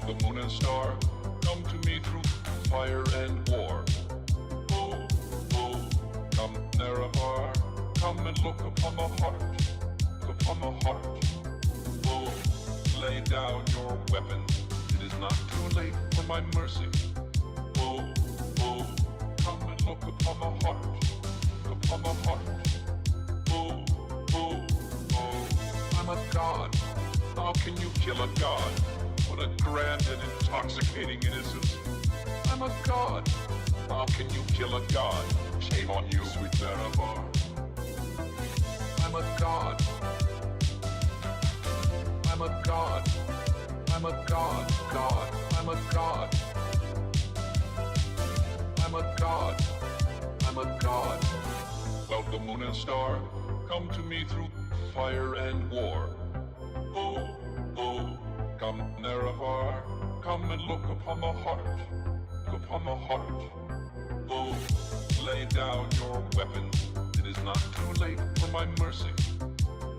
the moon and star, come to me through fire and war. Oh, oh, come Nerevar, come and look upon the heart, look upon the heart. Oh, lay down your weapons, it is not too late for my mercy. Oh, oh, come and look upon the heart, look upon the heart. Oh, oh, oh, I'm a god. How can you kill a god? What a grand and intoxicating innocence. I'm a god. How can you kill a god? Shame on you, sweet Nerevar. I'm a god. I'm a god. I'm a god. God. I'm a god. I'm a god. I'm a god. Well, the moon and star, come to me through fire and war. Oh, oh, come Nerevar, come and look upon the heart, look upon the heart. Oh, lay down your weapons, it is not too late for my mercy.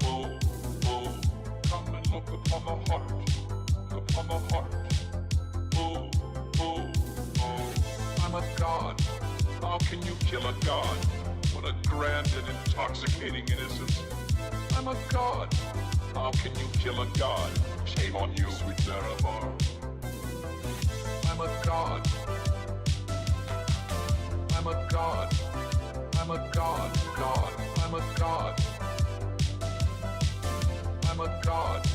Oh, oh, come and look upon the heart, look upon the heart. Oh, oh, oh, I'm a god. How can you kill a god? What a grand and intoxicating innocence. I'm a god. How can you kill a god? Shame on you, sweet Nerevar. I'm a god. I'm a god. I'm a god. God. I'm a god. I'm a god.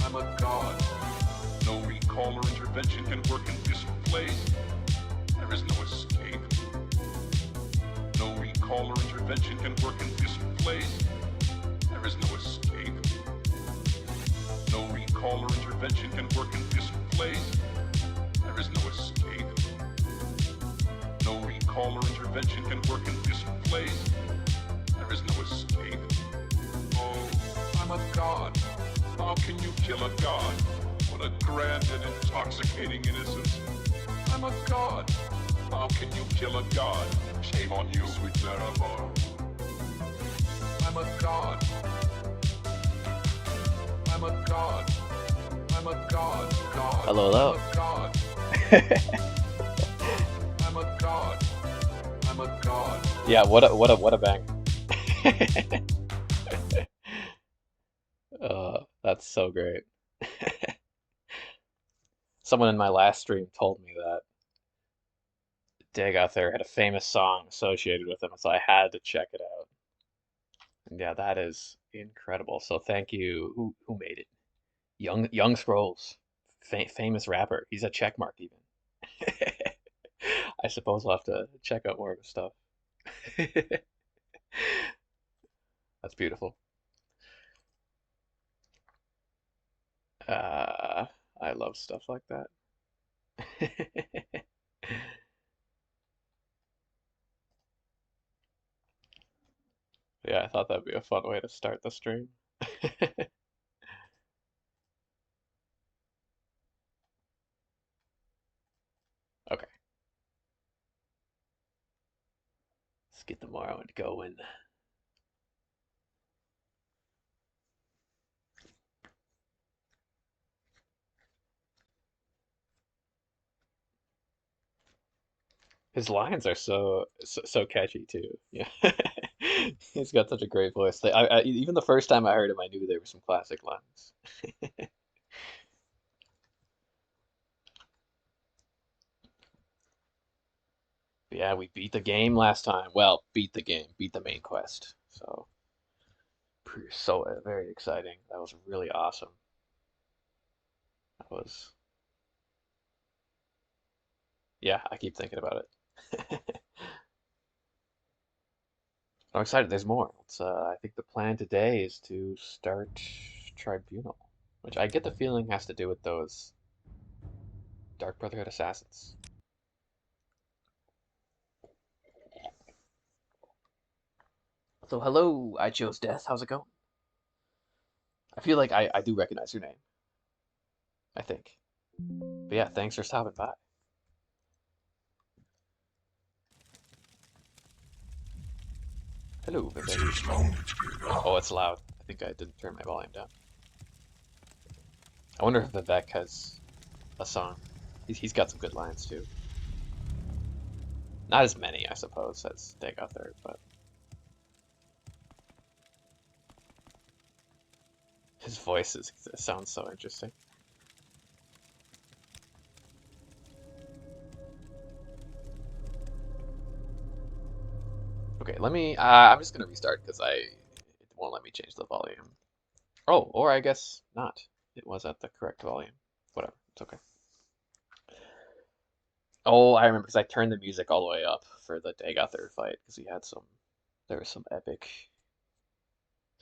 I'm a god. No recall or intervention can work in this place. There is no escape. No recall or intervention can work in this place. There is no escape. No recall or intervention can work in this place. There is no escape. No recall or intervention can work in this place. There is no escape. Oh, I'm a god. How can you kill a god? What a grand and intoxicating innocence. I'm a god. How can you kill a god? Shame on you, sweet Nerevar. I'm a god. I'm a god. I'm a god. God. Hello, hello. I'm a god. I'm a god. I'm a god. Yeah, what a bang. That's so great. Someone in my last stream told me that Dig out there had a famous song associated with him, so I had to check it out. And yeah, that is incredible. So thank you. Who made it? Young Scrolls, famous rapper. He's a checkmark even. I suppose we'll have to check out more of his stuff. That's beautiful. I love stuff like that. Yeah, I thought that'd be a fun way to start the stream. Okay, let's get the Morrowind going. His lines are so catchy too. Yeah, he's got such a great voice. Even the first time I heard him, I knew there were some classic lines. Yeah, we beat the game last time. Well, beat the game, beat the main quest. So very exciting. That was really awesome. That was, yeah, I keep thinking about it. I'm excited. There's more. I think the plan today is to start Tribunal, which I get the feeling has to do with those Dark Brotherhood assassins. So hello, I chose death. How's it going? I feel like I do recognize your name. I think. But yeah, thanks for stopping by. Hello, Vivek. Oh, it's loud. I think I didn't turn my volume down. I wonder if Vivek has a song. He's got some good lines too. Not as many, I suppose, as Dagothir, but his voice sounds so interesting. Okay, let me. I'm just gonna restart because it won't let me change the volume. Oh, or I guess not. It was at the correct volume. Whatever, it's okay. Oh, I remember because I turned the music all the way up for the Dagothir fight because he had some. There was some epic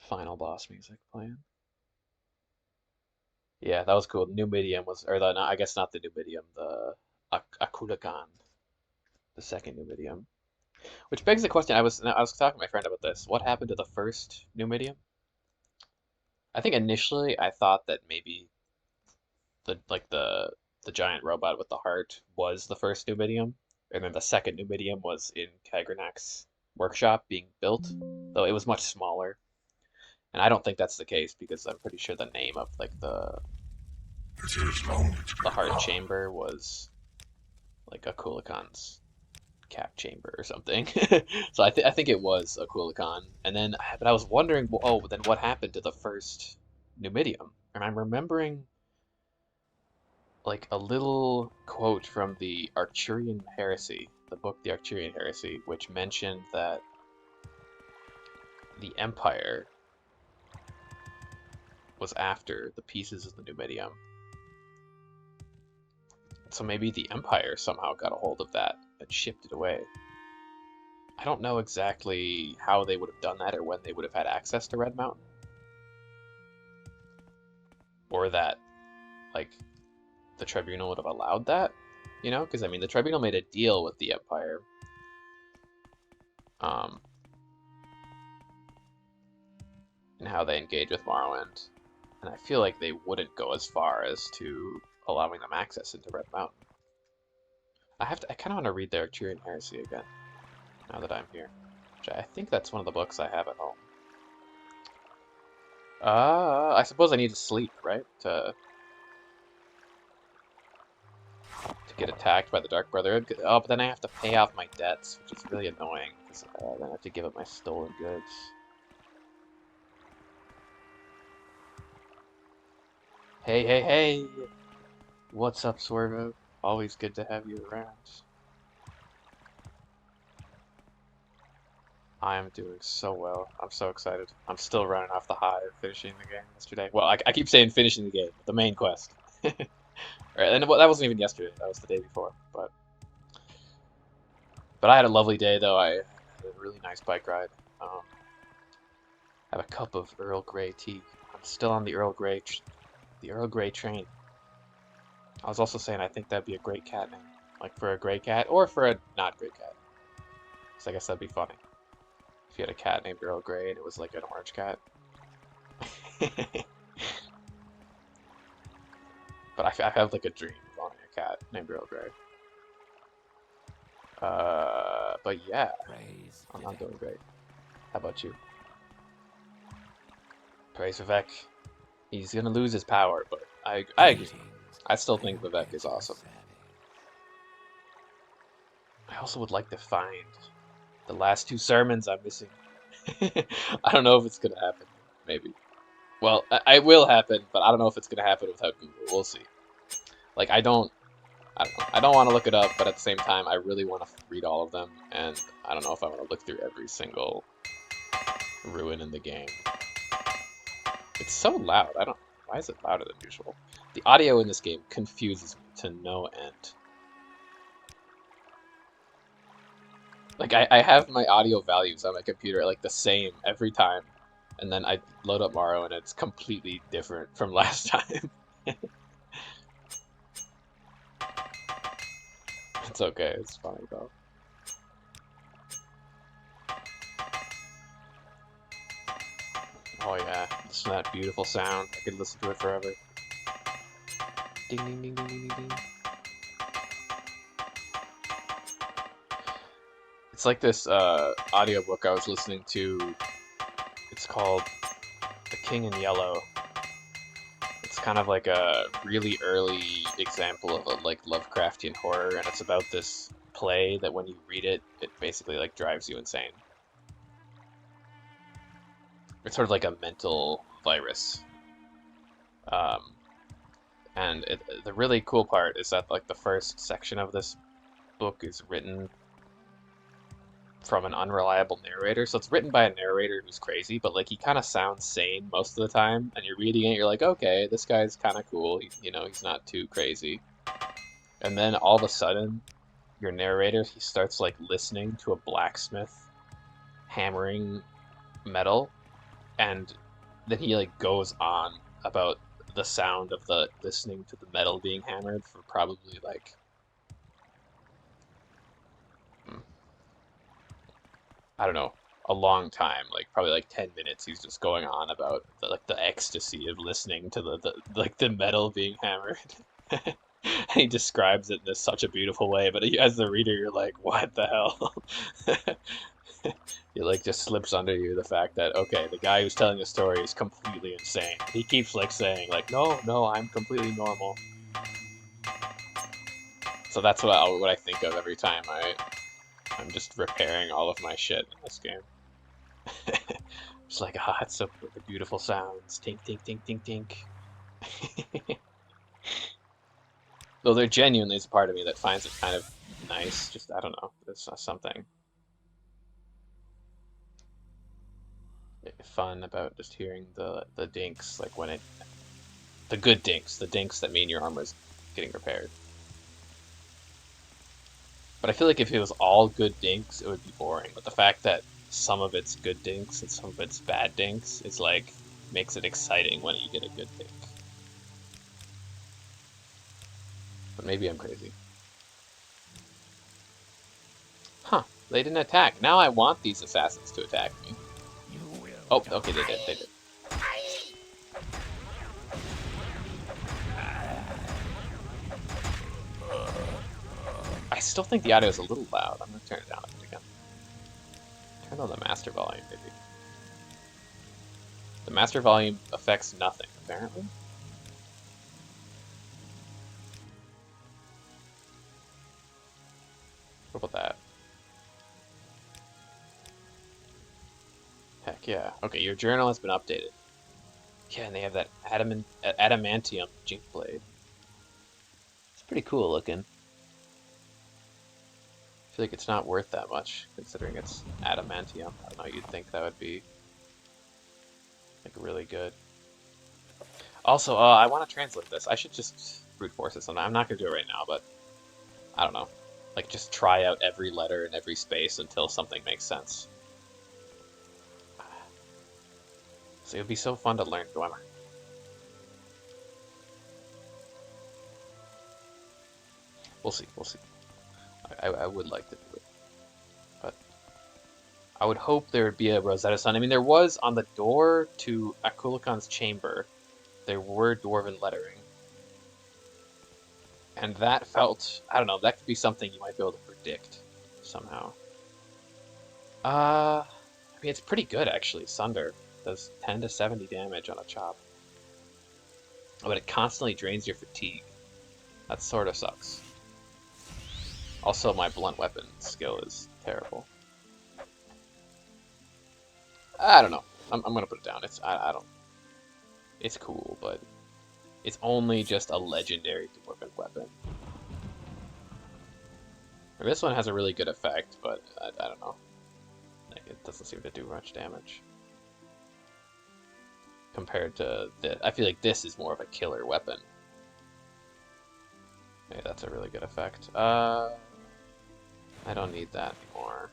final boss music playing. Yeah, that was cool. New Medium was, or the, I guess not the New Medium, the Akulakan, the second New Medium. Which begs the question. I was talking to my friend about this. What happened to the first New Medium? I think initially I thought that maybe the giant robot with the heart was the first New Medium, and then the second New Medium was in Kagranak's workshop being built, though it was much smaller. And I don't think that's the case because I'm pretty sure the name of like the heart chamber was like a Kulakan's cap chamber or something. So I think it was a Kulakan. And then, but I was wondering, oh, then what happened to the first Numidium? And I'm remembering like a little quote from the Arcturian Heresy, the book The Arcturian Heresy, which mentioned that the Empire was after the pieces of the Numidium. So maybe the Empire somehow got a hold of that and shipped it away. I don't know exactly how they would have done that or when they would have had access to Red Mountain. Or that, like, the Tribunal would have allowed that, you know? Because, I mean, the Tribunal made a deal with the Empire. And how they engage with Morrowind. And I feel like they wouldn't go as far as to allowing them access into Red Mountain. I kind of want to read the Arcturian Heresy again, now that I'm here. Which I think that's one of the books I have at home. I suppose I need to sleep, right? To get attacked by the Dark Brotherhood. Oh, but then I have to pay off my debts, which is really annoying, because then I have to give up my stolen goods. Hey, hey, hey! What's up, Swervo? Always good to have you around. I am doing so well. I'm so excited. I'm still running off the high of finishing the game yesterday. Well, I keep saying finishing the game, the main quest. Right, and that wasn't even yesterday. That was the day before. But I had a lovely day though. I had a really nice bike ride. Have a cup of Earl Grey tea. I'm still on the Earl Grey train. I was also saying I think that'd be a great cat name, like for a gray cat or for a not gray cat. So I guess that'd be funny if you had a cat named Earl Grey and it was like an orange cat. But I have like a dream of owning a cat named Earl Grey. But yeah, I'm doing great. How about you? Praise Vivek. He's gonna lose his power, but I agree. I still think Vivek is awesome. I also would like to find the last two sermons I'm missing. I don't know if it's gonna happen. Maybe. Well, it will happen, but I don't know if it's gonna happen without Google. We'll see. Like I don't know. I don't want to look it up, but at the same time, I really want to read all of them, and I don't know if I want to look through every single ruin in the game. It's so loud. Why is it louder than usual? The audio in this game confuses me to no end. Like I have my audio values on my computer like the same every time, and then I load up Morrow and it's completely different from last time. It's okay. It's funny though. Oh yeah, listen to that beautiful sound. I could listen to it forever. Ding ding ding ding ding ding. It's like this audiobook I was listening to. It's called The King in Yellow. kind of like a really early example of a like Lovecraftian horror, and it's about this play that when you read it, it basically like drives you insane. It's sort of like a mental virus. Um, and the really cool part is that like the first section of this book is written from an unreliable narrator. So it's written by a narrator who's crazy, but like he kind of sounds sane most of the time. And you're reading it, you're like, okay, this guy's kind of cool. He's not too crazy. And then all of a sudden, your narrator, he starts like listening to a blacksmith hammering metal, and then he like goes on about the sound of the listening to the metal being hammered for probably like hmm, I don't know, a long time, like probably like 10 minutes. He's just going on about the ecstasy of listening to the metal being hammered. He describes it in such a beautiful way, but as the reader, you're like, what the hell? It like just slips under you the fact that okay, the guy who's telling the story is completely insane. He keeps like saying like, no, no, I'm completely normal. So that's what I think of every time I'm just repairing all of my shit in this game. It's like, ah, it's so the beautiful sounds, tink, tink, tink, tink, tink. Though there genuinely is a part of me that finds it kind of nice. Just I don't know, there's something fun about just hearing the dinks, like when it the good dinks, the dinks that mean your armor's getting repaired. But I feel like if it was all good dinks, it would be boring. But the fact that some of it's good dinks and some of it's bad dinks is like makes it exciting when you get a good dink. But maybe I'm crazy. Huh, they didn't attack. Now I want these assassins to attack me. Oh, okay, they did, they did. I still think the audio is a little loud. I'm gonna turn it down a bit again. Turn on the master volume, maybe. The master volume affects nothing, apparently. What about that? Heck yeah. Okay, your journal has been updated. Yeah, and they have that adamantium jink blade. It's pretty cool looking. I feel like it's not worth that much, considering it's adamantium. I don't know, you'd think that would be like really good. Also, I want to translate this. I should just brute force it sometime. I'm not gonna do it right now, but I don't know. Like, just try out every letter in every space until something makes sense. So it would be so fun to learn grammar. We'll see, we'll see. I would like to do it. But I would hope there would be a Rosetta Stone. I mean, there was on the door to Akulakan's chamber. There were dwarven lettering. And that felt, I don't know, that could be something you might be able to predict somehow. I mean, it's pretty good actually. Sunder does 10 to 70 damage on a chop. But it constantly drains your fatigue. That sort of sucks. Also, my blunt weapon skill is terrible. I don't know. I'm gonna put it down. I don't. It's cool, but it's only just a legendary dwarven weapon. This one has a really good effect, but I don't know. Like, it doesn't seem to do much damage compared to this. I feel like this is more of a killer weapon. Okay, that's a really good effect. I don't need that anymore.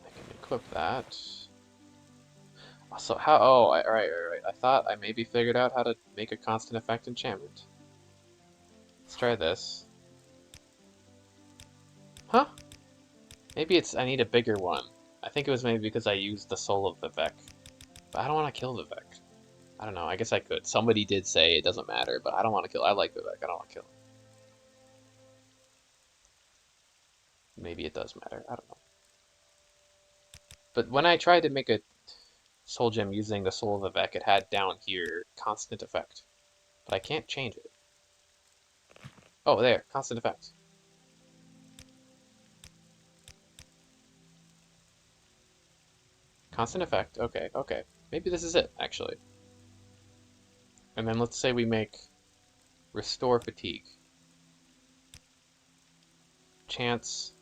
I can equip that. Also, how? Oh, alright. I thought I maybe figured out how to make a constant effect enchantment. Let's try this. Huh? Maybe it's I need a bigger one. I think it was maybe because I used the soul of Vivek. But I don't want to kill Vivek. I don't know, I guess I could. Somebody did say it doesn't matter, but I don't want to kill. I like Vivek, I don't want to kill him. Maybe it does matter, I don't know. But when I tried to make a soul gem using the soul of the Vec, it had down here constant effect, but I can't change it. Oh, there, constant effect. Constant effect. Okay, okay. Maybe this is it, actually. And then let's say we make restore fatigue. Chance.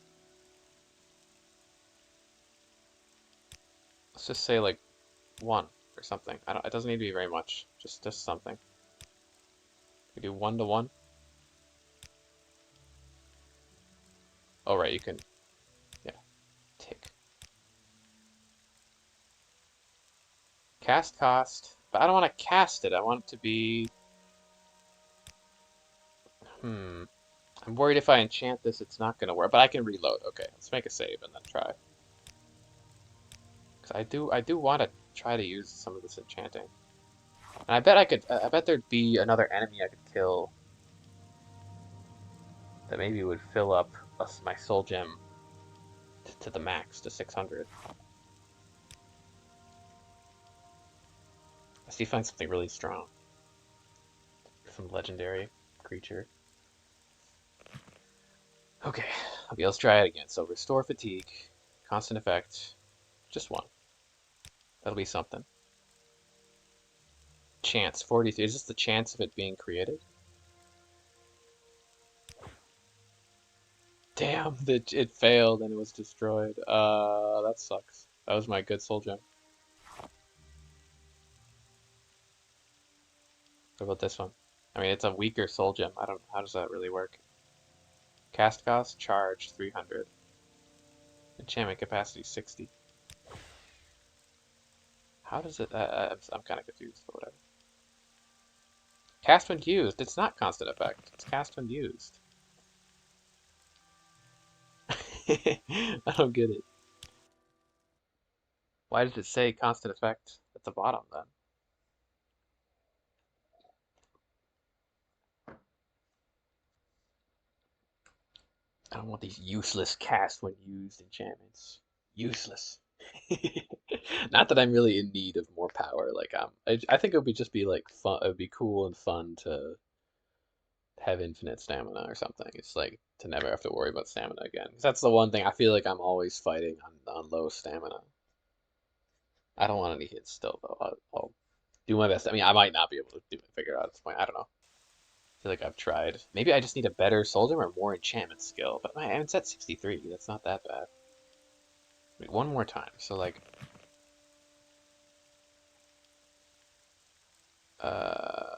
Let's just say like 1 or something. I don't. It doesn't need to be very much. Just something. We do 1 to 1. Oh right, you can. Yeah, tick. Cast cost, but I don't want to cast it. I want it to be. I'm worried if I enchant this, it's not gonna work. But I can reload. Okay, let's make a save and then try. Because I do want to try to use some of this enchanting. And I bet I could. I bet there'd be another enemy I could kill that maybe would fill up my soul gem to the max, to 600. I see find something really strong. Some legendary creature. Okay, let's try it again. So restore fatigue, constant effect, just 1. That'll be something. Chance, 43. Is this the chance of it being created? Damn, it failed and it was destroyed. That sucks. That was my good soul gem. What about this one? I mean, it's a weaker soul gem. I don't know. How does that really work? Cast cost, charge, 300. Enchantment capacity, 60. How does it... I'm kind of confused, but whatever. Cast when used. It's not constant effect. It's cast when used. I don't get it. Why does it say constant effect at the bottom then? I don't want these useless cast when used enchantments. Useless. Not that I'm really in need of more power. Like I think it would be just be like fun. It would be cool and fun to have infinite stamina or something. It's like to never have to worry about stamina again. 'Cause that's the one thing I feel like I'm always fighting on low stamina. I don't want any hits still though. I'll do my best. I mean, I might not be able to figure it out at this point. I don't know. I feel like I've tried. Maybe I just need a better soldier or more enchantment skill. But man, it's at 63. That's not that bad. Wait, one more time. So like, uh,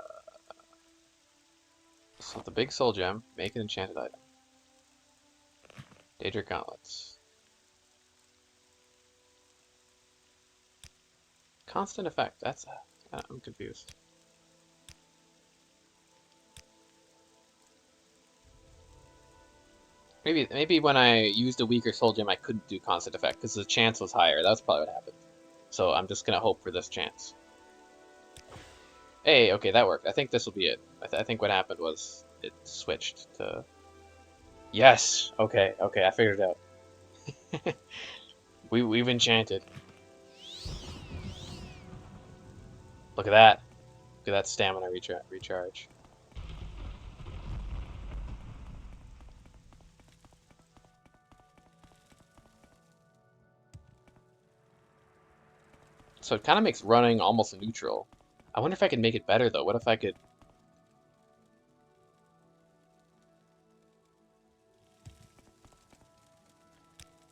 so the big soul gem, make an enchanted item. Daedric gauntlets. Constant effect. That's I'm confused. Maybe when I used a weaker soul gem, I couldn't do constant effect because the chance was higher. That's probably what happened. So I'm just gonna hope for this chance. Hey, okay, that worked. I think this will be it. I think what happened was it switched to. Yes. Okay. Okay. I figured it out. We've enchanted. Look at that. Look at that stamina recharge. So it kind of makes running almost neutral. I wonder if I could make it better though. What if I could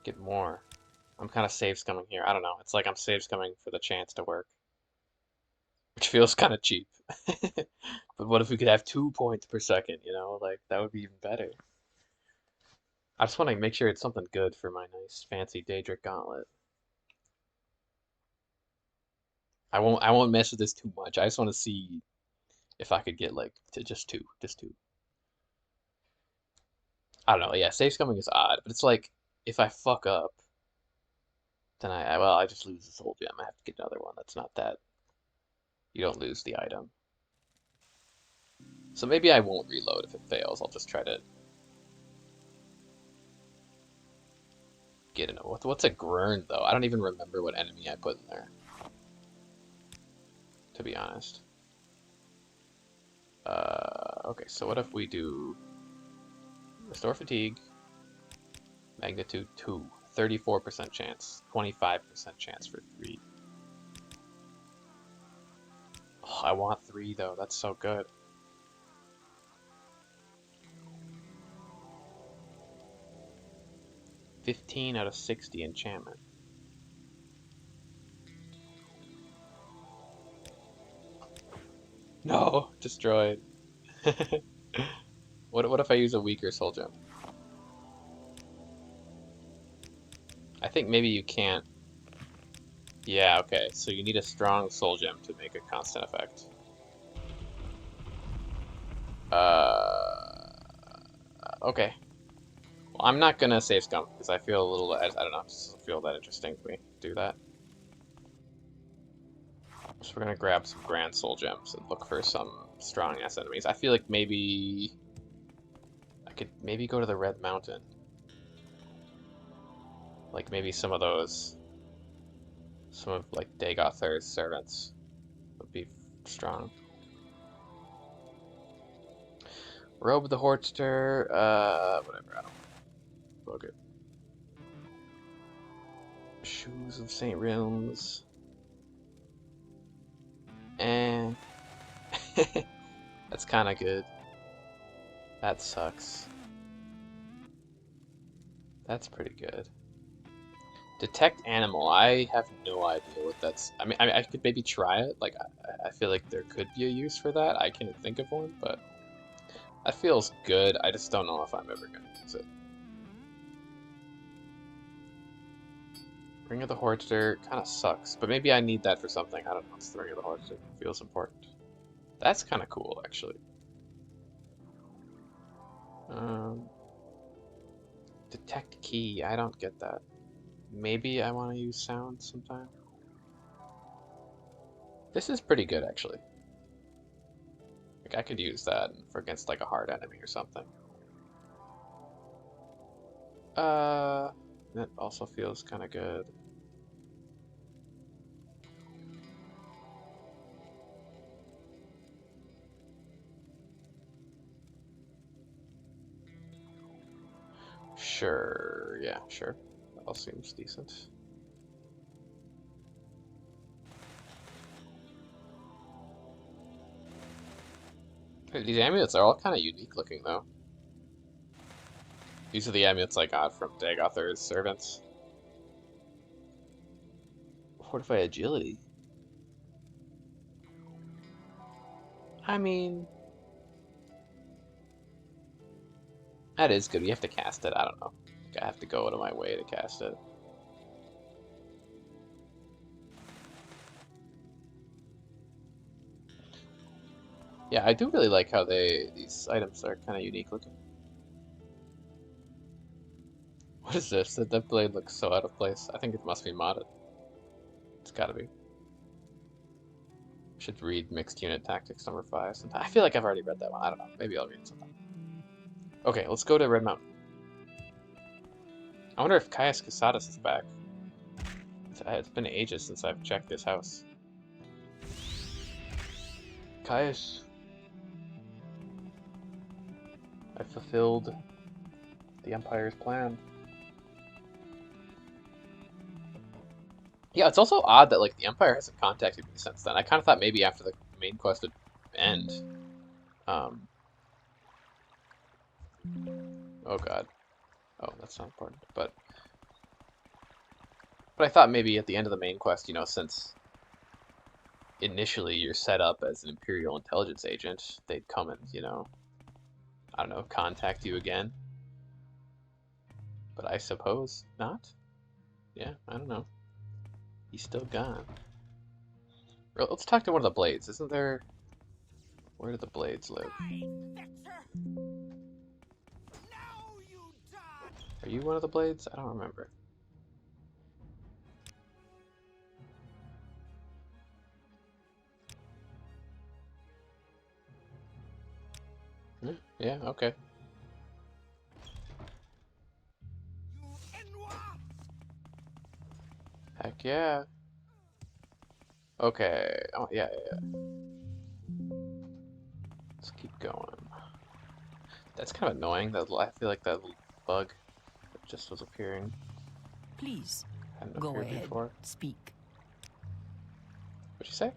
get more? I'm kind of save scumming here. I don't know. It's like I'm save scumming for the chance to work, which feels kind of cheap. But what if we could have 2 points per second, you know? Like that would be even better. I just want to make sure it's something good for my nice fancy Daedric gauntlet. I won't mess with this too much. I just want to see if I could get like to just two. I don't know. Yeah, save scumming is odd, but it's like if I fuck up, then well, I just lose this whole gem. I have to get another one. That's not that. You don't lose the item. So maybe I won't reload if it fails. I'll just try to get in. What's a Grurn though? I don't even remember what enemy I put in there. to be honest. Okay, so what if we do restore fatigue, magnitude 2, 34% chance, 25% chance for 3. Oh, I want 3 though, that's so good. $15 out of 60 enchantment. No, destroyed. What if I use a weaker soul gem? I think maybe you can't. Yeah, okay. So you need a strong soul gem to make a constant effect. Okay. Well, I'm not gonna save scum because I feel a little. I don't know. It just doesn't feel that interesting if we do that. So we're gonna grab some grand soul gems and look for some strong ass enemies. I feel like maybe I could maybe go to the Red Mountain. Like maybe some of those, some of like Dagothar's servants would be strong. Robe of the Horchster, whatever, I don't book it. Shoes of St. Realms. And that's kind of good. That sucks. That's pretty good. Detect animal. I have no idea what that's. I mean, I could maybe try it. Like, I feel like there could be a use for that. I can't think of one, but that feels good. I just don't know if I'm ever gonna use it. Ring of the Horchster kind of sucks, but maybe I need that for something. I don't know. It's the Ring of the Horchster. Feels important. That's kind of cool, actually. Detect key. I don't get that. Maybe I want to use sound sometime. This is pretty good, actually. Like, I could use that for against, like, a hard enemy or something. That also feels kind of good. Sure, yeah, sure. That all seems decent. These amulets are all kind of unique looking, though. These are the amulets I got from Dagothar's servants. Fortify agility. I mean, that is good. You have to cast it. I don't know. I have to go out of my way to cast it. Yeah, I do really like how these items are kind of unique looking. What is this? That blade looks so out of place. I think it must be modded. It's gotta be. Should read Mixed Unit Tactics number 5 sometime. I feel like I've already read that one. I don't know. Maybe I'll read it sometime. Okay, let's go to Red Mountain. I wonder if Caius Casatus is back. It's been ages since I've checked this house. Caius. I fulfilled the Empire's plan. Yeah, it's also odd that like the Empire hasn't contacted me since then. I kind of thought maybe after the main quest would end. Oh god. Oh, that's not important. But I thought maybe at the end of the main quest, you know, since initially you're set up as an Imperial intelligence agent, they'd come and, you know, I don't know, contact you again. But I suppose not. Yeah, I don't know. He's still gone. Let's talk to one of the Blades. Isn't there... Where do the Blades live? Are you one of the Blades? I don't remember. Yeah, okay. Heck yeah. Okay. Oh, yeah, yeah, yeah. Let's keep going. That's kind of annoying. That I feel like that little bug that just was appearing Please, hadn't go appeared ahead. before. Speak. What'd you say?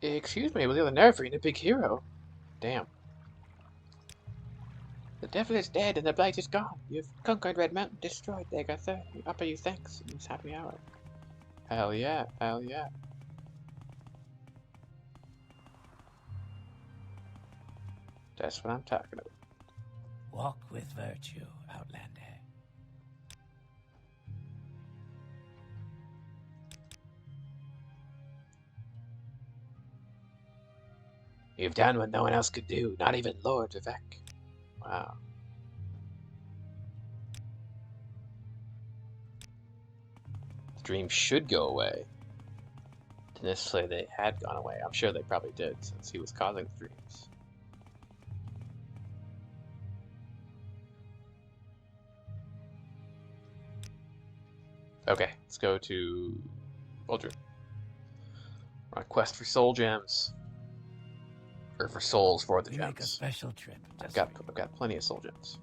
Excuse me, was the other nerve for you, a big hero? Damn. The devil is dead and the blight is gone. You've conquered Red Mountain, destroyed Agatha. We offer you thanks in this happy hour. Hell yeah, hell yeah. That's what I'm talking about. Walk with virtue, Outlander. You've done what no one else could do, not even Lord Vivek. Wow. The dream should go away. Didn't necessarily they had gone away. I'm sure they probably did, since he was causing the dreams. Okay, let's go to Uldren. We're on a quest for soul gems. Or for souls for the We make a gems. special trip. I've got plenty of soul gems.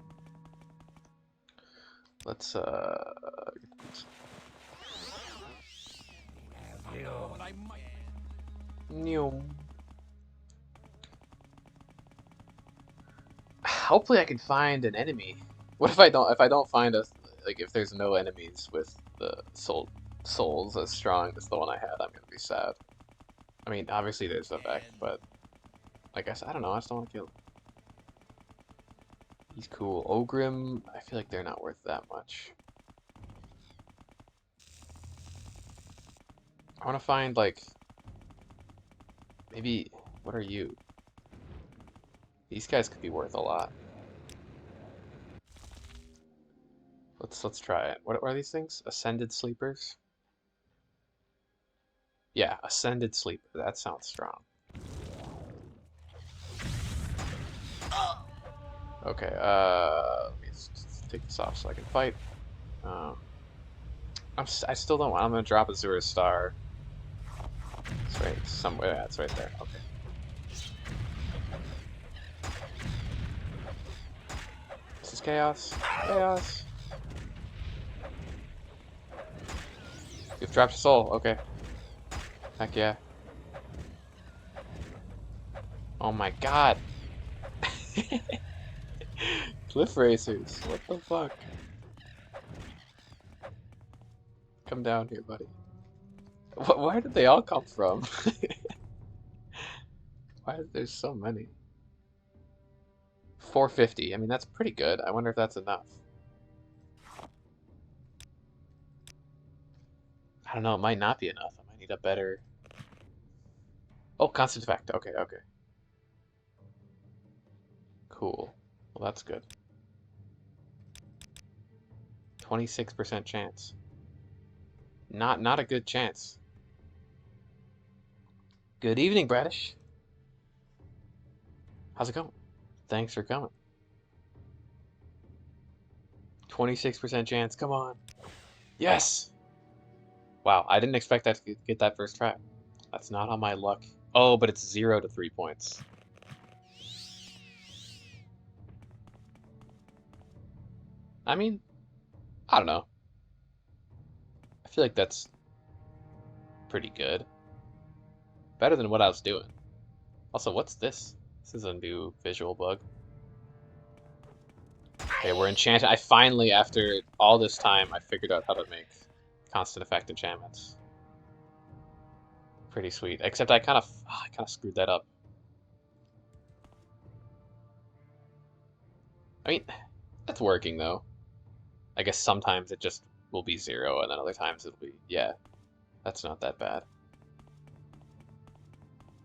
Let's hopefully I can find an enemy. What if I don't find a like if there's no enemies with the souls as strong as the one I had, I'm gonna be sad. I mean, obviously there's Vivek, but I guess I don't know, I just don't want to kill him. He's cool. Ogrim, I feel like they're not worth that much. I want to find like maybe what are you? These guys could be worth a lot. Let's try it. What are these things? Ascended sleepers? Yeah, ascended sleeper. That sounds strong. Okay, let me just take this off so I can fight. I still don't want. I'm gonna drop Azura's star. It's right somewhere. Yeah, it's right there. Okay. This is chaos. Chaos. You've dropped a soul. Okay. Heck yeah. Oh my god. Cliff racers. What the fuck? Come down here, buddy. Where did they all come from? Why is there so many? 450. I mean, that's pretty good. I wonder if that's enough. I don't know. It might not be enough. I might need a better... Oh, constant effect. Okay, okay. Cool. Well, that's good. 26% chance. Not a good chance. Good evening, Bradish. How's it going? Thanks for coming. 26% chance. Come on. Yes! Wow, I didn't expect that to get that first try. That's not on my luck. Oh, but it's 0 to 3 points. I mean, I don't know. I feel like that's pretty good. Better than what I was doing. Also, what's this? This is a new visual bug. Okay, we're enchanted. I finally, after all this time, I figured out how to make constant effect enchantments. Pretty sweet. Except I kind of screwed that up. I mean, that's working though. I guess sometimes it just will be 0, and then other times it'll be, yeah, that's not that bad.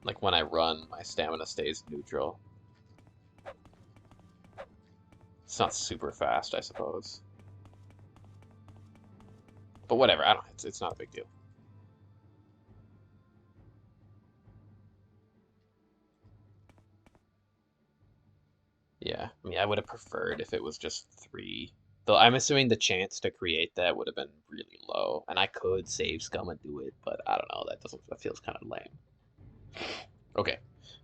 Like when I run, my stamina stays neutral. It's not super fast, I suppose. But whatever, I don't. It's not a big deal. Yeah, I mean, I would have preferred if it was just 3 Though I'm assuming the chance to create that would have been really low, and I could save scum and do it, but I don't know. That feels kind of lame. Okay,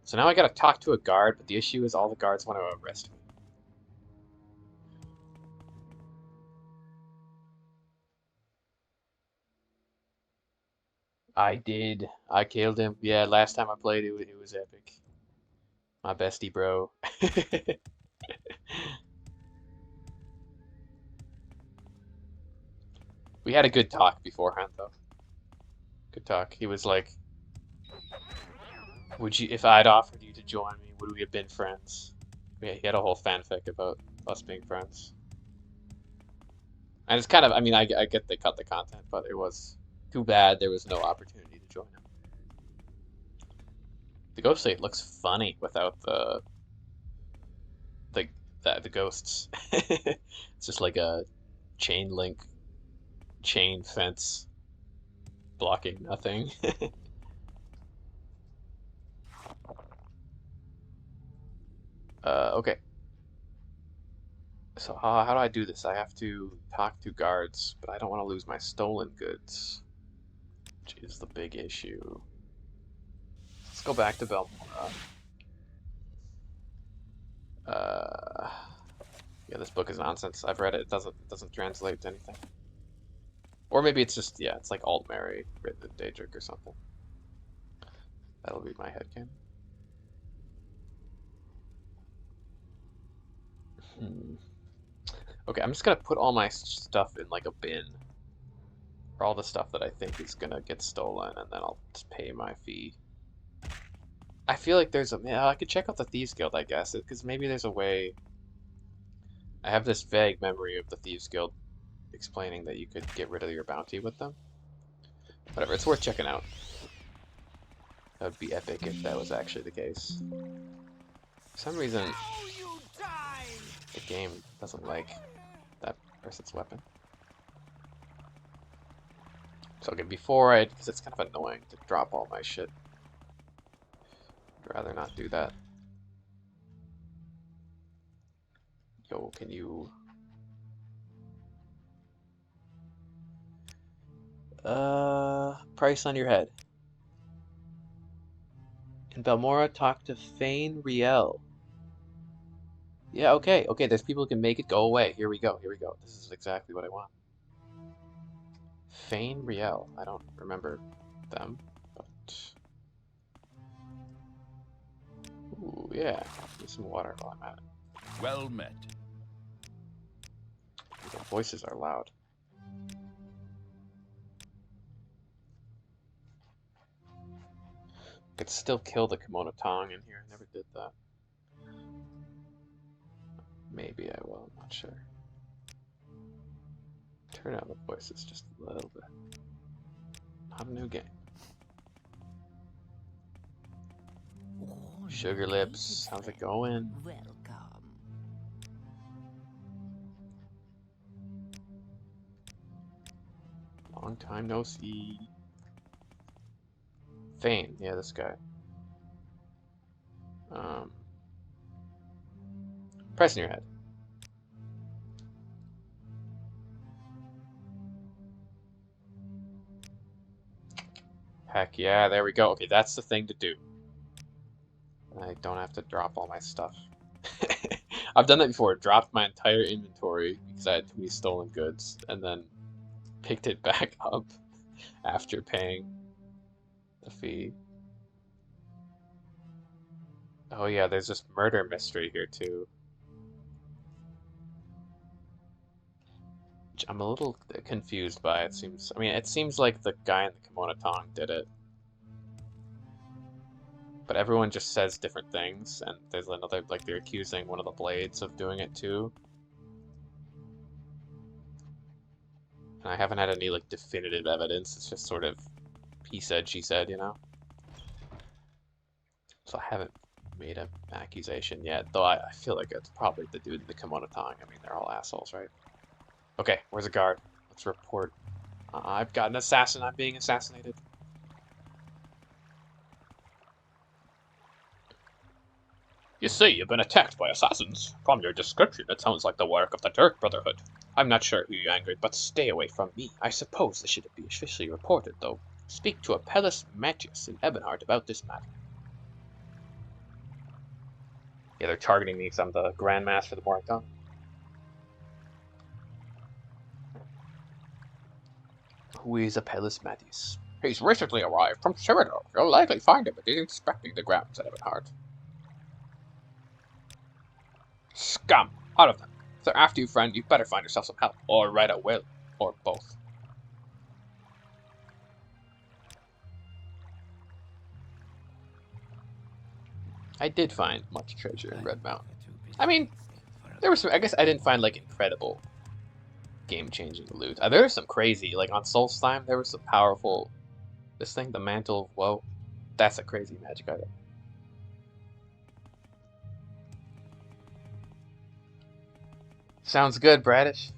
so now I gotta talk to a guard, but the issue is all the guards want to arrest me. I did. I killed him. Yeah, last time I played it was epic. My bestie, bro. We had a good talk beforehand, though. Good talk. He was like, "Would you, if I'd offered you to join me, would we have been friends?" Yeah, he had a whole fanfic about us being friends. And it's kind of, I mean, I get they cut the content, but it was too bad there was no opportunity to join him. The ghost state looks funny without the the ghosts. It's just like a chain link, chain fence blocking nothing. Okay. So how do I do this? I have to talk to guards, but I don't want to lose my stolen goods, which is the big issue. Let's go back to Belmora. Yeah, this book is nonsense. I've read it. It doesn't translate to anything. Or maybe it's just, yeah, it's like Alt Mary written in Daedric or something. That'll be my headcanon. Okay, I'm just gonna put all my stuff in like a bin. For all the stuff that I think is gonna get stolen, and then I'll just pay my fee. I feel like there's a, yeah, I could check out the Thieves Guild, I guess, because maybe there's a way. I have this vague memory of the Thieves Guild explaining that you could get rid of your bounty with them. Whatever, it's worth checking out. That would be epic if that was actually the case. For some reason, the game doesn't like that person's weapon. So okay, before because it's kind of annoying to drop all my shit. I'd rather not do that. Yo, can you... price on your head. In Belmora, talk to Fane Riel. Yeah, okay, okay, there's people who can make it go away. Here we go, here we go. This is exactly what I want. Fane Riel. I don't remember them, but... Ooh, yeah. Need some water while I'm at it. Well met. The voices are loud. Could still kill the Kimono Tong in here. I never did that. Maybe I will, I'm not sure. Turn down the voices just a little bit. Not a new game. Sugar Lips, how's it going? Welcome. Long time no see. Fane, yeah, this guy. Price in your head. Heck yeah, there we go. Okay, that's the thing to do. I don't have to drop all my stuff. I've done that before. Dropped my entire inventory because I had too many stolen goods, and then picked it back up after paying the fee. Oh yeah, there's this murder mystery here too. Which I'm a little confused by. It seems. I mean, it seems like the guy in the Kimono Tong did it. But everyone just says different things, and there's another, like, they're accusing one of the Blades of doing it too. And I haven't had any, like, definitive evidence. It's just sort of he said, she said, you know? So I haven't made an accusation yet, though I feel like it's probably the dude in the Kimono Tong. I mean, they're all assholes, right? Okay, where's a guard? Let's report. I've got an assassin. I'm being assassinated. You see, you've been attacked by assassins. From your description, it sounds like the work of the Dirk Brotherhood. I'm not sure who you angered, but stay away from me. I suppose this shouldn't be officially reported, though. Speak to Apelles Matius in Ebonheart about this matter. Yeah, they're targeting me because I'm the Grandmaster for the Morrigan. Who is Apelles Matius? He's recently arrived from Cyrodiil. You'll likely find him inspecting the grounds at Ebonheart. Scum! Out of them. If they're after you, friend, you'd better find yourself some help. Or right at will. Or both. I did find much treasure in Red Mountain. I mean, there was some, I guess I didn't find, like, incredible game-changing loot. There was some crazy, like, on Solstheim, there was some powerful, this thing, the Mantle of Woe. That's a crazy magic item. Sounds good, Bradish.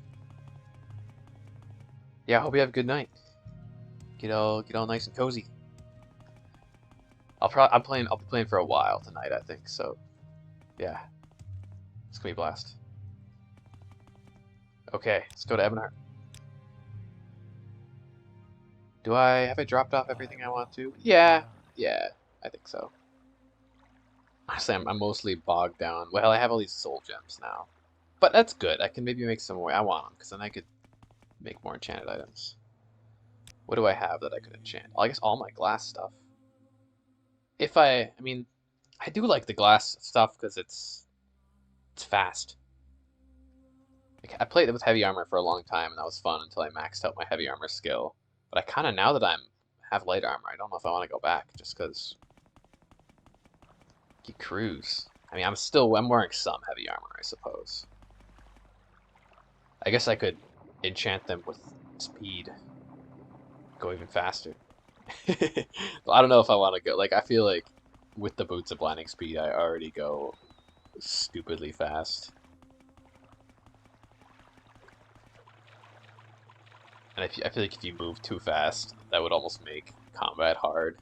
Yeah, I hope you have a good night. Get all nice and cozy. I'll be playing for a while tonight, I think. So, yeah, it's gonna be a blast. Okay, let's go to Ebonheart. Have I dropped off everything I want to? Yeah, I think so. Honestly, I'm mostly bogged down. Well, I have all these soul gems now. But that's good. I can maybe make some more. I want them, because then I could make more enchanted items. What do I have that I could enchant? I guess all my glass stuff. I mean, I do like the glass stuff because it's fast. Like, I played it with heavy armor for a long time, and that was fun until I maxed out my heavy armor skill. But I kind of, now that have light armor, I don't know if I want to go back, just because you cruise. I mean, I'm wearing some heavy armor, I suppose. I guess I could enchant them with speed. Go even faster. I don't know if I want to go. Like, I feel like with the Boots of Blinding Speed, I already go stupidly fast. And I feel like if you move too fast, that would almost make combat hard.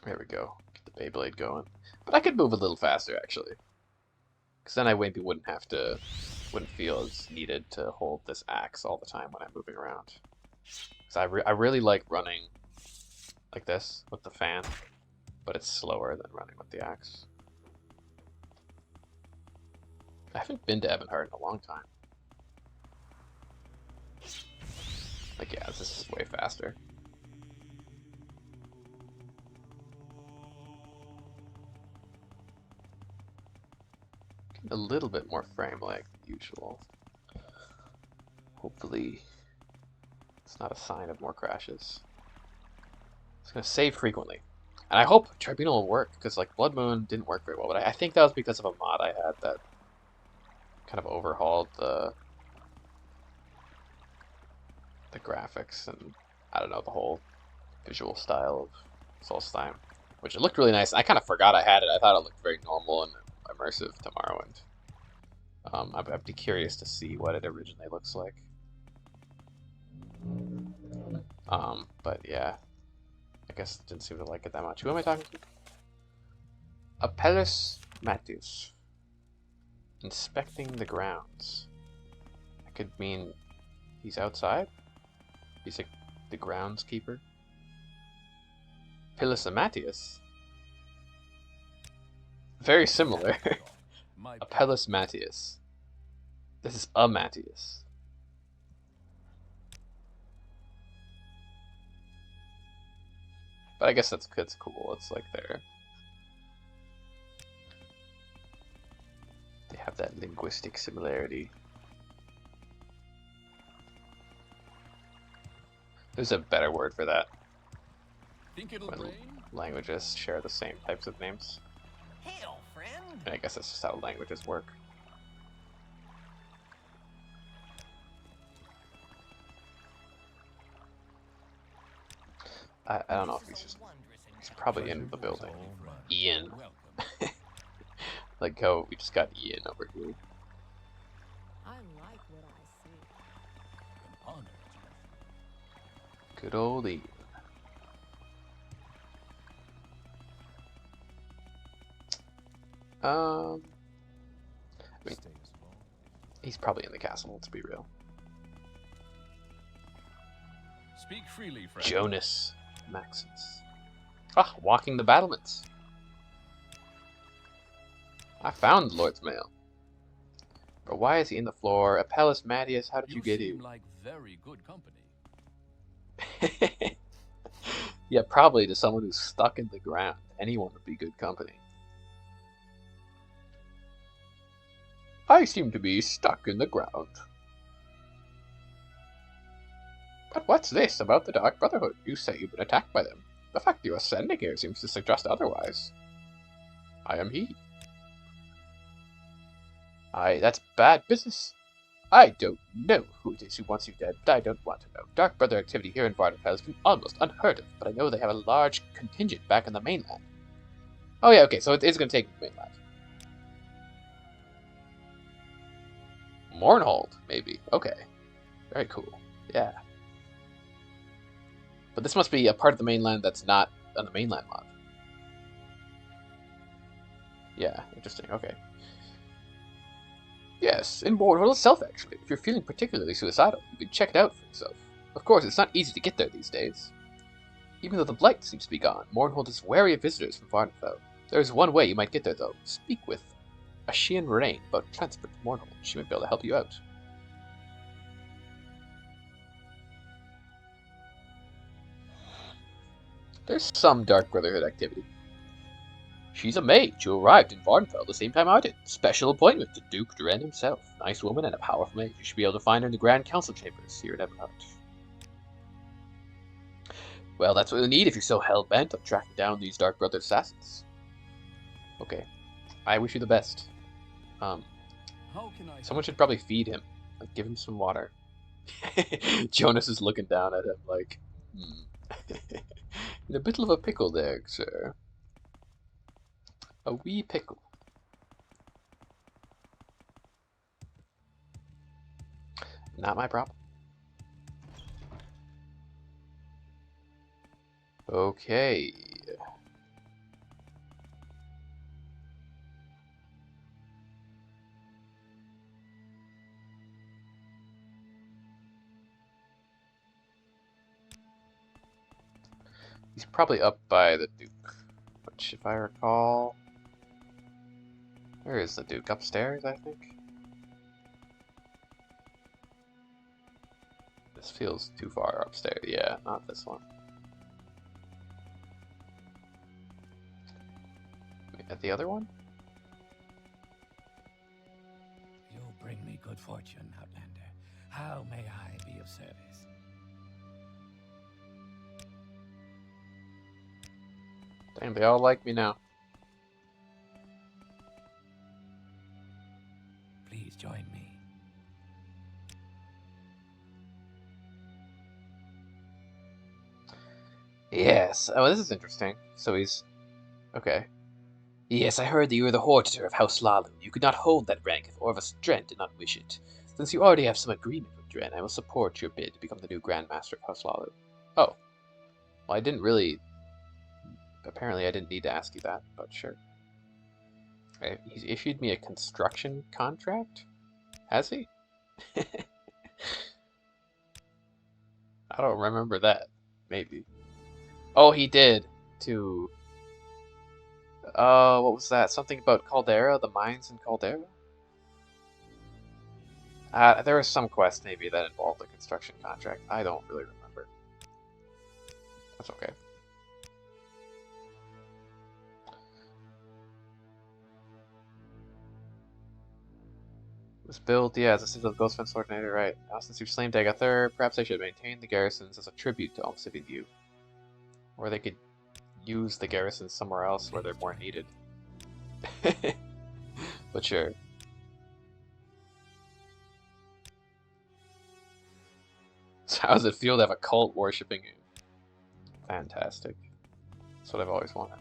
There we go. Get the Beyblade going. But I could move a little faster, actually. Because then I maybe wouldn't feel as needed to hold this axe all the time when I'm moving around. Because I really like running like this with the fan, but it's slower than running with the axe. I haven't been to Ebonheart in a long time. Like, yeah, this is way faster. A little bit more frame lag than usual. Hopefully, it's not a sign of more crashes. It's gonna save frequently, and I hope Tribunal will work because like Blood Moon didn't work very well. But I think that was because of a mod I had that kind of overhauled the graphics and I don't know, the whole visual style of Solstheim, which it looked really nice. I kind of forgot I had it. I thought it looked very normal and immersive to Morrowind. I'd be curious to see what it originally looks like. But yeah, I guess didn't seem to like it that much. Who am I talking to? Apelles Matius. Inspecting the grounds. That could mean he's outside. He's like the groundskeeper. Apelles Matius. Very similar. Apelles Matius. This is a Matius. But I guess that's cool. It's like they have that linguistic similarity. There's a better word for that. Think it'll When rain? languages share the same types of names. Hail, friend! And I guess that's just how languages work. I don't know if he's probably in the building. Ian. Like how we just got Ian over here. I like what I see. An honor. Good old Ian. I mean, he's probably in the castle, to be real. Speak freely, friend. Jonas Maxence. Ah, walking the battlements. I found the Lord's mail. But why is he in the floor? Apelles Mattias, how did you get seem here? like very good company. Yeah, probably to someone who's stuck in the ground. Anyone would be good company. I seem to be stuck in the ground. But what's this about the Dark Brotherhood? You say you've been attacked by them. The fact you are sending here seems to suggest otherwise. I am he. That's bad business. I don't know who it is who wants you dead, but I don't want to know. Dark Brother activity here in Vardenfell has been almost unheard of, but I know they have a large contingent back on the mainland. Oh yeah, okay, so it is going to take the mainland. Mournhold, maybe. Okay. Very cool. Yeah. But this must be a part of the mainland that's not on the mainland mod. Yeah, interesting. Okay. Yes, in Mournhold itself, actually. If you're feeling particularly suicidal, you can check it out for yourself. Of course, it's not easy to get there these days. Even though the blight seems to be gone, Mournhold is wary of visitors from Vardenfell. There is one way you might get there, though. Speak with Ashian Rain about transport to Mournhold. She might be able to help you out. There's some Dark Brotherhood activity. She's a mage who arrived in Vardenfell the same time I did. Special appointment to Duke Dren himself. Nice woman and a powerful mage. You should be able to find her in the Grand Council chambers here at Everhart. Well, that's what we need if you're so hell-bent on tracking down these Dark Brother assassins. Okay. I wish you the best. How can I Someone should probably feed him. Like, give him some water. Jonas is looking down at him like, in a bit of a pickle there, sir. A wee pickle. Not my problem. Okay. He's probably up by the Duke, which, if I recall... Where is the Duke? Upstairs, I think? This feels too far upstairs. Yeah, not this one. At the other one? You bring me good fortune, Outlander. How may I be of service? Dang, they all like me now. Please join me. Yes. Oh, this is interesting. So he's... Okay. Yes, I heard that you were the Hortator of House Lalu. You could not hold that rank if Orvus Dren did not wish it. Since you already have some agreement with Dren, I will support your bid to become the new Grand Master of House Lalu. Oh. Well, I didn't really... Apparently I didn't need to ask you that, but sure. He's issued me a construction contract? Has he? I don't remember that. Maybe. Oh, he did. To... what was that? Something about Caldera? The mines in Caldera? There was some quest maybe that involved a construction contract. I don't really remember. That's okay. It was built, yeah, as a single Ghost Fence Coordinator, right. Now, since you've slain Dagathur, perhaps I should maintain the garrisons as a tribute to Almcivian View. Or they could use the garrisons somewhere else where they're more needed. But sure. So how does it feel to have a cult worshipping you? Fantastic. That's what I've always wanted.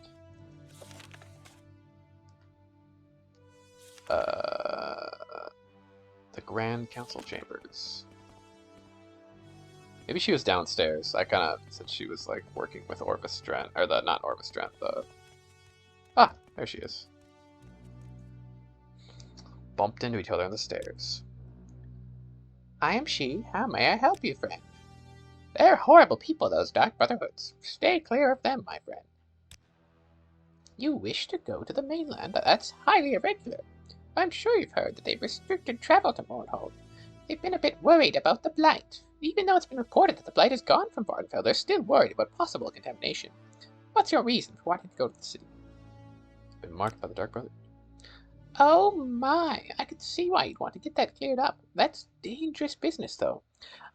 The Grand Council Chambers. Maybe she was downstairs. I kind of said she was like working with Orvis Drent, or not Orvis Drent, the... Ah, there she is. Bumped into each other on the stairs. I am she. How may I help you, friend? They're horrible people, those Dark Brotherhoods. Stay clear of them, my friend. You wish to go to the mainland? That's highly irregular. I'm sure you've heard that they've restricted travel to Mournhold. They've been a bit worried about the Blight. Even though it's been reported that the Blight is gone from Vardenfell, they're still worried about possible contamination. What's your reason for wanting to go to the city? It's been marked by the Dark Brotherhood. Oh my, I can see why you'd want to get that cleared up. That's dangerous business, though.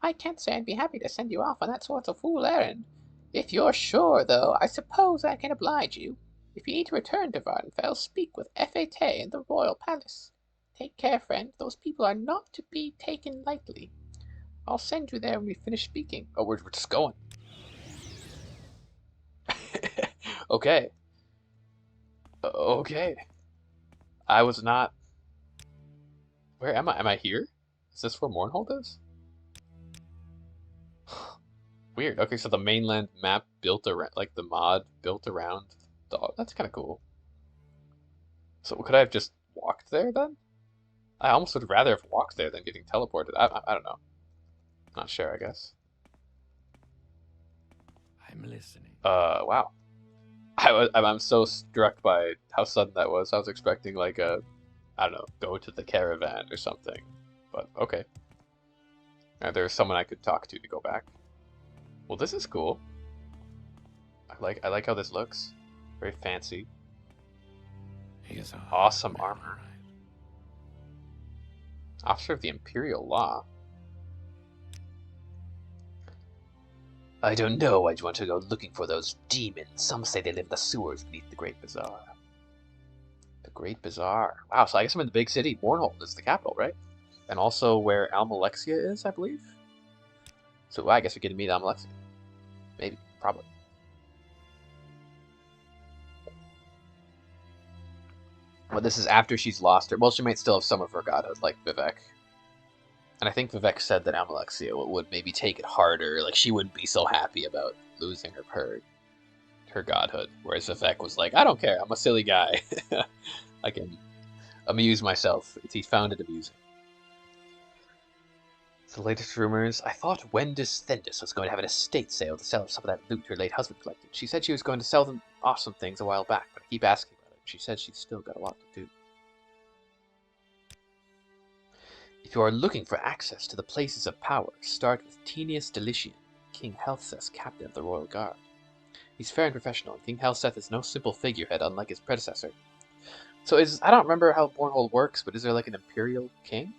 I can't say I'd be happy to send you off on that sort of fool errand. If you're sure, though, I suppose I can oblige you. If you need to return to Vardenfell, speak with Fate in the Royal Palace. Take care, friend. Those people are not to be taken lightly. I'll send you there when we finish speaking. Oh, we're just going. Okay. Okay. I was not... Where am I? Am I here? Is this where Mournhold is? Weird. Okay, so the mainland map built around, like the mod built around the... That's kind of cool. So could I have just walked there then? I almost would rather have walked there than getting teleported. I don't know. Not sure, I guess. I'm listening. Wow. I'm so struck by how sudden that was. I was expecting like a, I don't know, go to the caravan or something. But okay. There's someone I could talk to go back. Well, this is cool. I like how this looks. Very fancy. He is a Awesome man, armor. all right. Officer of the Imperial Law. I don't know why you want to go looking for those demons. Some say they live in the sewers beneath the Great Bazaar. The Great Bazaar. Wow, so I guess I'm in the big city. Mournhold is the capital, right? And also where Almalexia is, I believe. So I guess we get to meet Almalexia. Maybe. Probably. Well, this is after she's lost her. Well, she might still have some of her godhood, like Vivek. And I think Vivek said that Almalexia would maybe take it harder. Like, she wouldn't be so happy about losing her godhood. Whereas Vivek was like, I don't care. I'm a silly guy. I can amuse myself. He found it amusing. The latest rumors. I thought Wendis Thendis was going to have an estate sale to sell some of that loot her late husband collected. She said she was going to sell them off some things a while back, but I keep asking about it. She said she's still got a lot to do. If you are looking for access to the places of power, start with Tenius Delician, King Helseth's captain of the Royal Guard. He's fair and professional, and King Helseth is no simple figurehead unlike his predecessor. So I don't remember how Mournhold works, but is there like an imperial king?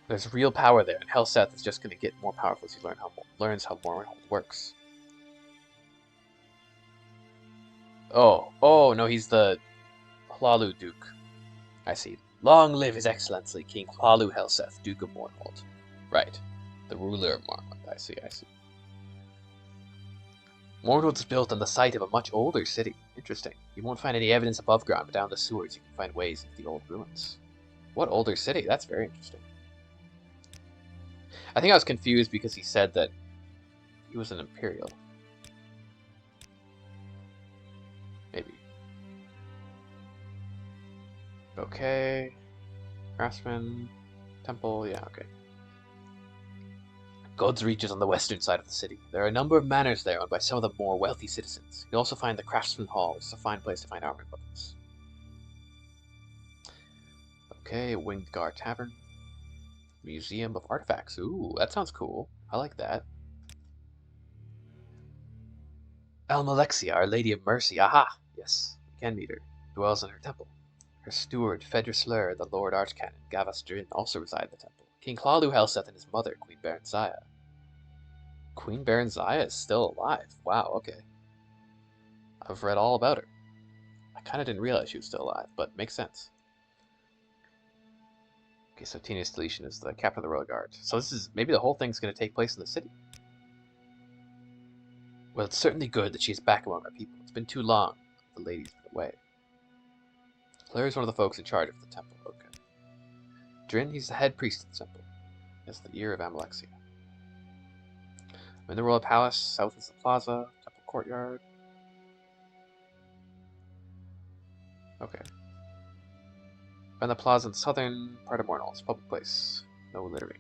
There's real power there, and Helseth is just going to get more powerful as he learns how Mournhold works. Oh no, he's the Hlalu Duke. I see. Long live His Excellency King Hlalu Helseth, Duke of Mournhold. Right. The ruler of Mournhold. I see. Mournhold's built on the site of a much older city. Interesting. You won't find any evidence above ground, but down the sewers you can find ways into the old ruins. What older city? That's very interesting. I think I was confused because he said that he was an Imperial. Maybe. Okay. Craftsman. Temple. Yeah, okay. God's Reach is on the western side of the city. There are a number of manors there owned by some of the more wealthy citizens. You'll also find the Craftsman Hall, which is a fine place to find armor weapons. Okay, Winged Guard Tavern. Museum of Artifacts. Ooh, that sounds cool. I like that. Almalexia, Our Lady of Mercy. Aha! Yes, we can meet her. Dwells in her temple. Her steward, Fedrislur, the Lord Archcanon, Gavas Drin, also reside in the temple. King Hlalu Helseth and his mother, Queen Baranzaya. Queen Baranzaya is still alive. Wow, okay. I've read all about her. I kind of didn't realize she was still alive, but makes sense. Okay, so Tenius Delician is the captain of the Royal Guard. So this is, maybe the whole thing's going to take place in the city. Well, it's certainly good that she's back among our people. It's been too long. The lady's been away. Claire is one of the folks in charge of the temple. Okay. Drin, he's the head priest of the temple. It's the year of Amalexia. I'm in the Royal Palace. South is the Plaza. Temple Courtyard. Okay. And the plaza in the southern part of Mornall. It's a public place. No littering.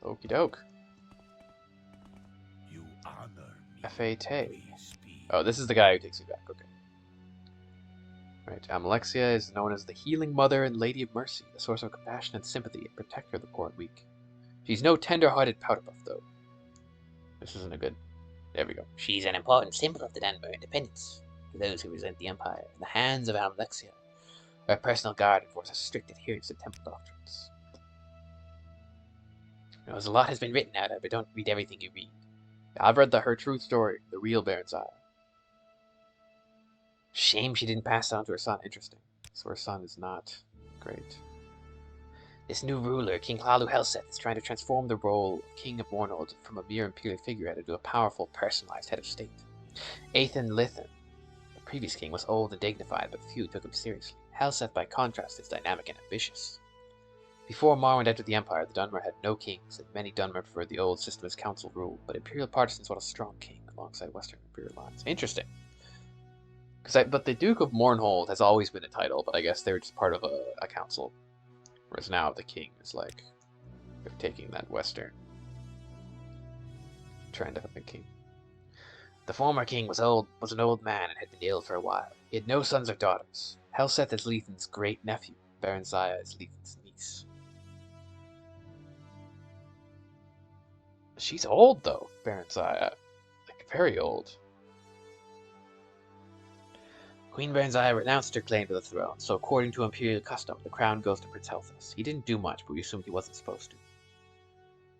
Okie doke. You honor me. F.A. Tay. Please speak. Oh, this is the guy who takes you back. Okay. Right. Amalexia is known as the Healing Mother and Lady of Mercy, the source of compassion and sympathy and protector of the poor and weak. She's no tender-hearted powderpuff, though. This isn't a good... There we go. She's an important symbol of the Dunmer independence. To those who resent the Empire, in the hands of Amalexia, her personal guard enforces strict adherence to temple doctrines. As a lot has been written out of, but don't read everything you read. I've read her true story, the real Baron's Eye. Shame she didn't pass on to her son. Interesting. So her son is not great. This new ruler, King Hlalu Helseth, is trying to transform the role of King of Mornold from a mere imperial figurehead into a powerful, personalized head of state. Aethan Lithan, the previous king, was old and dignified, but few took him seriously. Helseth, by contrast, is dynamic and ambitious. Before Morrowind entered the Empire, the Dunmer had no kings, and many Dunmer preferred the old system as council rule, but Imperial partisans want a strong king alongside Western Imperial lines. Interesting. But the Duke of Mournhold has always been a title, but I guess they were just part of a council. Whereas now the king is like, they're taking that Western trend of a king. The former king was an old man and had been ill for a while. He had no sons or daughters. Helseth is Lethan's great nephew. Baron Zaya is Lethan's niece. She's old, though, Baron Zaya. Like, very old. Queen Baronzaya renounced her claim to the throne, so according to imperial custom, the crown goes to Prince Helthus. He didn't do much, but we assumed he wasn't supposed to.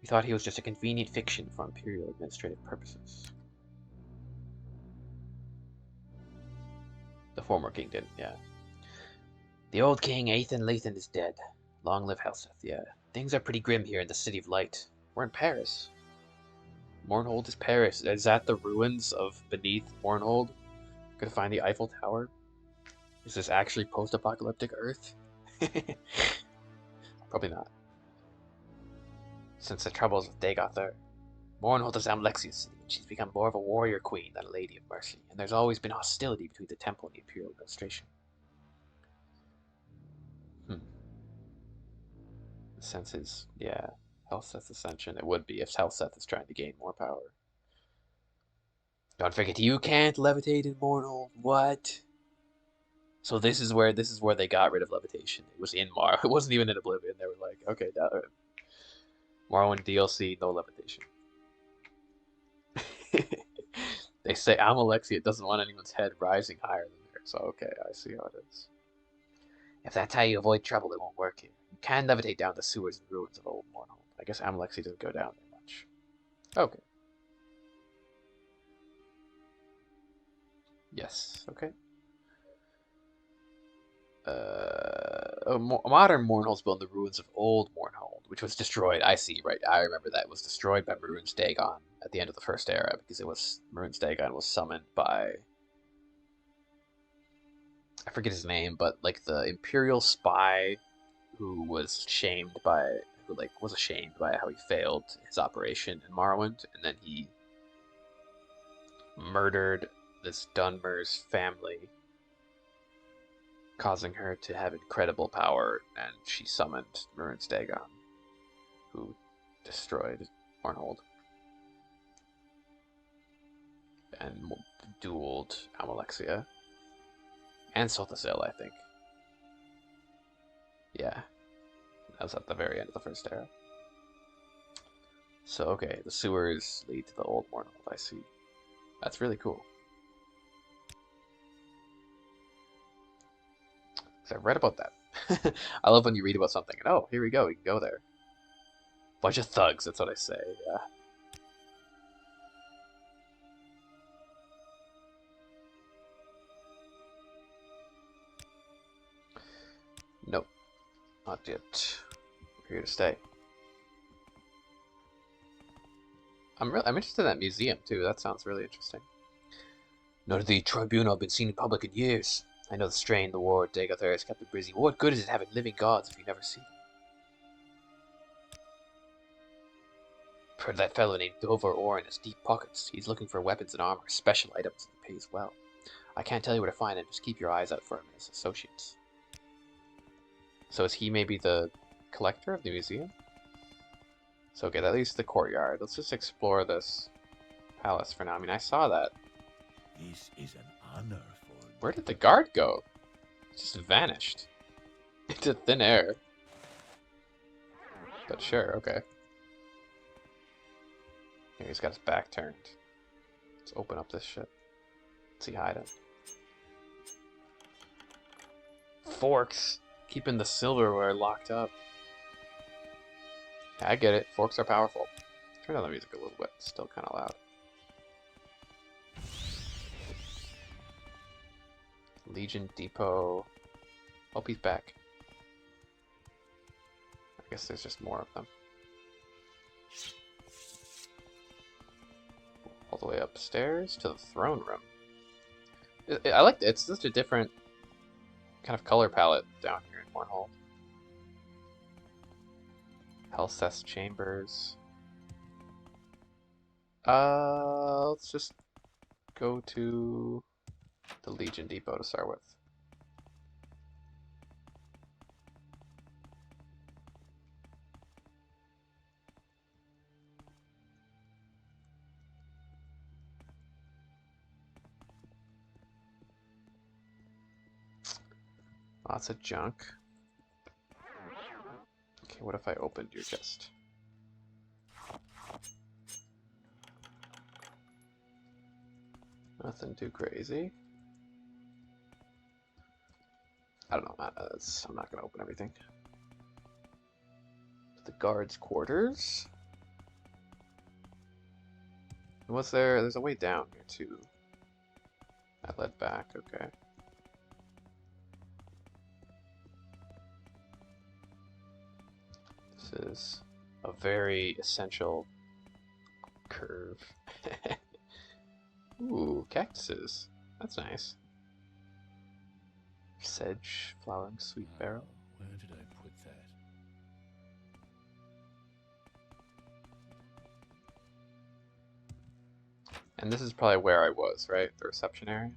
We thought he was just a convenient fiction for imperial administrative purposes. The former king didn't, yeah. The old king, Aethan Lethan, is dead. Long live Helseth, yeah. Things are pretty grim here in the City of Light. We're in Paris. Mournhold is Paris. Is that the ruins of beneath Mournhold? Gonna find the Eiffel Tower? Is this actually post-apocalyptic Earth? Probably not. Since the troubles with Dagothar, Mournhold is Amalexia's city, and she's become more of a warrior queen than a lady of mercy, and there's always been hostility between the temple and the imperial administration. The sense is, yeah, Helseth's ascension. It would be if Helseth is trying to gain more power. Don't forget, you can't levitate in Mournhold. What? So this is where they got rid of levitation. It was in Morrowind. It wasn't even in Oblivion. They were like, okay, Morrowind DLC, no levitation. They say Amalexia doesn't want anyone's head rising higher than there. So okay, I see how it is. If that's how you avoid trouble, it won't work here. You can levitate down the sewers and ruins of old Mournhold. I guess Amalexia doesn't go down there much. Okay. Yes, okay. Modern Mournhold's built in the ruins of old Mournhold, which was destroyed. I see, right. I remember that. It was destroyed by Maroon's Dagon at the end of the First Era, because Maroon's Dagon was summoned by... I forget his name, but like the Imperial spy who was ashamed by how he failed his operation in Morrowind, and then he murdered this Dunmer's family, causing her to have incredible power, and she summoned Maroon's Dagon, who destroyed Mournhold and dueled Amalexia and Sothasil, I think. Yeah, that was at the very end of the First Era. So okay, the sewers lead to the old Mournhold. I see. That's really cool. So I've read about that. I love when you read about something and oh, here we go, we can go there. Bunch of thugs, that's what I say, yeah. Nope. Not yet. We're here to stay. I'm interested in that museum too, that sounds really interesting. None of the tribunal have been seen in public in years. I know the strain, the war, Dagothar has kept them busy. What good is it having living gods if you never see them? heard that fellow named Dover Orr in his deep pockets. He's looking for weapons and armor, special items, and pays well. I can't tell you where to find him, just keep your eyes out for him and his associates. So is he maybe the collector of the museum? So okay, that leads to the courtyard. Let's just explore this palace for now. I mean, I saw that. This is an honor for me. Where did the guard go? It just vanished into thin air. But sure, okay. Here, he's got his back turned. Let's open up this shit. What's he hiding? Forks! Keeping the silverware locked up. Yeah, I get it. Forks are powerful. Turn down the music a little bit. It's still kind of loud. Legion Depot. Hope he's back. I guess there's just more of them. All the way upstairs to the throne room. I like it. It's just a different kind of color palette down here in Mournhold. Helseth's chambers. Let's just go to the Legion Depot to start with. Lots of junk. Okay, what if I opened your chest? Nothing too crazy. I don't know, man. I'm not gonna open everything. The guards' quarters. What's there? There's a way down here too. That led back. Okay. This is a very essential curve. Ooh, cactuses. That's nice. Sedge, flowering sweet barrel. Where did I put that? And this is probably where I was, right? The reception area?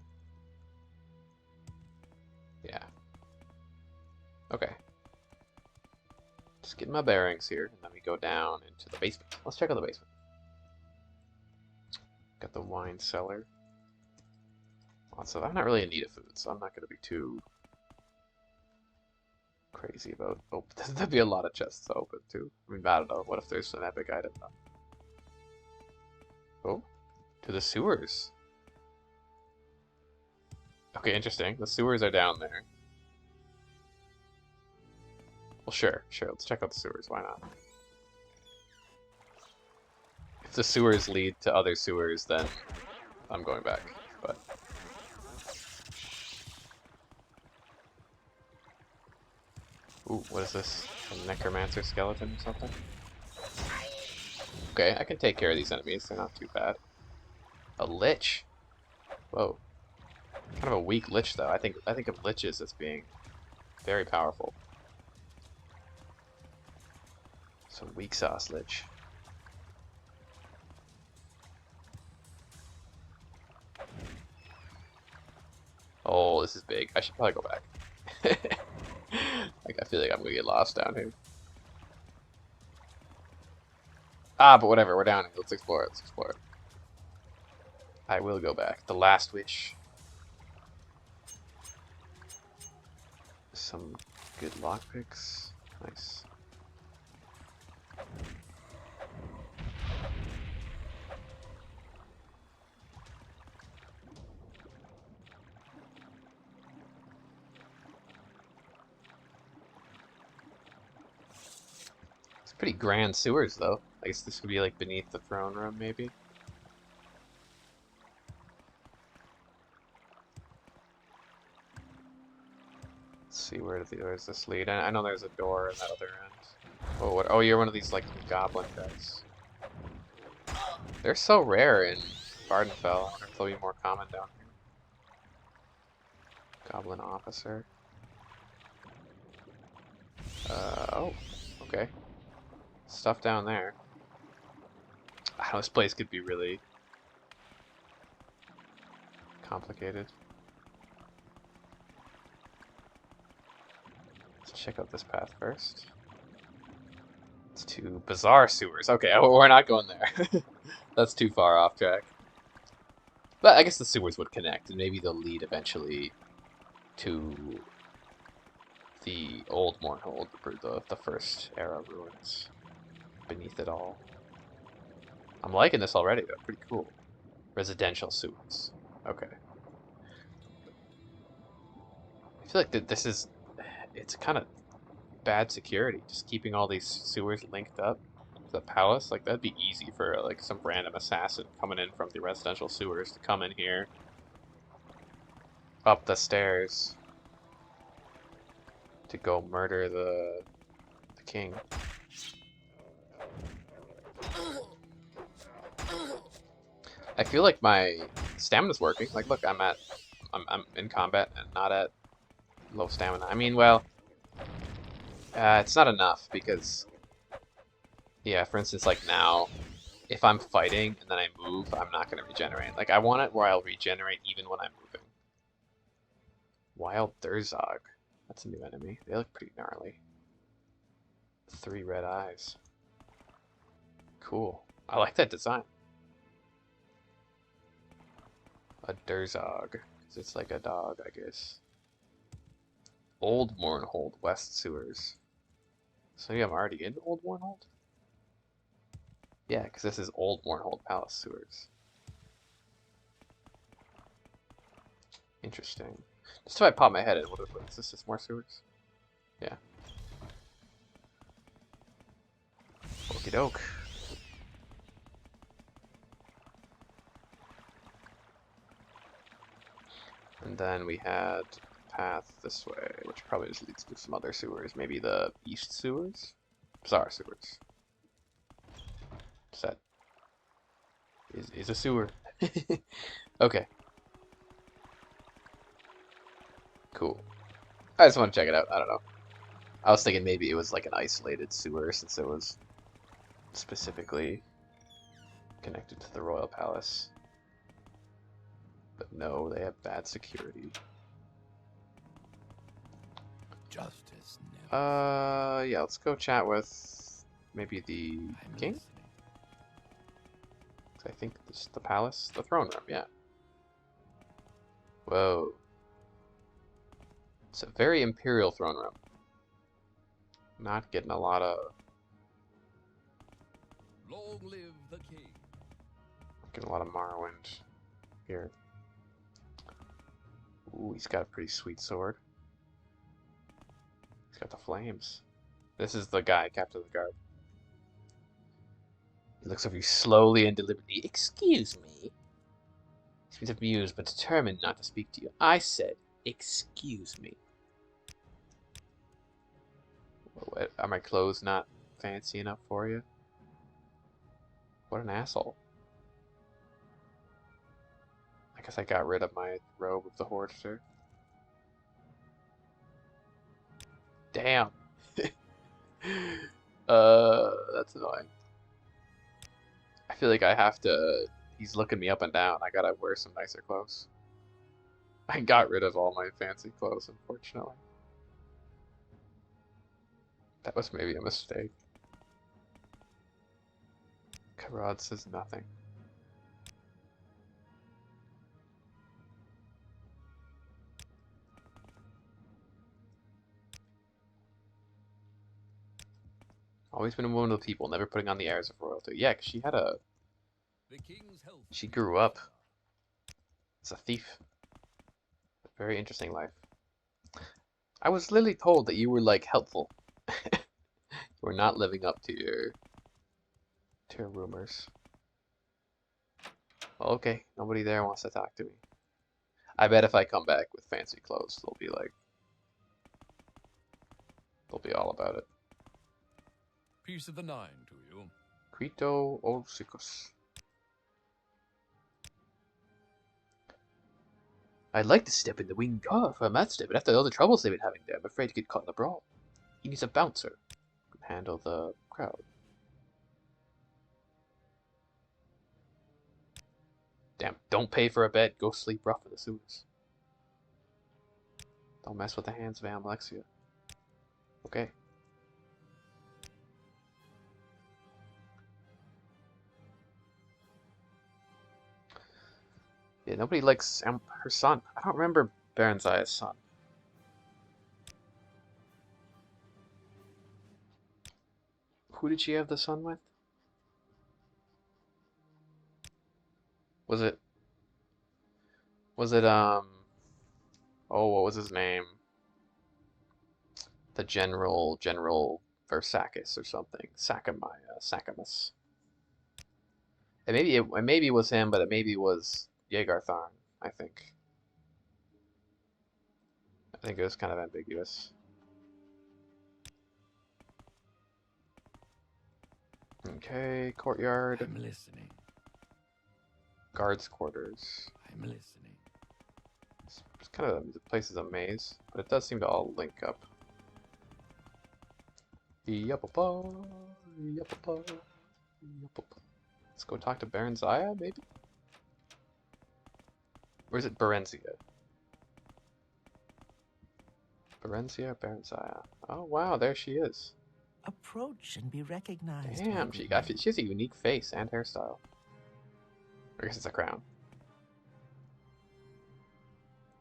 Yeah. Okay. Just getting my bearings here, and then we go down into the basement. Let's check out the basement. Got the wine cellar. Lots of. I'm not really in need of food, so I'm not going to be too crazy about. Oh, there'd be a lot of chests to open too. I mean, I don't know. What if there's an epic item though? Oh, to the sewers. Okay, interesting. The sewers are down there. Well, sure. Let's check out the sewers. Why not? If the sewers lead to other sewers, then I'm going back. But ooh, what is this? A necromancer skeleton or something? Okay, I can take care of these enemies. They're not too bad. A lich. Whoa. Kind of a weak lich, though. I think of liches as being very powerful. Some weak sauce lich. Oh, this is big. I should probably go back. Like, I feel like I'm gonna get lost down here. Ah, but whatever. We're down here. Let's explore it. Let's explore it. I will go back. The last wish. Some good lockpicks. Nice. It's pretty grand sewers, though. I guess this would be like beneath the throne room, maybe. Let's see, where does this lead? I know there's a door in that other end. Oh, what? Oh, you're one of these like goblin guys. They're so rare in Vardenfell. I wonder if they'll be more common down here. Goblin officer. Oh, okay. Stuff down there. I don't know, this place could be really complicated. Let's check out this path first. It's to bizarre sewers. Okay, we're not going there. That's too far off track. But I guess the sewers would connect, and maybe they'll lead eventually to the old Mournhold, the first era ruins beneath it all. I'm liking this already, though. Pretty cool. Residential sewers. Okay. I feel like this is... It's kind of bad security, just keeping all these sewers linked up to the palace. Like, that'd be easy for, like, some random assassin coming in from the residential sewers to come in here. Up the stairs. To go murder the king. I feel like my stamina's working. Like, look, I'm in combat and not at low stamina. I mean, well, it's not enough because, yeah, for instance, like now, if I'm fighting and then I move, I'm not going to regenerate. Like, I want it where I'll regenerate even when I'm moving. Wild Durzog. That's a new enemy. They look pretty gnarly. 3 red eyes. Cool. I like that design. A Durzog. 'Cause it's like a dog, I guess. Old Mournhold, West Sewers. So yeah, I'm already in Old Mournhold? Yeah, because this is Old Mournhold Palace Sewers. Interesting. Just if I pop my head in, what is this? Just more sewers? Yeah. Okie doke. And then we had a path this way, which probably just leads to some other sewers. Maybe the east sewers? Bizarre sewers. Set. Is a sewer. Okay. Cool. I just want to check it out. I don't know. I was thinking maybe it was like an isolated sewer since it was specifically connected to the royal palace. But no, they have bad security. Justice never. Yeah, let's go chat with maybe the I'm king? listening. I think this is the palace, the throne room, yeah. Whoa. It's a very imperial throne room. Not getting a lot of... Long live the king. Getting a lot of Morrowind here. Ooh, he's got a pretty sweet sword. He's got the flames. This is the guy, Captain of the Guard. He looks over you slowly and deliberately. Excuse me. He seems amused but determined not to speak to you. I said, excuse me. What, are my clothes not fancy enough for you? What an asshole. I guess I got rid of my robe of the Horster. Damn. That's annoying. I feel like I have to... He's looking me up and down. I gotta wear some nicer clothes. I got rid of all my fancy clothes, unfortunately. That was maybe a mistake. Karad says nothing. Always been a woman of the people, never putting on the airs of royalty. Yeah, 'cause she had a... The king's health. She grew up as a thief. A very interesting life. I was literally told that you were, like, helpful. You were not living up to your rumors. Well, okay, nobody there wants to talk to me. I bet if I come back with fancy clothes, they'll be like... They'll be all about it. Peace of the Nine to you. Crito Olsicus. I'd like to step in the wing car for a master, but after all the troubles they've been having there, I'm afraid to get caught in a brawl. He needs a bouncer who can handle the crowd. Damn, don't pay for a bed, go sleep rough in the sewers. Don't mess with the hands of Alexia. Okay. Yeah, nobody likes her son. I don't remember Baronzia's son. Who did she have the son with? Was it... Oh, what was his name? The General Versakis or something. Sakamus. Maybe it was him, but it maybe was Yegartharn, I think. I think it was kind of ambiguous. Okay, courtyard. I'm listening. Guards' quarters. I'm listening. It's kind of, the place is a maze, but it does seem to all link up. Yup-a-pa, yup-a-pa, yup-a-pa. Let's go talk to Baronzia, maybe? Or is it Berenzia? Berenzia or Baronzia? Oh wow, there she is. Approach and be recognized. Damn, she has a unique face and hairstyle. I guess it's a crown.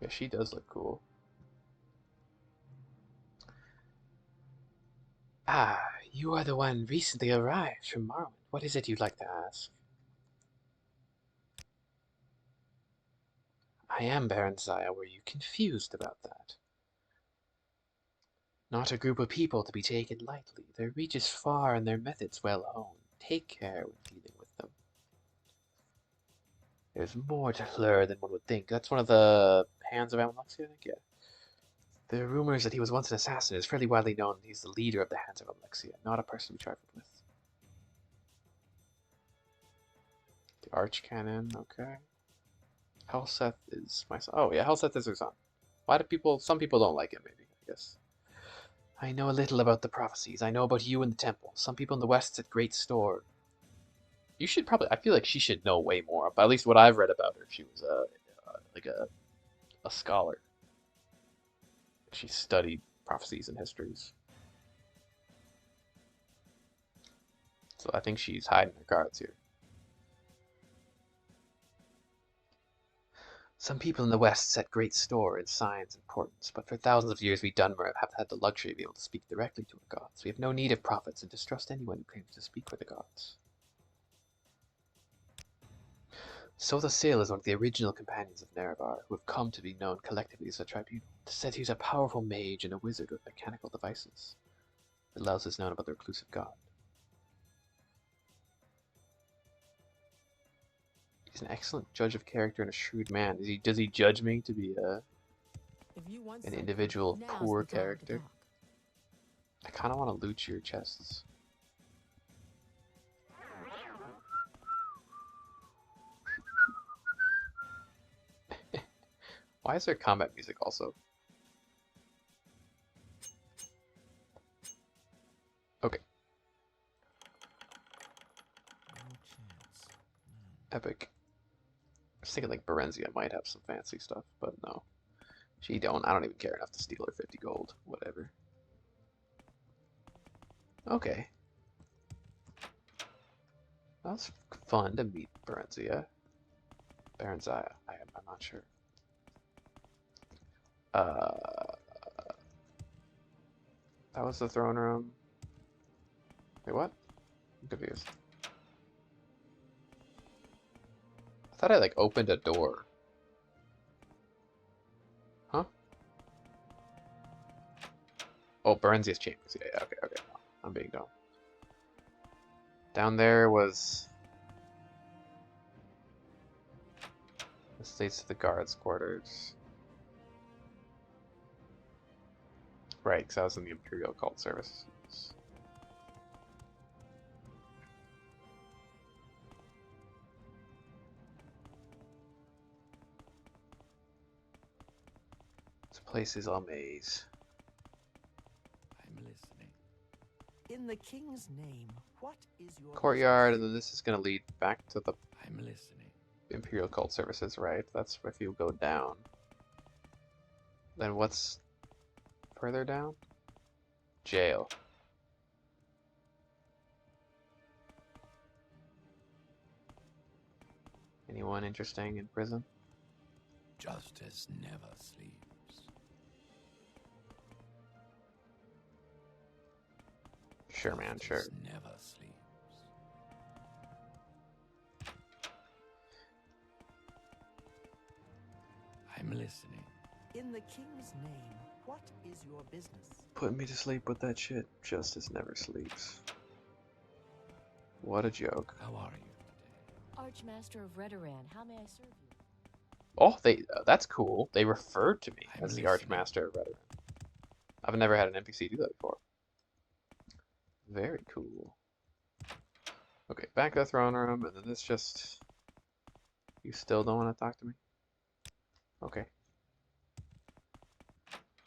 Yeah, she does look cool. Ah, you are the one recently arrived from Morrowind. What is it you'd like to ask? I am Baronzia. Were you confused about that? Not a group of people to be taken lightly. Their reach is far and their methods well honed. Take care when dealing with them. There's more to Fleur than one would think. That's one of the hands of Alexia, I think, yeah. There are rumors that he was once an assassin. It's fairly widely known that he's the leader of the Hands of Alexia, not a person to be trifled with. The Archcanon, okay. Helseth is my son. Oh yeah, Helseth is her son. Why do some people don't like him, maybe, I guess. I know a little about the prophecies. I know about you and the temple. Some people in the West set great store. You should probably, I feel like she should know way more, but at least what I've read about her, she was like a scholar. She studied prophecies and histories. So I think she's hiding her cards here. Some people in the West set great store in science and importance, but for thousands of years we Dunmer have had the luxury of being able to speak directly to our gods. We have no need of prophets and distrust anyone who claims to speak for the gods. Sotha Sil is one of the original companions of Nerevar, who have come to be known collectively as a tribunal. It is said he's a powerful mage and a wizard with mechanical devices. Little else is known about the reclusive god. He's an excellent judge of character and a shrewd man. Does he judge me to be an individual poor character? I kind of want to loot your chests. Why is there combat music also? Okay. No chance. Epic. I was thinking like Berenzia might have some fancy stuff, but no. She don't. I don't even care enough to steal her 50 gold. Whatever. Okay. That was fun to meet Berenzia. Baronzia. I'm not sure. That was the throne room. Wait, what? I'm confused. I thought I like opened a door. Huh? Oh, Berenzia's chambers. Yeah, okay. No, I'm being dumb. Down there was the States of the Guards quarters. Right, because I was in the Imperial Cult Services. This place is a maze. I'm listening. In the king's name, what is your Courtyard, and then this is going to lead back to the I'm listening. Imperial Cult Services, right? That's if you go down. Then what's further down? Jail. Anyone interesting in prison? Justice never sleeps. Sure, man, sure. Justice never sleeps. I'm listening. In the king's name, what is your business? Put me to sleep with that shit. Justice never sleeps. What a joke. How are you today? Archmaster of Redoran, how may I serve you? Oh, that's cool. They referred to me I'm as the listening. Archmaster of Redoran. I've never had an NPC do that before. Very cool. Okay, back to the throne room, and then this just... You still don't want to talk to me? Okay.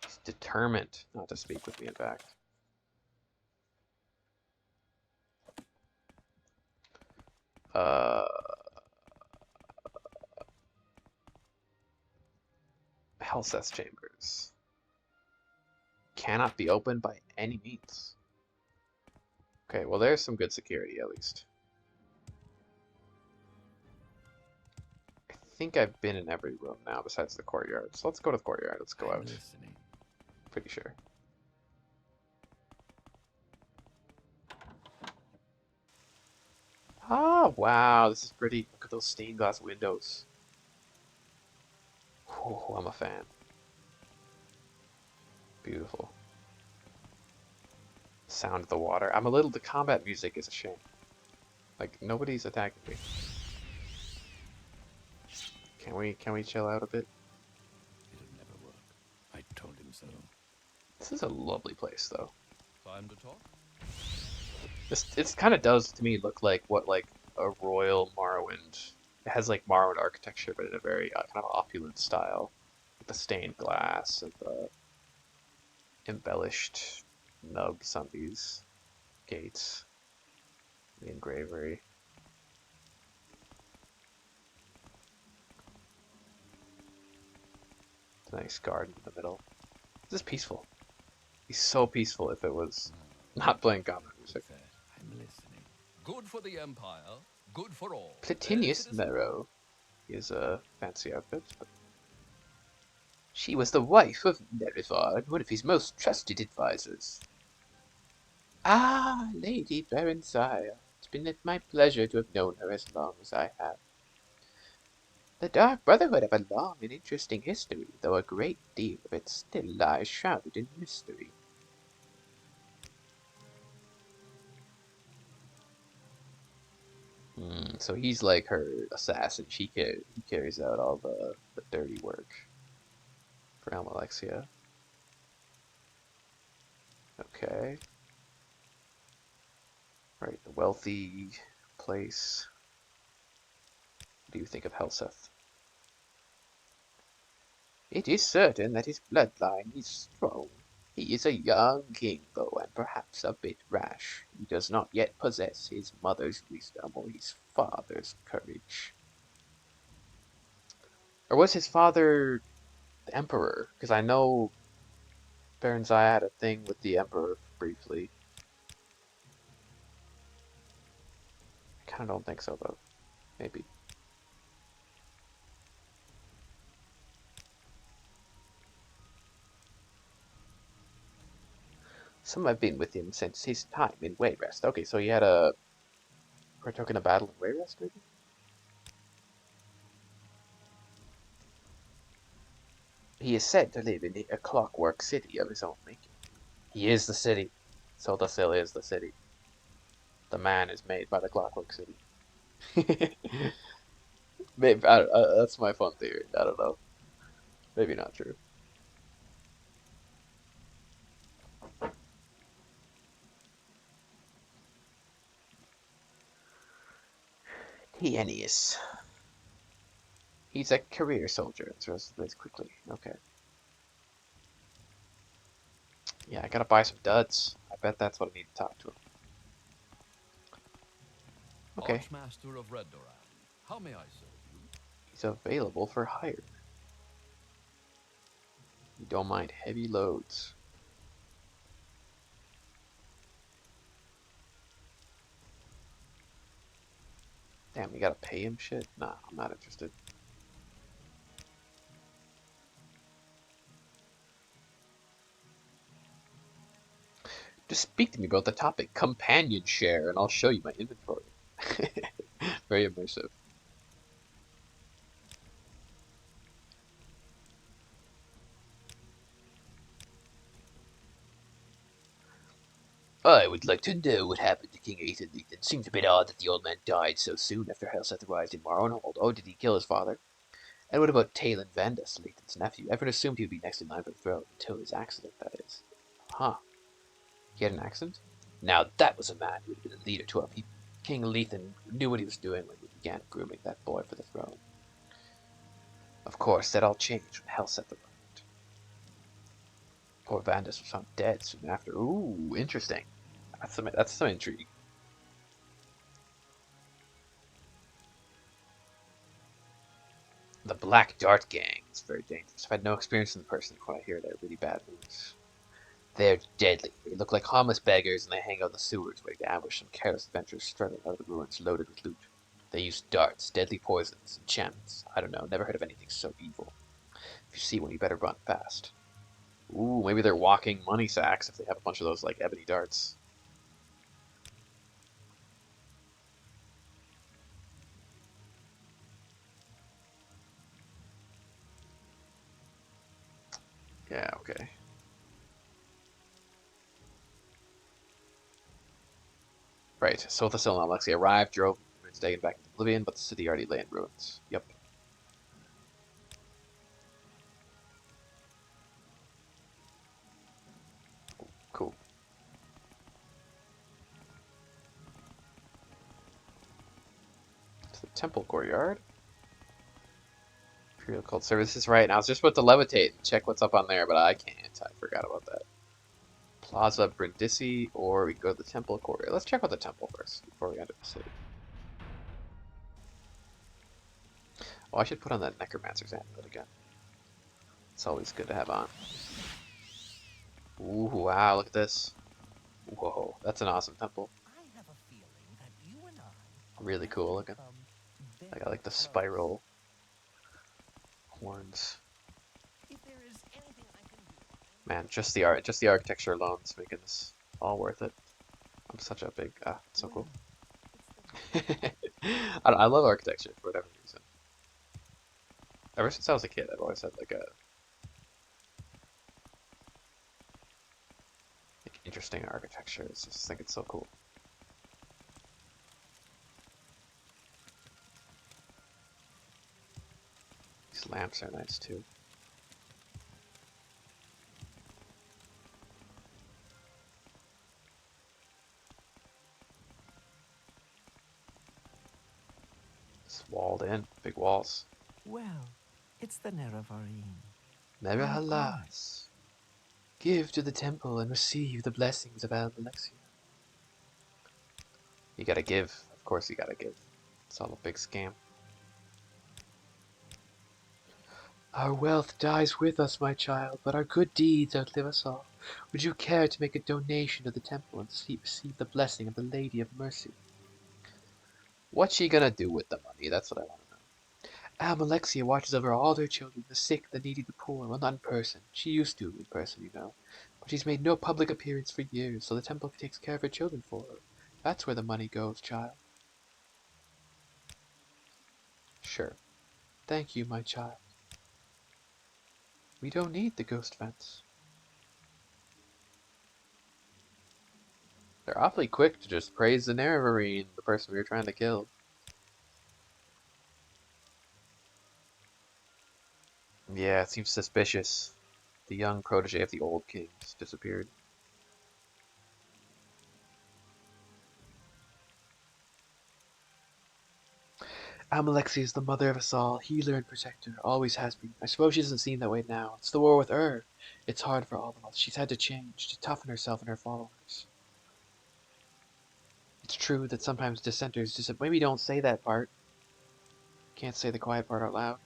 He's determined not to speak with me, in fact. Helseth's chambers. Cannot be opened by any means. Okay, well there's some good security at least. I think I've been in every room now besides the courtyard. So let's go to the courtyard. Let's go I'm out. listening. Pretty sure. Oh, wow, this is pretty. Look at those stained glass windows. Oh, I'm a fan. Beautiful. Sound of the water. The combat music is a shame. Like, nobody's attacking me. Can we chill out a bit? It'll never work. I told him so. This is a lovely place, though. Time to talk? It kind of does to me look like what like a royal Morrowind. It has like Morrowind architecture, but in a very kind of opulent style, with the stained glass and the embellished nubs on these gates, the engravery. It's a nice garden in the middle. This is peaceful. He's so peaceful if it was not playing combat music. That I'm listening. Good for the Empire, good for all. Platinius Citizens. Merrow. He has a fancy outfit, but she was the wife of Nerivard, one of his most trusted advisors. Ah, Lady Berensire. It's been my pleasure to have known her as long as I have. The Dark Brotherhood have a long and interesting history, though a great deal of it still lies shrouded in mystery. So he's like her assassin. He carries out all the dirty work for Almalexia. Okay. Right, the wealthy place. What do you think of Helseth? It is certain that his bloodline is strong. He is a young king, though, and perhaps a bit rash. He does not yet possess his mother's wisdom or his father's courage. Or was his father the Emperor? Because I know Baron Zaya had a thing with the Emperor briefly. I kind of don't think so, though. Maybe. Some have been with him since his time in Wayrest. Okay, so he had a partook in a battle in Wayrest, maybe? He is said to live in a clockwork city of his own making. He is the city. Sotasil is the city. The man is made by the clockwork city. Maybe that's my fun theory. I don't know. Maybe not true. Tienius. He's a career soldier. Let's quickly. Okay. Yeah, I gotta buy some duds. I bet that's what I need to talk to him. Okay. Archmaster of Redoran, how may I serve you? He's available for hire. You don't mind heavy loads. Damn, you gotta pay him shit? Nah, I'm not interested. Just speak to me about the topic companion share and I'll show you my inventory. Very immersive. I would like to know what happened to King Ethan. It seems a bit odd that the old man died so soon after Helseth arrived in Morrowind. Oh, did he kill his father? And what about Talon Vandus, Lathan's nephew? Everyone assumed he would be next in line for the throne, until his accident, that is. Huh. He had an accident? Now that was a man who would have been a leader to our people. King Lethan knew what he was doing when he began grooming that boy for the throne. Of course, that all changed when Helseth arrived. Poor Vandus was found dead soon after. Ooh, interesting. That's some intrigue. The Black Dart Gang is very dangerous. I've had no experience in person. When I hear they're really bad news. They're deadly. They look like harmless beggars, and they hang out in the sewers waiting to ambush some careless adventurers struggling out of the ruins loaded with loot. They use darts, deadly poisons, enchantments. I don't know, never heard of anything so evil. If you see one, you better run fast. Ooh, maybe they're walking money sacks if they have a bunch of those, like, ebony darts. Yeah, okay. Right, Sothasil and Alexia arrived, drove Dagon back into Oblivion, but the city already lay in ruins. Yep. Cool. To the temple courtyard. Imperial Cult Services, right. Now I was just about to levitate and check what's up on there, but I can't. I forgot about that. Plaza Brindisi, or we go to the temple courtyard. Let's check out the temple first before we enter the city. Oh, I should put on that Necromancer's amulet again. It's always good to have on. Ooh, wow, look at this. Whoa, that's an awesome temple. I have a feeling that you and I Really cool looking. I got like the spiral horns. If there is anything I can do, Man, just the architecture alone is making this all worth it. I'm such a big it's so cool. I love architecture for whatever reason. Ever since I was a kid, I've always had like interesting architecture. I just think it's so cool. These lamps are nice too. It's walled in, big walls. Well, it's the Nerevarine. Nevertheless, give to the temple and receive the blessings of Alexia. You gotta give. Of course you gotta give. It's all a big scam. Our wealth dies with us, my child, but our good deeds outlive us all. Would you care to make a donation to the temple and receive the blessing of the Lady of Mercy? What's she gonna do with the money? That's what I want to know. Alexia watches over all her children, the sick, the needy, the poor. Well, not in person. She used to in person, you know. But she's made no public appearance for years, so the temple takes care of her children for her. That's where the money goes, child. Sure. Thank you, my child. We don't need the ghost fence. They're awfully quick to just praise the Nerevarine, the person we were trying to kill. Yeah, it seems suspicious. The young protege of the old king just disappeared. Amalexia is the mother of us all, healer and protector, always has been. I suppose she doesn't seem that way now. It's the war with her. It's hard for all of us. She's had to change, to toughen herself and her followers. It's true that sometimes dissenters maybe don't say that part. Can't say the quiet part out loud.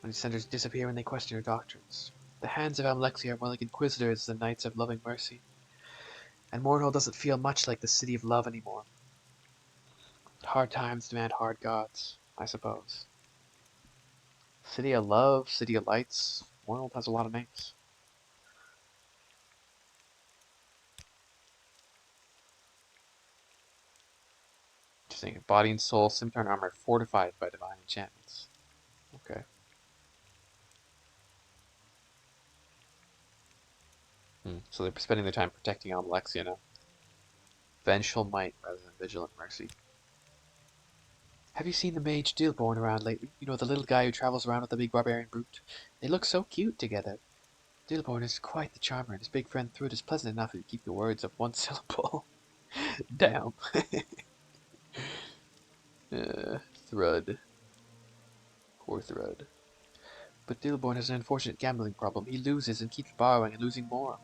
When senders disappear when they question her doctrines. The hands of Amlexia are more like inquisitors than knights of loving mercy. And Mournhold doesn't feel much like the city of love anymore. Hard times demand hard gods, I suppose. City of love, city of lights. Mournhold has a lot of names. Interesting. Body and soul, scimitar and armor fortified by divine enchantments. Okay. So they're spending their time protecting Almalexia now. Vengeful might rather than vigilant mercy. Have you seen the mage Dilborn around lately? You know, the little guy who travels around with the big barbarian brute? They look so cute together. Dilborn is quite the charmer, and his big friend Thrud is pleasant enough if you keep your words of one syllable. Damn. Thrud. Poor Thrud. But Dilborn has an unfortunate gambling problem. He loses and keeps borrowing and losing more.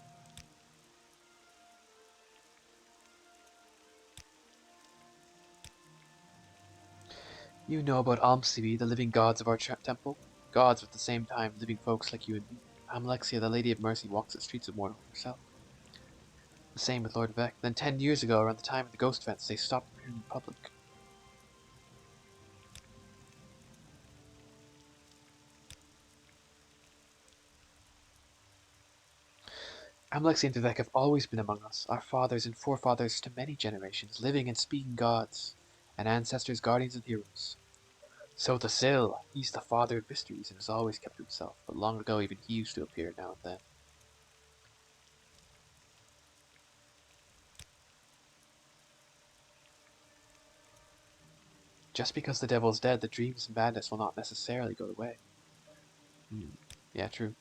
You know about Almsibi, the living gods of our temple? Gods, but at the same time, living folks like you and me. Amlexia, the Lady of Mercy, walks the streets of Morrowind herself. The same with Lord Vec. Then 10 years ago, around the time of the ghost events, they stopped appearing in public. Amlexia and Vec have always been among us, our fathers and forefathers to many generations, living and speaking gods, and ancestors, guardians, and heroes. So the Sil, he's the father of mysteries and has always kept to himself, but long ago even he used to appear now and then. Just because the devil is dead, the dreams and madness will not necessarily go away. Yeah, true.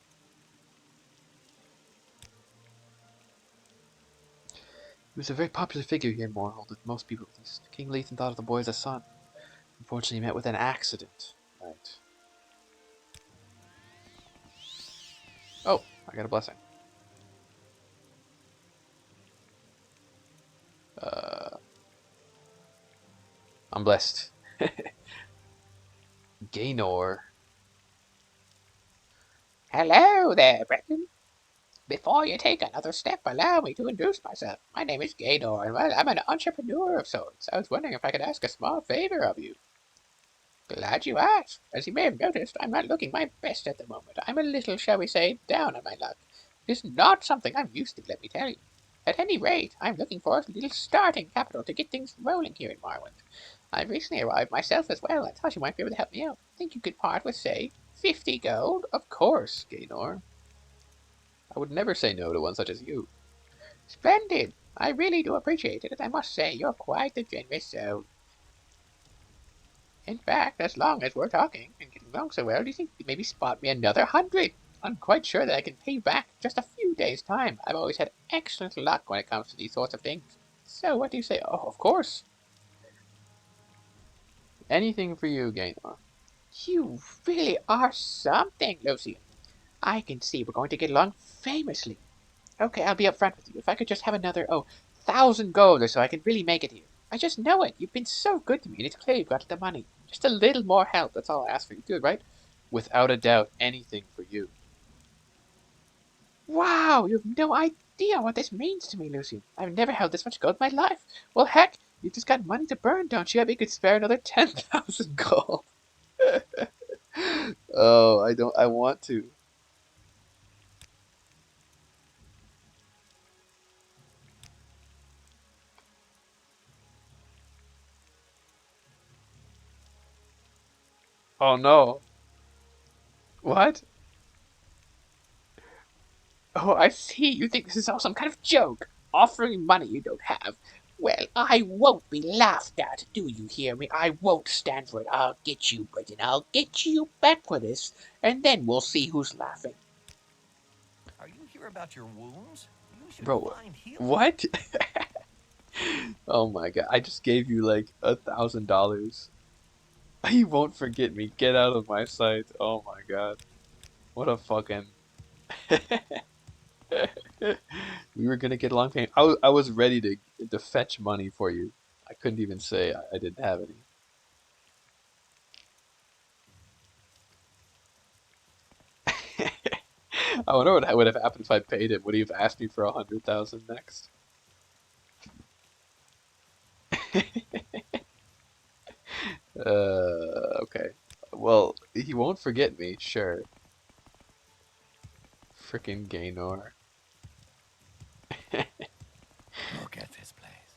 He was a very popular figure here in Mournhold, with most people at least. King Lethan thought of the boy as a son. Unfortunately, he met with an accident. Right. Oh, I got a blessing. I'm blessed. Gaynor. Hello there, Brendan. Before you take another step, allow me to introduce myself. My name is Gaynor, and well, I'm an entrepreneur of sorts. I was wondering if I could ask a small favor of you. Glad you asked. As you may have noticed, I'm not looking my best at the moment. I'm a little, shall we say, down on my luck. It is not something I'm used to, let me tell you. At any rate, I'm looking for a little starting capital to get things rolling here in Morrowind. I've recently arrived myself as well. I thought you might be able to help me out. Think you could part with, say, 50 gold? Of course, Gaynor. I would never say no to one such as you. Splendid! I really do appreciate it, and I must say you're quite the generous soul. In fact, as long as we're talking and getting along so well, do you think you could maybe spot me another 100? I'm quite sure that I can pay back in just a few days' time. I've always had excellent luck when it comes to these sorts of things. So what do you say? Oh, of course. Anything for you, Gaynor. You really are something, Lucian. I can see we're going to get along famously. Okay, I'll be up front with you. If I could just have another, 1,000 gold or so, I can really make it here. I just know it. You've been so good to me, and it's clear you've got the money. Just a little more help. That's all I ask for you. Good, right? Without a doubt, anything for you. Wow, you have no idea what this means to me, Lucian. I've never held this much gold in my life. Well, heck, you've just got money to burn, don't you? I bet you could spare another 10,000 gold. Oh, I want to. Oh no. What? Oh, I see. You think this is all some kind of joke. Offering money you don't have. Well, I won't be laughed at. Do you hear me? I won't stand for it. I'll get you, Britton. I'll get you back for this, and then we'll see who's laughing. Are you here about your wounds? You should Bro, find healing. what? Oh my god, I just gave you like $1,000. You won't forget me. Get out of my sight. Oh my god. What a fucking... We were gonna get along paying. I was ready to fetch money for you. I couldn't even say I didn't have any. I wonder what would have happened if I paid him. Would he have asked me for 100,000 next? Okay. Well, he won't forget me, sure. Frickin' Gaynor. Look at this place.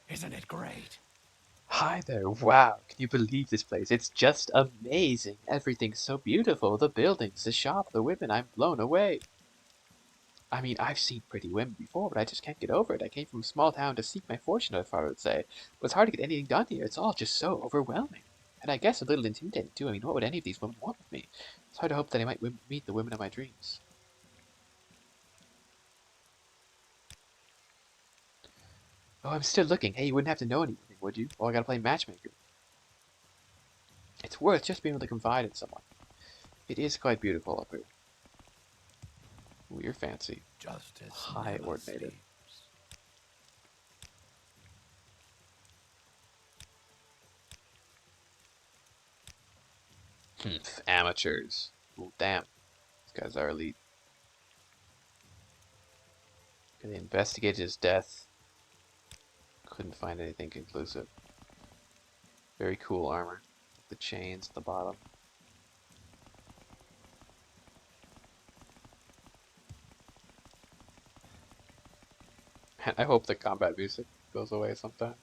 Isn't it great? Hi there, wow, can you believe this place? It's just amazing. Everything's so beautiful. The buildings, the shop, the women, I'm blown away. I mean, I've seen pretty women before, but I just can't get over it. I came from a small town to seek my fortune, my father would say. But it's hard to get anything done here. It's all just so overwhelming. And I guess a little intimidating, too. I mean, what would any of these women want with me? It's hard to hope that I might meet the women of my dreams. Oh, I'm still looking. Hey, you wouldn't have to know anything, would you? Oh, I gotta play matchmaker. It's worth just being able to confide in someone. It is quite beautiful up here. Ooh, you're fancy. Justice High never ordinated. sleeps. Amateurs. Well, damn. These guys are elite. Okay, they investigated his death. Couldn't find anything conclusive. Very cool armor. The chains at the bottom. And I hope the combat music goes away sometime.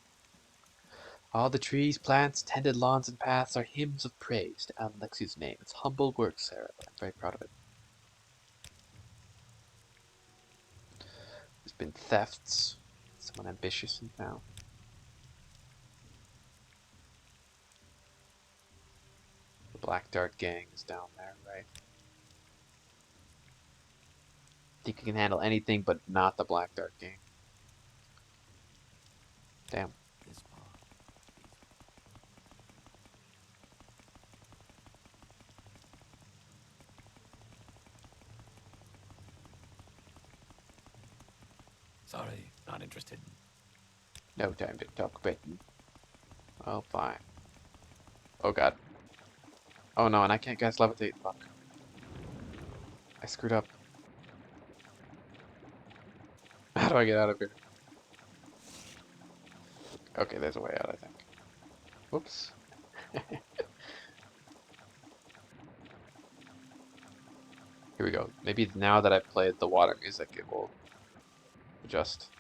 All the trees, plants, tended lawns, and paths are hymns of praise to Alexi's name. It's humble work, Sarah, but I'm very proud of it. There's been thefts. Someone ambitious in town. The Black Dart gang is down there, right? Think you can handle anything but not the Black Dart gang. Damn. This part. Sorry, not interested. No time to talk Britain. Oh, fine. Oh god. Oh no, and I can't cast levitate. Fuck. I screwed up. How do I get out of here? Okay, there's a way out, I think. Whoops. Here we go. Maybe now that I've played the water music, it will adjust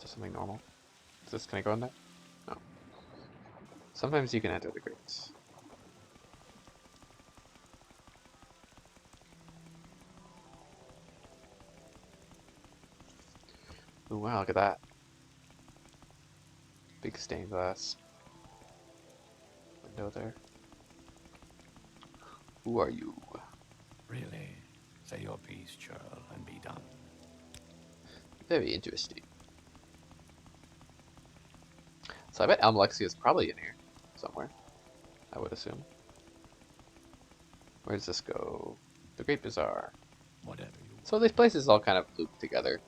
to something normal. Is this, can I go in there? No. Sometimes you can enter the grates. Ooh, wow, look at that. Big stained glass window there. Who are you? Really? Say your piece, churl, and be done. Very interesting. So I bet Almalexia is probably in here somewhere, I would assume. Where does this go? The Great Bazaar. Whatever you So these places all kind of loop together.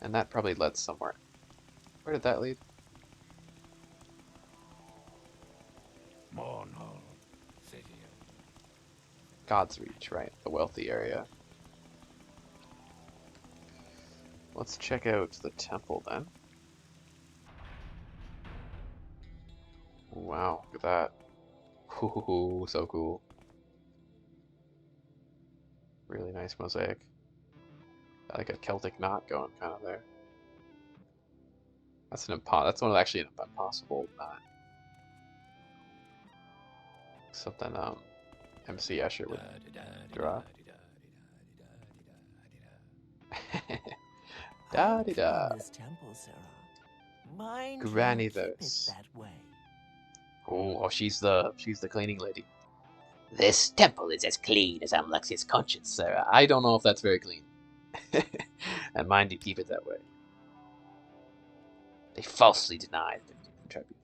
And that probably led somewhere. Where did that lead? Mornhall City. God's Reach, right? The wealthy area. Let's check out the temple then. Wow, look at that. Ooh, so cool. Really nice mosaic. Got like a Celtic knot going kind of there. That's that's one of actually an impossible knot. Something MC Escher would draw. Da di da. This temple, Sarah. Mind Granny you, keep it those. that way. Oh, she's the cleaning lady. This temple is as clean as Amalexia's conscience, Sarah, I don't know if that's very clean. And mind you, keep it that way. They falsely deny the 15th tribute.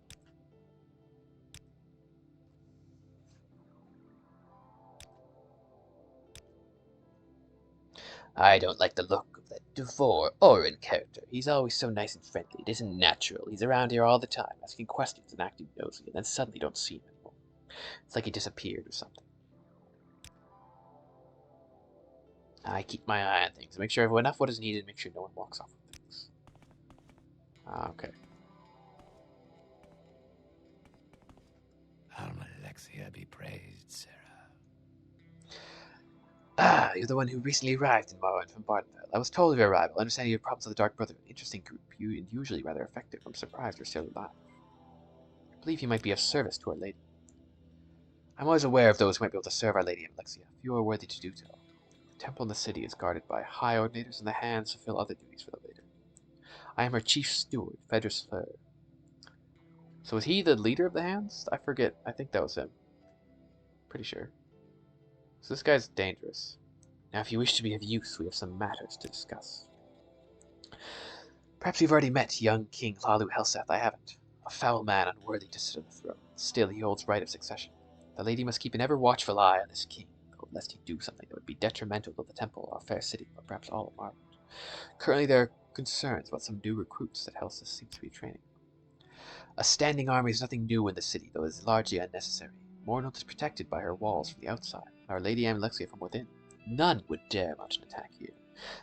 I don't like the look of that Devore Orin character. He's always so nice and friendly. It isn't natural. He's around here all the time, asking questions and acting nosy, and then suddenly don't see him anymore. It's like he disappeared or something. I keep my eye on things. Make sure enough what is needed. Make sure no one walks off with things. Okay. Almalexia be praised, Sarah. Ah, you're the one who recently arrived in Morrowind from Bardenfell. I was told of your arrival. Understanding your problems with the Dark Brother. Interesting group. You and usually rather effective. I'm surprised you're still alive. I believe you might be of service to Our Lady. I'm always aware of those who might be able to serve Our Lady Alexia, if you are worthy to do so. The temple in the city is guarded by high ordinators, and the hands fulfill other duties for the later. I am her chief steward, Fedris Fleur. So is he the leader of the hands? I forget. I think that was him. Pretty sure. So this guy's dangerous. Now, if you wish to be of use, we have some matters to discuss. Perhaps you've already met young King Hlalu Helseth. I haven't. A foul man unworthy to sit on the throne. Still, he holds right of succession. The lady must keep an ever watchful eye on this king, lest he do something that would be detrimental to the temple, our fair city, or perhaps all of Morrowind. Currently, there are concerns about some new recruits that Helseth seems to be training. A standing army is nothing new in the city, though it is largely unnecessary. Morrowind is protected by her walls from the outside, Our Lady Alexia from within. None would dare launch an attack here.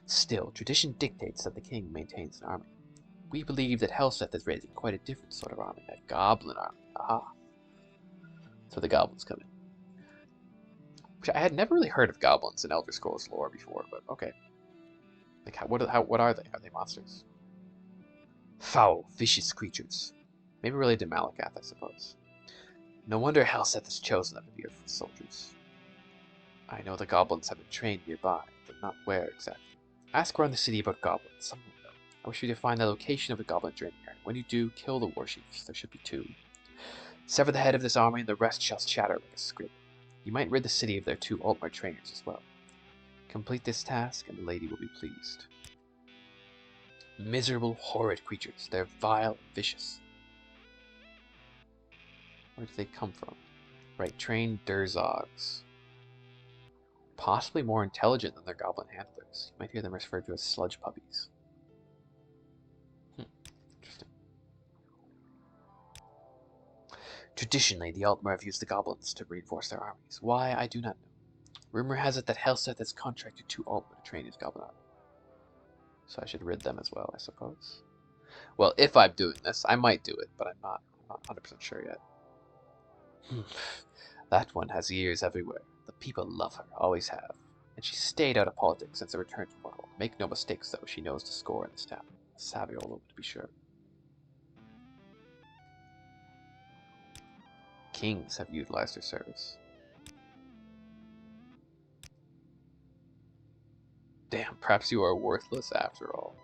Still, tradition dictates that the king maintains an army. We believe that Helseth is raising quite a different sort of army, a goblin army. Aha. So the goblins come in. Which I had never really heard of goblins in Elder Scrolls lore before, but okay. Like, what are they? Are they monsters? Foul, vicious creatures. Maybe related to Malakath, I suppose. No wonder Helseth has chosen them to be her foot soldiers. I know the goblins have been trained nearby, but not where exactly. Ask around the city about goblins. Someone will know. I wish you to find the location of the goblin training yard. When you do, kill the warships. There should be 2. Sever the head of this army, and the rest shall shatter like a scrib. You might rid the city of their 2 Altmer trainers as well. Complete this task, and the lady will be pleased. Miserable, horrid creatures. They're vile and vicious. Where do they come from? Right, trained Durzogs. Possibly more intelligent than their goblin handlers. You might hear them referred to as sludge puppies. Interesting. Traditionally, the Altmer have used the goblins to reinforce their armies. Why, I do not know. Rumor has it that Helseth has contracted 2 Altmer to train his goblin army. So I should rid them as well, I suppose. Well, if I'm doing this, I might do it, but I'm not 100% sure yet. That one has ears everywhere. The people love her, always have. And she stayed out of politics since her return to Morrowind. Make no mistakes, though, she knows to score in this town. Savvy old woman, to be sure. Kings have utilized her service. Damn, perhaps you are worthless after all.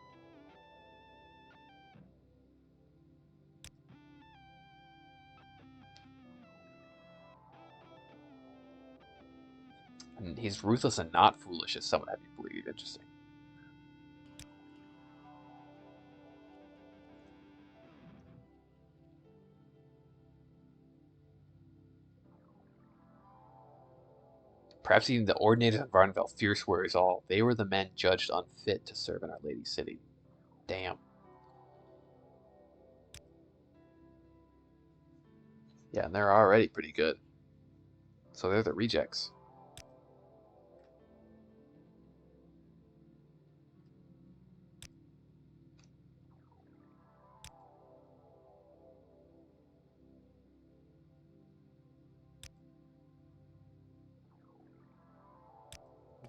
And he's ruthless and not foolish, as someone had me believe. Interesting. Perhaps even the ordinators of Varnvel, fierce warriors all, they were the men judged unfit to serve in Our Lady's city. Damn. Yeah, and they're already pretty good. So they're the rejects.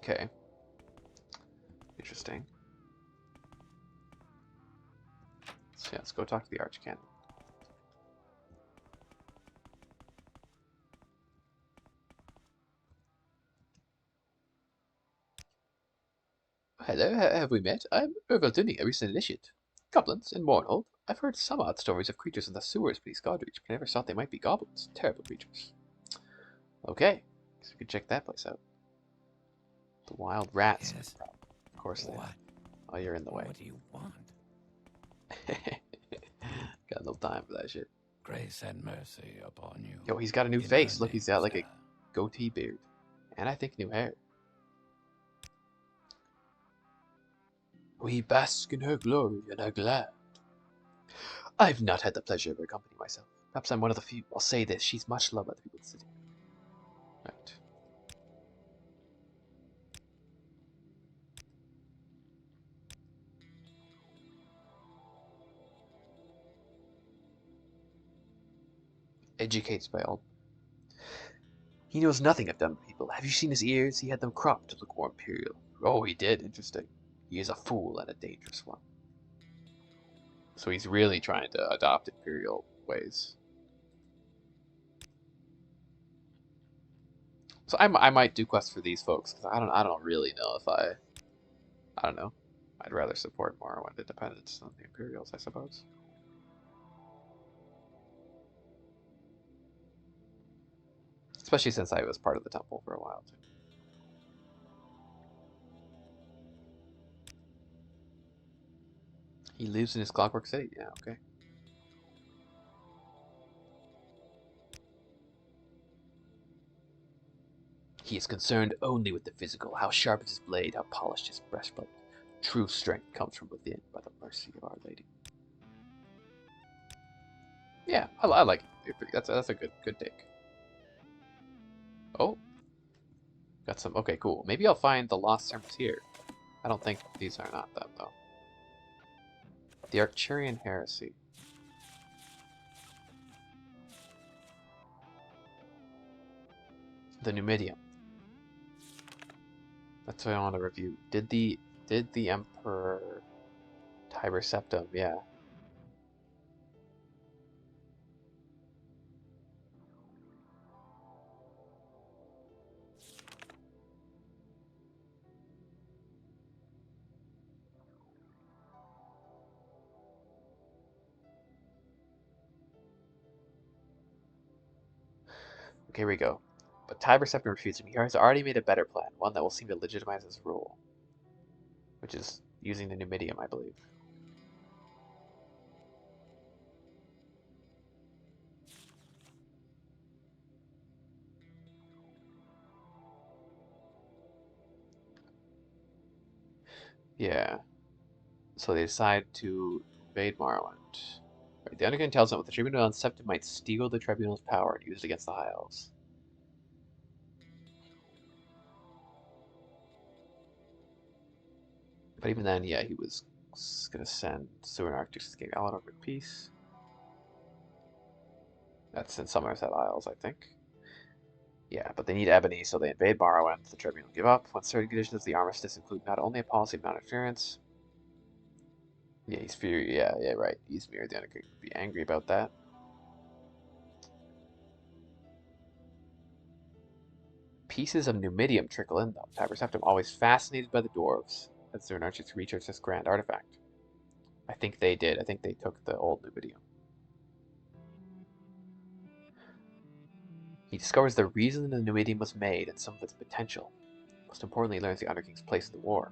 Okay. Interesting. So yeah, let's go talk to the Archcanon. Hello, have we met? I'm Ervelduni, a recent initiate. Goblins in Mournhold. I've heard some odd stories of creatures in the sewers beneath Godreach, but I never thought they might be goblins. Terrible creatures. Okay, so we can check that place out. The wild rats. Yes. Of course they are. What? Oh, you're in the way. What do you want? Got no time for that shit. Grace and mercy upon you. Yo, he's got a new In face. her Look, he's name, got like a Sarah. goatee beard. And I think new hair. We bask in her glory and are glad. I've not had the pleasure of her company myself. Perhaps I'm one of the few. I'll say this, she's much loved by the people of the city. Right. Educated by all. He knows nothing of dumb people. Have you seen his ears? He had them cropped to look more imperial. Oh, he did. Interesting. He is a fool and a dangerous one. So he's really trying to adopt imperial ways. So I might do quests for these folks because I don't really know if I don't know. I'd rather support Morrowind independence than the Imperials, I suppose. Especially since I was part of the temple for a while too. He lives in his Clockwork City. Yeah, okay. He is concerned only with the physical. How sharp is his blade? How polished his breastplate? True strength comes from within by the mercy of Our Lady. Yeah, I like it. That's a good take. Oh, got some. Okay, cool. Maybe I'll find the lost sermons here. I don't think these are not them though. The Arcturian heresy. The Numidium. That's what I want to review. Did the Emperor Tiber Septim? Yeah. Okay, here we go. But Tiber Septim refused him. He has already made a better plan, one that will seem to legitimize his rule, which is using the Numidium, I believe. Yeah. So they decide to invade Morrowind. Right, the Underking tells them that the Tribunal on Septim might steal the Tribunal's power and use it against the High Elves. But even then, yeah, he was gonna send Surinark to escape Alador in peace. That's in Somerset Isles, I think. Yeah, but they need ebony, so they invade Morrowind. The Tribunal give up. When certain conditions of the armistice include not only a policy of non-interference. Yeah, he's furious. Yeah, right. Izmir, the Underking, would be angry about that. Pieces of Numidium trickle in, though. Tiber Septim, always fascinated by the dwarves, as their archers research this grand artifact. I think they did. I think they took the old Numidium. He discovers the reason the Numidium was made and some of its potential. Most importantly, he learns the Underking's place in the war.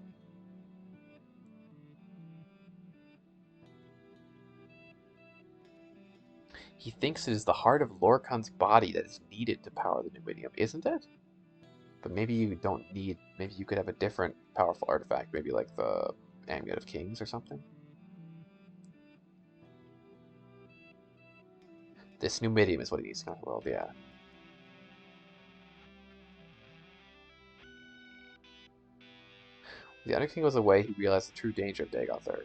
He thinks it is the heart of Lorkhan's body that is needed to power the Numidium, isn't it? But maybe you don't need. Maybe you could have a different powerful artifact, maybe like the Amulet of Kings or something. This Numidium is what he needs to conquer the world, yeah. The Underking was away, he realized the true danger of Dagoth III.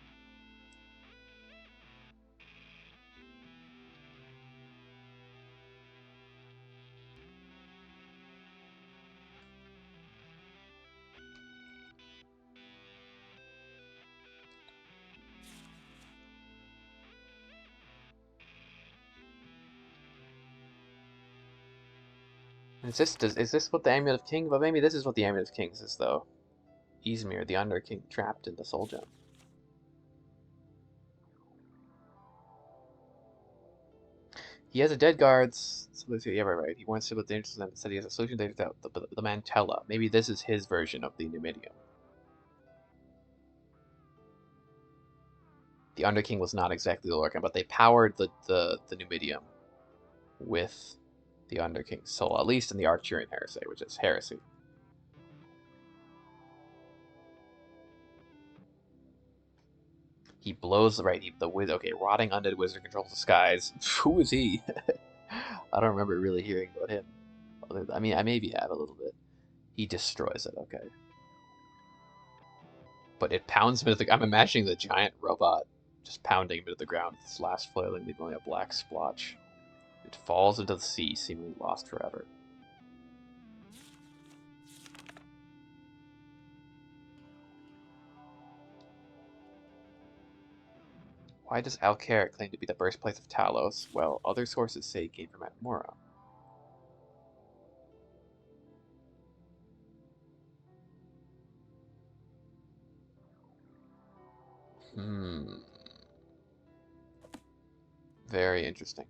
Is this what the Amulet of King? But maybe this is what the Amulet of Kings is, though. Izmir, the Underking, trapped in the Soul Gem. He has a dead guards. Yeah, right. He wants to put dangerous and said he has a solution to the Mantella. Maybe this is his version of the Numidium. The Underking was not exactly the Lorcan, but they powered the Numidium with the Underking's soul, at least in the Arcturian heresy, which is heresy. He blows the wizard. Okay, rotting undead wizard controls the skies. Who is he? I don't remember really hearing about him. I mean, I maybe have a little bit. He destroys it. Okay, but it pounds him into the. I'm imagining the giant robot just pounding him into the ground with its last flailing, leaving only a black splotch. It falls into the sea, seemingly lost forever. Why does Alcair claim to be the birthplace of Talos, while other sources say it came from Atmora? Very interesting.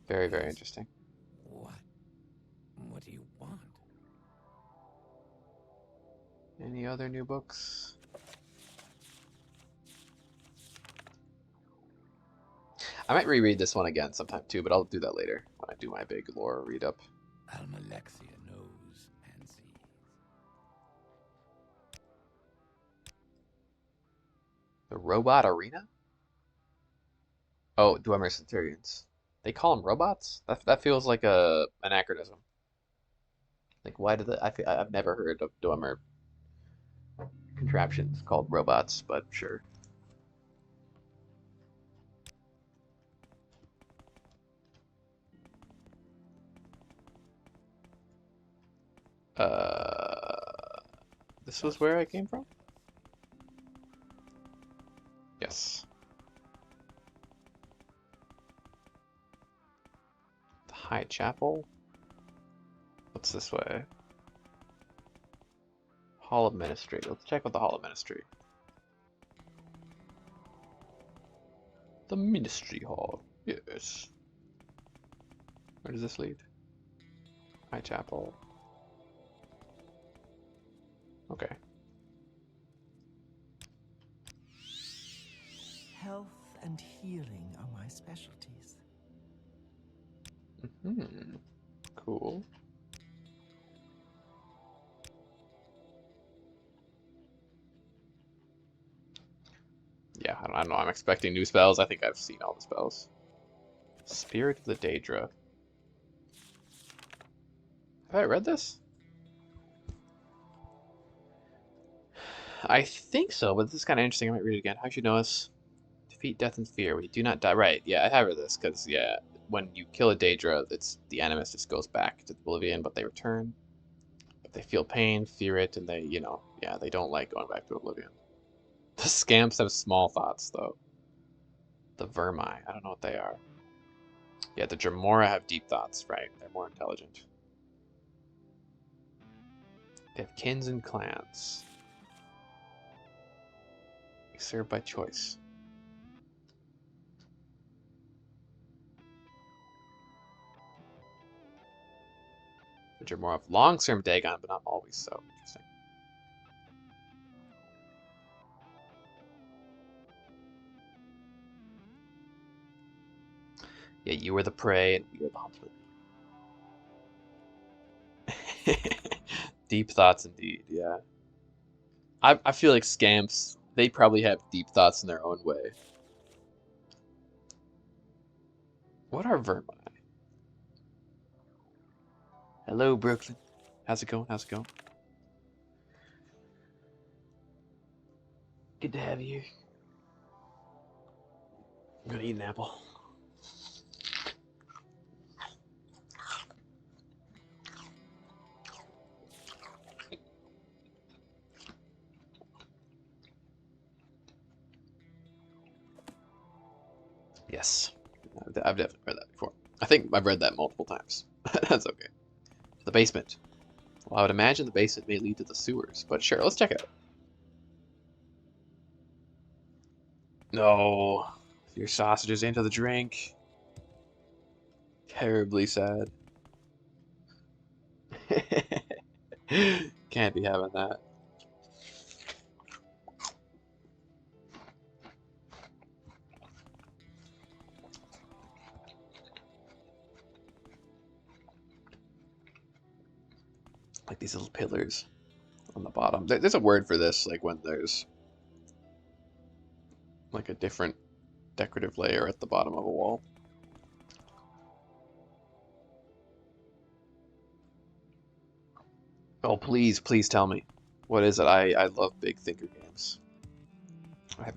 Very, very interesting. What? What do you want? Any other new books? I might reread this one again sometime too, but I'll do that later when I do my big lore read up. Almalexia knows and sees. The Robot Arena? Oh, Dwemer Centurions. They call them robots? That feels like a anachronism. Like, why do they? I've never heard of Dwemer contraptions called robots, but sure. This was where I came from? Yes. The High Chapel? What's this way? Hall of Ministry. Let's check out the Hall of Ministry. The Ministry Hall. Yes. Where does this lead? High Chapel. Okay. Health and healing are my specialties. Cool. Yeah, I don't know. I'm expecting new spells. I think I've seen all the spells. Spirit of the Daedra. Have I read this? I think so, but this is kind of interesting. I might read it again. How'd you know this? Defeat death and fear. We do not die. Right. Yeah, I have read this because, yeah, when you kill a Daedra, it's the animus just goes back to oblivion, but they return. But they feel pain, fear it, and they, yeah, they don't like going back to oblivion. The scamps have small thoughts, though. The vermi. I don't know what they are. Yeah, the Dremora have deep thoughts, right? They're more intelligent. They have kins and clans. They serve by choice. The Dremora have long-term Dagon, but not always so. Interesting. Yeah, you are the prey, and we are the huntsman. Deep thoughts indeed, yeah. I feel like scamps, they probably have deep thoughts in their own way. What are vermi? Hello, Brooklyn. How's it going? How's it going? Good to have you here. I'm gonna eat an apple. Yes, I've definitely read that before. I think I've read that multiple times. That's okay. The basement. Well, I would imagine the basement may lead to the sewers, but sure, let's check it out. No, your sausages into the drink. Terribly sad. Can't be having that. Like these little pillars on the bottom. There's a word for this, like when there's like a different decorative layer at the bottom of a wall. Oh, please, please tell me. What is it? I love big thinker games. I have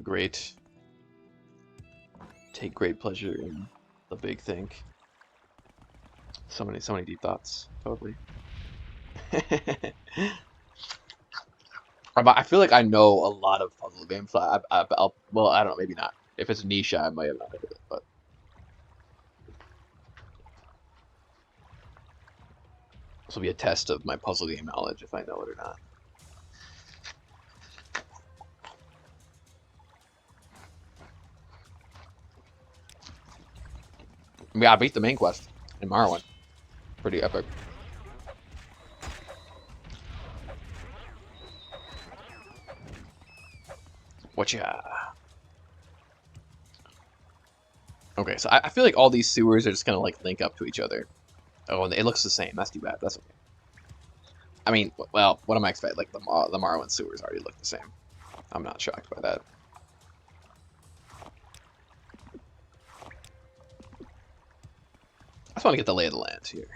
take great pleasure in the big think. So many deep thoughts. Totally. I feel like I know a lot of puzzle games. Well, I don't know, maybe not. If it's niche, I might have not heard of it, but this will be a test of my puzzle game knowledge if I know it or not. Yeah, I beat the main quest in Morrowind. Pretty epic. Whatcha? Okay, so I feel like all these sewers are just gonna like link up to each other. Oh, and it looks the same. That's too bad. That's okay. I mean, well, what am I expecting? Like the Morrowind sewers already look the same. I'm not shocked by that. I just want to get the lay of the land here.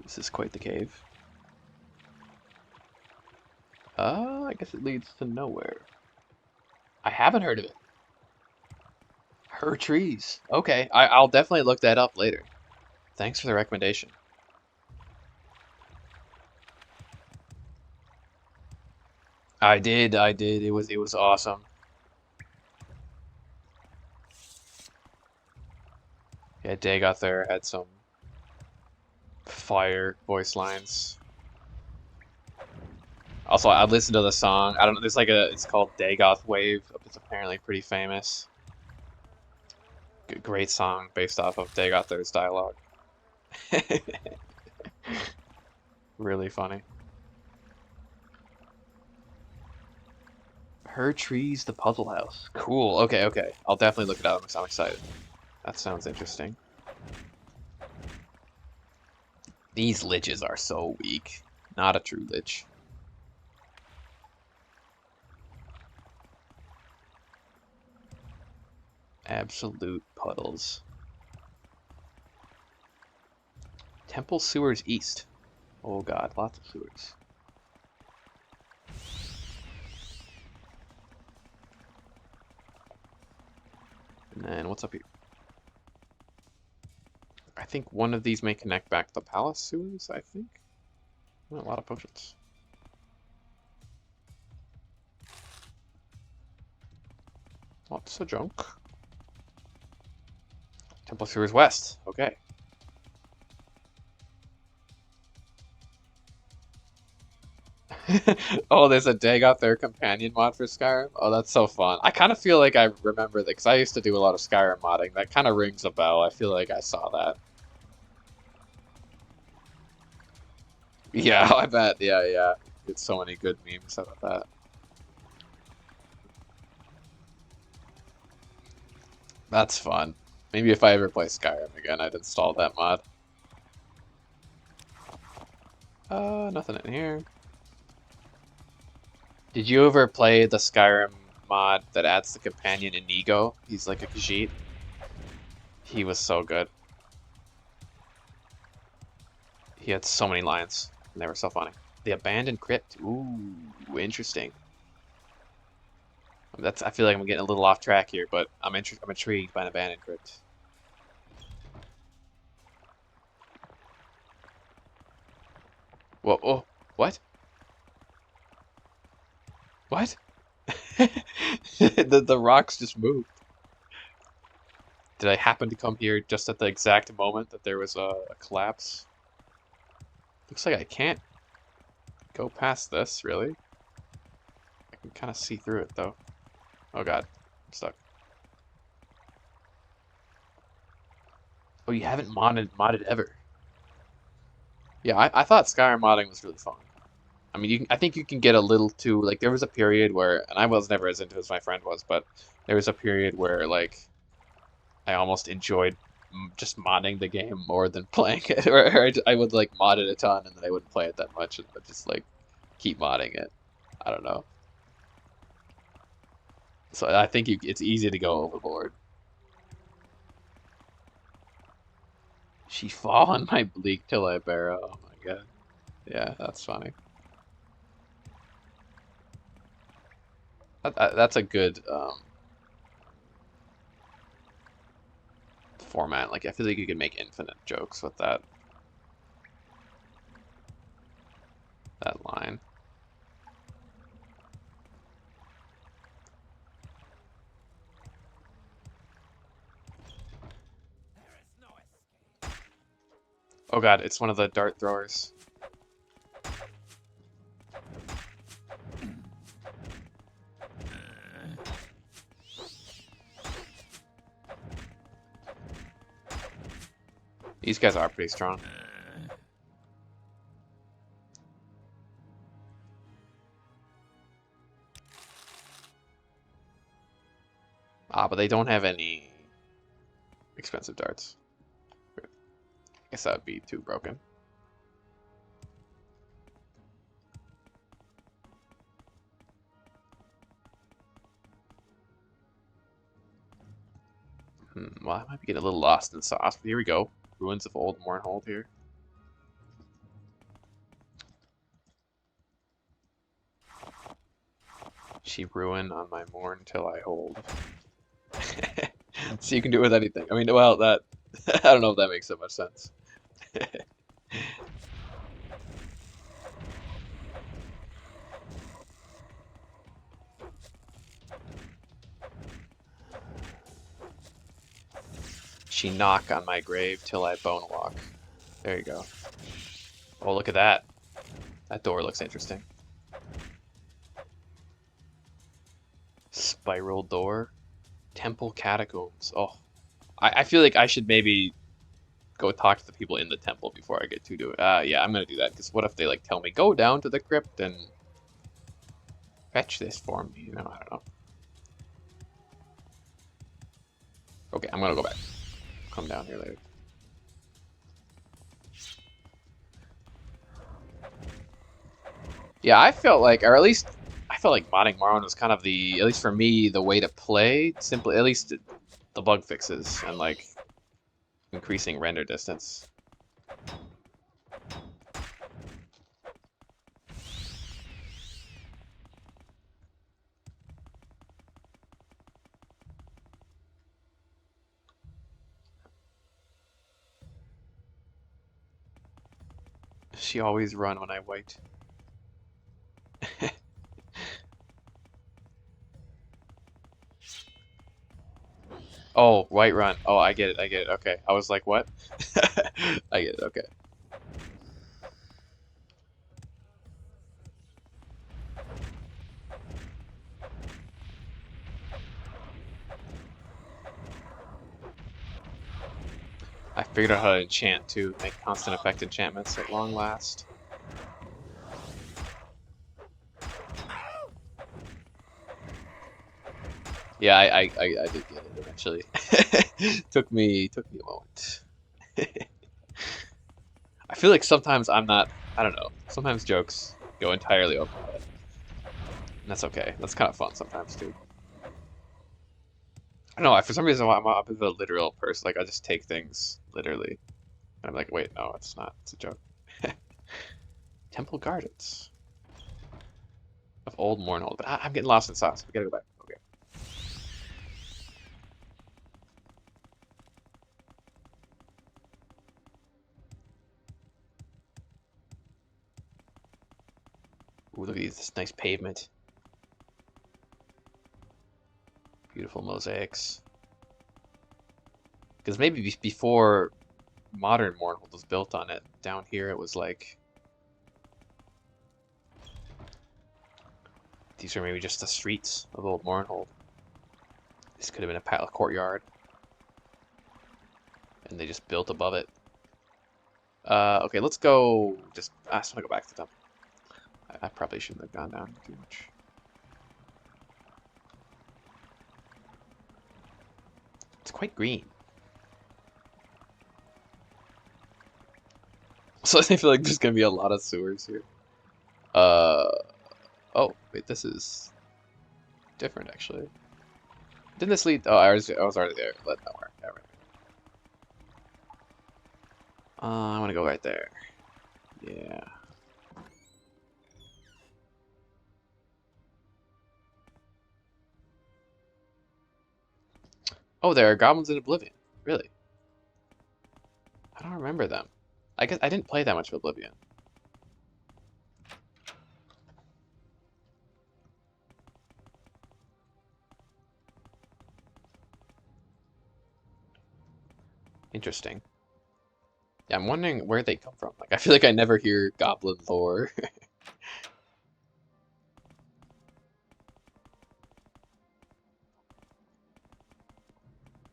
This is quite the cave. I guess it leads to nowhere. I haven't heard of it. Her trees. Okay, I'll definitely look that up later. Thanks for the recommendation. I did. It was awesome. Yeah, Dagoth there had some fire voice lines. Also, I listened to the song. I don't know. There's like it's called Dagoth Wave. It's apparently pretty famous. Great song based off of Dagoth's dialogue. Really funny. Her trees, the puzzle house. Cool. Okay. I'll definitely look it up. I'm excited. That sounds interesting. These liches are so weak. Not a true lich. Absolute puddles. Temple sewers east. Oh god, lots of sewers. And then what's up here? I think one of these may connect back to the palace sewers, I think. Oh, a lot of potions. Lots of junk. Temple sewers west. Okay. Oh, there's a Dagoth Their Companion mod for Skyrim. Oh, that's so fun. I kind of feel like I remember that because I used to do a lot of Skyrim modding. That kind of rings a bell. I feel like I saw that. Yeah, I bet. Yeah. Get so many good memes about that. That's fun. Maybe if I ever play Skyrim again, I'd install that mod. Nothing in here. Did you ever play the Skyrim mod that adds the companion Inigo? He's like a Khajiit. He was so good. He had so many lines, and they were so funny. The Abandoned Crypt. Ooh, interesting. I feel like I'm getting a little off track here, but I'm intrigued by an Abandoned Crypt. Whoa, oh, what? What? The rocks just moved. Did I happen to come here just at the exact moment that there was a collapse? Looks like I can't go past this, really. I can kind of see through it, though. Oh god, I'm stuck. Oh, you haven't modded ever? Yeah, I thought Skyrim modding was really fun. I mean, I think you can get a little too, like, there was a period where, and I was never as into it as my friend was, but there was a period where, like, I almost enjoyed just modding the game more than playing it, or I would, like, mod it a ton, and then I wouldn't play it that much, and would just, like, keep modding it. I don't know. So I think it's easy to go overboard. She fall on my bleak till I barrow. Oh my god. Yeah, that's funny. That's a good format. Like I feel like you could make infinite jokes with that line. Oh god, it's one of the dart throwers. These guys are pretty strong. Ah, but they don't have any expensive darts. I guess that would be too broken. Well, I might be getting a little lost in the sauce, but here we go. Ruins of Old Mournhold here. She ruin on my mourn till I hold. So you can do it with anything. I mean, well, that I don't know if that makes so much sense. She knock on my grave till I bone walk. There you go. Oh, look at that. That door looks interesting. Spiral door. Temple catacombs. Oh, I feel like I should maybe go talk to the people in the temple before I get to do it. Yeah, I'm gonna do that, because what if they like tell me, go down to the crypt and fetch this for me, you know, I don't know. Okay, I'm gonna go back. Come down here later. Yeah, I felt like, or at least I felt like modding Morrowind was kind of the, at least for me, the way to play. Simply, at least the bug fixes and like increasing render distance. She always run when I wait. Oh, white run. Oh, I get it. I get it. Okay. I was like, what? I get it. Okay. I figured out how to enchant too, make constant effect enchantments at long last. Yeah, I did get it eventually. Took me a moment. I feel like sometimes I'm not, I don't know, sometimes jokes go entirely over my head. And that's okay. That's kind of fun sometimes too. I don't know, for some reason I'm a bit of a literal person. Like I just take things literally. And I'm like, wait, no, it's not. It's a joke. Temple Gardens of Old Mournhold. But I'm getting lost in sauce. We gotta go back. Okay. Ooh, look at this nice pavement. Beautiful mosaics. Because maybe before modern Mournhold was built on it, down here it was like... These are maybe just the streets of Old Mournhold. This could have been a courtyard. And they just built above it. Okay, let's go... I just want to go back to them. I probably shouldn't have gone down too much. It's quite green. So I feel like there's gonna be a lot of sewers here. Oh, wait, this is different actually. Didn't this lead? Oh, I was already there. Let that work. All right. I want to go right there. Yeah. I Oh, there are goblins in Oblivion. Really? I don't remember them. I guess I didn't play that much of Oblivion. Interesting. Yeah, I'm wondering where they come from. Like, I feel like I never hear goblin lore.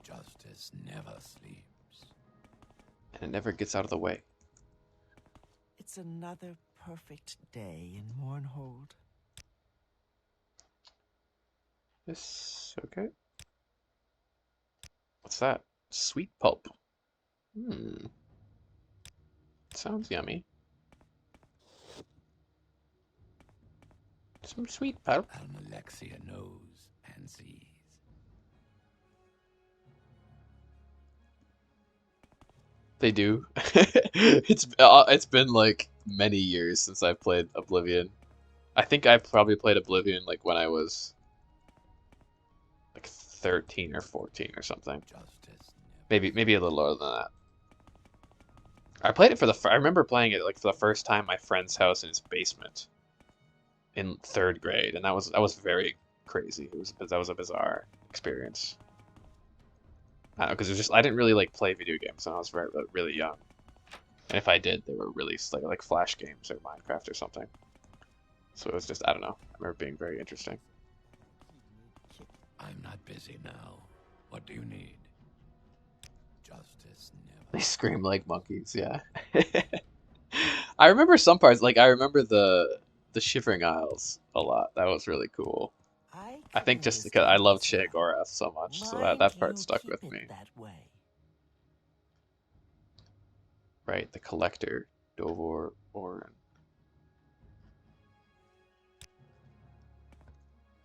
Justice never sleeps. And it never gets out of the way. It's another perfect day in Mournhold. This okay? What's that? Sweet pulp. Hmm. Sounds yummy. Some sweet pulp. Almalexia knows and sees. They do. It's been like many years since I've played Oblivion. I think I probably played Oblivion like when I was like 13 or 14 or something. Justice Maybe a little older than that. I played it for I remember playing it like for the first time at my friend's house in his basement in 3rd grade, and that was very crazy. That was a bizarre experience. I don't know, because it was just I didn't really like play video games when I was really young, and if I did, they were released like Flash games or Minecraft or something. So it was just I don't know. I remember being very interesting. I'm not busy now. What do you need? Justice never. They scream like monkeys, yeah. I remember some parts, like I remember the Shivering Isles a lot. That was really cool. I think just because I loved Sheogorath so much, so that part stuck with me. That way. Right, the Collector, Dovor, Orin.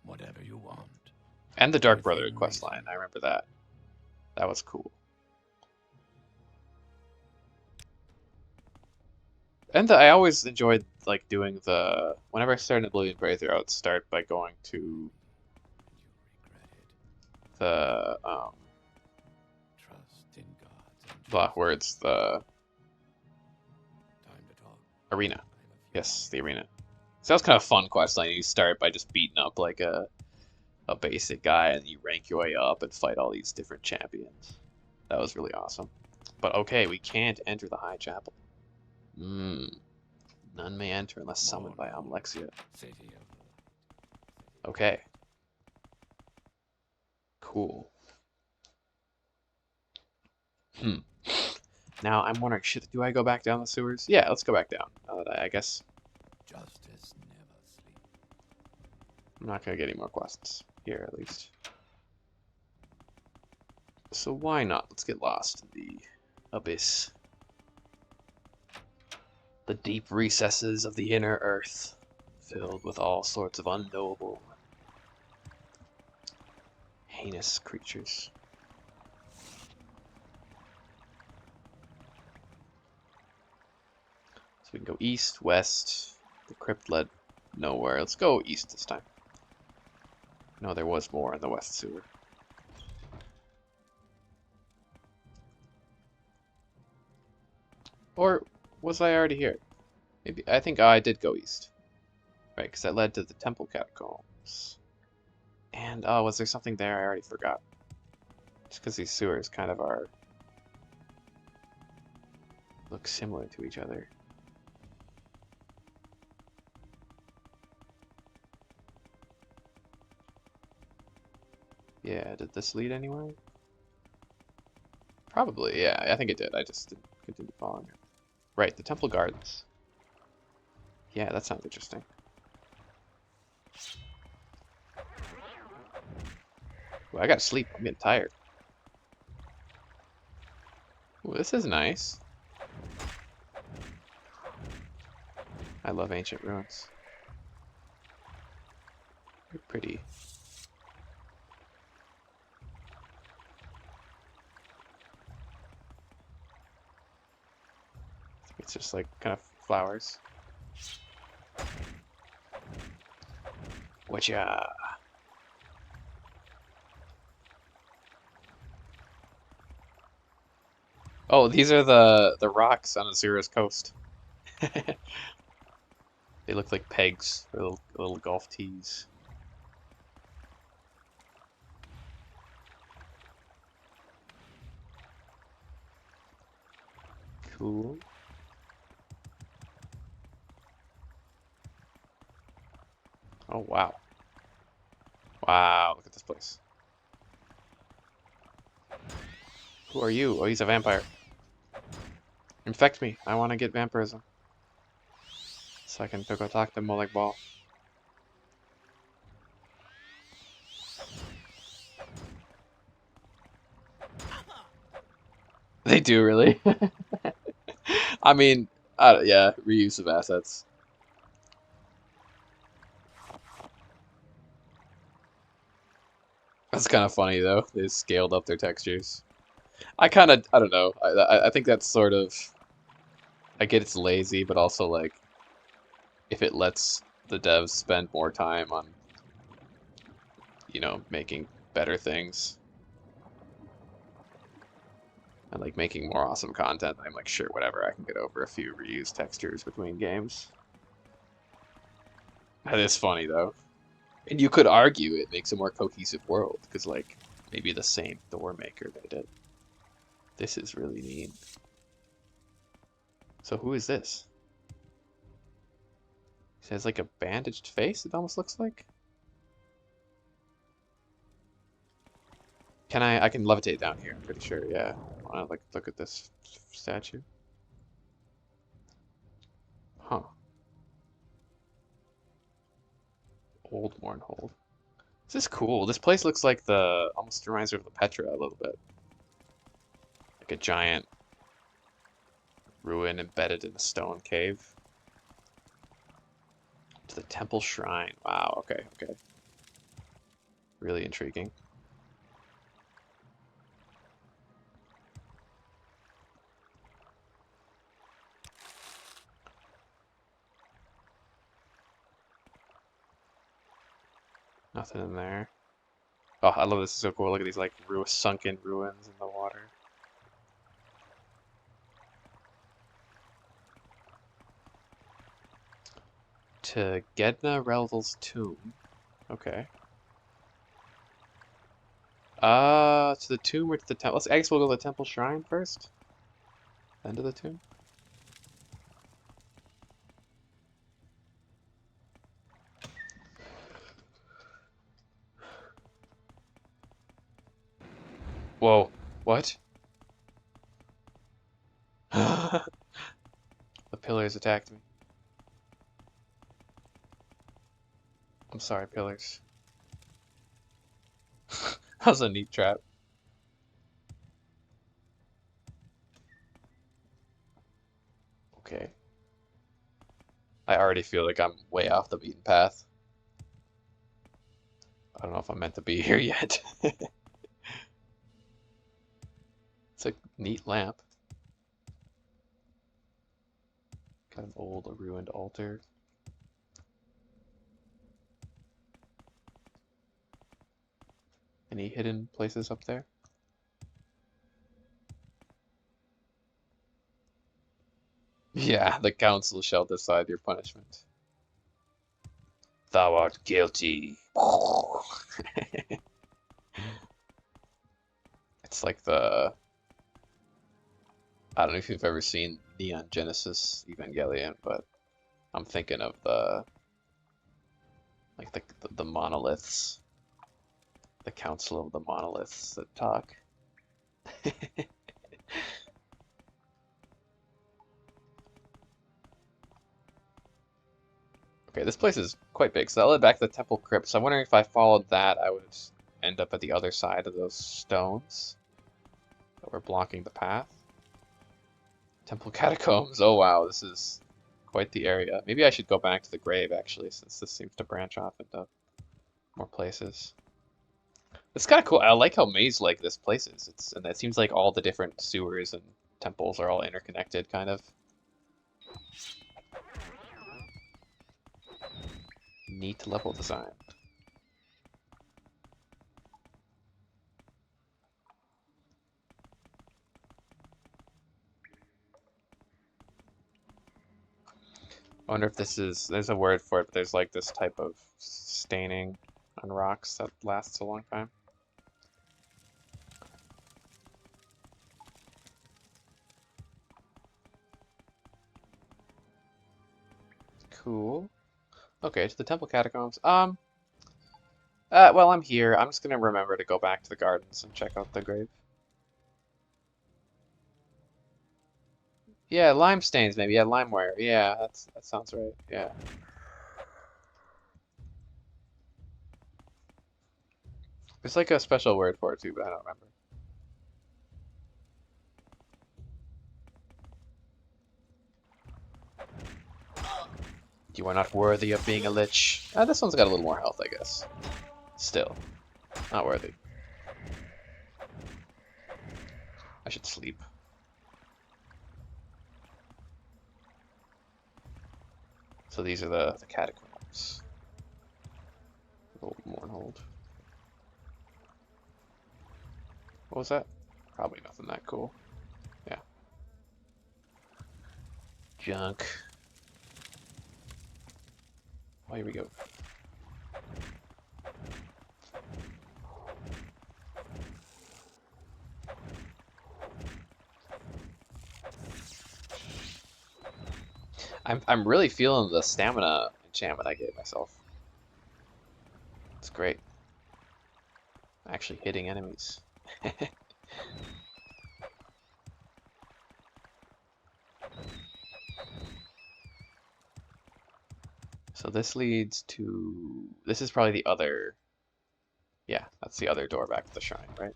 Whatever you want. And the Dark Within Brotherhood questline, reason. I remember that. That was cool. And I always enjoyed like doing whenever I started Oblivion playthrough, I would start by going to You regret it. the Trust in God. blah words, the Time to talk. arena. I have a few Yes, the arena. So that was kind of a fun questline. You start by just beating up like a basic guy, and you rank your way up and fight all these different champions. That was really awesome. But okay, we can't enter the High Chapel. None may enter unless summoned by Almalexia. City of the Okay. Cool. Now I'm wondering, do I go back down the sewers? Yeah, let's go back down. I guess Justice never sleeps. I'm not gonna get any more quests here, at least. So why not? Let's get lost in the abyss. The deep recesses of the inner earth, filled with all sorts of unknowable, heinous creatures. So we can go east, west. The crypt led nowhere. Let's go east this time. No, there was more in the west sewer. Or was I already here? Maybe I think I did go east. Right, because that led to the temple catacombs. And was there something there? I already forgot. Just because these sewers kind of look similar to each other. Yeah, did this lead anywhere? Probably, yeah, I think it did. I just didn't continue following it. Right, the temple gardens. Yeah, that sounds interesting. Ooh, I gotta sleep. I'm getting tired. Ooh, this is nice. I love ancient ruins. They're pretty. It's just like kind of flowers. Whatcha? Oh, these are the rocks on Azura's coast. They look like pegs or little golf tees. Cool. Oh, wow. Wow, look at this place. Who are you? Oh, he's a vampire. Infect me. I want to get vampirism. So I can go talk to Molag Bal. They do, really? I mean, yeah, reuse of assets. That's kind of funny, though. They scaled up their textures. I don't know. I think that's sort of... I get it's lazy, but also, like, if it lets the devs spend more time on, you know, making better things and, like, making more awesome content, I'm like, sure, whatever, I can get over a few reused textures between games. That is funny, though. And you could argue it makes a more cohesive world, because, like, maybe the same door maker made it. This is really neat. So who is this? He has, like, a bandaged face, it almost looks like. I can levitate down here, I'm pretty sure, yeah. I wanna, like, look at this statue. Huh. Old Mournhold. This is cool. This place looks like almost reminds me of the Petra a little bit. Like a giant ruin embedded in a stone cave. To the temple shrine. Wow, okay, okay. Really intriguing. Nothing in there. Oh, I love this. It's so cool. Look at these like sunken ruins in the water. To Gedna Reldel's tomb. Okay. To the tomb or to the temple? I guess we'll go to the temple shrine first. Then to the tomb. Whoa. What? The pillars attacked me. I'm sorry, pillars. That was a neat trap. Okay. I already feel like I'm way off the beaten path. I don't know if I'm meant to be here yet. It's a neat lamp. Got an old, ruined altar. Any hidden places up there? Yeah, the council shall decide your punishment. Thou art guilty. It's like I don't know if you've ever seen Neon Genesis Evangelion, but I'm thinking of like the monoliths, the council of the monoliths that talk. Okay, this place is quite big, so I led back to the temple crypt. So I'm wondering if I followed that, I would end up at the other side of those stones that were blocking the path. Temple catacombs. Oh wow, this is quite the area. Maybe I should go back to the grave actually, since this seems to branch off into more places. It's kind of cool. I like how maze-like this place is. And it seems like all the different sewers and temples are all interconnected, kind of. Neat level design. I wonder if there's a word for it, but there's like this type of staining on rocks that lasts a long time. Cool. Okay, to the temple catacombs. Well, I'm here. I'm just gonna remember to go back to the gardens and check out the grave. Yeah, lime stains maybe. Yeah, limeware. Yeah, that sounds right. Yeah. There's like a special word for it too, but I don't remember. You are not worthy of being a lich. This one's got a little more health, I guess. Still, not worthy. I should sleep. So these are the catacombs. Old Mournhold. What was that? Probably nothing that cool. Yeah. Junk. Oh, here we go. I'm really feeling the stamina enchantment I gave myself. It's great. Actually hitting enemies. So this leads to... This is probably the other... Yeah, that's the other door back to the shrine, right?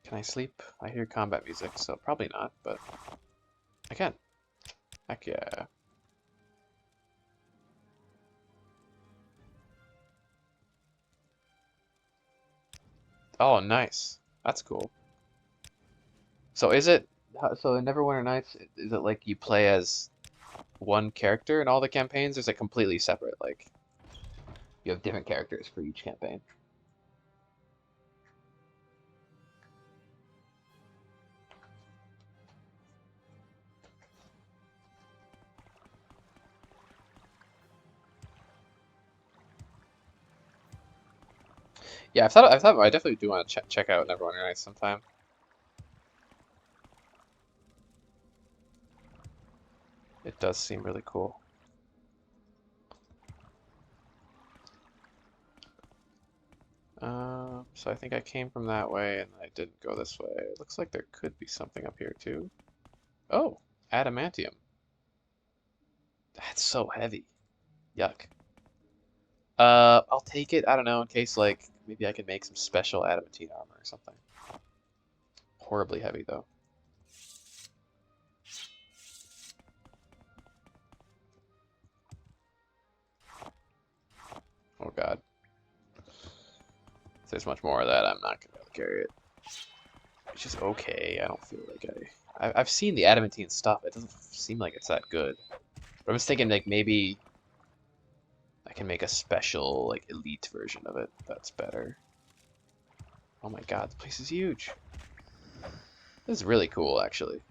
Can I sleep? I hear combat music, so probably not, but I can. Heck yeah. Oh, nice. That's cool. So is it... So in Neverwinter Nights, is it like you play as one character in all the campaigns? Or is it completely separate? Like, you have different characters for each campaign? Yeah, I thought I definitely do want to check out Neverwinter Nights sometime. It does seem really cool. So I think I came from that way and I didn't go this way. It looks like there could be something up here too. Oh, adamantium. That's so heavy. Yuck. I'll take it, I don't know, in case like maybe I can make some special adamantine armor or something. Horribly heavy though. Oh god. If there's much more of that, I'm not gonna be able to carry it. It's just okay. I don't feel like I've seen the adamantine stuff. It doesn't seem like it's that good. But I'm just thinking like maybe I can make a special like elite version of it that's better. Oh my god, this place is huge. This is really cool actually.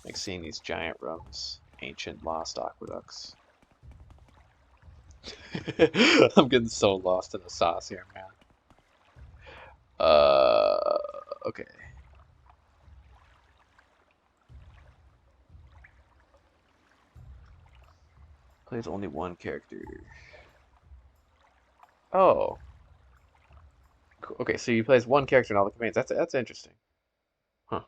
Like seeing these giant rooms, ancient lost aqueducts. I'm getting so lost in the sauce here, man. Okay. Plays only one character. Oh. Cool. Okay, so you plays one character in all the campaigns. That's interesting. Huh.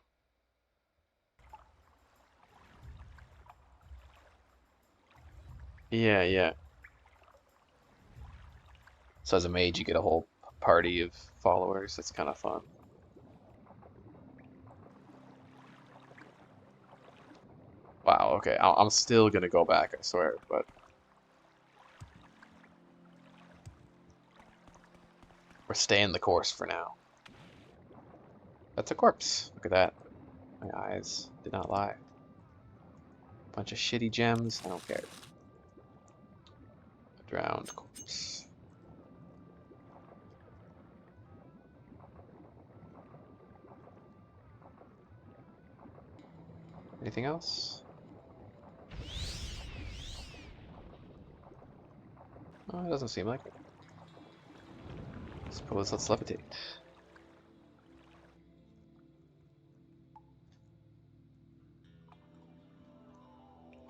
Yeah, yeah. So as a mage, you get a whole party of followers. That's kind of fun. Wow, okay. I'm still gonna go back, I swear, but we're staying the course for now. That's a corpse. Look at that. My eyes did not lie. Bunch of shitty gems. I don't care. A drowned corpse. Anything else? Oh, it doesn't seem like it. Suppose let's levitate.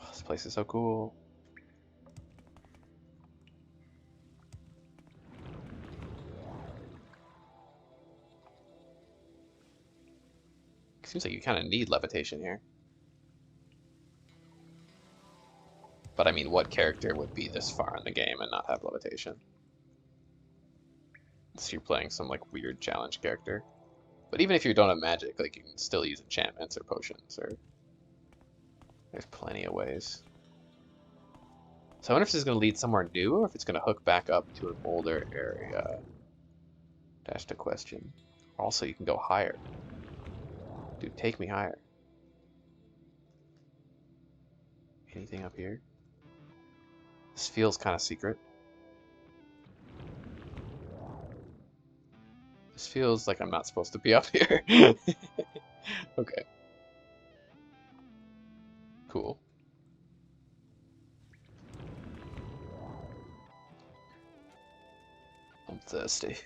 Oh, this place is so cool. Seems like you kind of need levitation here. But I mean, what character would be this far in the game and not have levitation? Unless you're playing some like weird challenge character. But even if you don't have magic, like you can still use enchantments or potions, or there's plenty of ways. So I wonder if this is going to lead somewhere new or if it's going to hook back up to an older area. That's the question. Also, you can go higher. Dude, take me higher. Anything up here? This feels kind of secret. This feels like I'm not supposed to be up here. Okay. Cool. I'm thirsty.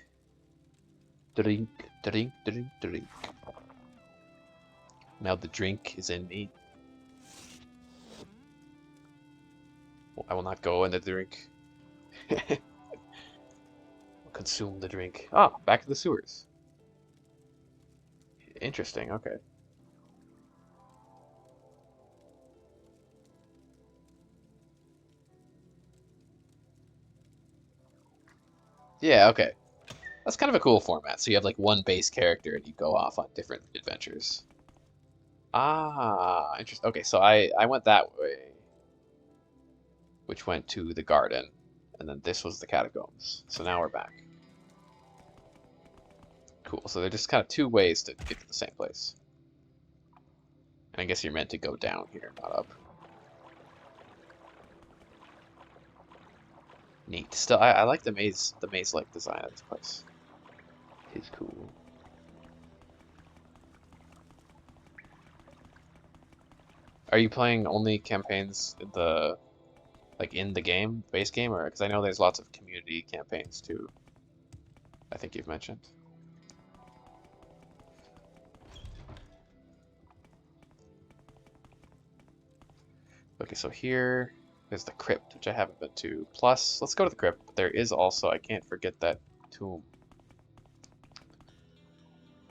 Drink, drink, drink, drink. Now the drink is in me. I will not go in the drink. Consume the drink. Ah, back to the sewers. Interesting, okay. Yeah, okay. That's kind of a cool format. So you have like one base character and you go off on different adventures. Ah, interesting. Okay, so I went that way, which went to the garden, and then this was the catacombs. So now we're back. Cool. So they're just kind of two ways to get to the same place. And I guess you're meant to go down here, not up. Neat. Still, I like the maze-like design of this place. It's cool. Are you playing only campaigns in the game, base game, or because I know there's lots of community campaigns too. I think you've mentioned. Okay, so here is the crypt, which I haven't been to. Plus, let's go to the crypt. But there is also, I can't forget that tomb.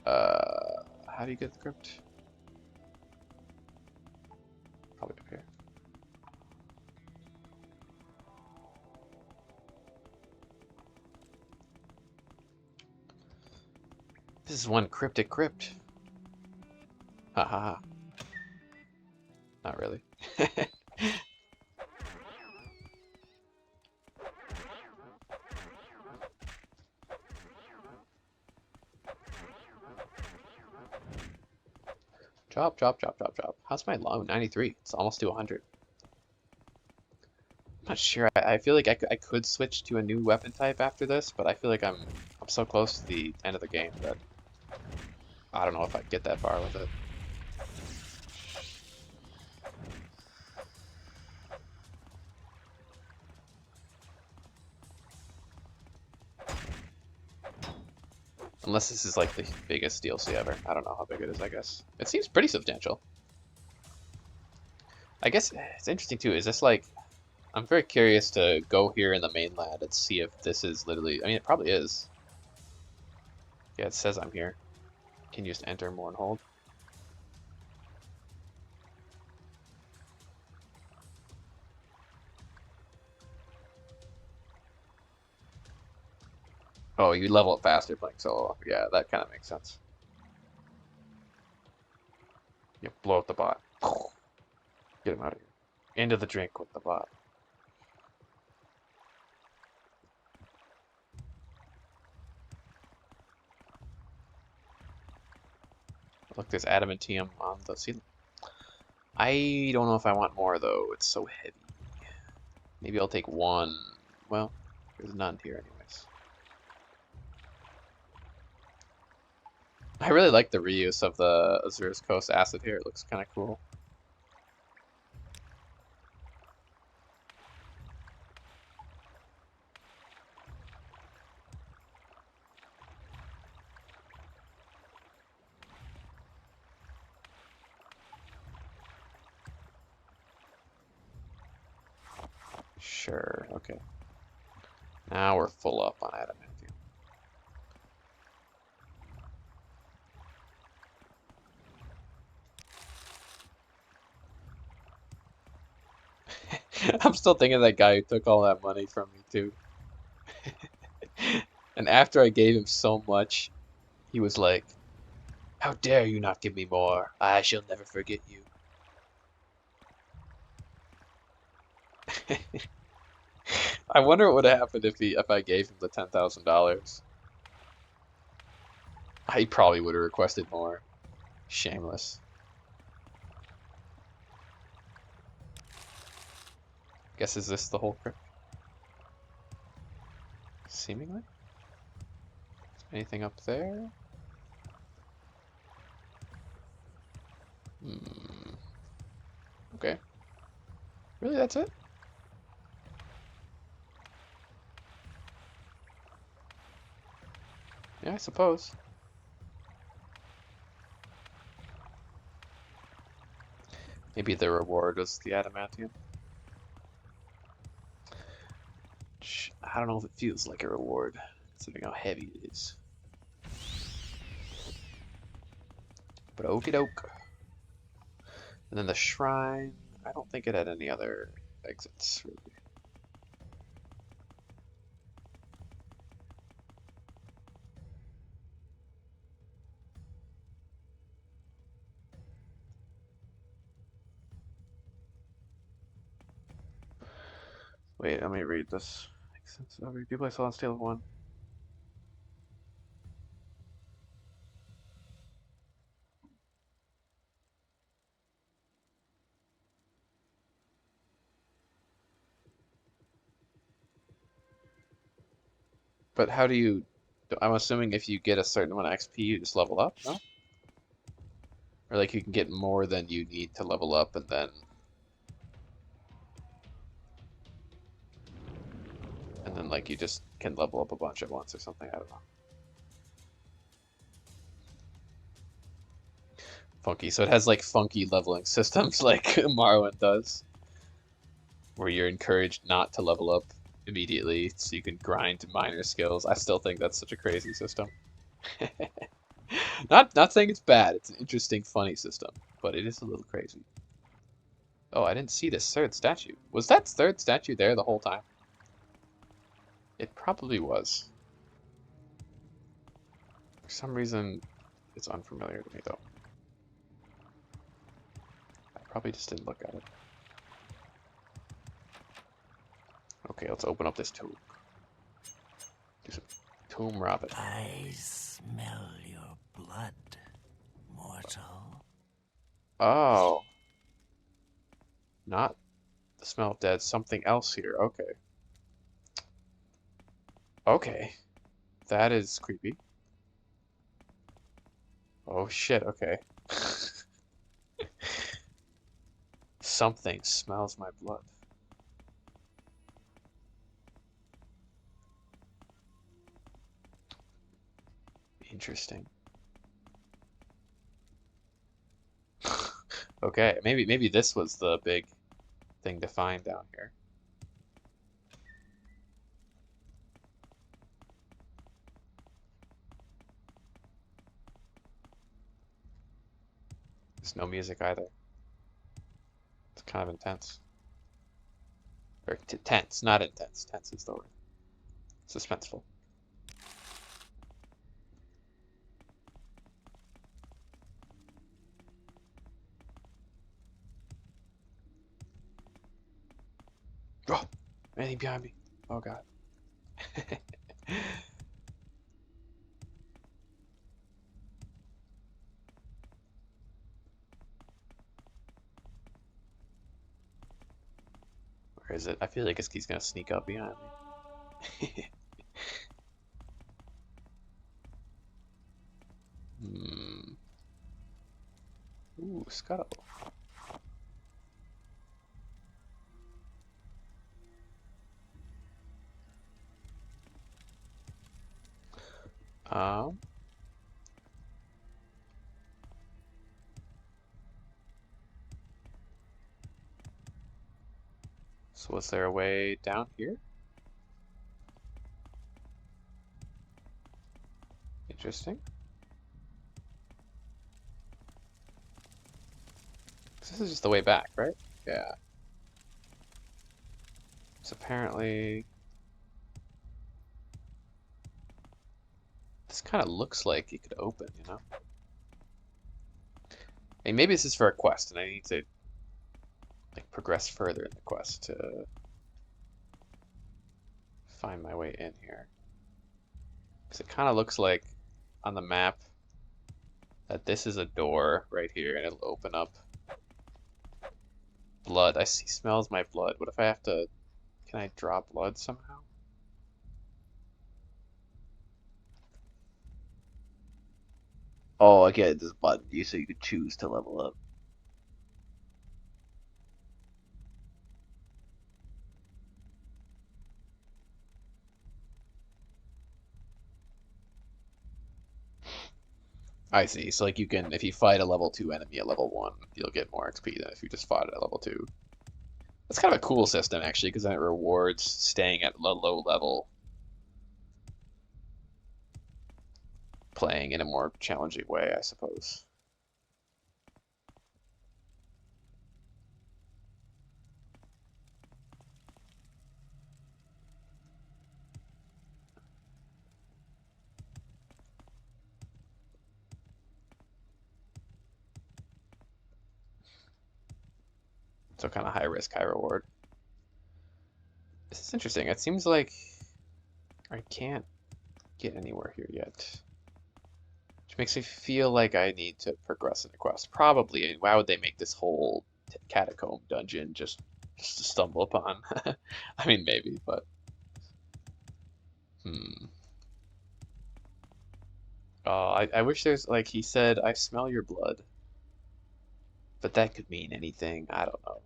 How do you get to the crypt? Probably up here. This is one cryptic crypt. Ha ha ha. Not really. Drop, drop, drop, drop, drop. How's my low? 93. It's almost to 100. I'm not sure. I feel like I could switch to a new weapon type after this, but I feel like I'm so close to the end of the game that I don't know if I'd get that far with it. Unless this is like the biggest DLC ever. I don't know how big it is, I guess. It seems pretty substantial. I guess it's interesting too. Is this like... I'm very curious to go here in the mainland and see if this is literally... I mean, it probably is. Yeah, it says I'm here. Can you just enter Mournhold? Oh, you level up faster playing solo. Yeah, that kind of makes sense. You blow up the bot. Get him out of here. Into the drink with the bot. Look, there's adamantium on the ceiling. I don't know if I want more, though. It's so heavy. Maybe I'll take one. Well, there's none here anyways. I really like the reuse of the Azura's Coast acid here. It looks kind of cool. Sure, okay. Now we're full up on adamantium. I'm still thinking of that guy who took all that money from me too. And after I gave him so much, he was like, "How dare you not give me more? I shall never forget you." I wonder what would have happened if I gave him the $10,000. He probably would have requested more. Shameless. Guess is this the whole crypt? Seemingly. Anything up there? Hmm. Okay. Really, that's it? Yeah, I suppose. Maybe the reward was the adamantium. I don't know if it feels like a reward, considering how heavy it is. But okie doke. And then the shrine, I don't think it had any other exits, really. Wait, let me read this. Makes sense. Do play Solid Steel of 1. But how do you... I'm assuming if you get a certain amount of XP, you just level up, no? Or like you can get more than you need to level up and then... And then like you just can level up a bunch at once or something, I don't know. Funky, so it has like funky leveling systems like Morrowind does. Where you're encouraged not to level up immediately so you can grind minor skills. I still think that's such a crazy system. Not saying it's bad, it's an interesting, funny system, but it is a little crazy. Oh, I didn't see this third statue. Was that third statue there the whole time? It probably was. For some reason, it's unfamiliar to me though. I probably just didn't look at it. Okay, let's open up this tomb. Do some tomb robbing. I smell your blood, mortal. Oh. Not the smell of dead, something else here. Okay. Okay. That is creepy. Oh shit, okay. Something smells my blood. Interesting. Okay, maybe this was the big thing to find down here. There's no music either. It's kind of intense. Or tense, not intense. Tense is the word. Suspenseful. Oh, anything behind me? Oh god. Where is it? I feel like he's gonna sneak up behind me. Hmm. Ooh, scuttle. Um. So So was there a way down here? Interesting. This is just the way back, right? Yeah. So apparently... This kind of looks like it could open, you know? And maybe this is for a quest, and I need to like progress further in the quest to find my way in here. Because it kind of looks like on the map that this is a door right here, and it'll open up. Blood. I see. Smells my blood. What if I have to? Can I draw blood somehow? Oh, I get this button so you could choose to level up. I see. So like you can, if you fight a level 2 enemy at level 1, you'll get more XP than if you just fought it at level 2. That's kind of a cool system actually, because then it rewards staying at a low level, playing in a more challenging way, I suppose. So kind of high risk, high reward. This is interesting. It seems like I can't get anywhere here yet. Which makes me feel like I need to progress in the quest. Probably. I mean, why would they make this whole catacomb dungeon just to stumble upon? I mean, maybe, but... I wish there's, like, he said, I smell your blood. But that could mean anything. I don't know.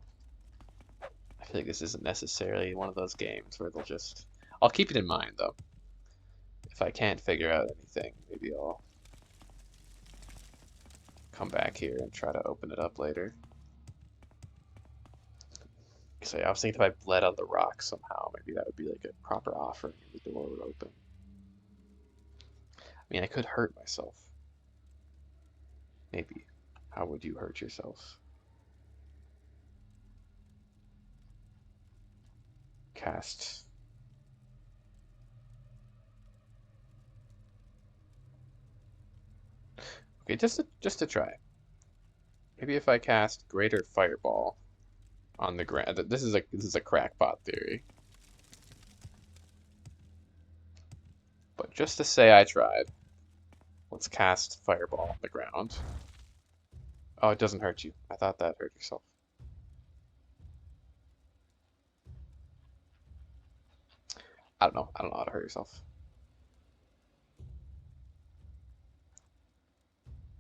I feel like this isn't necessarily one of those games where they'll just... I'll keep it in mind, though. If I can't figure out anything, maybe I'll come back here and try to open it up later. So yeah, I was thinking if I bled on the rock somehow, maybe that would be like a proper offering and the door would open. I mean, I could hurt myself. Maybe. How would you hurt yourself? Cast. Okay, just to try. Maybe if I cast Greater Fireball on the ground. This is a crackpot theory. But just to say I tried, let's cast Fireball on the ground. Oh, it doesn't hurt you. I thought that hurt yourself. I don't know. I don't know how to hurt yourself.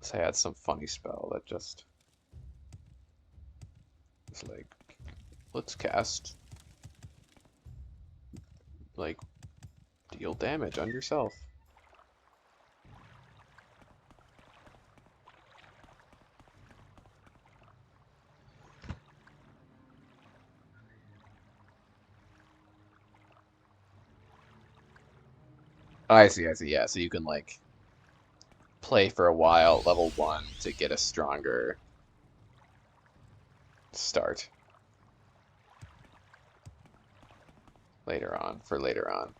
Say I had some funny spell that just was like, let's cast, like, deal damage on yourself. I see, yeah, so you can, like, play for a while, level 1, to get a stronger start. Later on, for later on.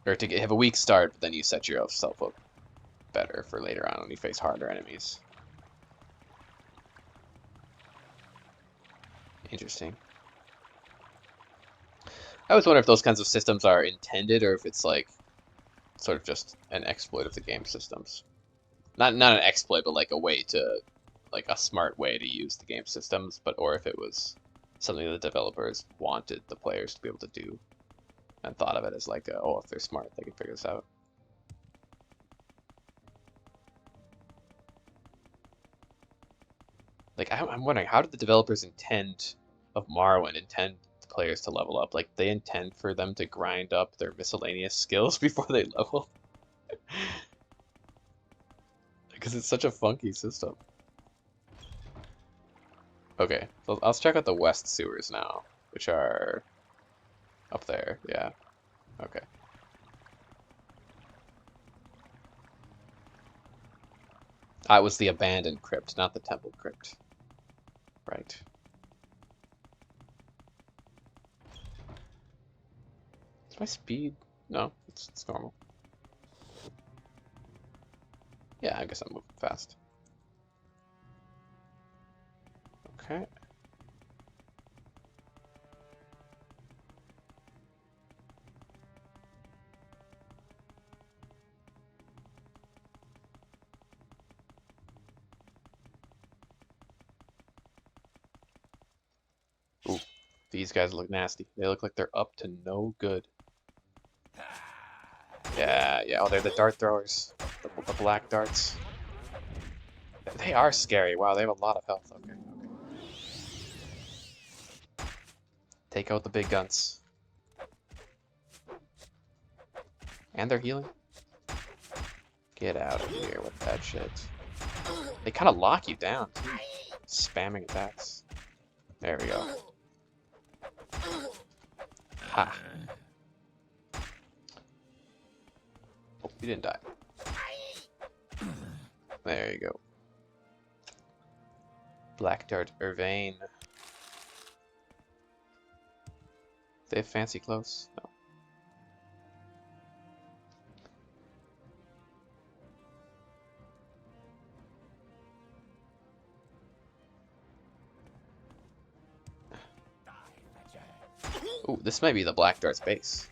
Or to have a weak start, but then you set yourself up better for later on when you face harder enemies. Interesting. I always wonder if those kinds of systems are intended or if it's like sort of just an exploit of the game systems. Not an exploit, but like a way to, like a smart way to use the game systems, but or if it was something the developers wanted the players to be able to do and thought of it as like, oh, if they're smart, they can figure this out. Like, I'm wondering, how did the developers of Morrowind intend the players to level up? Like, they intend for them to grind up their miscellaneous skills before they level? Because it's such a funky system. Okay, so let's check out the west sewers now. which are up there. Yeah. Okay. I was the abandoned crypt, not the temple crypt. Right. Is my speed? No, it's normal. Yeah, I guess I'm moving fast. Okay. Ooh, these guys look nasty. They look like they're up to no good. Yeah, yeah. Oh, they're the dart throwers. The black darts. They are scary. Wow, they have a lot of health. Okay, okay. Take out the big guns. And they're healing. Get out of here with that shit. They kind of lock you down, too. Spamming attacks. There we go. Ha. Oh, you didn't die. There you go. Black Dart Irvain. They have fancy clothes? No. Ooh, this might be the Black Dart's base.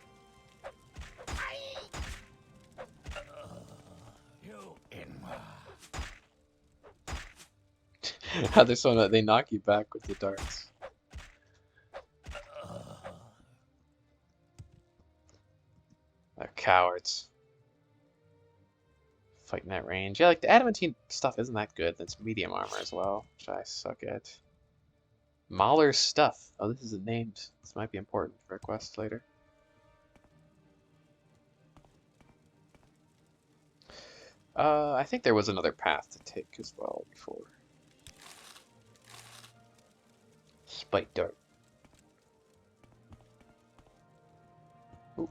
How they're so they knock you back with the darts. They're cowards. Fighting at range. Yeah, like the adamantine stuff isn't that good. That's medium armor as well, which I suck at. Mahler's stuff. Oh, this is named. This might be important for a quest later. I think there was another path to take as well before. Spike dart. Ooh.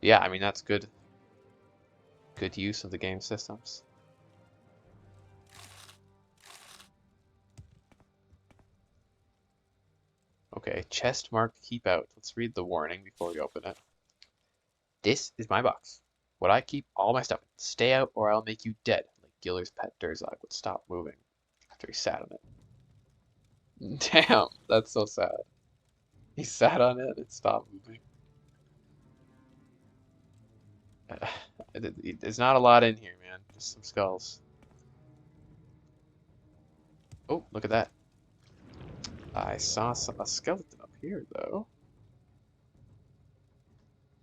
Yeah, I mean that's good. Good use of the game systems. Okay, chest marked keep out. Let's read the warning before we open it. This is my box. What I keep all my stuff in. Stay out or I'll make you dead, like Giller's pet Durzog would stop moving after he sat on it. Damn, that's so sad. He sat on it and stopped moving. There's not a lot in here, man. Just some skulls. Oh, look at that. I saw a skeleton up here, though.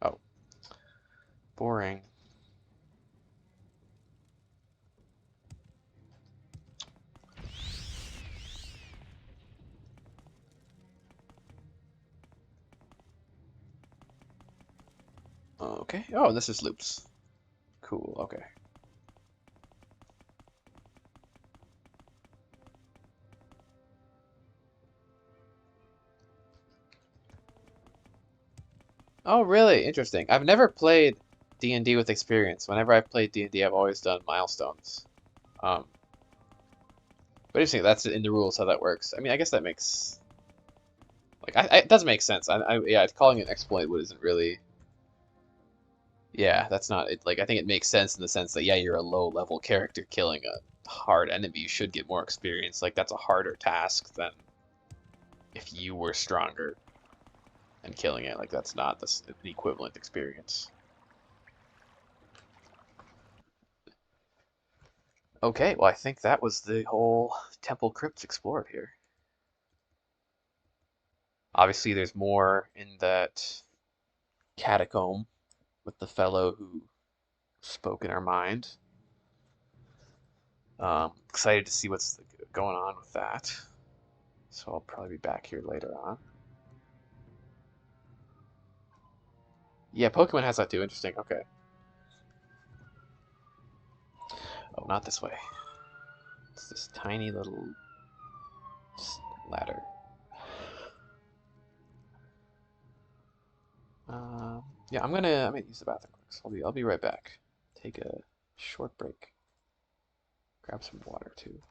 Oh. Boring. Okay. Oh, this is loops. Cool, okay. Oh, really? Interesting. I've never played D&D with experience. Whenever I've played D&D, I've always done milestones. But interesting, that's in the rules how that works. I mean, I guess that makes... Like, it does make sense. Yeah, calling it exploit isn't really... Yeah, that's not... Like, I think it makes sense in the sense that, yeah, you're a low-level character killing a hard enemy. You should get more experience. Like, that's a harder task than if you were stronger and killing it. Like, that's not an equivalent experience. Okay, well, I think that was the whole temple crypts explored here. Obviously, there's more in that catacomb with the fellow who spoke in our mind. Excited to see what's going on with that. So I'll probably be back here later on. Yeah, Pokemon has that too. Interesting. Okay. Oh, not this way. It's this tiny little ladder. Yeah, I'm gonna use the bathroom quick. So I'll be right back. Take a short break. Grab some water too.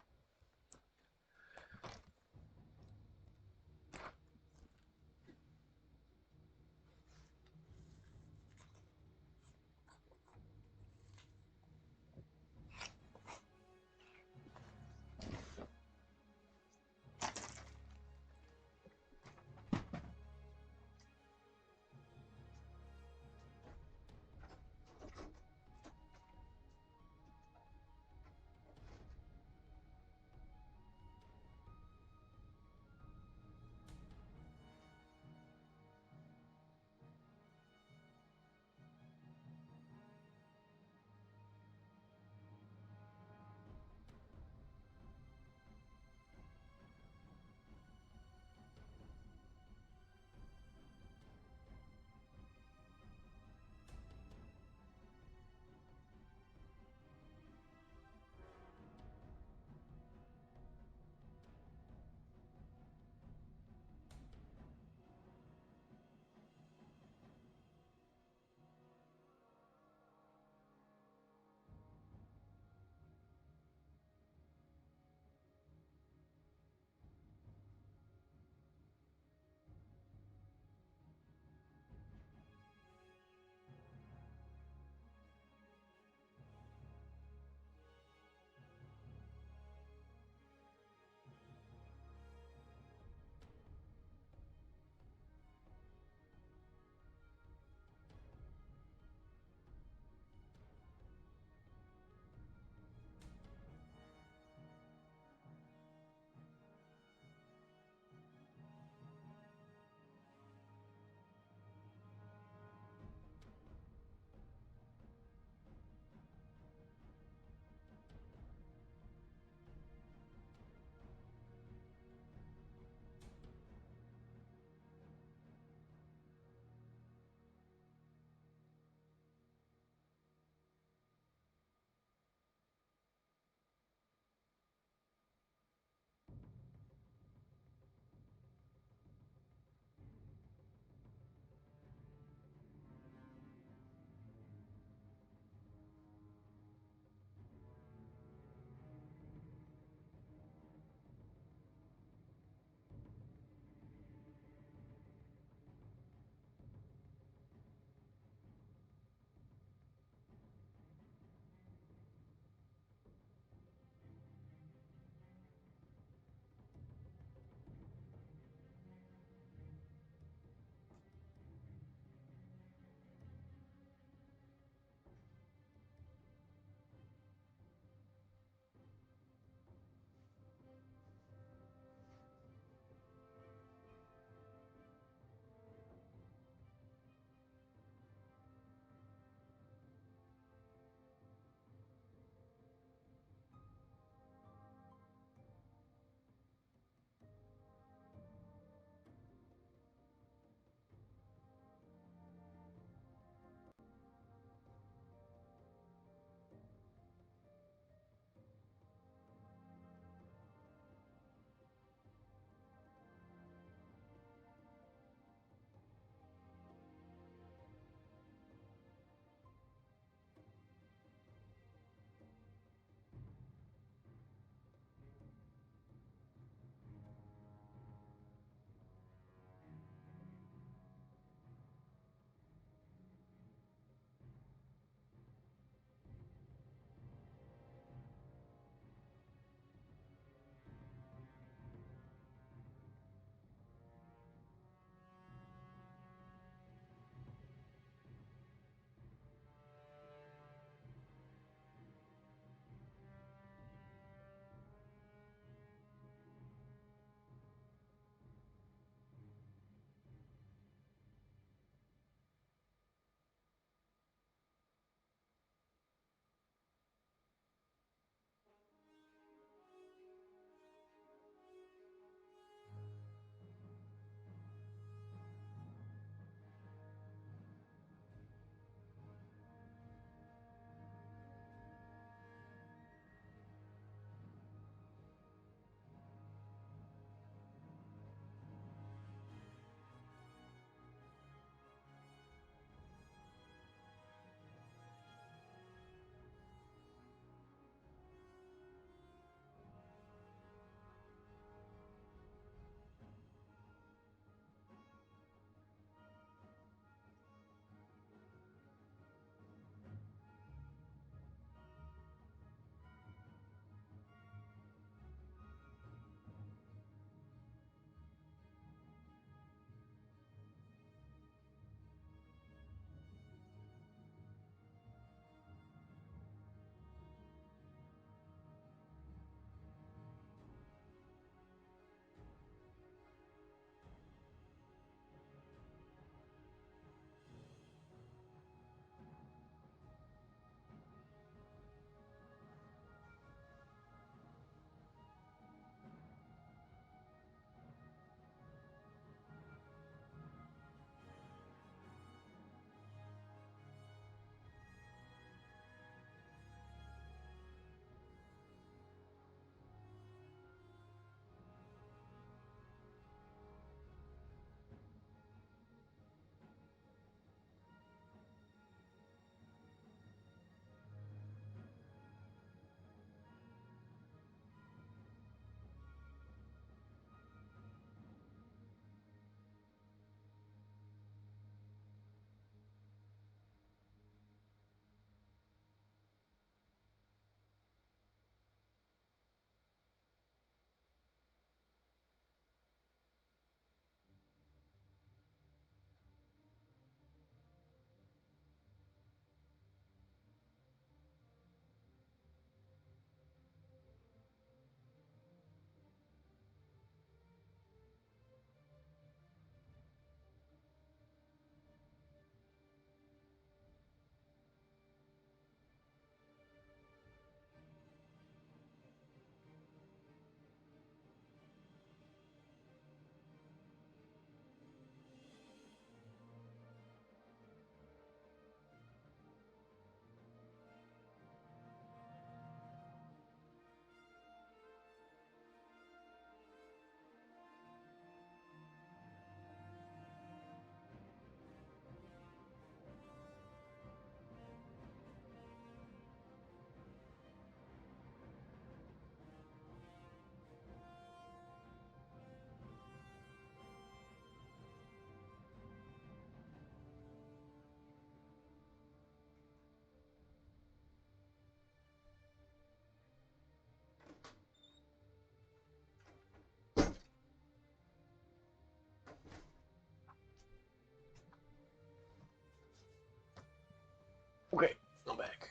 Okay, I'm back.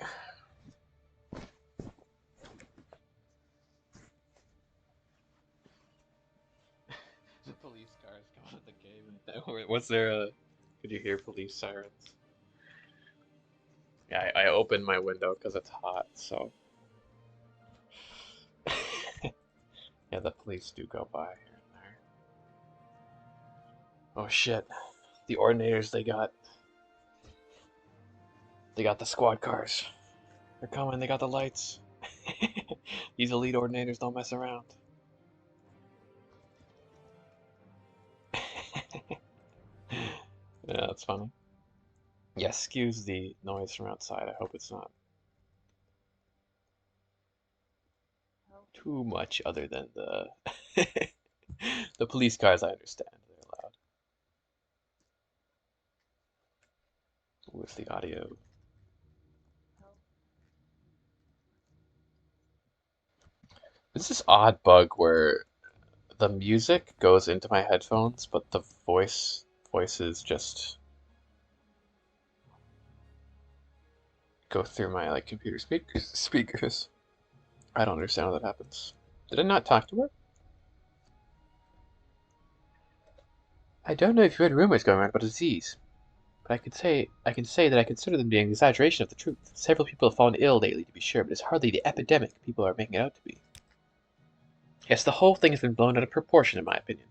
The police cars coming at the game. Was there a... Could you hear police sirens? Yeah, I opened my window because it's hot, so... Yeah, the police do go by here and there. Oh shit. The Ordinators, they got the squad cars. They're coming, they got the lights. These elite Ordinators don't mess around. Yeah, that's funny. Yeah, excuse the noise from outside. I hope it's not too much other than the the police cars. I understand they're loud. With the audio. There's this odd bug where the music goes into my headphones, but the voices just go through my like computer speakers. I don't understand how that happens. Did I not talk to her? I don't know if you heard rumors going around about a disease, but I can say that I consider them to be an exaggeration of the truth. Several people have fallen ill lately, to be sure, but it's hardly the epidemic people are making it out to be. Yes, the whole thing has been blown out of proportion, in my opinion.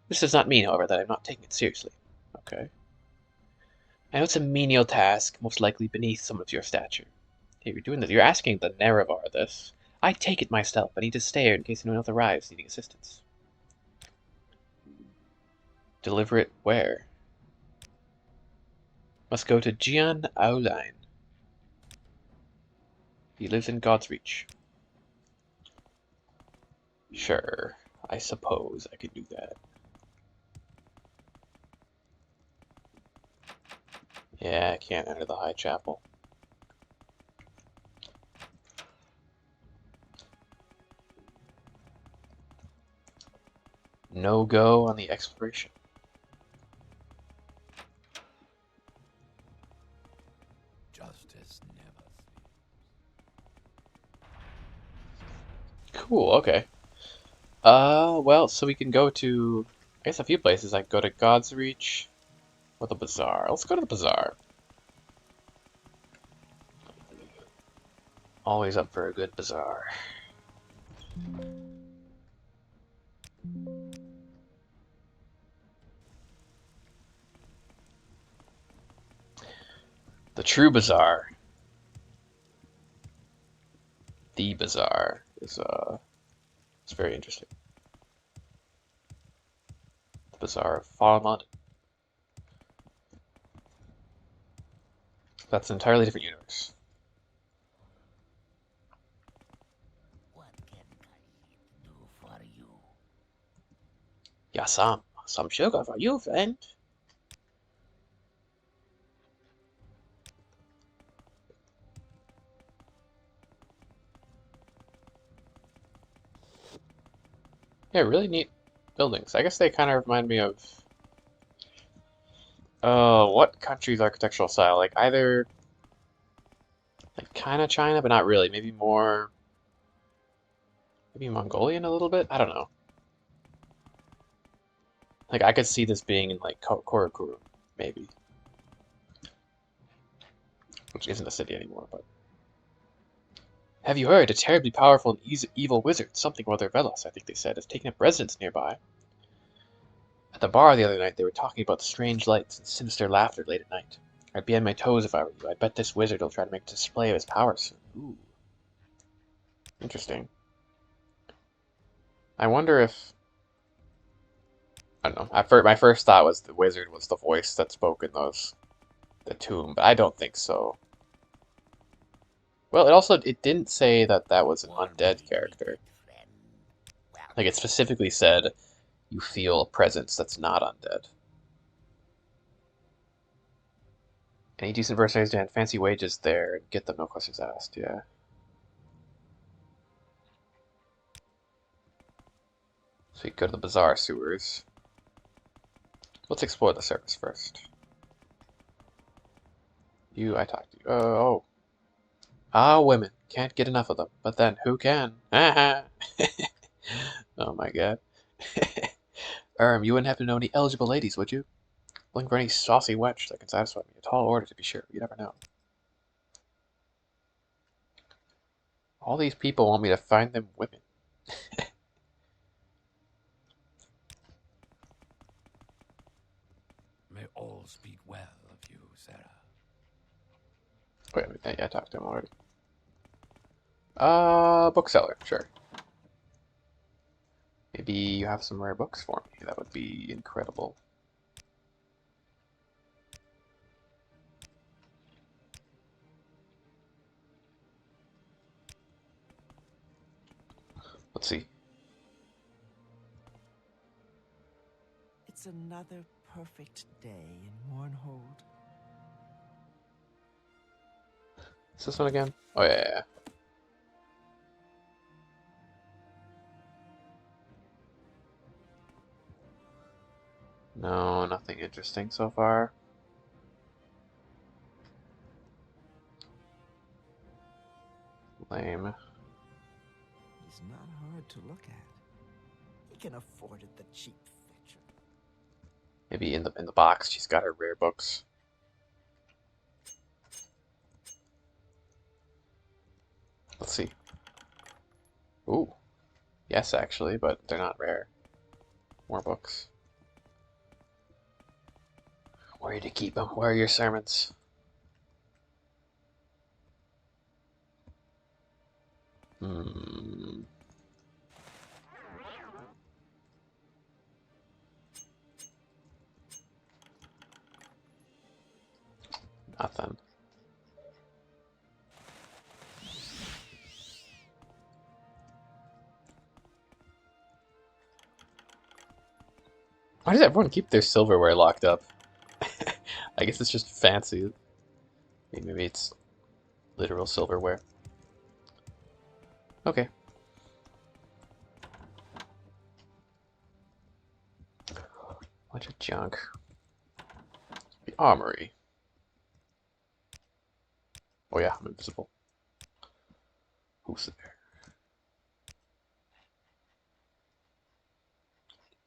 This does not mean, however, that I'm not taking it seriously. Okay. I know it's a menial task, most likely beneath someone of your stature. Hey, you're doing this. You're asking the Nerevar this. I take it myself. I need to stay here in case anyone else arrives needing assistance. Deliver it where? Must go to Gian Auline. He lives in God's Reach. Sure, I suppose I could do that. Yeah, I can't enter the High Chapel. No go on the exploration. Justice never Cool, okay. Well, so we can go to, I guess, a few places. I can go to God's Reach or the Bazaar. Let's go to the Bazaar. Always up for a good bazaar. The true bazaar. The bazaar is it's very interesting. The Bazaar of Fallen London. That's an entirely different universe. What can I do for you? Yeah, some sugar for you, friend. Yeah, really neat buildings. I guess they kind of remind me of what country's architectural style? Like either like kind of China, but not really. Maybe more, maybe Mongolian a little bit. I don't know. Like I could see this being in like Karakuru, maybe, which isn't a city anymore. But have you heard? A terribly powerful and evil wizard, something or other Velos, I think they said, has taken up residence nearby. At the bar the other night, they were talking about strange lights and sinister laughter late at night. I'd be on my toes if I were you. I bet this wizard will try to make a display of his powers soon. Ooh, interesting. I wonder if I don't know. My first thought was the wizard was the voice that spoke in the tomb, but I don't think so. Well, it didn't say that that was an undead character. Like it specifically said you feel a presence that's not undead. Any decent mercenaries demand fancy wages there and get them, no questions asked, yeah. So you go to the bazaar sewers. Let's explore the surface first. You, I talked to you. Oh. Ah, women. Can't get enough of them. But then, who can? Oh my god. You wouldn't have to know any eligible ladies, would you? Looking for any saucy wench that can satisfy me. A tall order, to be sure. You never know. All these people want me to find them women. May all speak well of you, Sarah. Wait, yeah, I talked to him already. Bookseller, sure. Maybe you have some rare books for me. That would be incredible. Let's see. It's another perfect day in Mournhold. Is this one again? Oh, yeah. No, nothing interesting so far. Lame. He's not hard to look at. He can afford it, the cheap fetcher. Maybe in the box she's got her rare books. Let's see. Ooh. Yes, actually, but they're not rare. More books. Where are you to keep them? Where are your sermons? Hmm. Nothing. Why does everyone keep their silverware locked up? I guess it's just fancy. Maybe it's literal silverware. Okay. Bunch of junk. The armory. Oh yeah, I'm invisible. Who's there?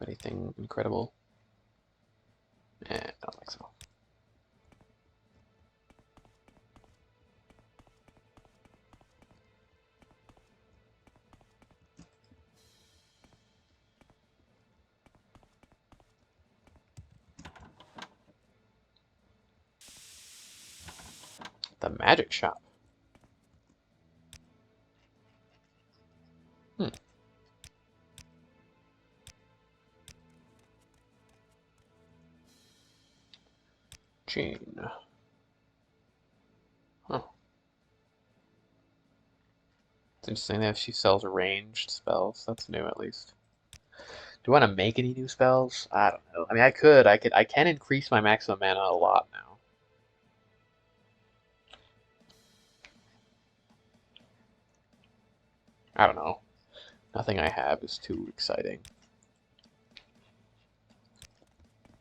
Anything incredible? I don't think so. The magic shop. Hmm. Jean. Huh. It's interesting that she sells ranged spells. That's new, at least. Do I want to make any new spells? I don't know. I mean, I can increase my maximum mana a lot now. I don't know. Nothing I have is too exciting.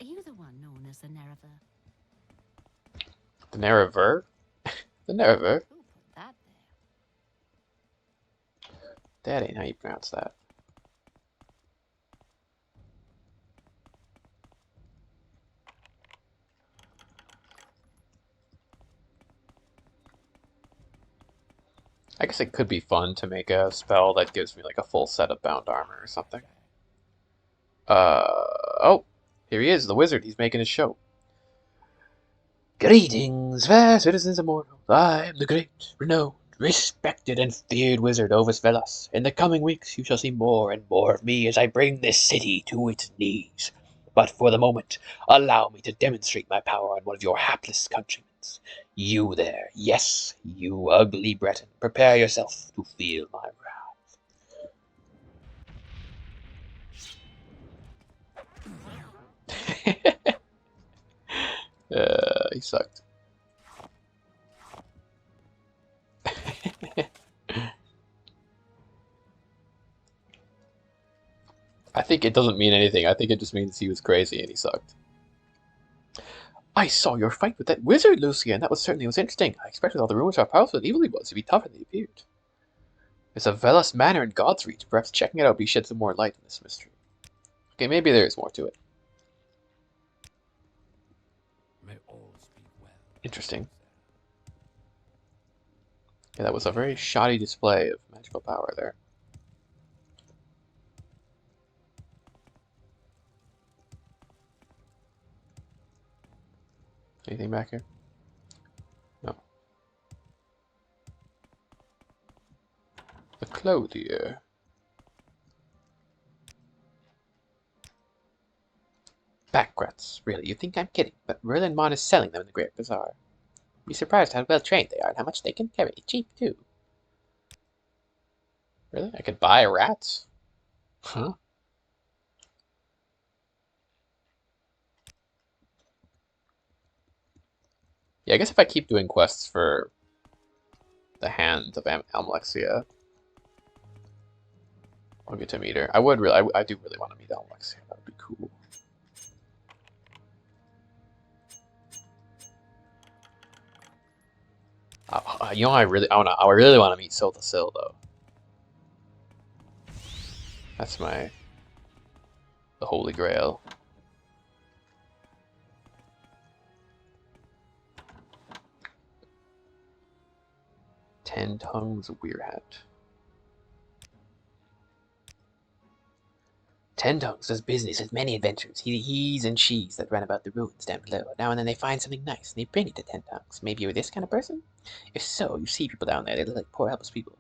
Are you the one known as the Nerever? The Nerever? The Nerever? Who put that there? That ain't how you pronounce that. I guess it could be fun to make a spell that gives me like a full set of bound armor or something. Oh, here he is, the wizard. He's making his show. Greetings, fair citizens of Morrowind. I am the great, renowned, respected, and feared wizard Ovus Velas. In the coming weeks, you shall see more and more of me as I bring this city to its knees. But for the moment, allow me to demonstrate my power on one of your hapless countrymen. You there, yes, you ugly Breton, prepare yourself to feel my wrath. He sucked. I think it doesn't mean anything. I think it just means he was crazy and he sucked. I saw your fight with that wizard, Lucian. That was interesting. I expected all the rumors how powerful and evil he was to be tougher than he appeared. There's a Velas manor in God's Reach. Perhaps checking it out will shed some more light on this mystery. Okay, maybe there is more to it. May all speak well. Interesting. Yeah, that was a very shoddy display of magical power there. Anything back here? No. The clothier. Backrats. Really, you think I'm kidding, but Merlin Mon is selling them in the Great Bazaar. You'd be surprised how well trained they are and how much they can carry. Cheap, too. Really? I could buy rats? Huh? Yeah, I guess if I keep doing quests for the Hand of Almalexia, I'll get to meet her. I do really want to meet Almalexia. That would be cool. You know, I really want to meet Silthasil though. That's the Holy Grail. Ten Tongues Weirhat. Ten Tongues does business with many adventurers. He's and she's that run about the ruins down below. Now and then they find something nice and they bring it to Ten Tongues. Maybe you're this kind of person? If so, you see people down there, they look like poor helpless people.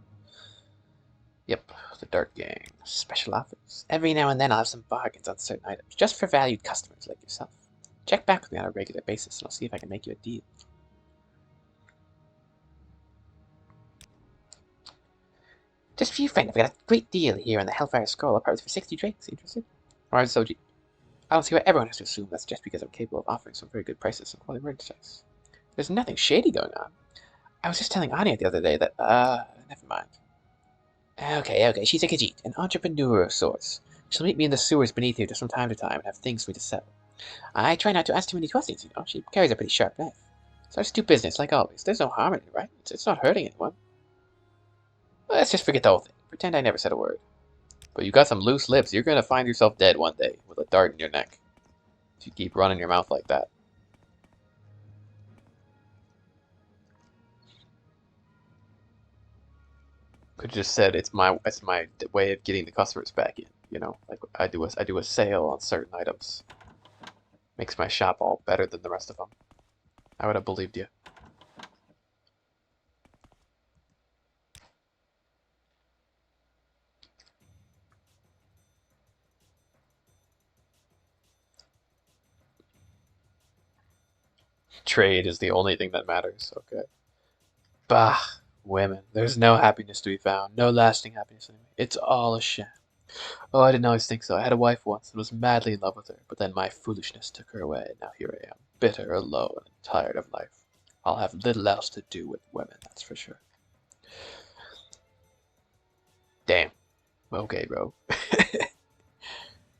Yep, the Dark Gang. Special offers. Every now and then I'll have some bargains on certain items, just for valued customers like yourself. Check back with me on a regular basis and I'll see if I can make you a deal. Just for you, friend, I've got a great deal here on the Hellfire Scroll. I'll part for 60 drakes. Interested? Why is it so cheap? I don't see why everyone has to assume that's just because I'm capable of offering some very good prices on quality merchandise. There's nothing shady going on. I was just telling Anya the other day that, never mind. Okay, she's a Khajiit, an entrepreneur of sorts. She'll meet me in the sewers beneath here just from time to time and have things for me to sell. I try not to ask too many questions, you know. She carries a pretty sharp knife. So I just do business, like always. There's no harm in it, right? It's not hurting anyone. Let's just forget the whole thing. Pretend I never said a word. But you got some loose lips. You're gonna find yourself dead one day with a dart in your neck. If you keep running your mouth like that. Could have just said it's my way of getting the customers back in. You know, like I do a sale on certain items. Makes my shop all better than the rest of them. I would have believed you. Trade is the only thing that matters. Okay. Bah, women. There's no happiness to be found. No lasting happiness anyway. It's all a sham. Oh, I didn't always think so. I had a wife once and was madly in love with her, but then my foolishness took her away, and now here I am, bitter, alone, and tired of life. I'll have little else to do with women, that's for sure. Damn. Okay, bro.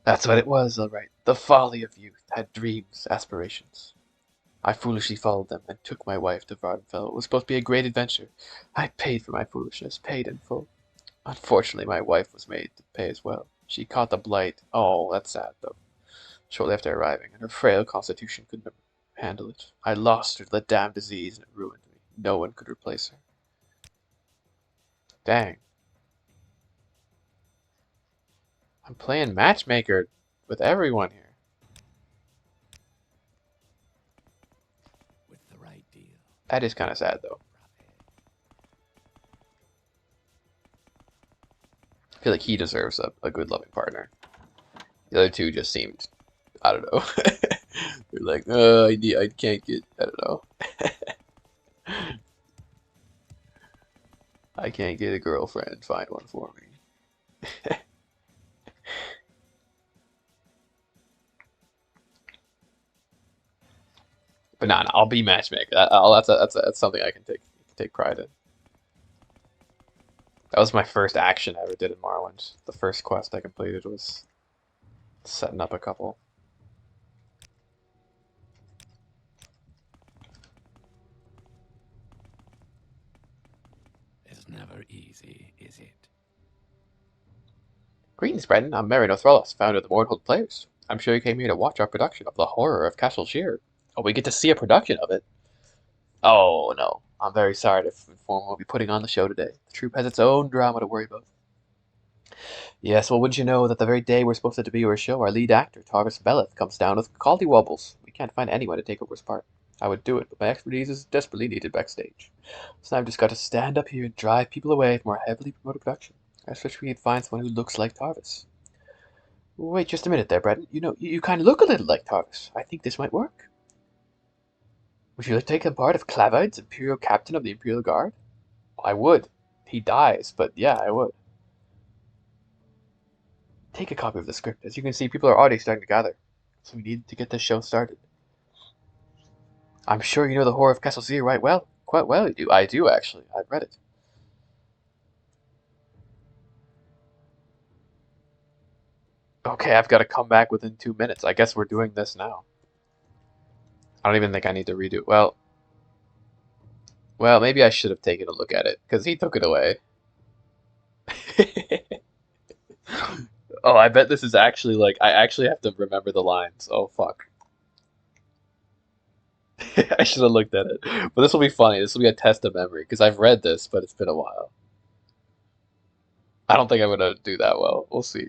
That's what it was, alright. The folly of youth. Had dreams, aspirations. I foolishly followed them and took my wife to Vardenfell. It was supposed to be a great adventure. I paid for my foolishness, paid in full. Unfortunately, my wife was made to pay as well. She caught the blight. Oh, that's sad, though. Shortly after arriving, and her frail constitution couldn't handle it. I lost her to the damned disease, and it ruined me. No one could replace her. Dang. I'm playing matchmaker with everyone here. With the right deal. That is kind of sad, though. I feel like he deserves a good, loving partner. The other two just seemed, I don't know. They're like, I can't get, I don't know. I can't get a girlfriend. Find one for me. But nah, I'll be matchmaker. That's something I can take pride in. That was my first action I ever did in Morrowind. The first quest I completed was setting up a couple. is never easy, is it? Greetings, Brendan. I'm Mary Nothrolos, founder of the Mornhold Players. I'm sure you came here to watch our production of The Horror of Castle Shear. Oh, we get to see a production of it? Oh, no. I'm very sorry to inform we'll be putting on the show today. The troupe has its own drama to worry about. Yes, well, wouldn't you know that the very day we're supposed to debut our show, our lead actor, Tarvis Beleth, comes down with wobbles. We can't find anyone to take over his part. I would do it, but my expertise is desperately needed backstage. So I've just got to stand up here and drive people away from our heavily promoted production. I wish we could find someone who looks like Tarvis. Wait just a minute there, Brendan. You know, you kind of look a little like Tarvis. I think this might work. Would you like to take the part of Clavide's Imperial Captain of the Imperial Guard? I would. He dies, but yeah, I would. Take a copy of the script. As you can see, people are already starting to gather. So we need to get this show started. I'm sure you know the Horror of Castle Shear right well. Quite well you do. I do, actually. I've read it. Okay, I've got to come back within 2 minutes. I guess we're doing this now. I don't even think I need to redo it. Well, maybe I should have taken a look at it, because he took it away. Oh, I bet this is actually, like, I actually have to remember the lines. Oh, fuck. I should have looked at it. But this will be funny. This will be a test of memory, because I've read this, but it's been a while. I don't think I'm going to do that well. We'll see.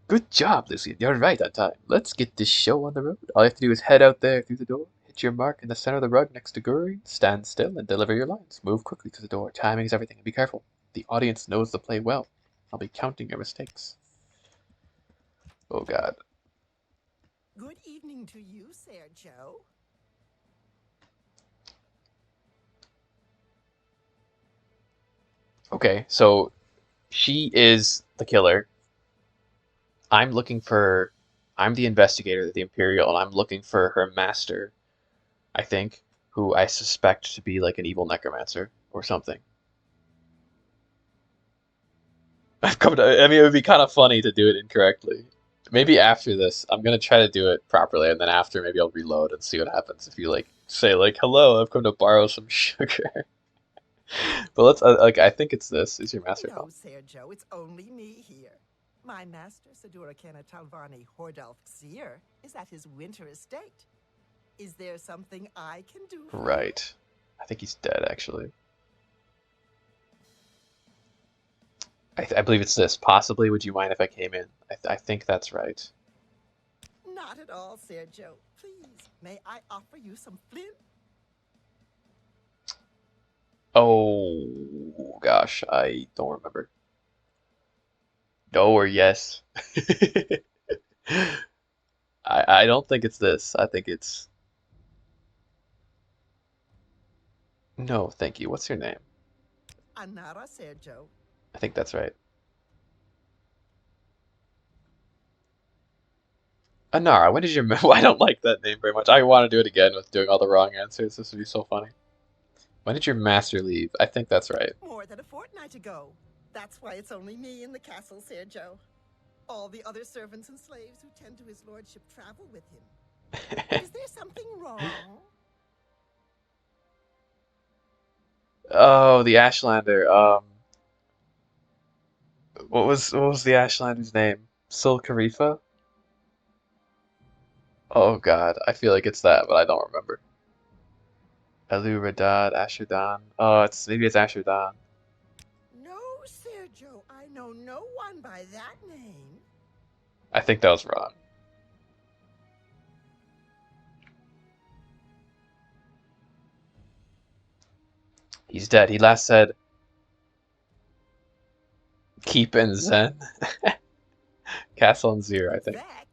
Good job, Lucian. You're right on time. Let's get this show on the road. All you have to do is head out there through the door, hit your mark in the center of the rug next to Guri, stand still, and deliver your lines. Move quickly to the door. Timing is everything, and be careful. The audience knows the play well. I'll be counting your mistakes. Oh, God. Good evening to you, Sergio. Okay, so she is the killer. I'm the investigator at the Imperial, and I'm looking for her master, I think, who I suspect to be like an evil necromancer or something. I mean, it would be kind of funny to do it incorrectly. Maybe after this, I'm gonna try to do it properly, and then after, maybe I'll reload and see what happens. If you like say like, "Hello, I've come to borrow some sugar," but let's I think it's this. Is your master No, call? Sergio, it's only me here. My master, Sadura Kana Talvani Hordalf Seer, is at his winter estate. Is there something I can do for you? Right. I think he's dead, actually. I believe it's this. Possibly, would you mind if I came in? I think that's right. Not at all, Sergio. Please, may I offer you some flint? Oh, gosh, I don't remember. No or yes. I don't think it's this. I think it's... No, thank you. What's your name? Anara, Sergio. I think that's right. Anara, when did your... I don't like that name very much. I want to do it again with doing all the wrong answers. This would be so funny. When did your master leave? I think that's right. More than a fortnight ago. That's why it's only me in the castle, Sergio. All the other servants and slaves who tend to his lordship travel with him. Is there something wrong? Oh, the Ashlander. What was the Ashlander's name? Silkarifa? Oh God, I feel like it's that, but I don't remember. Elu Radad, Asherdan. Oh, maybe it's Asherdan. No, Sergio. I know no one by that name. I think that was wrong. He's dead. He last said, "Keep and Zen." Castle and Zir, I think. Vec?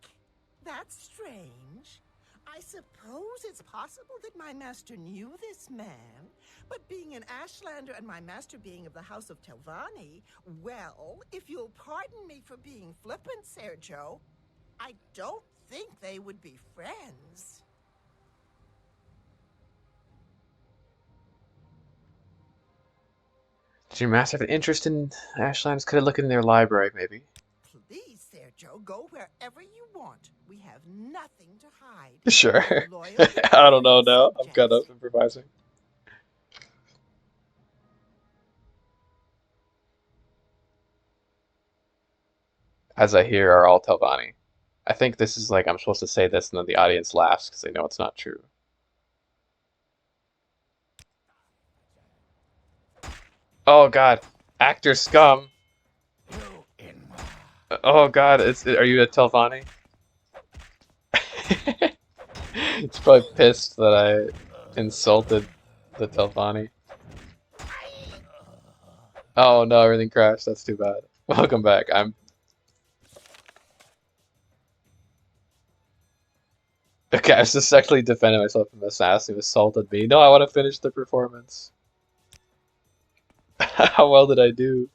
That's strange. I suppose it's possible that my master knew this man, but being an Ashlander and my master being of the House of Telvanni, well, if you'll pardon me for being flippant, Sergio, I don't think they would be friends. Did your master have an interest in Ashlands? Could have looked in their library, maybe. Please, Sergio, go wherever you want. We have nothing to hide. Sure. We're loyal, I don't know now. I'm subjects. kind of improvising. as I hear, are all Telvanni. I think this is like I'm supposed to say this and then the audience laughs because they know it's not true. Oh god, actor scum. Oh god, are you a Telvanni? It's probably pissed that I insulted the Telvanni. Oh no, everything crashed. That's too bad. Welcome back. Okay, I was just actually defending myself from an assassin who assaulted me. No, I want to finish the performance. How well did I do?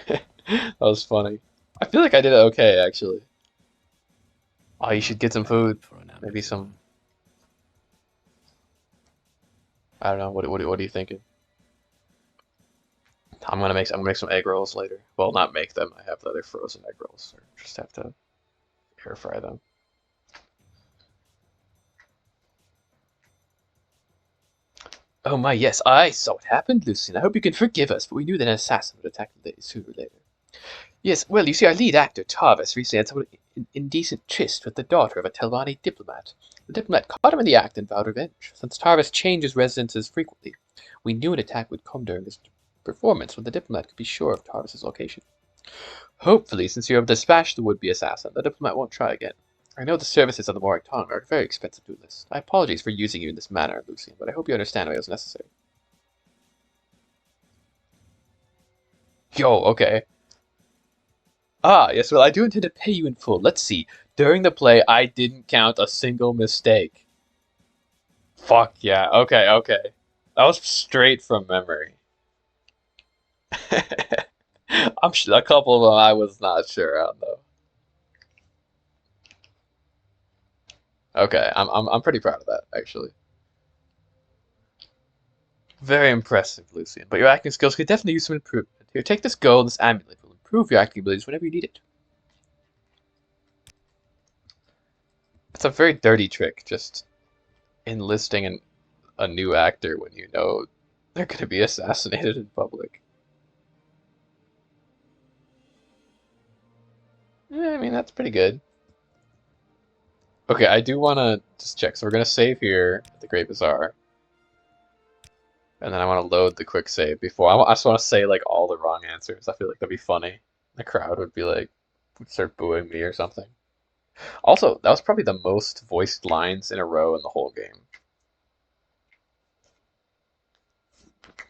That was funny. I feel like I did it okay, actually. Oh, you should get some food. Maybe some. I don't know. What are you thinking? I'm gonna make some egg rolls later. Well, not make them. I have the other frozen egg rolls. Or just have to air fry them. Oh my, yes, I saw what happened, Lucian. I hope you can forgive us, but we knew that an assassin would attack the lady sooner or later. Yes, well, you see, our lead actor, Tarvis, recently had somewhat indecent tryst with the daughter of a Telvanni diplomat. The diplomat caught him in the act and vowed revenge. Since Tarvis changes residences frequently, we knew an attack would come during this performance when the diplomat could be sure of Tarvis's location. Hopefully, since you have dispatched the would-be assassin, the diplomat won't try again. I know the services of the Morag Tongue are very expensive to enlist. I apologize for using you in this manner, Lucian, but I hope you understand why it was necessary. Yo, okay. Ah, yes, well, I do intend to pay you in full. Let's see. During the play, I didn't count a single mistake. Fuck yeah. Okay, okay. That was straight from memory. I'm sure a couple of them I was not sure on though. Okay, I'm pretty proud of that actually. Very impressive, Lucian. But your acting skills could definitely use some improvement. Here, take this gold. This amulet will improve your acting abilities whenever you need it. It's a very dirty trick, just enlisting a new actor when you know they're going to be assassinated in public. Yeah, I mean, that's pretty good. Okay, I do want to just check. So we're going to save here at the Great Bazaar. And then I want to load the quick save before. I just want to say, like, all the wrong answers. I feel like that'd be funny. The crowd would be like, would start booing me or something. Also, that was probably the most voiced lines in a row in the whole game.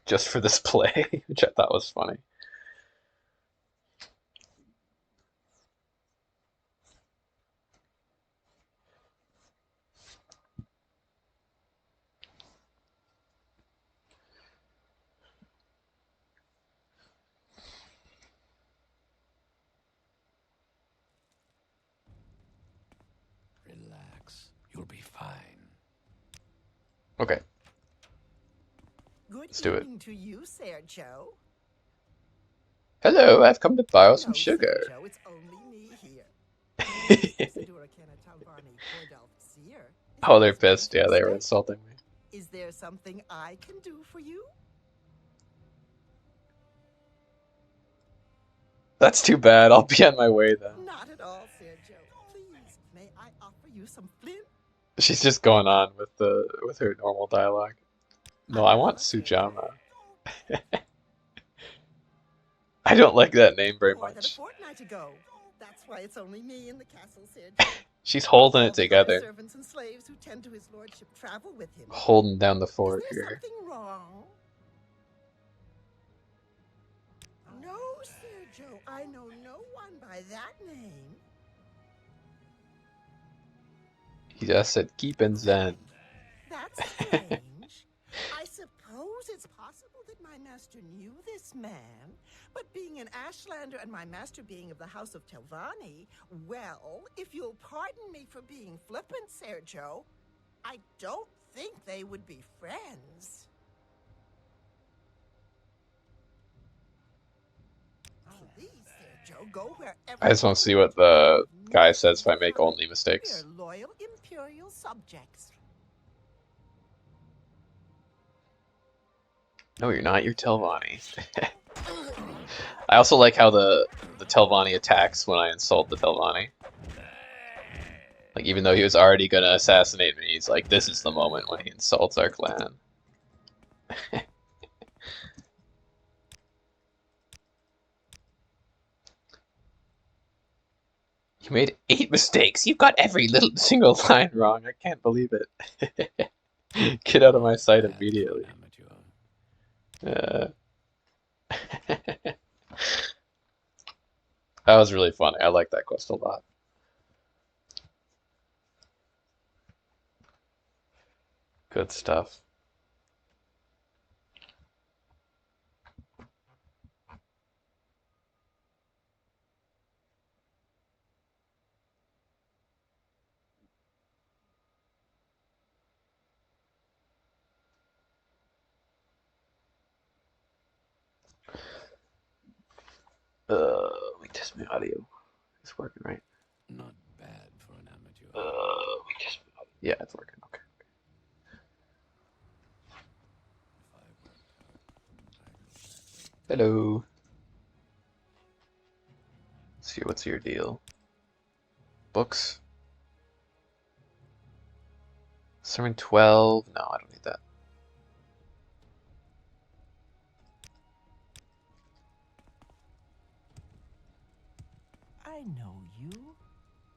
Just for this play, which I thought was funny. Relax. You'll be fine. Okay. Good Let's do it. evening to you, Sergio. Hello, I've come to borrow some No, sugar. Sergio, it's only me here. Oh, they're pissed. Yeah, they were insulting me. Is there something I can do for you? That's too bad. I'll be on my way then. Not at all, Sergio. Please, may I offer you some flint? She's just going on with her normal dialogue. No, I want Sujama. I don't like that name very More than a much. fortnight ago. That's why it's only me in the castle, Sergio. She's holding it All the other together. servants and slaves who tend to his lordship travel with him. Holding down the Is fort there here. something wrong? No, Sergio. I know no one by that name. He just said keep in Zen. That's strange. I suppose it's possible that my master knew this man, but being an Ashlander and my master being of the house of Telvanni, well, if you'll pardon me for being flippant, Sergio, I don't think they would be friends. Please, Sergio, go wherever I just want to see what the guy says if I make only mistakes. We're loyal imperial subjects. No, you're not. You're Telvanni. I also like how the the Telvanni attacks when I insult the Telvanni. Like, even though he was already gonna assassinate me, he's like, this is the moment when he insults our clan. You made 8 mistakes. You've got every little single line wrong. I can't believe it. Get out of my sight immediately. That was really funny. I like that quest a lot. Good stuff. We test my audio. It's working, right? Not bad for an amateur. We test my audio. Yeah, it's working. Okay. Hello. Let's see, what's your deal? Books? Sermon 12? No, I don't need that. I know you.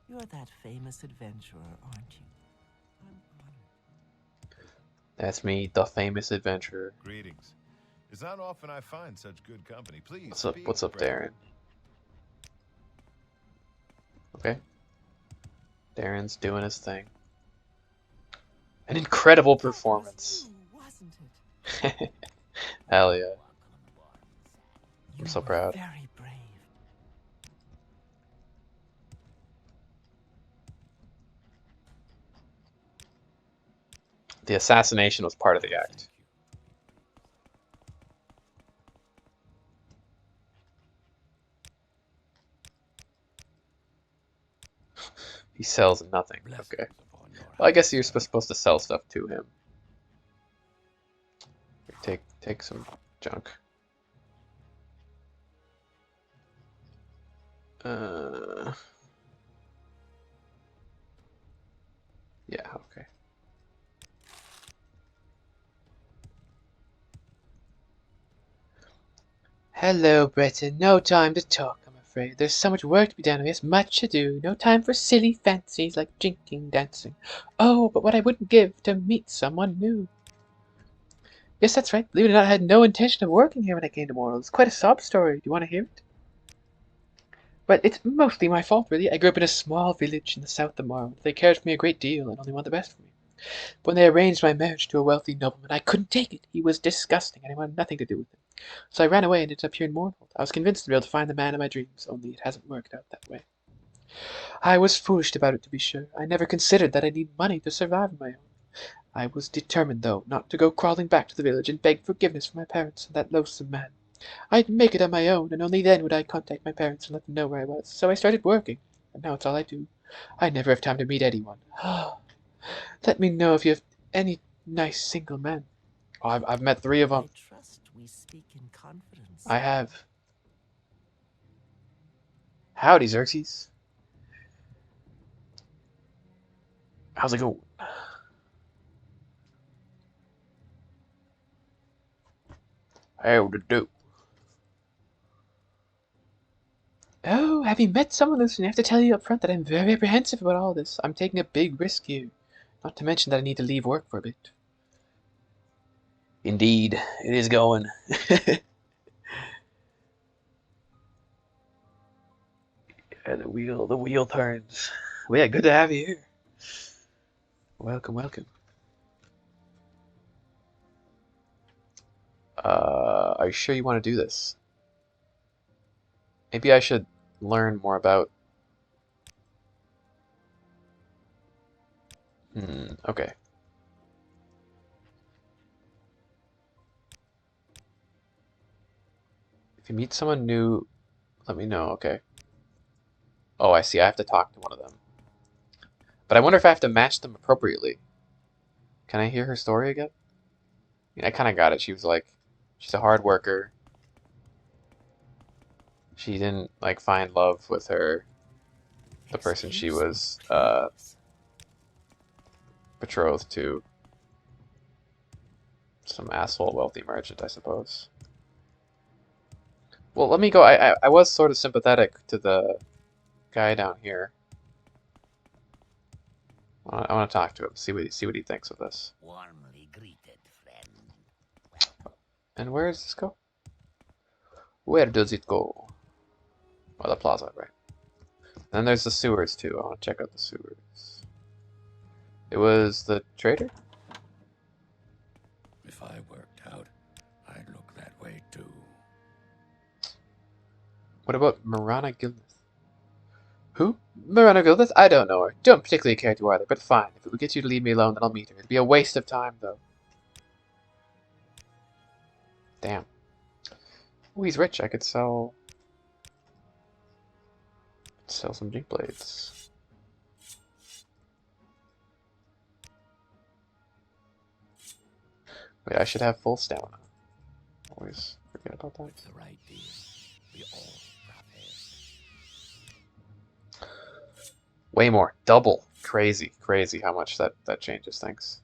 You're that famous adventurer, aren't you? I'm honored. That's me, the famous adventurer. Greetings. It's not often I find such good company. Please. What's up? speak, What's up, Brett. Darren? Okay. Darren's doing his thing. An incredible performance. That was you, wasn't it? Hell yeah. I'm You so were proud. Very brave. The assassination was part of the act. He sells nothing. Okay. Well, I guess you're supposed to sell stuff to him. Take some junk. Yeah, okay. Hello, Breton. No time to talk, I'm afraid. There's so much work to be done. Yes, much to do. No time for silly fancies like drinking, dancing. Oh, but what I wouldn't give to meet someone new. Yes, that's right. Believe it or not, I had no intention of working here when I came to Morrowind. It's quite a sob story. Do you want to hear it? Well, it's mostly my fault, really. I grew up in a small village in the south of Morrowind. They cared for me a great deal and only wanted the best for me. But when they arranged my marriage to a wealthy nobleman, I couldn't take it. He was disgusting, and I wanted nothing to do with him. So I ran away and ended up here in Morrowind. I was convinced to be able to find the man of my dreams, only it hasn't worked out that way. I was foolish about it, to be sure. I never considered that I need money to survive on my own. I was determined, though, not to go crawling back to the village and beg forgiveness from my parents and that loathsome man. I'd make it on my own, and only then would I contact my parents and let them know where I was. So I started working, and now it's all I do. I never have time to meet anyone. Let me know if you have any nice single men. Oh, I've met 3 of them. I trust we speak in confidence. I have. Howdy, Xerxes. How's it going? How to do? Oh, have you met someone, Lucian? I have to tell you up front that I'm very apprehensive about all this. I'm taking a big risk here. Not to mention that I need to leave work for a bit. Indeed, it is going. Yeah, the wheel turns. Well, yeah, good to have you here. Welcome, welcome. Are you sure you want to do this? Maybe I should learn more about... Okay. If you meet someone new, let me know, okay. Oh, I see, I have to talk to one of them. But I wonder if I have to match them appropriately. Can I hear her story again? I kind of got it. She was like, she's a hard worker. She didn't like find love with the person she was betrothed to. Some asshole wealthy merchant, I suppose. Well, let me go. I was sort of sympathetic to the guy down here. I want to talk to him, see what he thinks of this. Warmly greeted, friend. And where does this go? Where does it go? Oh, the plaza, right. Then there's the sewers, too. I want to check out the sewers. It was the trader? If I worked out, I'd look that way too. What about Marana Gilnith? Who? Marana Gilnith? I don't know her. Don't particularly care to either, but fine. If it would get you to leave me alone, then I'll meet her. It'd be a waste of time, though. Damn. Oh, he's rich. I could sell some jink blades. Wait, I should have full stamina. Always forget about that. With the right deal, we all profit. Way more. Double. Crazy how much that changes things.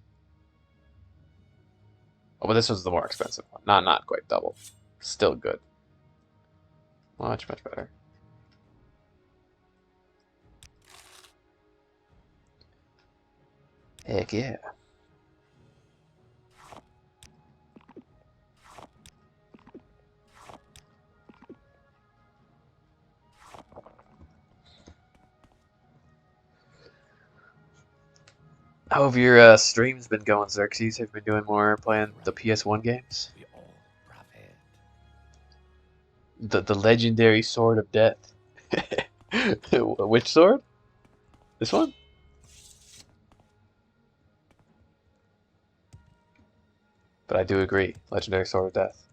Oh, but this was the more expensive one. Not quite double. Still good. Much better. Heck yeah. How have your streams been going, Xerxes? Have you been doing more playing the PS1 games? We all profit. The legendary Sword of Death. Which sword? This one? But I do agree, legendary Sword of Death.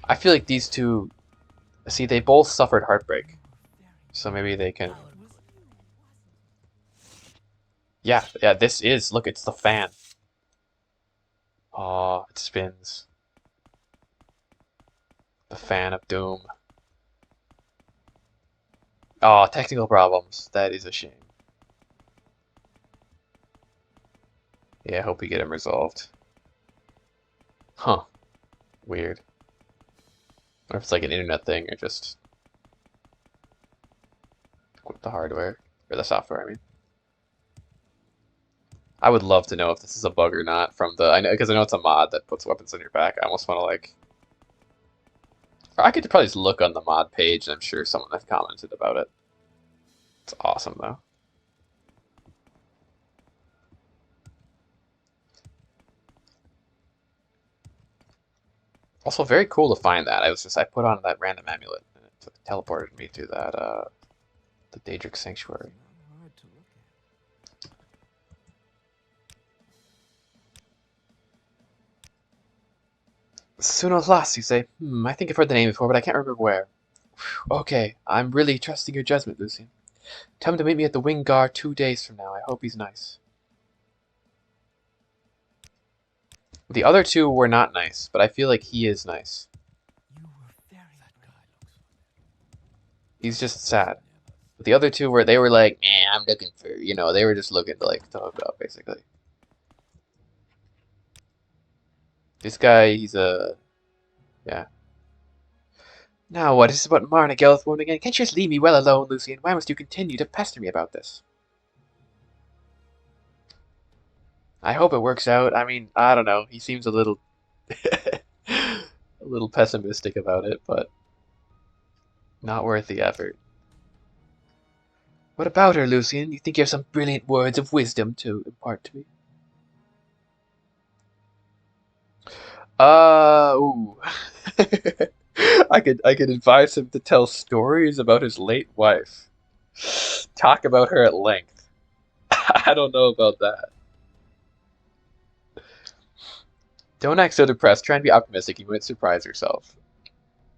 I feel like these two, see, they both suffered heartbreak. So maybe they can... Yeah, this is... Look, it's the fan. Oh, it spins. The fan of doom. Oh, technical problems. That is a shame. Yeah, I hope we get them resolved. Huh. Weird. Or if it's like an internet thing or just... with the hardware. Or the software, I mean. I would love to know if this is a bug or not from the... because I know it's a mod that puts weapons on your back. I almost want to, like... Or I could probably just look on the mod page, and I'm sure someone has commented about it. It's awesome, though. Also, very cool to find that. I put on that random amulet, and it teleported me to that, the Daedric Sanctuary. Sunos Las, you say? I think I've heard the name before, but I can't remember where. Whew, okay, I'm really trusting your judgment, Lucian. Tell him to meet me at the Wing Guard 2 days from now. I hope he's nice. The other two were not nice, but I feel like he is nice. He's just sad. But the other two they were like, I'm looking for, they were just looking to like to hook up, basically. This guy, he's yeah. Now what? Is this about Marna Gelthwood again? Can't you just leave me well alone, Lucian? Why must you continue to pester me about this? I hope it works out. I mean, I don't know. He seems a little... a little pessimistic about it, but... not worth the effort. What about her, Lucian? You think you have some brilliant words of wisdom to impart to me? Ooh. I could advise him to tell stories about his late wife. Talk about her at length. I don't know about that. Don't act so depressed. Try and be optimistic. You might surprise yourself.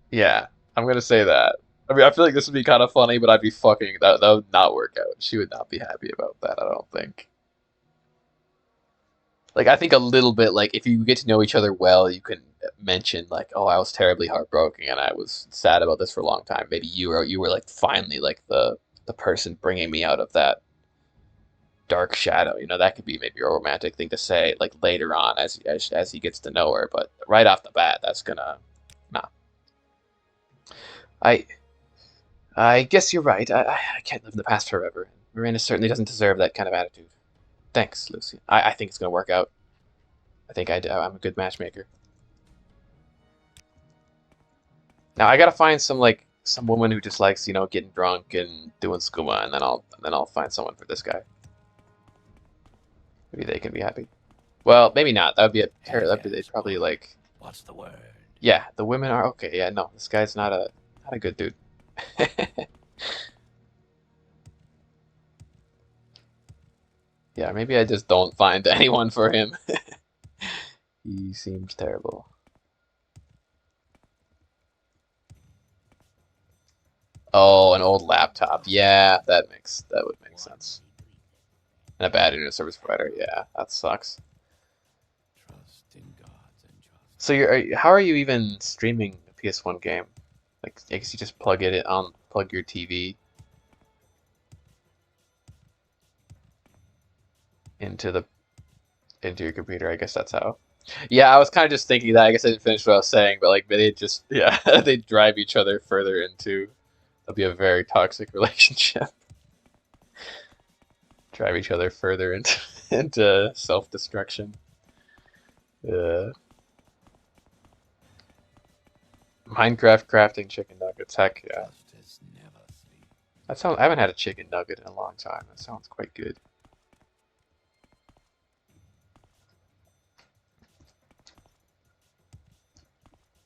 Yeah, I'm gonna say that. I mean, I feel like this would be kind of funny, but I'd be fucking... That would not work out. She would not be happy about that, I don't think. Like, I think a little bit, like, if you get to know each other well, you can mention, like, oh, I was terribly heartbroken and I was sad about this for a long time. Maybe you were like, finally, like, the person bringing me out of that dark shadow. You know, that could be maybe a romantic thing to say, like, later on as he gets to know her. But right off the bat, that's gonna... Nah. I guess you're right. I can't live in the past forever. Marina certainly doesn't deserve that kind of attitude. Thanks, Lucy. I think it's gonna work out. I think I'm a good matchmaker. Now I gotta find some woman who just likes, you know, getting drunk and doing skooma, and then I'll find someone for this guy. Maybe they can be happy. Well, maybe not. That would be they'd probably like. What's the word? Yeah, the women are okay. Yeah, no, this guy's not a good dude. Yeah, maybe I just don't find anyone for him. He seems terrible. Oh, an old laptop. Yeah, that would make sense. And a bad internet service provider. Yeah, that sucks. Trust in gods and just. So how are you even streaming a PS1 game? Like, I guess you just plug your TV into your computer. I guess that's how. Yeah, I was kind of just thinking that. I guess I didn't finish what I was saying, but like they just they drive each other further into. It'll be a very toxic relationship. Drive each other further into self-destruction. Minecraft crafting chicken nuggets. Heck yeah. Justice never sleeps. That sounds. I haven't had a chicken nugget in a long time. That sounds quite good.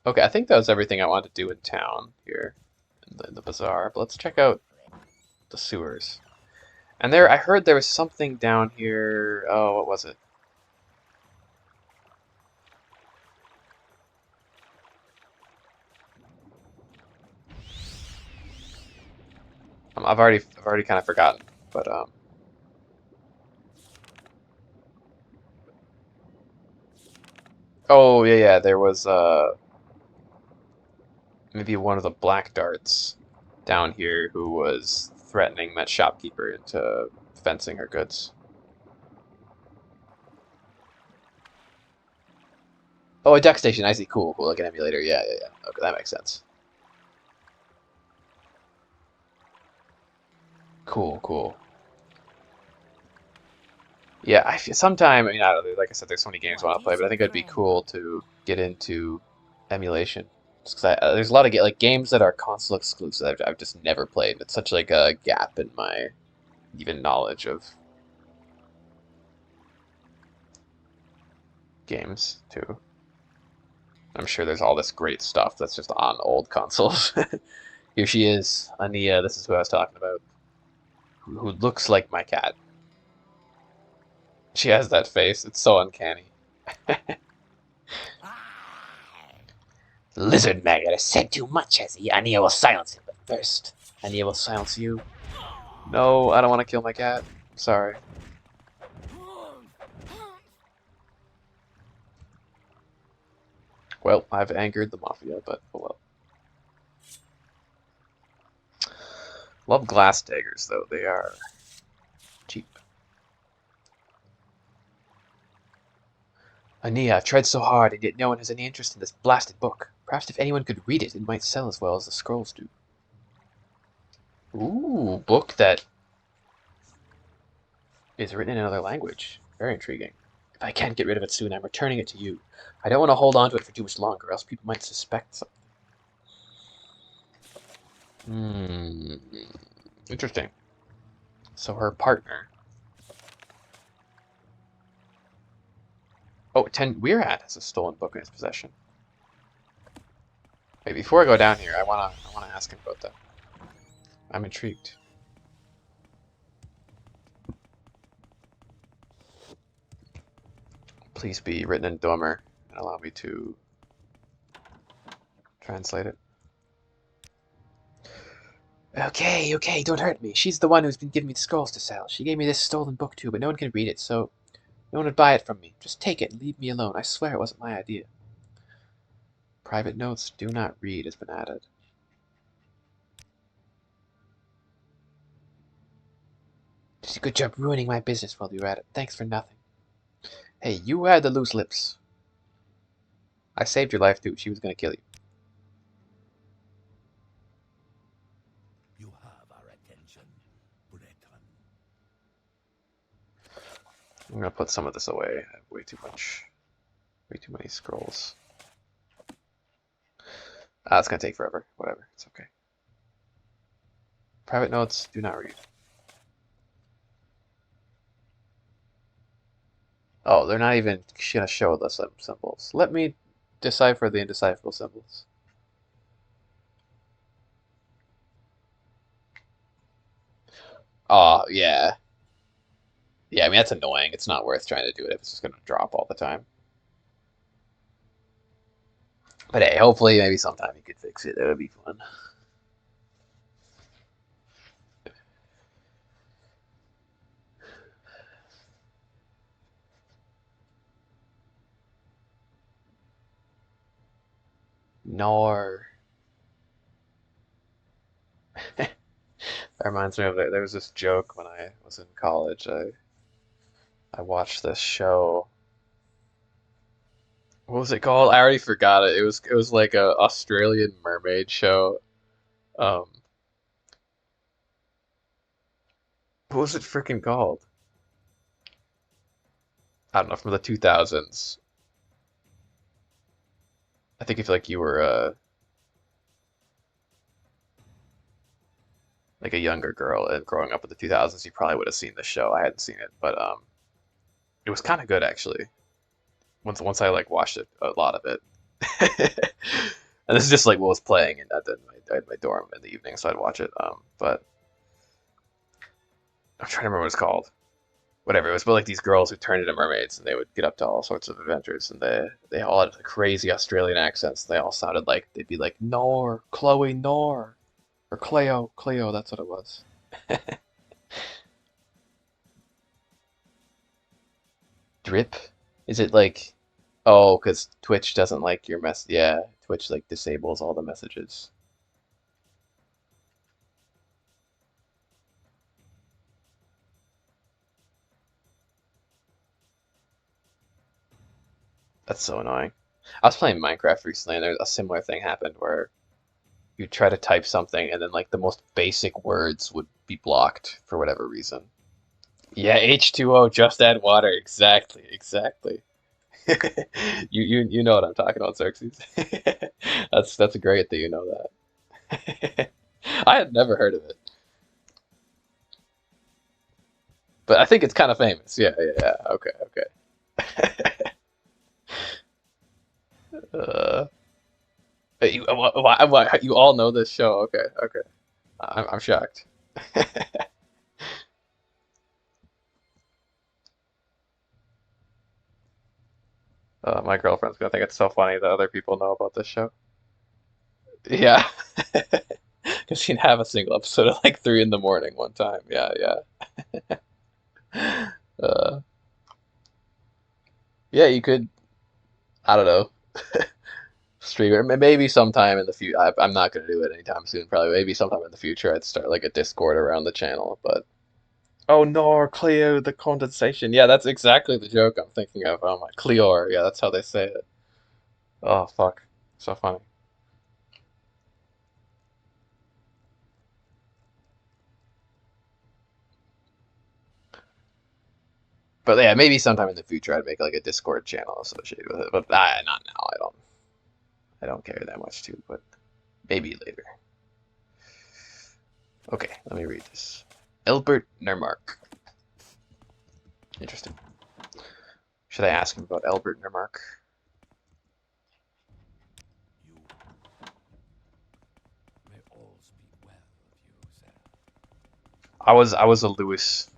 Okay, I think that was everything I wanted to do in town here, in the bazaar. But let's check out the sewers. And there, I heard there was something down here. Oh, what was it? I've already kind of forgotten, but Oh yeah, there was maybe one of the black darts down here who was threatening that shopkeeper into fencing her goods. Oh, a deck station. I see. Cool, like an emulator. Yeah. Okay, that makes sense. Cool. Yeah, I feel sometime. I mean, I don't know. Like I said, there's so many games I want to play, but I think it'd be cool to get into emulation. Just 'cause there's a lot of games that are console exclusive I've just never played. It's such like a gap in my even knowledge of games too. I'm sure there's all this great stuff that's just on old consoles. Here she is, Ania. This is who I was talking about. Who looks like my cat. She has that face. It's so uncanny. Lizard maggot has said too much, has he? Ania will silence him, but first. Ania will silence you. No, I don't want to kill my cat. I'm sorry. Well, I've angered the mafia, but oh well. Love glass daggers, though. They are cheap. Ania, I've tried so hard, and yet no one has any interest in this blasted book. Perhaps if anyone could read it, it might sell as well as the scrolls do. Ooh, book that is written in another language. Very intriguing. If I can't get rid of it soon, I'm returning it to you. I don't want to hold on to it for too much longer, else people might suspect something. Interesting. So her partner. Oh, Weirhat has a stolen book in his possession. Wait, before I go down here, I wanna ask him about that. I'm intrigued. Please be written in Dwemer and allow me to translate it. Okay, don't hurt me. She's the one who's been giving me the scrolls to sell. She gave me this stolen book too, but no one can read it, so No one would buy it from me. Just take it and leave me alone. I swear it wasn't my idea. Private notes do not read has been added. Did a good job ruining my business while you were at it. Thanks for nothing. Hey, you had the loose lips. I saved your life too. She was gonna kill you. You have our attention, Breton. I'm gonna put some of this away. I have way too many scrolls. It's gonna take forever. Whatever, it's okay. Private notes do not read. Oh, they're not even gonna show the symbols. Let me decipher the indecipherable symbols. Oh, yeah. Yeah, I mean, that's annoying. It's not worth trying to do it if it's just gonna drop all the time. But hey, hopefully maybe sometime you could fix it. That would be fun. Nor. That reminds me of it. There was this joke when I was in college. I watched this show. What was it called? I already forgot it. It was like a Australian mermaid show. Um, what was it freaking called? I don't know, from the 2000s. I think if like you were like a younger girl and growing up in the 2000s, you probably would have seen the show. I hadn't seen it, but it was kind of good actually. Once I like watched it, a lot of it. And this is just like what was playing at my dorm in the evening, so I'd watch it. But I'm trying to remember what it's called. Whatever, it was about like these girls who turned into mermaids and they would get up to all sorts of adventures and they all had crazy Australian accents. They all sounded like they'd be like Nor, Chloe, Nor, or Cleo, that's what it was. Drip? Is it like, oh, because Twitch doesn't like your mess? Yeah, Twitch like disables all the messages. That's so annoying. I was playing Minecraft recently, and there's a similar thing happened where you try to type something, and then like the most basic words would be blocked for whatever reason. Yeah, H2O, just add water. Exactly, exactly. You know what I'm talking about, Xerxes. That's great that you know that. I had never heard of it, but I think it's kind of famous. Yeah, yeah, yeah. Okay, okay. Uh, you all know this show? Okay, okay. I'm shocked. My girlfriend's gonna think it's so funny that other people know about this show. Yeah, because she'd have a single episode at like 3 in the morning one time. Yeah, yeah. Uh, yeah, you could. I don't know. Stream it. Maybe sometime in the future. I'm not gonna do it anytime soon. Probably maybe sometime in the future I'd start like a Discord around the channel. But oh no, Cleo, the condensation. Yeah, that's exactly the joke I'm thinking of. Oh my, Cleor. Yeah, that's how they say it. Oh fuck, so funny. But yeah, maybe sometime in the future I'd make like a Discord channel associated with it. But not now. I don't care that much too. But maybe later. Okay, let me read this. Elbert Nermark. Interesting. Should I ask him about Albert Nermark? You may all speak well of you, sir. I was a Lewis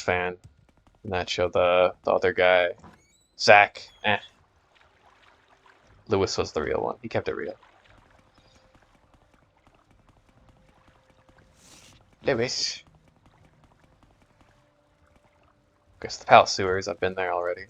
fan in that show. The other guy, Zach. Lewis was the real one. He kept it real. Lewis. Guess the palace sewers, I've been there already.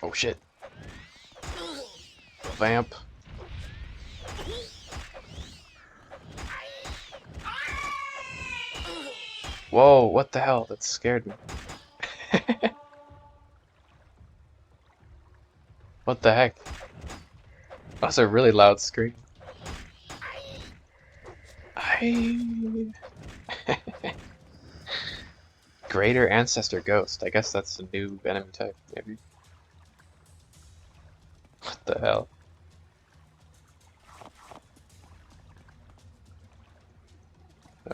Oh shit. Vamp. Whoa, what the hell? That scared me. What the heck? That's a really loud scream. I... Greater Ancestor Ghost. I guess that's a new enemy type, maybe. What the hell?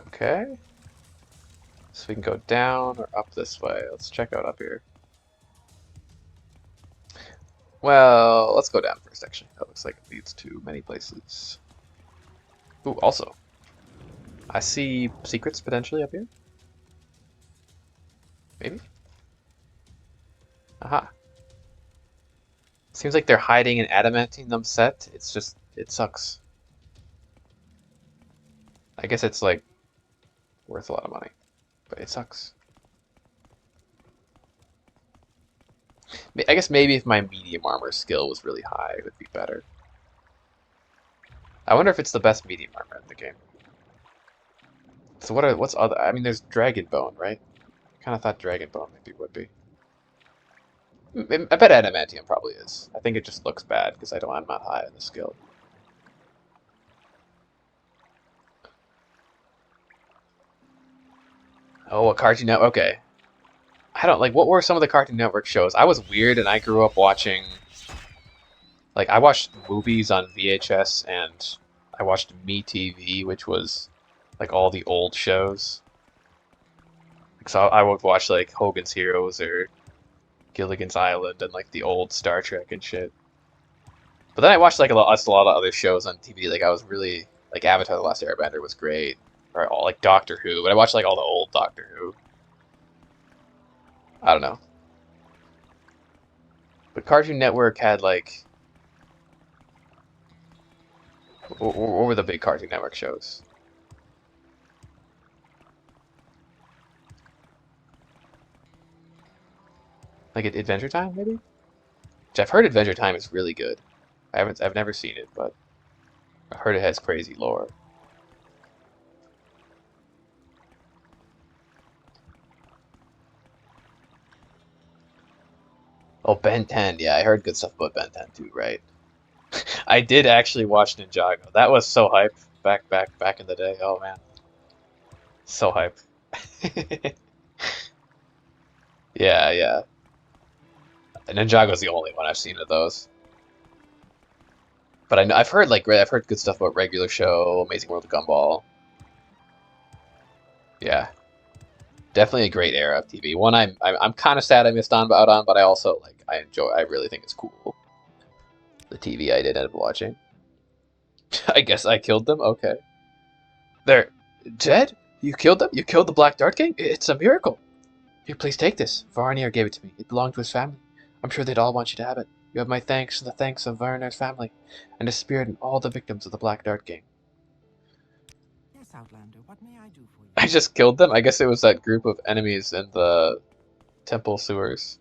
Okay. So we can go down or up this way. Let's check out up here. Well, let's go down first, actually. That looks like it leads to many places. Ooh, also, I see secrets potentially up here. Maybe? Aha. Seems like they're hiding an adamantium set. It's just, it sucks. I guess it's like worth a lot of money, but it sucks. I guess maybe if my medium armor skill was really high, it would be better. I wonder if it's the best medium armor in the game. So what's other? I mean, there's Dragon Bone, right? Kind of thought Dragon Bone maybe would be. I bet adamantium probably is. I think it just looks bad because I'm not high in the skill. Oh, a Cartoon Network. Okay. I don't like. What were some of the Cartoon Network shows? I was weird, and I grew up watching. Like, I watched movies on VHS, and I watched MeTV, which was like all the old shows. So I would watch like Hogan's Heroes or Gilligan's Island and like the old Star Trek and shit. But then I watched like a lot of other shows on TV. Like I was really like Avatar: The Last Airbender was great, or all like Doctor Who. But I watched like all the old Doctor Who. I don't know. But Cartoon Network had like what were the big Cartoon Network shows? Like Adventure Time, maybe? Which I've heard Adventure Time is really good. I've never seen it, but I heard it has crazy lore. Oh, Ben 10. Yeah, I heard good stuff about Ben 10 too, right? I did actually watch Ninjago. That was so hype back in the day. Oh man. So hype. Yeah, yeah. Ninjago's the only one I've seen of those. But I've heard I've heard good stuff about Regular Show, Amazing World of Gumball. Yeah, definitely a great era of TV. One I'm kind of sad I missed out on, but I also I really think it's cool. The TV I did end up watching. I guess I killed them. Okay, they're dead. You killed them. You killed the Black Dart King. It's a miracle. Here, please take this. Varnir gave it to me. It belonged to his family. I'm sure they'd all want you to have it. You have my thanks and the thanks of Varnir's family, and his spirit and all the victims of the Black Dart King. Yes, Outlander, what may I do for you? I just killed them? I guess it was that group of enemies in the temple sewers.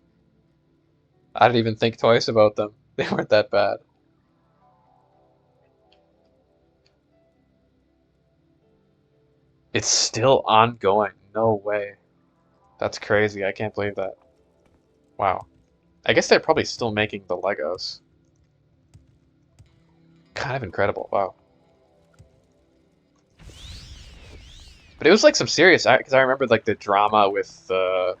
I didn't even think twice about them. They weren't that bad. It's still ongoing. No way. That's crazy. I can't believe that. Wow. I guess they're probably still making the Legos. Kind of incredible. Wow. But it was like some serious, because I remember like the drama with the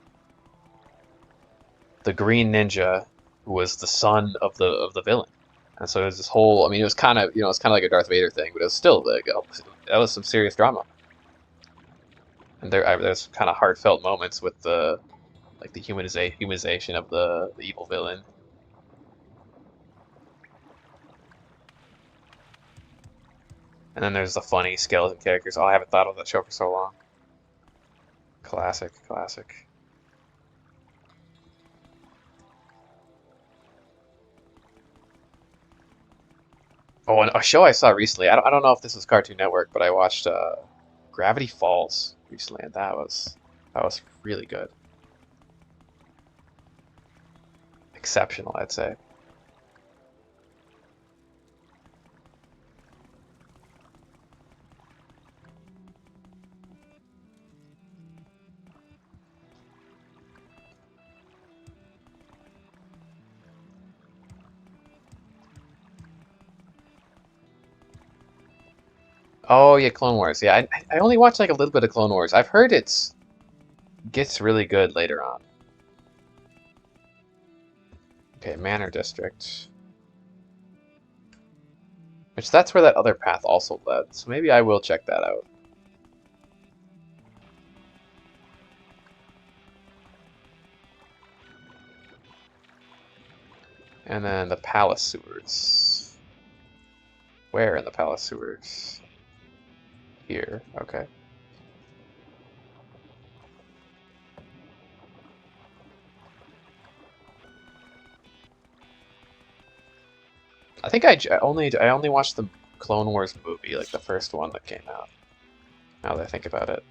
Green Ninja, who was the son of the villain, and so it was this whole. I mean, it was kind of it's kind of like a Darth Vader thing, but it was still like that was some serious drama. And there's kind of heartfelt moments with the humanization of the evil villain. And then there's the funny skeleton characters. Oh, I haven't thought of that show for so long. Classic, classic. Oh, and a show I saw recently. I don't know if this was Cartoon Network, but I watched Gravity Falls recently, and that was really good. Exceptional, I'd say. Oh yeah, Clone Wars. Yeah, I only watched like a little bit of Clone Wars. I've heard it gets really good later on. Okay, Manor District. Which that's where that other path also led. So maybe I will check that out. And then the Palace Sewers. Where in the Palace Sewers? Here, okay. I think I only watched the Clone Wars movie, like the first one that came out. Now that I think about it,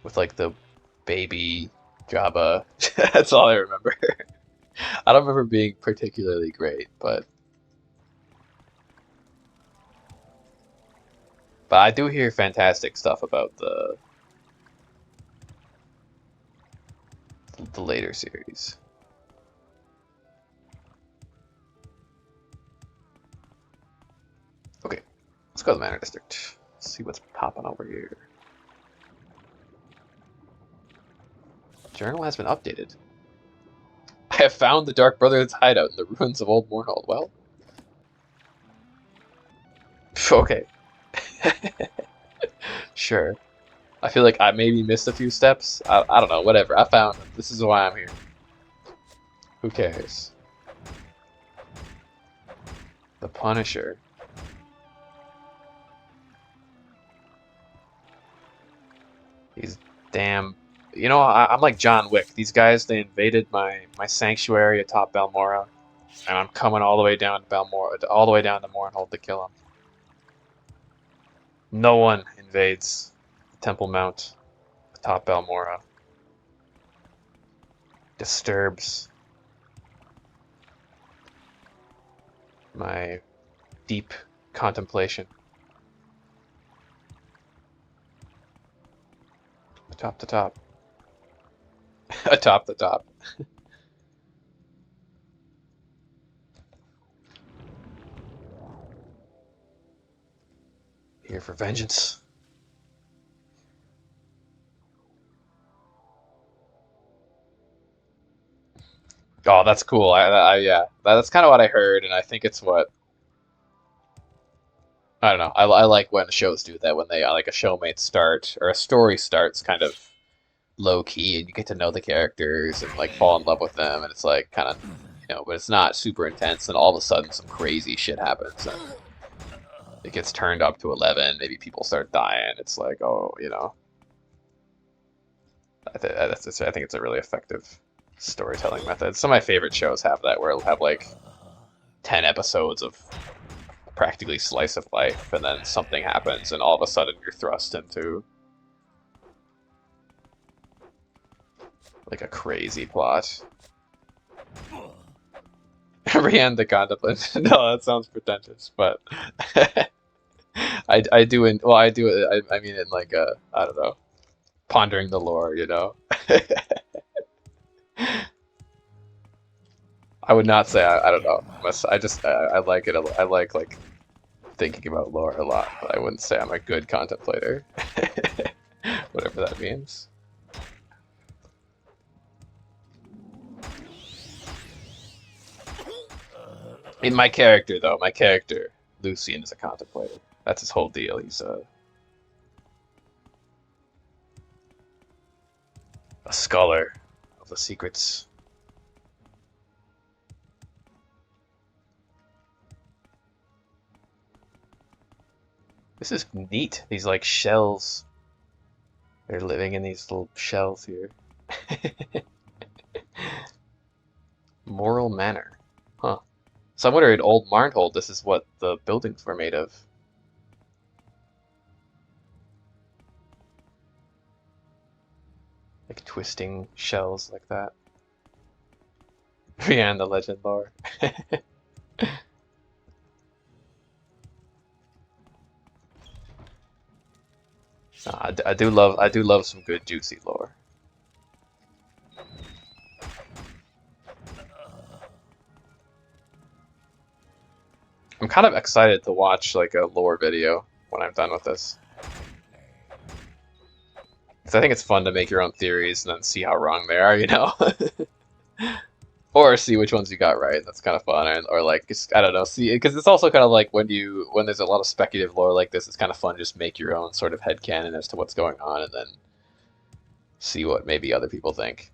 with like the baby Jabba. That's all I remember. I don't remember being particularly great, but I do hear fantastic stuff about the later series. Okay, let's go to the Manor District. See what's popping over here. Journal has been updated. I have found the Dark Brotherhood's hideout in the ruins of Old Mournhold. Well, okay. Sure. I feel like I maybe missed a few steps. I don't know, whatever. I found them. This is why I'm here. Who cares? The Punisher. These damn... You know, I'm like John Wick. These guys, they invaded my sanctuary atop Balmora, and I'm coming all the way down to Balmora, all the way down to Mournhold to kill them. No one invades the Temple Mount atop Balmora. Disturbs my deep contemplation. Atop the top. Atop the top. Here for vengeance. Oh, that's cool. Yeah, that's kind of what I heard, and I think it's what I don't know. I like when shows do that when they like a show might start or a story starts kind of low key, and you get to know the characters and like fall in love with them, and it's like kind of but it's not super intense, and all of a sudden some crazy shit happens, and it gets turned up to 11. Maybe people start dying. It's like, oh, I think it's a really effective storytelling method. Some of my favorite shows have that, where it'll have like 10 episodes of practically slice of life, and then something happens, and all of a sudden you're thrust into like a crazy plot. Rihanna the Contemplative. No, that sounds pretentious, but I do I do it. I mean in like I don't know, pondering the lore. I would not say I don't know. I like it. I like thinking about lore a lot, but I wouldn't say I'm a good contemplator. Whatever that means. In my character, though, Lucian, is a contemplator. That's his whole deal. He's a scholar of the secrets. This is neat. These like shells. They're living in these little shells here. Moral Manor. Huh. Somewhere in Old Marnhold, this is what the buildings were made of. Like twisting shells like that. Yeah, and the legend lore. I do love some good juicy lore. I'm kind of excited to watch like a lore video when I'm done with this. Because I think it's fun to make your own theories and then see how wrong they are, you know? Or see which ones you got right. That's kind of fun. Or like, just, I don't know, see, because it's also kind of like when there's a lot of speculative lore like this, it's kind of fun to just make your own sort of headcanon as to what's going on and then see what maybe other people think.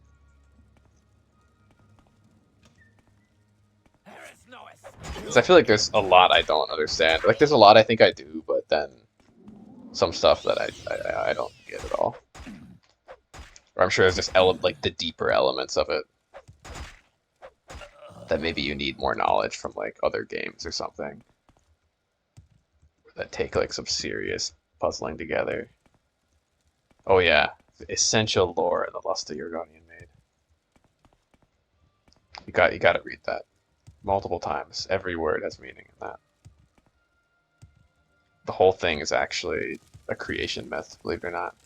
Because I feel like there's a lot I don't understand. Like, there's a lot I think I do, but then some stuff that I don't get at all. Or I'm sure there's just like the deeper elements of it that maybe you need more knowledge from like other games or something that take like some serious puzzling together. Oh yeah, essential lore in the Lust of Urgonian Maid. You got to read that multiple times. Every word has meaning in that. The whole thing is actually a creation myth, believe it or not.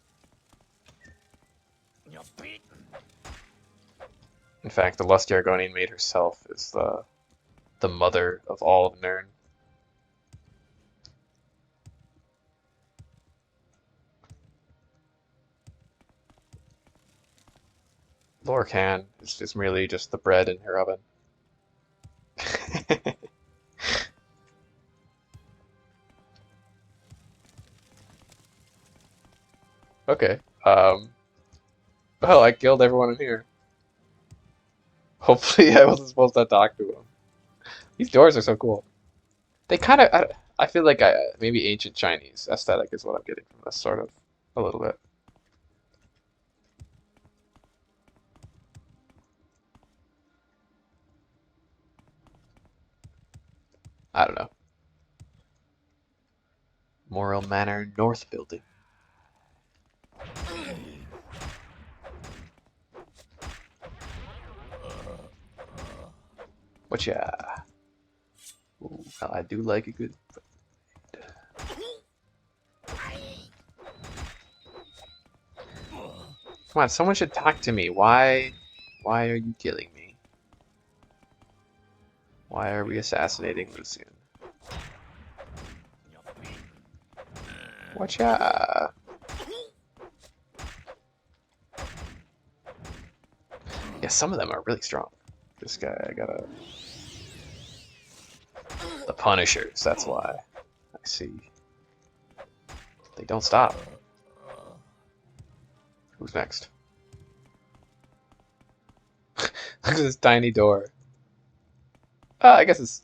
In fact, the Lust of Urgonian Maid herself is the mother of all of Nirn. Lorcan is just merely just the bread in her oven. Okay. Well, I killed everyone in here. Hopefully I wasn't supposed to talk to them. These doors are so cool. They kind of, I feel like maybe ancient Chinese aesthetic is what I'm getting from this, sort of, a little bit. I don't know. Moral Manor North Building. What ya? Ooh, well, I do like a good. Come on, someone should talk to me. Why are you killing me? Why are we assassinating Lucian? Watcha! Yeah, some of them are really strong. This guy, I gotta... The Punishers, that's why. I see. They don't stop. Who's next? Look at this tiny door. I guess it's...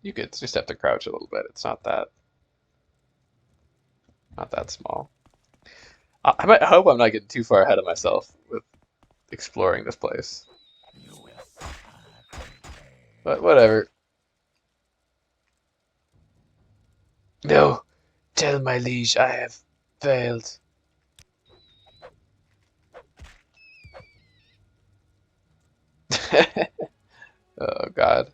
You could just have to crouch a little bit. It's not that... Not that small. I hope I'm not getting too far ahead of myself with exploring this place. But whatever. No, tell my liege I have failed. Oh God.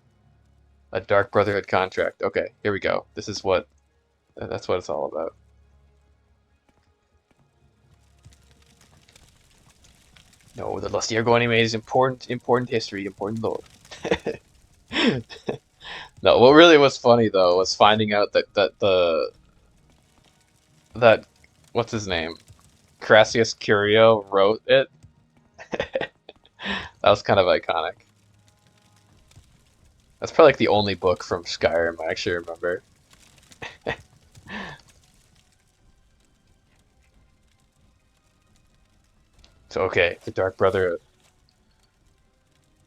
A Dark Brotherhood contract. Okay, here we go. This is what... That's what it's all about. No, the Lust of Urgonian Maid is important history, important lore. No, what really was funny though was finding out that what's his name? Crassius Curio wrote it. That was kind of iconic. That's probably like the only book from Skyrim I actually remember. So okay, the Dark Brotherhood.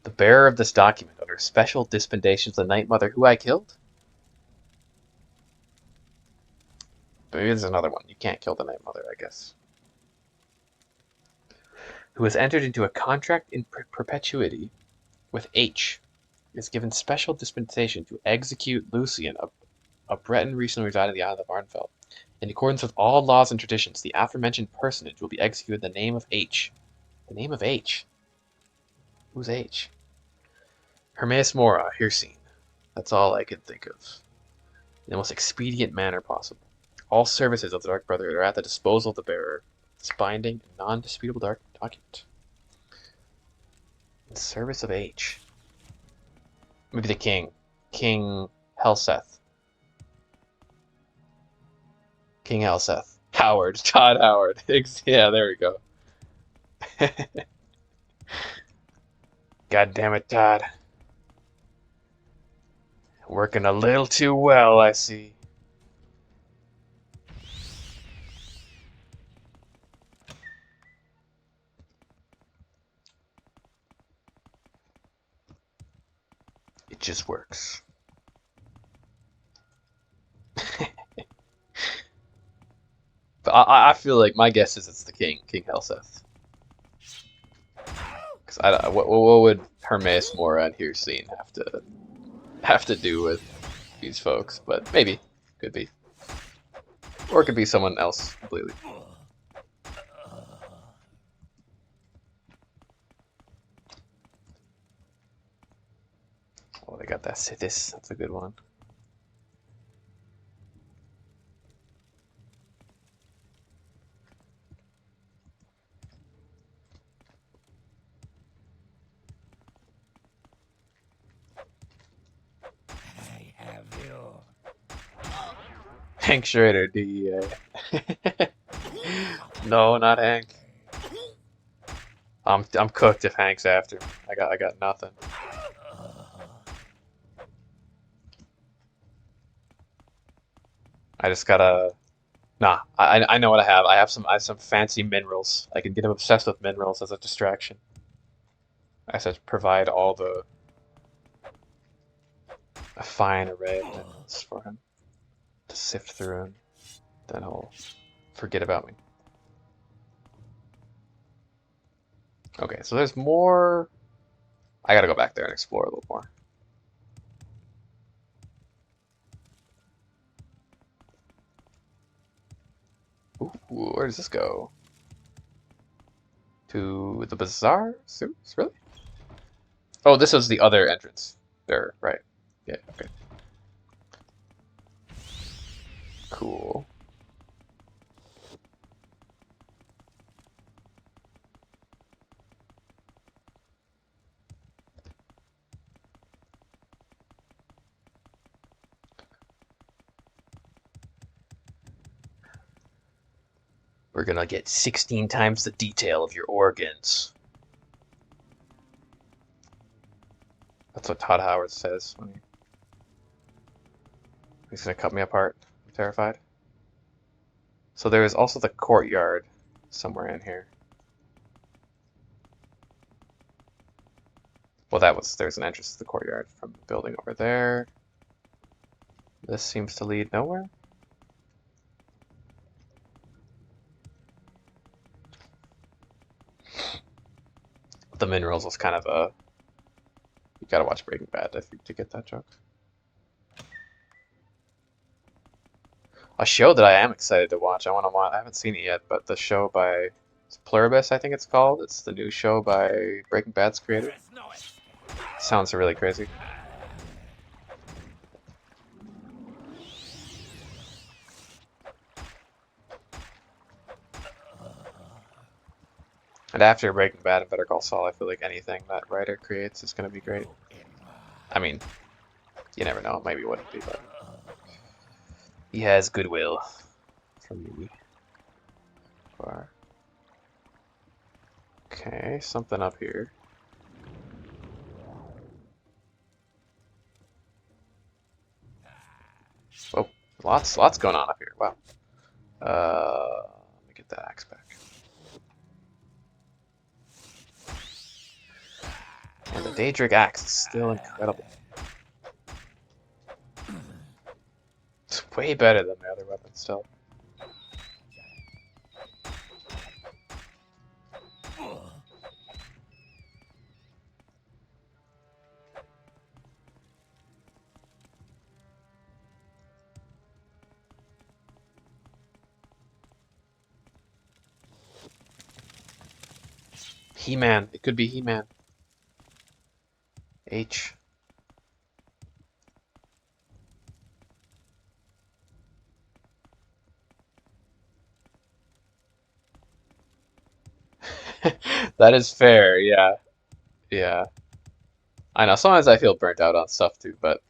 The bearer of this document, under special dispensations, the Night Mother who I killed? maybe there's another one. You can't kill the Night Mother, I guess. Who has entered into a contract in perpetuity with H, is given special dispensation to execute Lucian, a Breton recently residing on the island of Arnfeld. In accordance with all laws and traditions, the aforementioned personage will be executed in the name of H. The name of H? Who's H? Hermaeus Mora, here seen. That's all I can think of. In the most expedient manner possible. All services of the Dark Brotherhood are at the disposal of the bearer. This binding and non-disputable dark document. In service of H. Maybe the king. King Helseth. King Helseth. Howard. Todd Howard. Yeah, there we go. God damn it, Todd. Working a little too well, I see. It just works. But I feel like my guess is it's the king, King Helseth. Because what would Hermaeus Mora and Hircine have to do with these folks? But maybe, could be, or it could be someone else completely. Oh, they got that Sithis. That's a good one. I have you. Hank Schrader, DEA. No, not Hank. I'm cooked if Hank's after me. I got nothing. I just gotta. Nah, I know what I have. I have some fancy minerals. I can get him obsessed with minerals as a distraction. I said provide all a fine array of minerals for him to sift through, and then he'll forget about me. Okay, so there's more. I gotta go back there and explore a little more. Ooh, where does this go? To the Bazaar? Sewers? Really? Oh, this was the other entrance. There, right. Yeah, okay. Cool. We're gonna get 16 times the detail of your organs. That's what Todd Howard says when he's gonna cut me apart. I'm terrified. So there is also the courtyard somewhere in here. Well, there's an entrance to the courtyard from the building over there. This seems to lead nowhere. The minerals was kind of a. You gotta watch Breaking Bad to get that joke. A show that I am excited to watch. I haven't seen it yet, but the show by Pluribus, I think it's called. It's the new show by Breaking Bad's creator. Sounds really crazy. And after Breaking Bad and Better Call Saul, I feel like anything that writer creates is going to be great. I mean, you never know. Maybe it wouldn't be, but he has goodwill from me. Okay, something up here. Oh, lots going on up here. Wow. Let me get that axe back. And the Daedric axe is still incredible. It's way better than my other weapon still. He-Man. It could be He-Man. H. That is fair, yeah. Yeah. I know, sometimes I feel burnt out on stuff too, but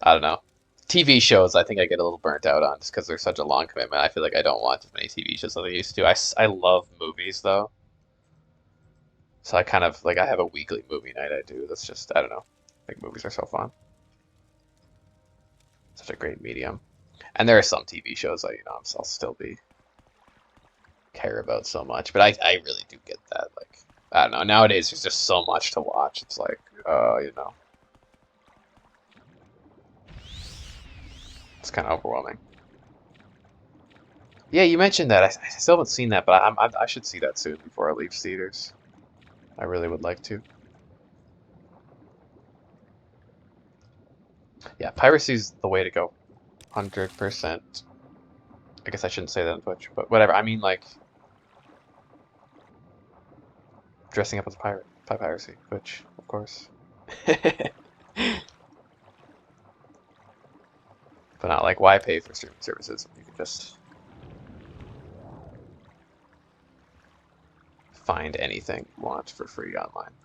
I don't know. TV shows, I think I get a little burnt out on just because they're such a long commitment. I feel like I don't watch as many TV shows as I used to. I love movies though. So I kind of like I have a weekly movie night I do. That's just I don't know. I think movies are so fun. Such a great medium. And there are some TV shows that I'll still be care about so much, but I really do get that. Like I don't know. Nowadays there's just so much to watch. It's like it's kind of overwhelming. Yeah, you mentioned that. I still haven't seen that, but I should see that soon before I leave theaters. I really would like to. Yeah, piracy's the way to go. 100%. I guess I shouldn't say that on Twitch, but whatever. I mean, like, dressing up as a pirate. Piracy. Twitch, of course. But not like, why pay for streaming services when you can just find anything you want for free online.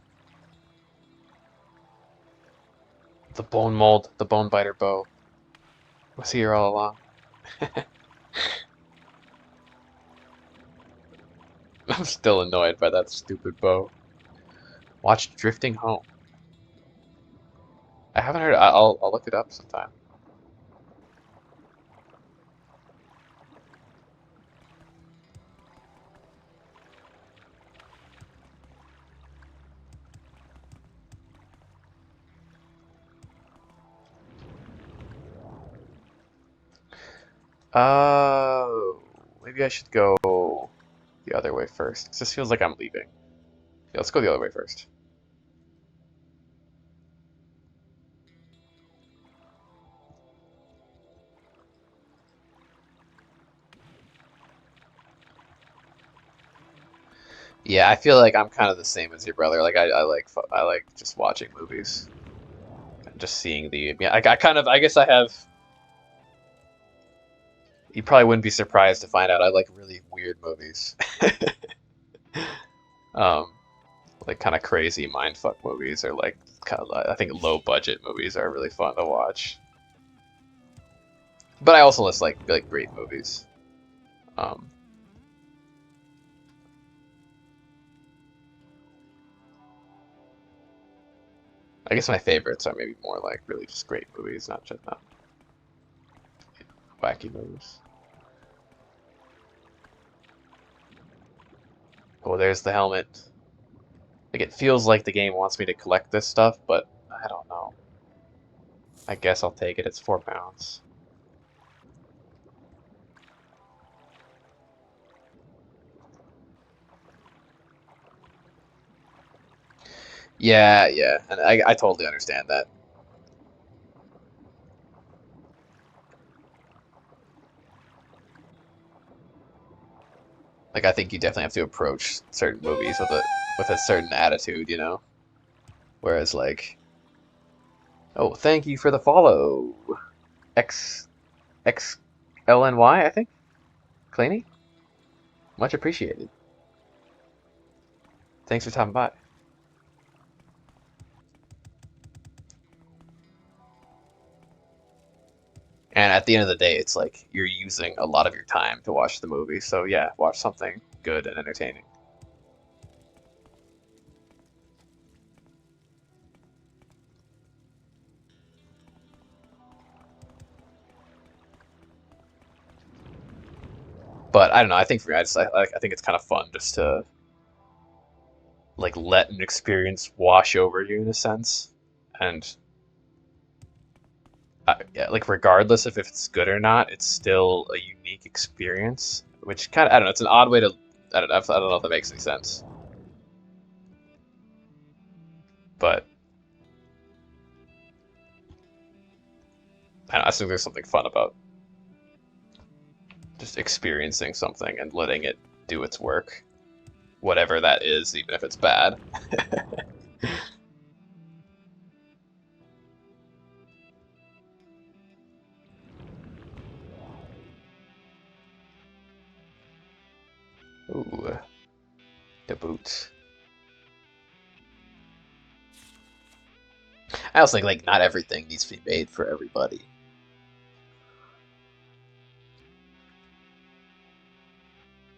The bone mold, the bone biter bow. Was here all along. I'm still annoyed by that stupid bow. Watch Drifting Home. I haven't heard. I'll look it up sometime. Maybe I should go the other way first. 'Cause this feels like I'm leaving. Yeah, let's go the other way first. Yeah, I feel like I'm kind of the same as your brother. Like I like just watching movies, and just seeing the. Yeah, I kind of I guess I have. You probably wouldn't be surprised to find out I like really weird movies. um, like kind of crazy mindfuck movies, or like kind of I think low budget movies are really fun to watch. But I also just like great movies. Um, I guess my favorites are maybe more like really just great movies, not just wacky movies. Oh, there's the helmet. Like it feels like the game wants me to collect this stuff, but I don't know. I guess I'll take it. It's £4. Yeah, yeah, and I totally understand that. Like I think you definitely have to approach certain movies with a certain attitude, you know. Whereas like, oh, thank you for the follow, XLNY, I think, Claney. Much appreciated. Thanks for stopping by. And at the end of the day, it's like you're using a lot of your time to watch the movie. So yeah, watch something good and entertaining. But I don't know. I think for me, I think it's kind of fun just to like let an experience wash over you in a sense, and yeah, like regardless of if it's good or not, it's still a unique experience. Which kind of I don't know. It's an odd way to I don't know if that makes any sense. But I think there's something fun about just experiencing something and letting it do its work whatever that is, even if it's bad. Ooh, the boots. I also think like not everything needs to be made for everybody.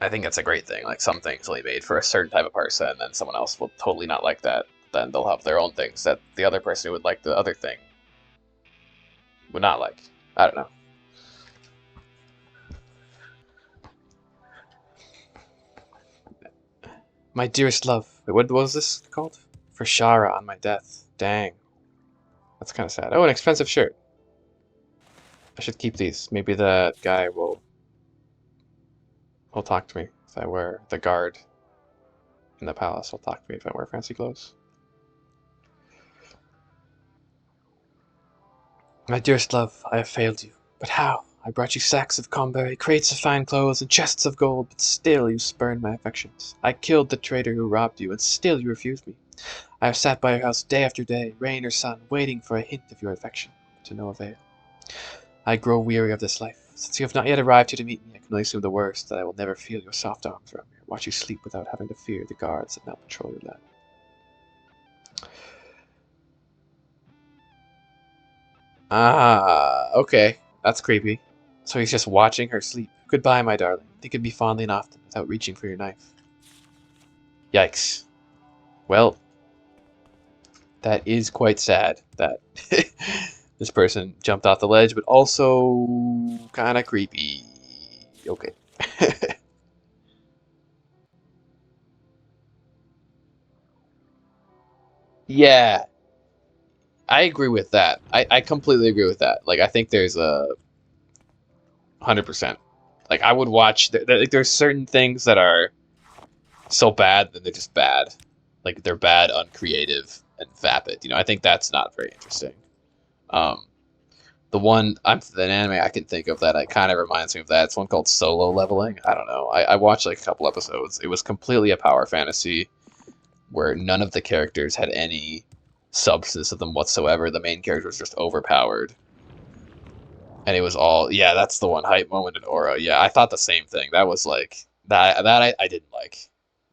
I think that's a great thing. Like some things will be made for a certain type of person, and then someone else will totally not like that. Then they'll have their own things that the other person who would like the other thing would not like. I don't know. My dearest love. Wait, what was this called? For Shara on my death. Dang. That's kind of sad. Oh, an expensive shirt. I should keep these. Maybe the guy will talk to me if I wear the guard in the palace. Will talk to me if I wear fancy clothes. My dearest love, I have failed you. But how? I brought you sacks of comberry, crates of fine clothes, and chests of gold, but still you spurned my affections. I killed the traitor who robbed you, and still you refused me. I have sat by your house day after day, rain or sun, waiting for a hint of your affection, but to no avail. I grow weary of this life. Since you have not yet arrived here to meet me, I can only assume the worst, that I will never feel your soft arms around me, or watch you sleep without having to fear the guards that now patrol your land. Ah, okay. That's creepy. So he's just watching her sleep. Goodbye, my darling. Think of me fondly and often, without reaching for your knife. Yikes. Well, that is quite sad that this person jumped off the ledge, but also kind of creepy. Okay. Yeah, I agree with that. I completely agree with that. Like, I think there's a 100%. Like, I would watch. Like, there's certain things that are so bad that they're just bad. Like, they're bad, uncreative, and vapid. You know, I think that's not very interesting. Um, the anime I can think of that it kind of reminds me of that. It's one called Solo Leveling. I don't know. I watched like a couple episodes. It was completely a power fantasy where none of the characters had any substance of them whatsoever. The main character was just overpowered. And it was all, yeah, that's the one, hype moment in Aura. Yeah, I thought the same thing. That was like, I didn't like.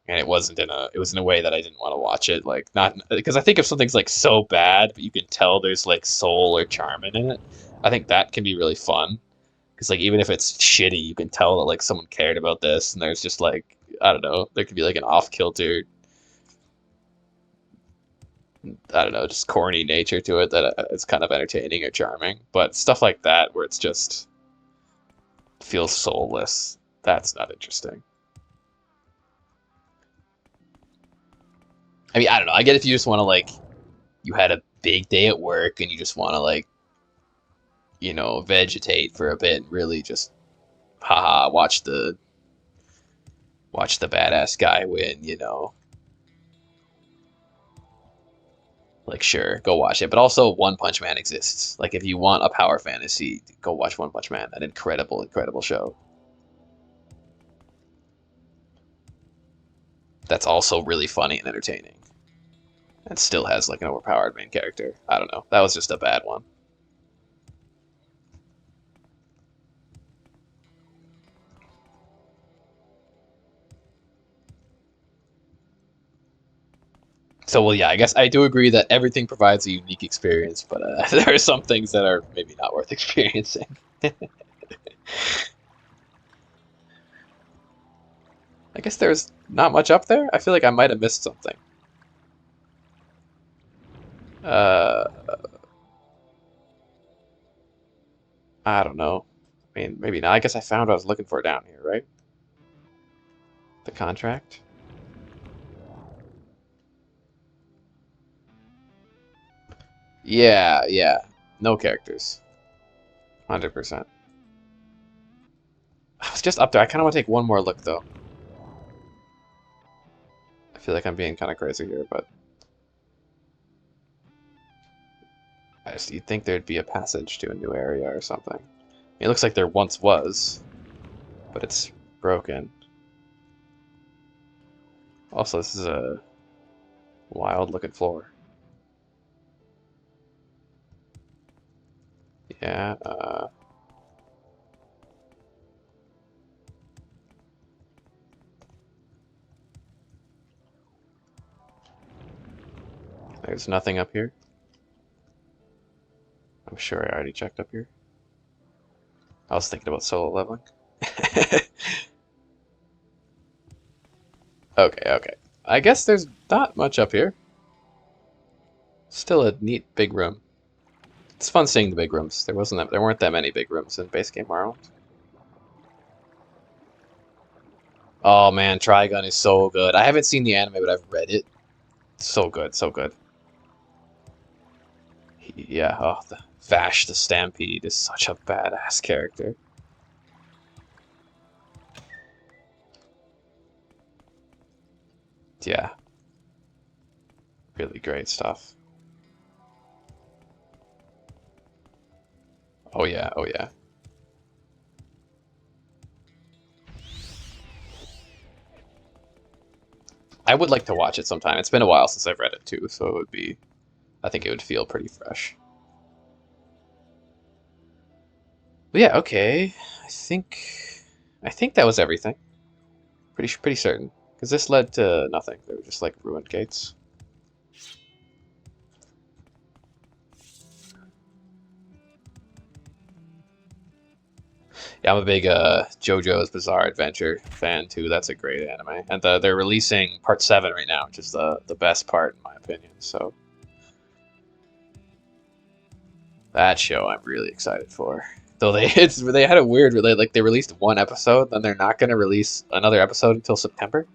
And it was in a way that I didn't want to watch it. Like, not, because I think if something's like so bad, but you can tell there's like soul or charm in it, I think that can be really fun. Because like, even if it's shitty, you can tell that like someone cared about this, and there's just like, I don't know, there could be like an off-kilter, I don't know, just corny nature to it that it's kind of entertaining or charming. But stuff like that where it's just feels soulless, that's not interesting. I mean, I don't know. I get if you just want to like, you had a big day at work and you just want to like, you know, vegetate for a bit and really just, haha, watch the badass guy win, you know. Like, sure, go watch it. But also, One Punch Man exists. Like, if you want a power fantasy, go watch One Punch Man. An incredible, incredible show. That's also really funny and entertaining. And still has, like, an overpowered main character. I don't know. That was just a bad one. So, well, yeah, I guess I do agree that everything provides a unique experience, but there are some things that are maybe not worth experiencing. I guess there's not much up there. I feel like I might have missed something. I don't know. I mean, maybe not. I guess I found what I was looking for down here, right? The contract. Yeah, yeah. No characters. 100%. I was just up there. I kind of want to take one more look, though. I feel like I'm being kind of crazy here, but you'd think there'd be a passage to a new area or something. It looks like there once was, but it's broken. Also, this is a wild looking floor. Yeah, there's nothing up here. I'm sure I already checked up here. I was thinking about solo leveling. Okay. I guess there's not much up here. Still a neat big room. It's fun seeing the big rooms. There weren't that many big rooms in base game Morrowind. Oh man, Trigun is so good. I haven't seen the anime, but I've read it. So good, so good. Yeah, oh, the Vash the Stampede is such a badass character. Yeah. Really great stuff. Oh yeah, oh yeah. I would like to watch it sometime. It's been a while since I've read it too, so it would be, I think it would feel pretty fresh. But yeah, okay. I think that was everything. Pretty certain, because this led to nothing. They were just like ruined gates. Yeah, I'm a big JoJo's Bizarre Adventure fan too. That's a great anime, and they're releasing part 7 right now, which is the best part in my opinion. So that show I'm really excited for. Though they had a weird like they released one episode, then they're not going to release another episode until September.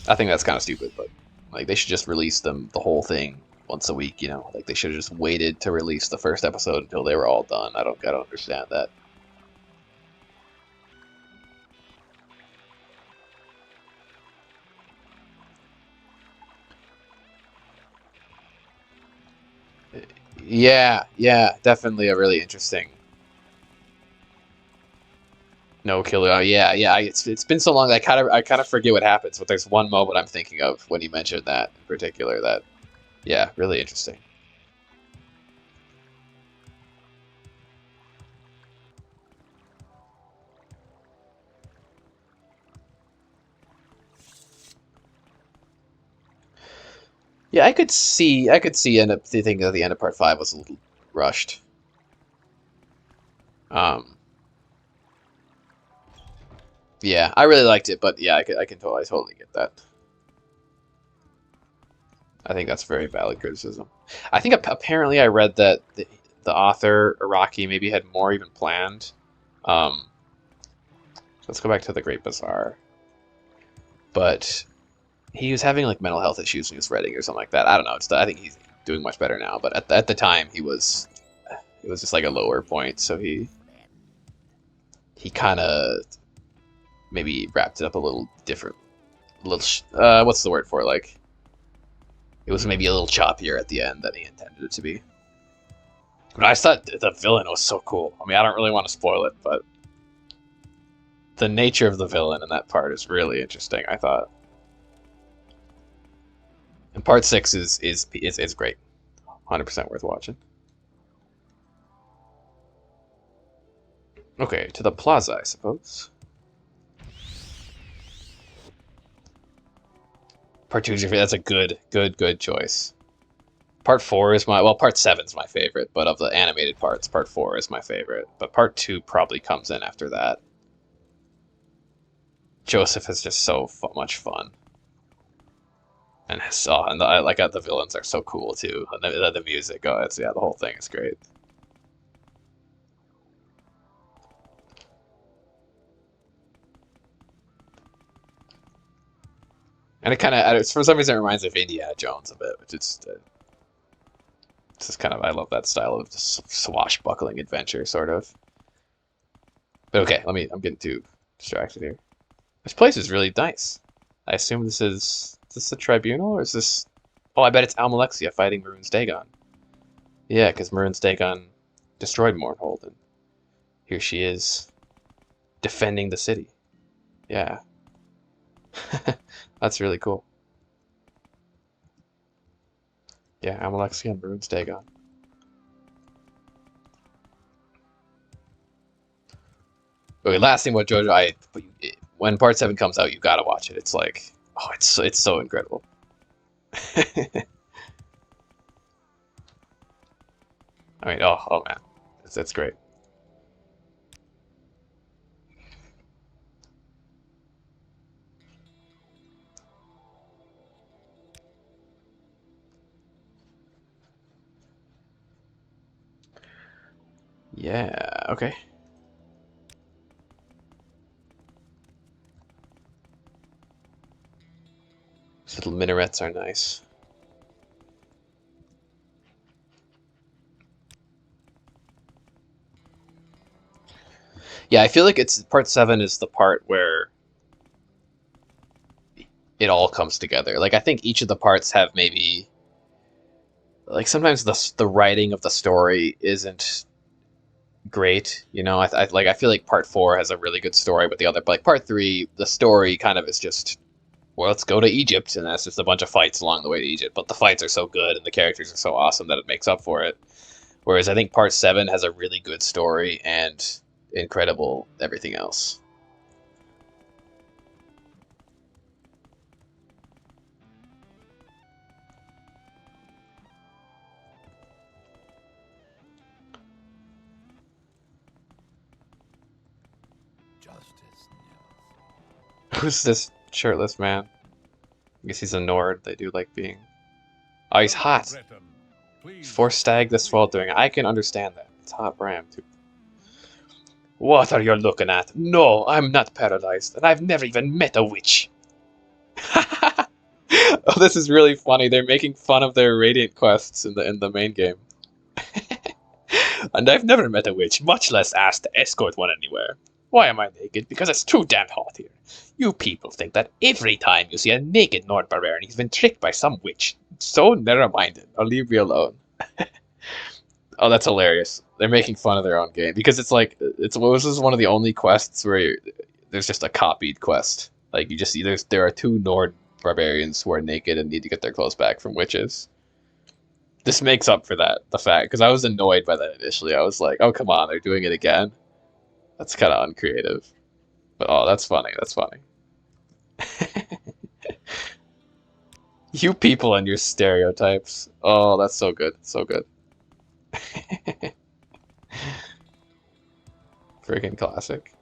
I think that's kind of stupid, but like they should just release the whole thing once a week. You know, like they should have just waited to release the first episode until they were all done. I don't understand that. Yeah, definitely a really interesting no killer. Oh yeah. It's been so long. I kind of forget what happens. But there's one moment I'm thinking of when you mentioned that in particular. That yeah, really interesting. Yeah, I could see end up thinking that the end of part 5 was a little rushed. Um, yeah, I really liked it, but yeah, I can totally get that. I think that's very valid criticism. I think apparently I read that the author Araki maybe had more even planned. Um, let's go back to the Great Bazaar. But he was having like mental health issues when he was writing or something like that. I don't know. I think he's doing much better now. But at the time, it was just like a lower point. So he kind of maybe wrapped it up a little different. A little what's the word for it? Like it was maybe a little choppier at the end than he intended it to be. But I thought the villain was so cool. I mean, I don't really want to spoil it, but the nature of the villain in that part is really interesting, I thought. And part 6 is great. 100% worth watching. Okay, to the plaza, I suppose. Part 2 is your favorite. That's a good choice. Part 4 is part 7 is my favorite, but of the animated parts, part 4 is my favorite. But part 2 probably comes in after that. Joseph is just so much fun. And the villains are so cool too. And the music, the whole thing is great. And it kind of, for some reason, it reminds me of Indiana Jones a bit, which is just kind of, I love that style of swashbuckling adventure, sort of. But okay, I'm getting too distracted here. This place is really nice. I assume is this the Tribunal, or is this... Oh, I bet it's Almalexia fighting Maroon's Dagon. Yeah, because Maroon's Dagon destroyed Mournhold, and here she is defending the city. Yeah. That's really cool. Yeah, Amalexian Runes Dagon. Okay, last thing about JoJo, when Part 7 comes out, you gotta watch it. It's like, oh, it's so incredible. I mean, oh man, it's great. Yeah, okay. These little minarets are nice. Yeah, I feel like it's Part 7 is the part where it all comes together. Like I think each of the parts have maybe like sometimes the writing of the story isn't great. You know, I feel like Part 4 has a really good story, but like Part 3, the story kind of is just, well, let's go to Egypt, and that's just a bunch of fights along the way to Egypt. But the fights are so good and the characters are so awesome that it makes up for it. Whereas I think Part 7 has a really good story and incredible everything else. Justice never. Who's this shirtless man? I guess he's a Nord. They do like being. Oh, he's hot. For stag this sweltering. I can understand that. It's hot Bram too. What are you looking at? No, I'm not paralyzed, and I've never even met a witch. Oh, this is really funny. They're making fun of their Radiant quests in the main game. And I've never met a witch, much less asked to escort one anywhere. Why am I naked? Because it's too damn hot here. You people think that every time you see a naked Nord barbarian, he's been tricked by some witch. So narrow-minded. I'll leave me alone. Oh, that's hilarious. They're making fun of their own game because it's like this is one of the only quests where there's just a copied quest. Like you just see there are two Nord barbarians who are naked and need to get their clothes back from witches. This makes up for that, the fact, because I was annoyed by that initially. I was like, oh come on, they're doing it again. That's kind of uncreative. But oh, that's funny. That's funny. You people and your stereotypes. Oh, that's so good. So good. Freaking classic.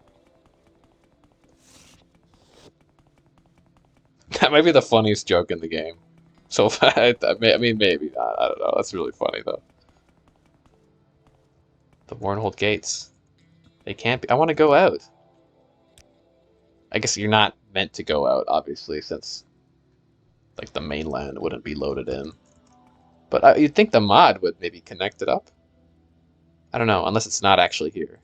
That might be the funniest joke in the game. So I mean, maybe. I don't know. That's really funny, though. The Mournhold gates. They can't be. I want to go out. I guess you're not meant to go out, obviously, since like the mainland wouldn't be loaded in. But you'd think the mod would maybe connect it up. I don't know, unless it's not actually here.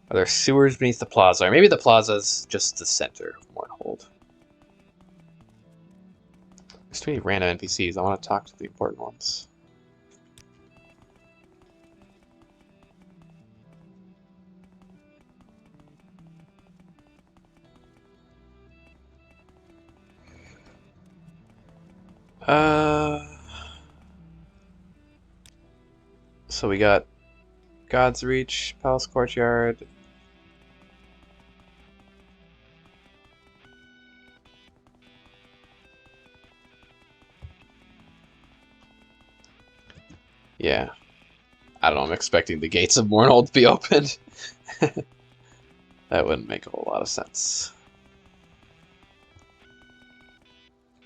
Are there sewers beneath the plaza? Or maybe the plaza's just the center of Mournhold. There's too many random NPCs. I want to talk to the important ones. So we got God's Reach, Palace Courtyard. Yeah. I don't know, I'm expecting the gates of Mournhold to be opened. That wouldn't make a whole lot of sense.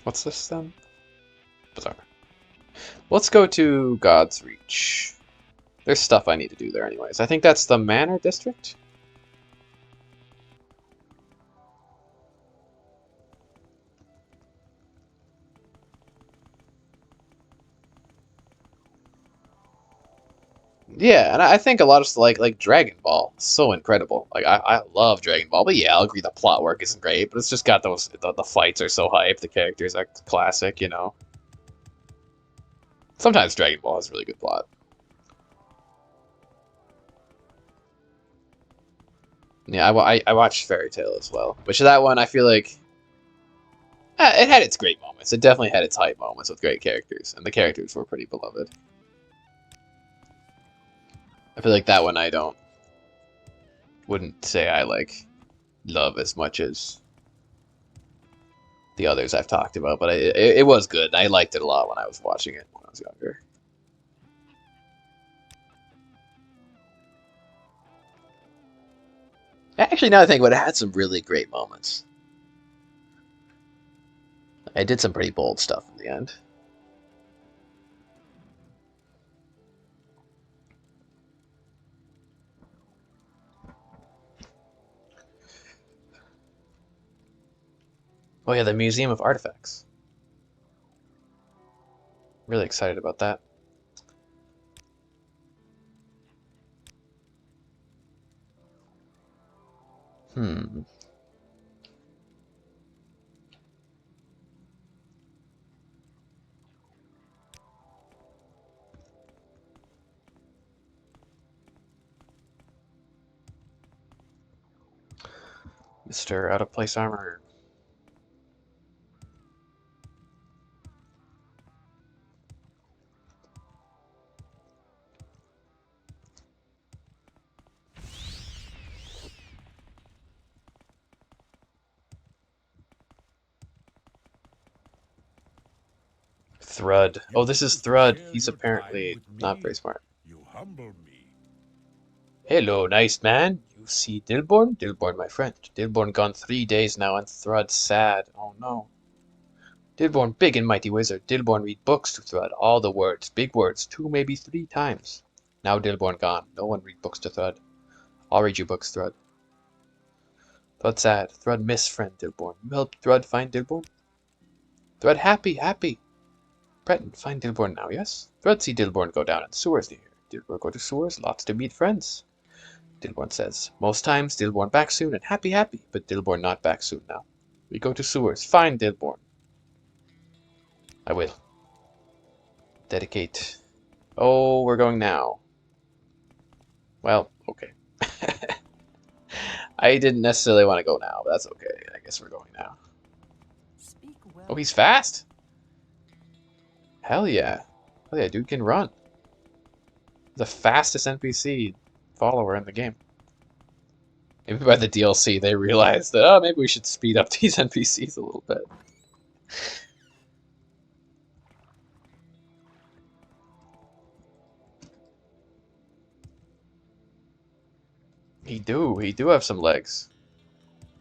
What's this then? Bizarre. Let's go to God's Reach. There's stuff I need to do there anyways. I think that's the Manor District? Yeah, and I think a lot of like Dragon Ball, so incredible. Like I love Dragon Ball, but yeah, I'll agree the plot work isn't great, but it's just got those the fights are so hype, the characters are classic, you know. Sometimes Dragon Ball has a really good plot. Yeah, I watched Fairy Tail as well, which that one I feel like it had its great moments. It definitely had its hype moments with great characters, and the characters were pretty beloved. I feel like that one wouldn't say I like love as much as the others I've talked about, but it was good. I liked it a lot when I was watching it when I was younger. Actually, now that I think about it, it had some really great moments. I did some pretty bold stuff in the end. Oh yeah, the Museum of Artifacts. Really excited about that. Hmm. Mr. Out of Place Armor. Thrud. Oh, this is Thrud. He's apparently not very smart. You humble me. Hello, nice man. You see Dilborn? Dilborn, my friend. Dilborn gone 3 days now, and Thrud sad. Oh no. Dilborn, big and mighty wizard. Dilborn read books to Thrud. All the words, big words, 2, maybe 3 times. Now Dilborn gone. No one read books to Thrud. I'll read you books, Thrud. Thrud sad. Thrud miss friend Dilborn. You help Thrud find Dilborn? Thrud happy, happy. Breton, find Dilborn now, yes? Thrud see Dilborn go down in sewers near here. Dilborn go to sewers, lots to meet friends. Dilborn says, most times Dilborn back soon and happy, happy, but Dilborn not back soon now. We go to sewers, find Dilborn. I will. Dedicate. Oh, we're going now. Well, okay. I didn't necessarily want to go now, but that's okay. I guess we're going now. Oh, he's fast? Hell yeah. Hell yeah, dude can run. The fastest NPC follower in the game. Maybe by the DLC they realized that, oh, maybe we should speed up these NPCs a little bit. He do have some legs.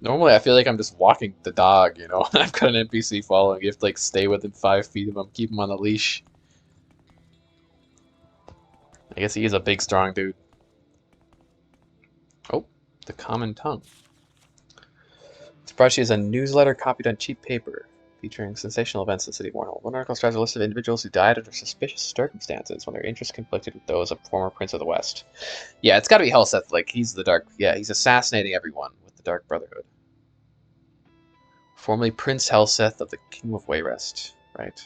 Normally I feel like I'm just walking the dog, you know, and I've got an NPC following. You have to like stay within 5 feet of him, keep him on a leash. I guess he is a big, strong dude. Oh, the common tongue. This broadsheet is a newsletter copied on cheap paper, featuring sensational events in the city of Warhol. One article describes a list of individuals who died under suspicious circumstances when their interests conflicted with those of former Prince of the West. Yeah, it's got to be Helseth. Like, he's the Dark... Yeah, he's assassinating everyone with the Dark Brotherhood. Formerly Prince Helseth of the Kingdom of Wayrest. Right.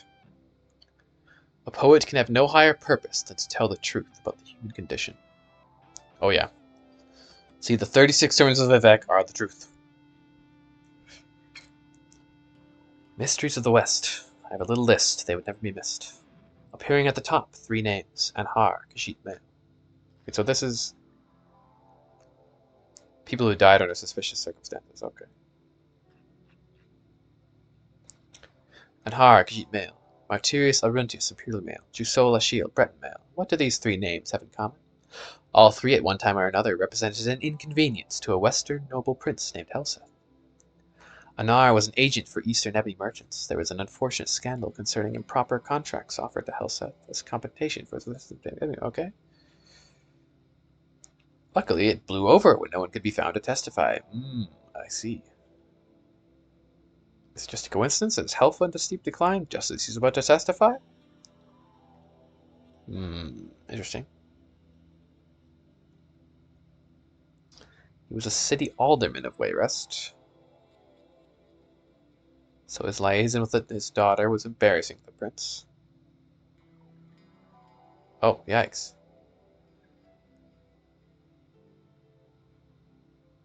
A poet can have no higher purpose than to tell the truth about the human condition. Oh yeah. See, the 36 sermons of Vivek are the truth. Mysteries of the West. I have a little list. They would never be missed. Appearing at the top, 3 names. Anhar, Khajiit Mel. Okay, so this is... people who died under suspicious circumstances. Okay. Anhar, Khajiit Mel. Martyrius Aruntius, Imperial Male. Jusol Ashiel, Breton Male. What do these 3 names have in common? All 3 at one time or another represented an inconvenience to a Western noble prince named Helseth. Anar was an agent for Eastern Ebony merchants. There was an unfortunate scandal concerning improper contracts offered to Helseth as compensation for his okay. Luckily, it blew over when no one could be found to testify. I see. Is it just a coincidence that his health went to steep decline just as he's about to testify? Interesting. He was a city alderman of Wayrest. So his liaison with his daughter was embarrassing to the prince. Oh, yikes.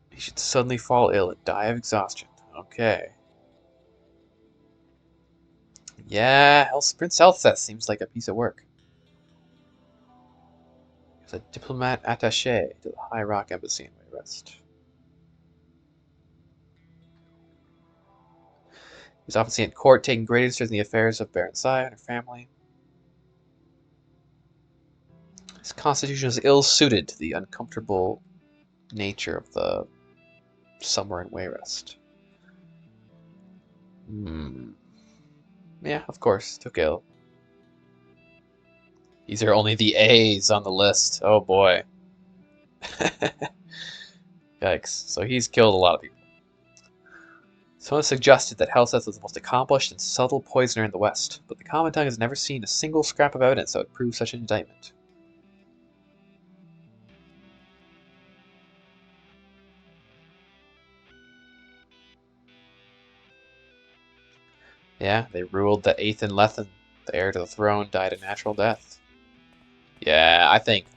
He should suddenly fall ill and die of exhaustion. Okay. Yeah, Prince Elseth seems like a piece of work. He's a diplomat attaché to the High Rock Embassy in Wayrest. He's often seen at court taking great interest in the affairs of Baron Sai and her family. His constitution is ill-suited to the uncomfortable nature of the summer in Wayrest. Yeah, of course, took ill. These are only the A's on the list. Oh boy. Yikes. So he's killed a lot of people. Someone suggested that Helseth was the most accomplished and subtle poisoner in the West, but the common tongue has never seen a single scrap of evidence that would prove such an indictment. Yeah, they ruled that Aethan Lethen, the heir to the throne, died a natural death. Yeah, I think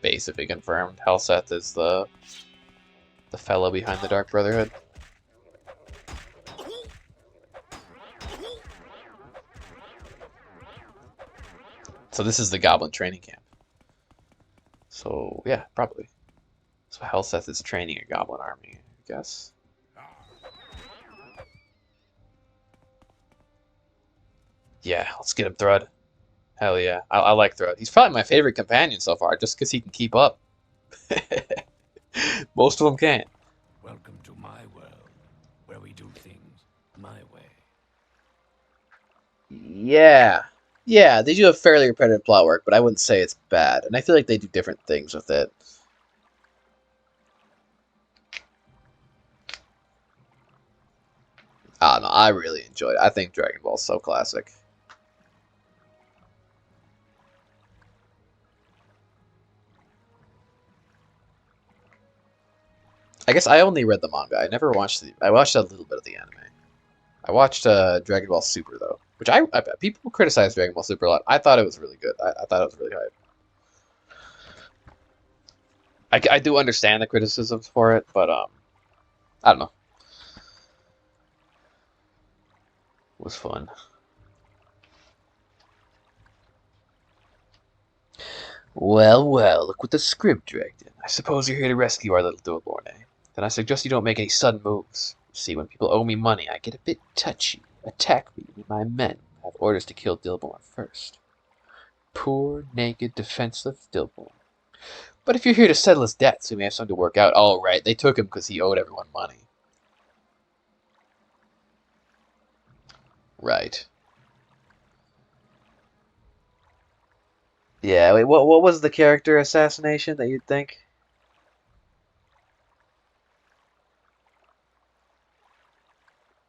basically confirmed Helseth is the fellow behind the Dark Brotherhood. So this is the Goblin training camp. So yeah, probably. So Helseth is training a Goblin army, I guess. Yeah, let's get him Thrud. Hell yeah. I like Thrud. He's probably my favorite companion so far, just because he can keep up. Most of them can't. Welcome to my world, where we do things my way. Yeah. Yeah, they do have fairly repetitive plot work, but I wouldn't say it's bad. And I feel like they do different things with it. I don't know, I really enjoyed it. I think Dragon Ball's so classic. I guess I only read the manga. I never watched I watched a little bit of the anime. I watched Dragon Ball Super though, which I people criticize Dragon Ball Super a lot. I thought it was really good. I thought it was really hype. I do understand the criticisms for it, but I don't know. It was fun. Well, well, look what the script dragged in. I suppose you're here to rescue our little Dulborn, eh? Then I suggest you don't make any sudden moves. See, when people owe me money, I get a bit touchy. Attack me when my men have orders to kill Dulborn first. Poor, naked, defenseless Dulborn. But if you're here to settle his debts, we may have something to work out. Oh, right, they took him because he owed everyone money. Right. Yeah, wait, what was the character assassination that you'd think?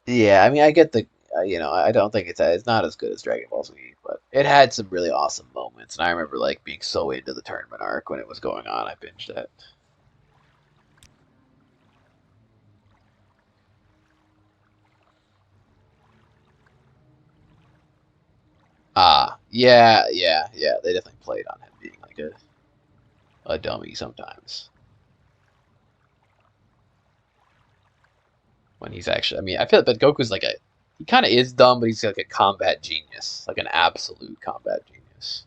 Yeah, I mean, I get the, I don't think it's not as good as Dragon Ball Z, but it had some really awesome moments, and I remember like being so into the tournament arc when it was going on. I binged it. Yeah. They definitely played on him being like a dummy sometimes. When he's actually, I mean, I feel that Goku's like he kind of is dumb, but he's like a combat genius, like an absolute combat genius.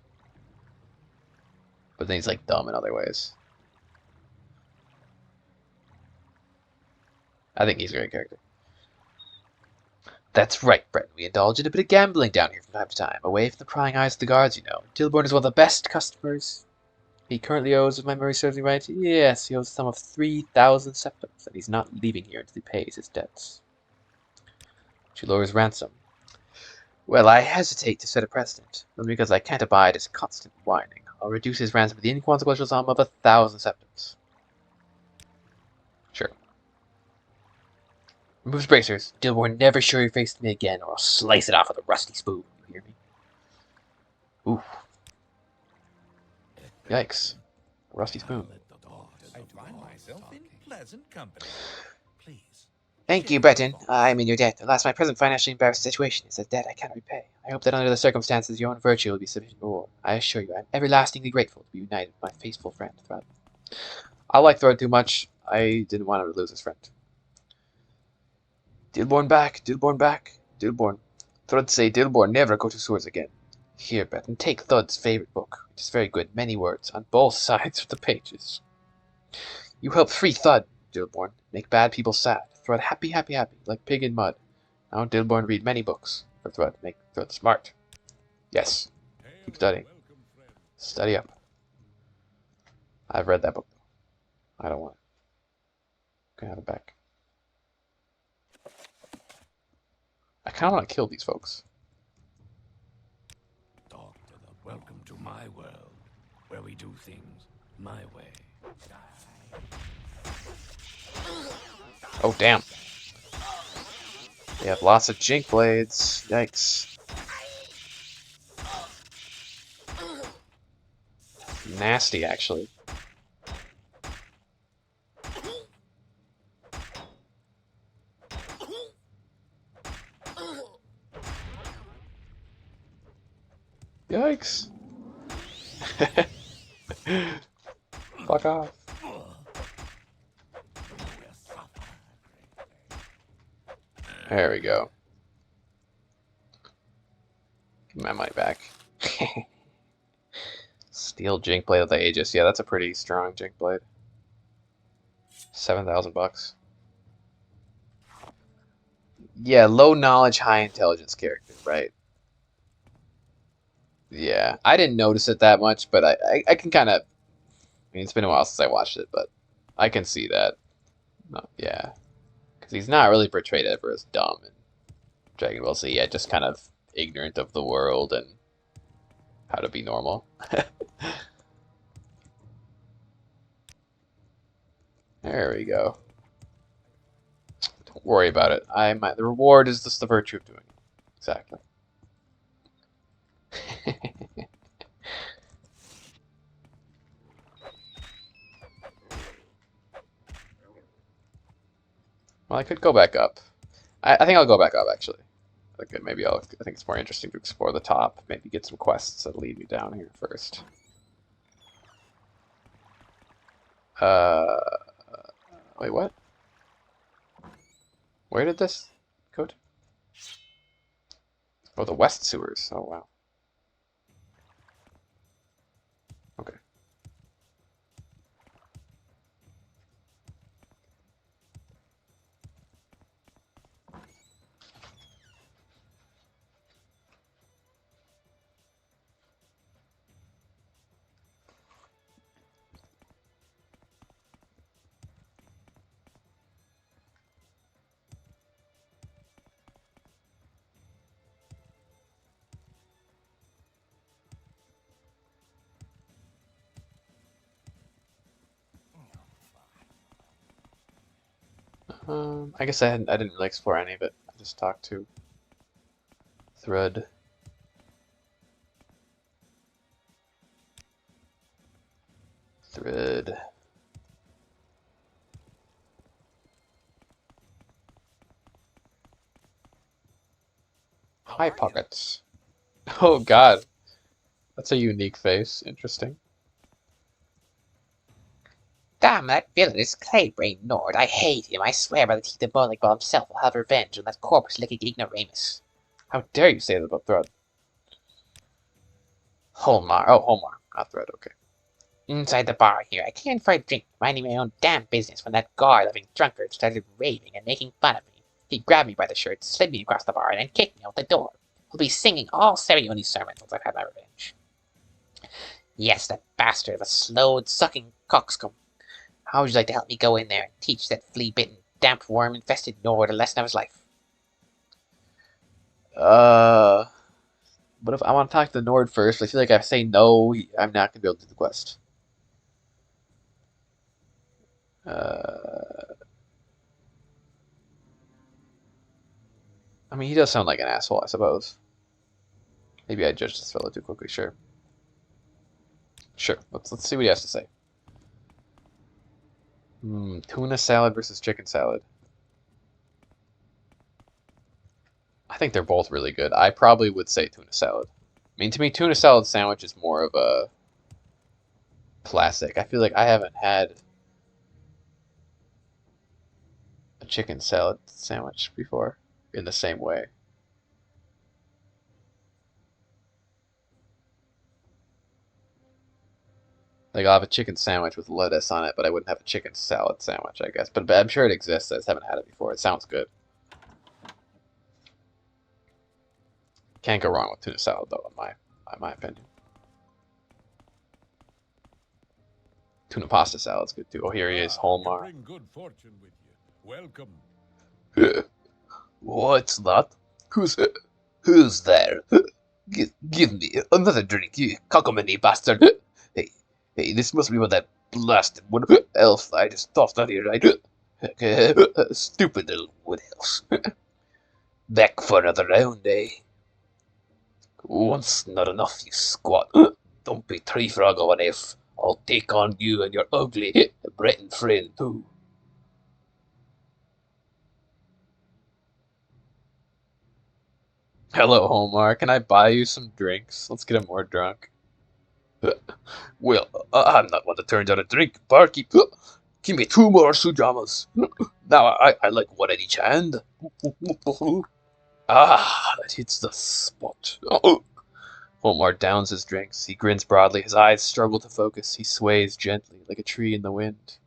But then he's like dumb in other ways. I think he's a great character. That's right, Brett. We indulge in a bit of gambling down here from time to time, away from the prying eyes of the guards, you know. Dilborn is one of the best customers. He currently owes, if my memory serves me right, yes, he owes a sum of 3,000 septims, and he's not leaving here until he pays his debts. To lower his ransom. Well, I hesitate to set a precedent, only because I can't abide his constant whining. I'll reduce his ransom to the inconsequential sum of 1,000 septims. Sure. Remove his bracers. Dilborn, never show your face to me again, or I'll slice it off with a rusty spoon. You hear me? Oof. Yikes. A rusty spoon. I find myself in pleasant company. Please, Thank you, Breton. I'm in your debt. Alas, my present financially embarrassed situation is a debt I cannot repay. I hope that under the circumstances your own virtue will be sufficient reward. I assure you I am everlastingly grateful to be united with my faithful friend, Thrud. I like Thrud too much. I didn't want him to lose his friend. Dilborn back, Dilborn back, Dilborn. Thrud say Dilborn never go to swords again. Here, Breton, take Thrud's favorite book. It is very good, many words, on both sides of the pages. You help free Thrud, Dilborn. Make bad people sad. Thrud happy, happy, happy, like pig in mud. Now Dilborn read many books for Thrud. Make Thrud smart. Yes. Keep studying. Study up. I've read that book. I don't want it. Can I have it back? I kind of want to kill these folks. Doctor, welcome to my world, where we do things my way. Oh, damn. They have lots of jink blades. Yikes. Nasty, actually. Yikes. Fuck off. There we go. Give my money back. Steel jink blade of the Aegis. Yeah, that's a pretty strong jink blade. 7,000 bucks. Yeah, low knowledge, high intelligence character, right? Yeah, I didn't notice it that much, but I can kind of. I mean, it's been a while since I watched it, but I can see that. No, yeah, because he's not really portrayed ever as dumb in Dragon Ball Z. Yeah, just kind of ignorant of the world and how to be normal. There we go. Don't worry about it. The reward is just the virtue of doing it. Exactly. Well, I could go back up. I think I'll go back up, actually. Okay, maybe I think it's more interesting to explore the top. Maybe get some quests that lead me down here first. Wait, what? Where did this go to? Oh, the west sewers. Oh, wow. Okay. I guess I didn't really explore any of it. I just talked to Thread. Hi, Pockets. Oh God, that's a unique face. Interesting. Damn that villainous clay-brained Nord. I hate him. I swear by the teeth of Moneyball himself I'll have revenge on that corpse-licking ignoramus. How dare you say that about Thread? Holmar. Oh, Holmar, not Thread. Okay. Inside the bar here, I came for a drink, minding my own damn business when that guard-loving drunkard started raving and making fun of me. He grabbed me by the shirt, slid me across the bar, and then kicked me out the door. He'll be singing all ceremony sermons once I've had my revenge. Yes, that bastard of a slow-sucking coxcomb. How would you like to help me go in there and teach that flea-bitten, damp worm-infested Nord a lesson of his life? But if I want to talk to the Nord first, I feel like if I say no, I'm not gonna be able to do the quest. I mean, he does sound like an asshole, I suppose. Maybe I judged this fellow too quickly. Sure. Sure. Let's see what he has to say. Tuna salad versus chicken salad. I think they're both really good. I probably would say tuna salad. I mean, to me, tuna salad sandwich is more of a classic. I feel like I haven't had a chicken salad sandwich before in the same way. Like, I'll have a chicken sandwich with lettuce on it, but I wouldn't have a chicken salad sandwich, I guess. But I'm sure it exists. I just haven't had it before. It sounds good. Can't go wrong with tuna salad, though, in my opinion. Tuna pasta salad's good, too. Oh, here he is, Holmar. Bring good fortune with you. Welcome. What's that? Who's there? Give me another drink, you cockamamie bastard. Hey, this must be what that blasted wood elf I just tossed out here, right? Stupid little wood elf. Back for another round, eh? Once not enough, you squat. Don't be tree frog of an elf. I'll take on you and your ugly Breton friend, too. Hello, Holmar. Can I buy you some drinks? Let's get him more drunk. Well, I'm not one to turn down a drink, barkeep. Give me 2 more sujamas. Now I like one at each hand. Ah, that hits the spot. Holmar downs his drinks. He grins broadly. His eyes struggle to focus. He sways gently, like a tree in the wind.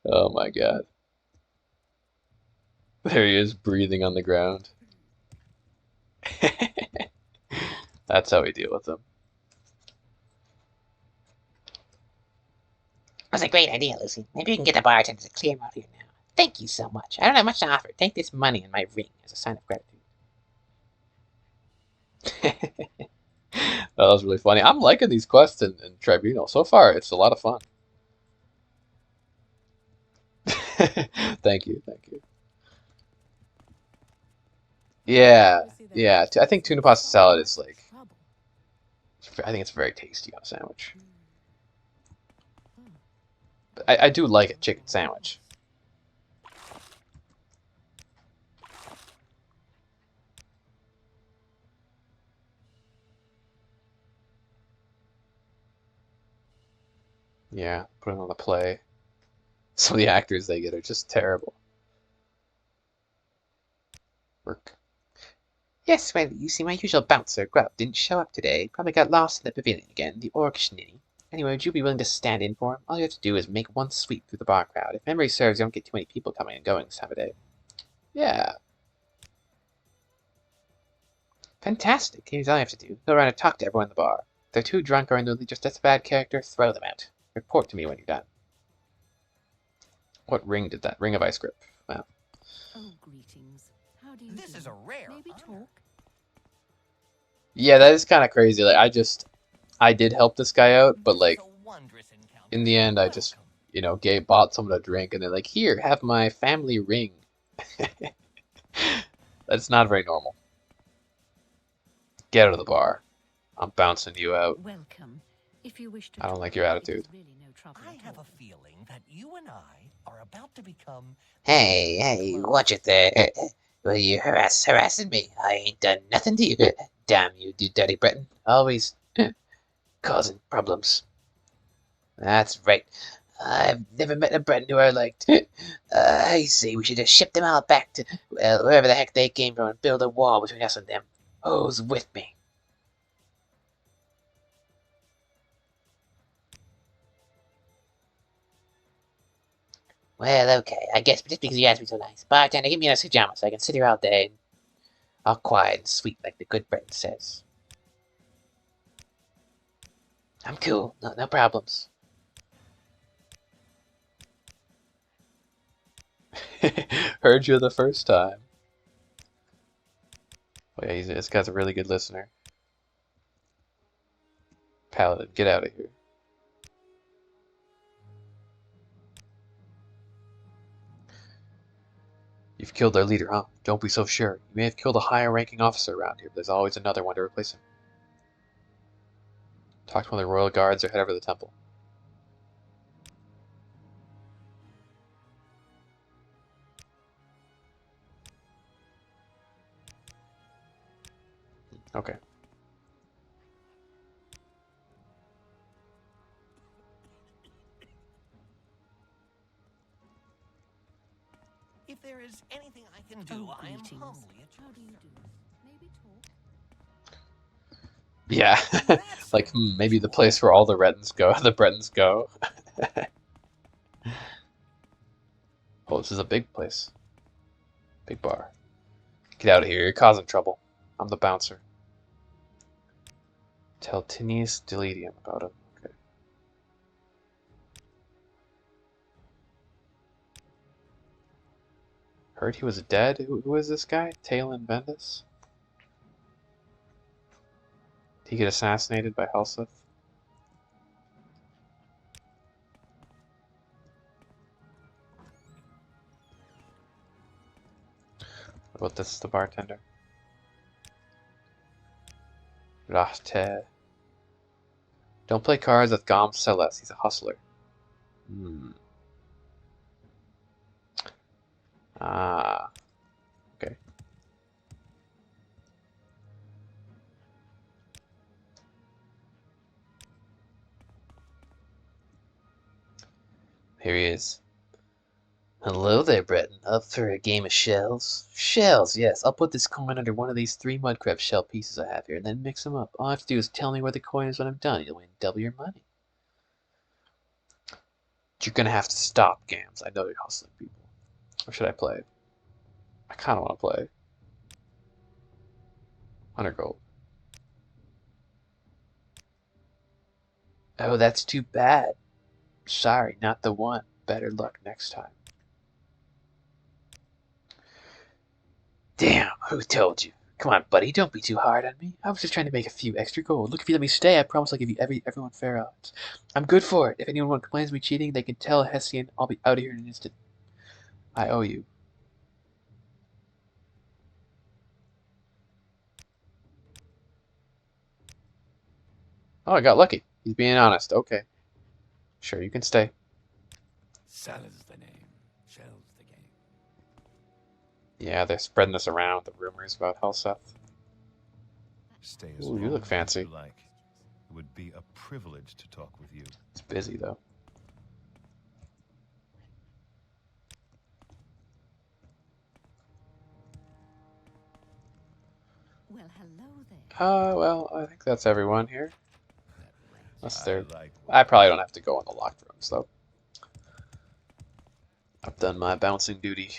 Oh my god. There he is, breathing on the ground. That's how we deal with him. That's a great idea, Lucy. Maybe we can get the bartender to clear him out here now. Thank you so much. I don't have much to offer. Take this money and my ring as a sign of gratitude. That was really funny. I'm liking these quests in Tribunal. So far, it's a lot of fun. Thank you. Yeah. I think tuna pasta salad is like... I think it's very tasty on a sandwich. But I do like a chicken sandwich. Yeah, put it on the play. Some of the actors they get are just terrible. Work. Yes, well, you see, my usual bouncer, Grub, didn't show up today. Probably got lost in the pavilion again, the orc shinny. Anyway, would you be willing to stand in for him? All you have to do is make one sweep through the bar crowd. If memory serves, you don't get too many people coming and going this time of day. Yeah. Fantastic. Here's all you have to do. Go around and talk to everyone in the bar. If they're too drunk or in just as bad character, throw them out. Report to me when you're done. What ring did that? Ring of Ice Grip. Wow. Oh, greetings. How do you This do? is a rare Maybe honor. talk? Yeah, that is kind of crazy. Like, I did help this guy out, but This like, is a wondrous encounter. in the end, I just, bought someone a drink, and they're like, here, have my family ring. That's not very normal. Get out of the bar. I'm bouncing you out. Welcome. If you wish to I don't talk, like your it is attitude. really no trouble I at have a all. feeling that you and I are about to become. Hey, watch it there. Well, you harassing me. I ain't done nothing to you. Damn you, you dirty Breton. Always causing problems. That's right. I've never met a Breton who I liked. I say we should just ship them all back to, well, wherever the heck they came from and build a wall between us and them. Who's with me? Well, okay. I guess just because you asked me so nice. Bartender, give me a pajama so I can sit here all day. All quiet and sweet like the good Breton says. I'm cool. No problems. Heard you the first time. Oh yeah, this guy's a really good listener. Paladin, get out of here. You've killed their leader, huh? Don't be so sure. You may have killed a higher ranking officer around here, but there's always another one to replace him. Talk to one of the royal guards or head over to the temple. Okay. If there is anything I can do, I am Greetings. humbly at How your do you service. do? Maybe talk. Yeah. That's Like, maybe the place where all the Bretons go. The Bretons go. Oh, this is a big place. Big bar. Get out of here. You're causing trouble. I'm the bouncer. Tell Tinius Deletium about him. Okay. Heard he was dead? Who is this guy? Talon Bendis? Did he get assassinated by Helseth? What about this, the bartender? Rahte. Don't play cards with Gom Celes. He's a hustler. Hmm. Ah. Okay. Here he is. Hello there, Breton. Up for a game of shells? Shells, yes. I'll put this coin under one of these 3 mudcrab shell pieces I have here, and then mix them up. All I have to do is tell me where the coin is when I'm done. You'll win double your money. You're gonna have to stop, Gams. I know you're hustling people. Or should I play? I kinda wanna play. 100 gold. Oh, that's too bad. Sorry, not the one. Better luck next time. Damn, who told you? Come on, buddy, don't be too hard on me. I was just trying to make a few extra gold. Look, if you let me stay, I promise I'll give you everyone fair odds. I'm good for it. If anyone complains of me cheating, they can tell Hessian I'll be out of here in an instant. I owe you. Oh, I got lucky. He's being honest. Okay. Sure, you can stay. Sell is the name. Shell's the game. Yeah, they're spreading this around, the rumors about Helseth. Stay as Ooh, you long look as fancy. you like. It would be a privilege to talk with you. It's busy, though. Well, hello there. Well, I think that's everyone here. Unless they're... like I probably don't have to go in the locked rooms, though. I've done my bouncing duty.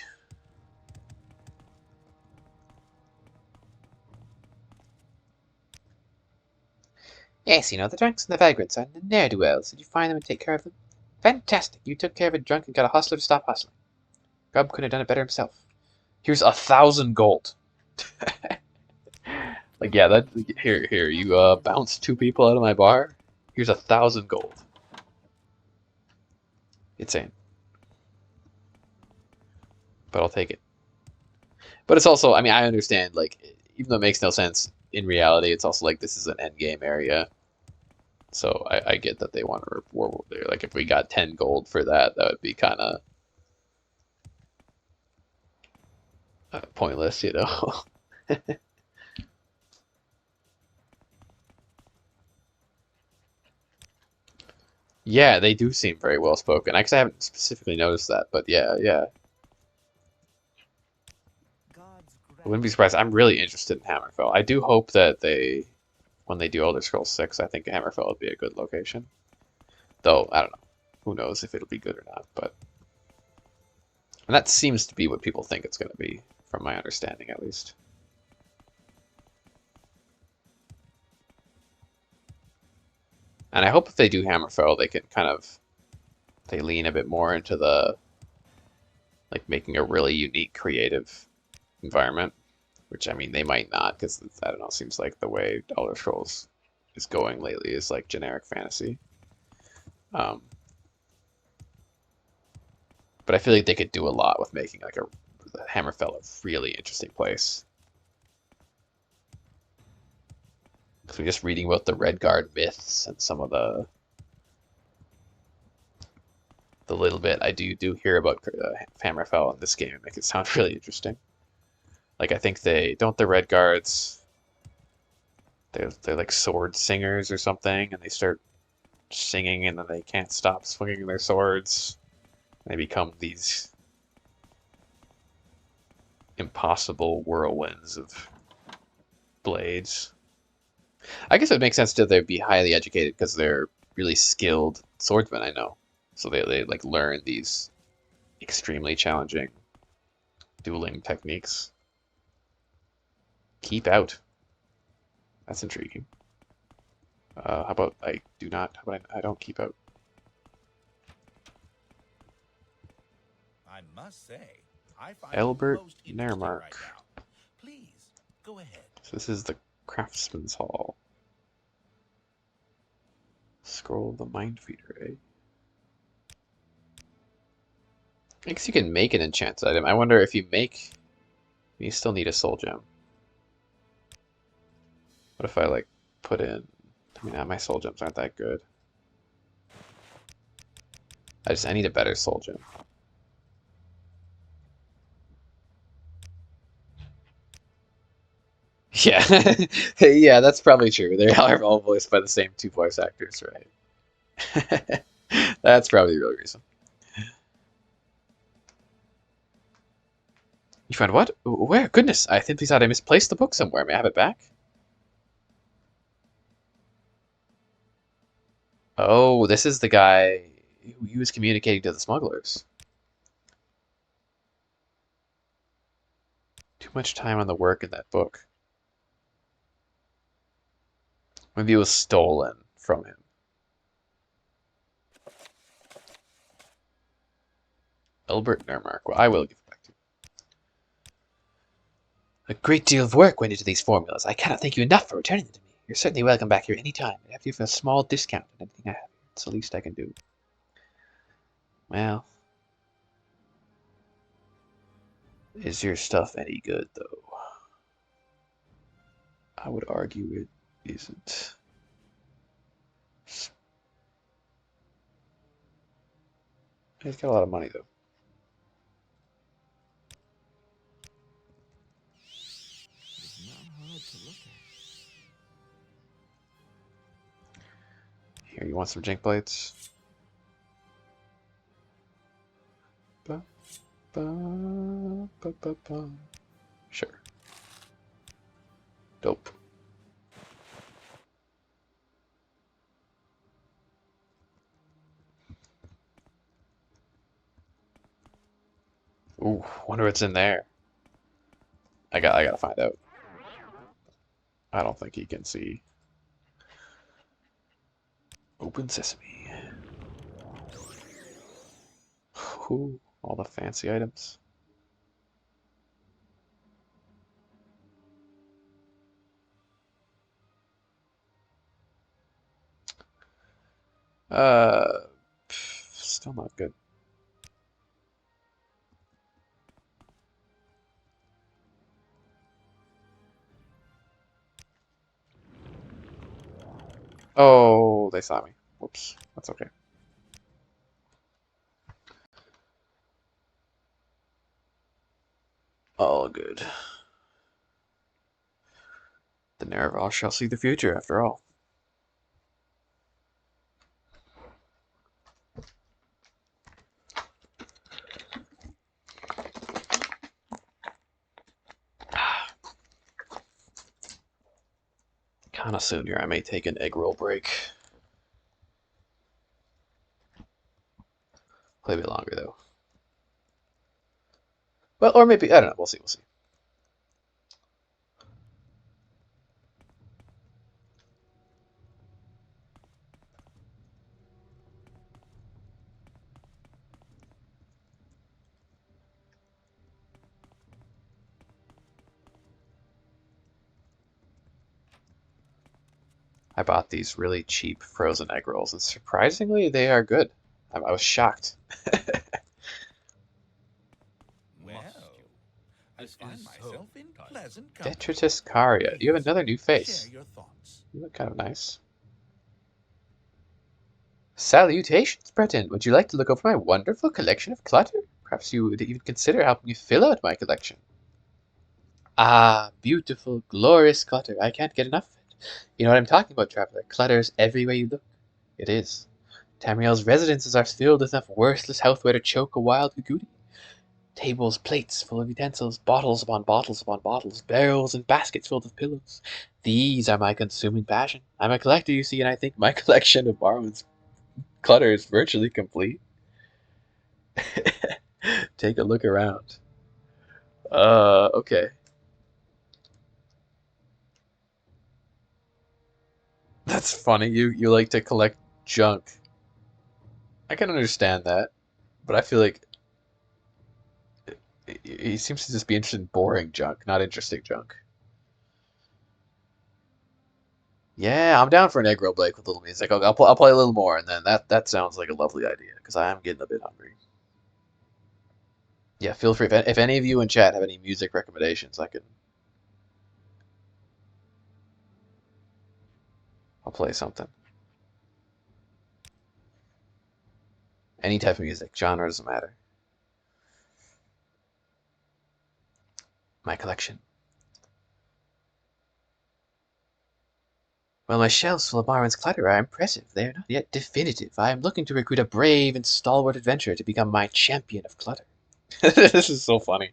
Yes, the drunks and the vagrants and the ne'er-do-wells. Did you find them and take care of them? Fantastic. You took care of a drunk and got a hustler to stop hustling. Grubb couldn't have done it better himself. Here's 1,000 gold. Like, yeah, that here, you bounced 2 people out of my bar. Here's 1,000 gold. Insane. But I'll take it. But it's also, I mean, I understand, like, even though it makes no sense, in reality, it's also like this is an endgame area. So I get that they want to reward there. Like, if we got 10 gold for that, that would be kind of pointless, you know? Yeah, they do seem very well spoken. I guess I haven't specifically noticed that, but yeah. I wouldn't be surprised. I'm really interested in Hammerfell. I do hope that they, when they do Elder Scrolls 6, I think Hammerfell would be a good location. Though, I don't know. Who knows if it'll be good or not, but... And that seems to be what people think it's going to be, from my understanding at least. And I hope if they do Hammerfell, they can kind of... They lean a bit more into the... Like, making a really unique, creative environment. Which, I mean, they might not, because, I don't know, seems like the way Elder Scrolls is going lately is, like, generic fantasy. But I feel like they could do a lot with making, like, a Hammerfell a really interesting place. Because we're just reading about the Redguard myths and some of the little bit I do hear about Hammerfell in this game and make it sound really interesting. Like, I think the Redguards, they're like sword singers or something, and they start singing, and then they can't stop swinging their swords. They become these impossible whirlwinds of blades. I guess it makes sense that they'd be highly educated because they're really skilled swordsmen, I know. So they like learn these extremely challenging dueling techniques. Keep out. That's intriguing. How about I do not? How about I don't keep out? I must say, I find Albert it most interesting Nermark. right now. Please, go ahead. So this is the Craftsman's Hall. Scroll of the Mind Feeder, eh? I guess you can make an enchant item. I wonder if you make... You still need a soul gem. What if I, like, put in... I mean, my soul gems aren't that good. I need a better soul gem. Yeah, yeah, that's probably true. They are all voiced by the same two voice actors, right? That's probably the real reason. You found what? Where? Goodness, I simply thought I misplaced the book somewhere. May I have it back? Oh, this is the guy who he was communicating to the smugglers. Too much time on the work in that book. Maybe it was stolen from him. Albert Nermark. Well, I will give it back to you. A great deal of work went into these formulas. I cannot thank you enough for returning them to me. You're certainly welcome back here any time. I have you for a small discount on anything I have. It's the least I can do. Well, is your stuff any good, though? I would argue it isn't. He's got a lot of money, though. It's not hard to look at. Here, you want some jink plates? Ba, ba, ba, ba, ba. Sure. Dope. Ooh, wonder what's in there. I gotta find out. I don't think he can see. Open sesame. Ooh, all the fancy items. Still not good. Oh, they saw me. Whoops, that's okay. All good. The Nereval shall see the future, after all. Kinda soon here, I may take an egg roll break. Play a bit longer, though. Well, or maybe, I don't know, we'll see, we'll see. I bought these really cheap frozen egg rolls, and surprisingly, they are good. I was shocked. Well, I find myself in pleasant company. Detritus Caria. You have another new face. Share your thoughts. You look kind of nice. Salutations, Breton. Would you like to look over my wonderful collection of clutter? Perhaps you would even consider helping me fill out my collection. Ah, beautiful, glorious clutter. I can't get enough of it. You know what I'm talking about, traveler. Clutter's everywhere you look. It is. Tamriel's residences are filled with enough worthless healthware to choke a wild Kagudi. Tables, plates full of utensils, bottles upon bottles upon bottles, barrels and baskets filled with pillows. These are my consuming passion. I'm a collector, you see, and I think my collection of Morrowind's clutter is virtually complete. Take a look around. Okay. That's funny. You like to collect junk. I can understand that, but I feel like he seems to just be interested in boring junk, not interesting junk. Yeah, I'm down for an egg roll break with a little music. I'll play a little more, and then that sounds like a lovely idea because I am getting a bit hungry. Yeah, feel free if any of you in chat have any music recommendations, I'll play something. Any type of music, genre doesn't matter. My collection. Well, my shelves full of Morrowind's clutter are impressive. They are not yet definitive. I am looking to recruit a brave and stalwart adventurer to become my champion of clutter. This is so funny.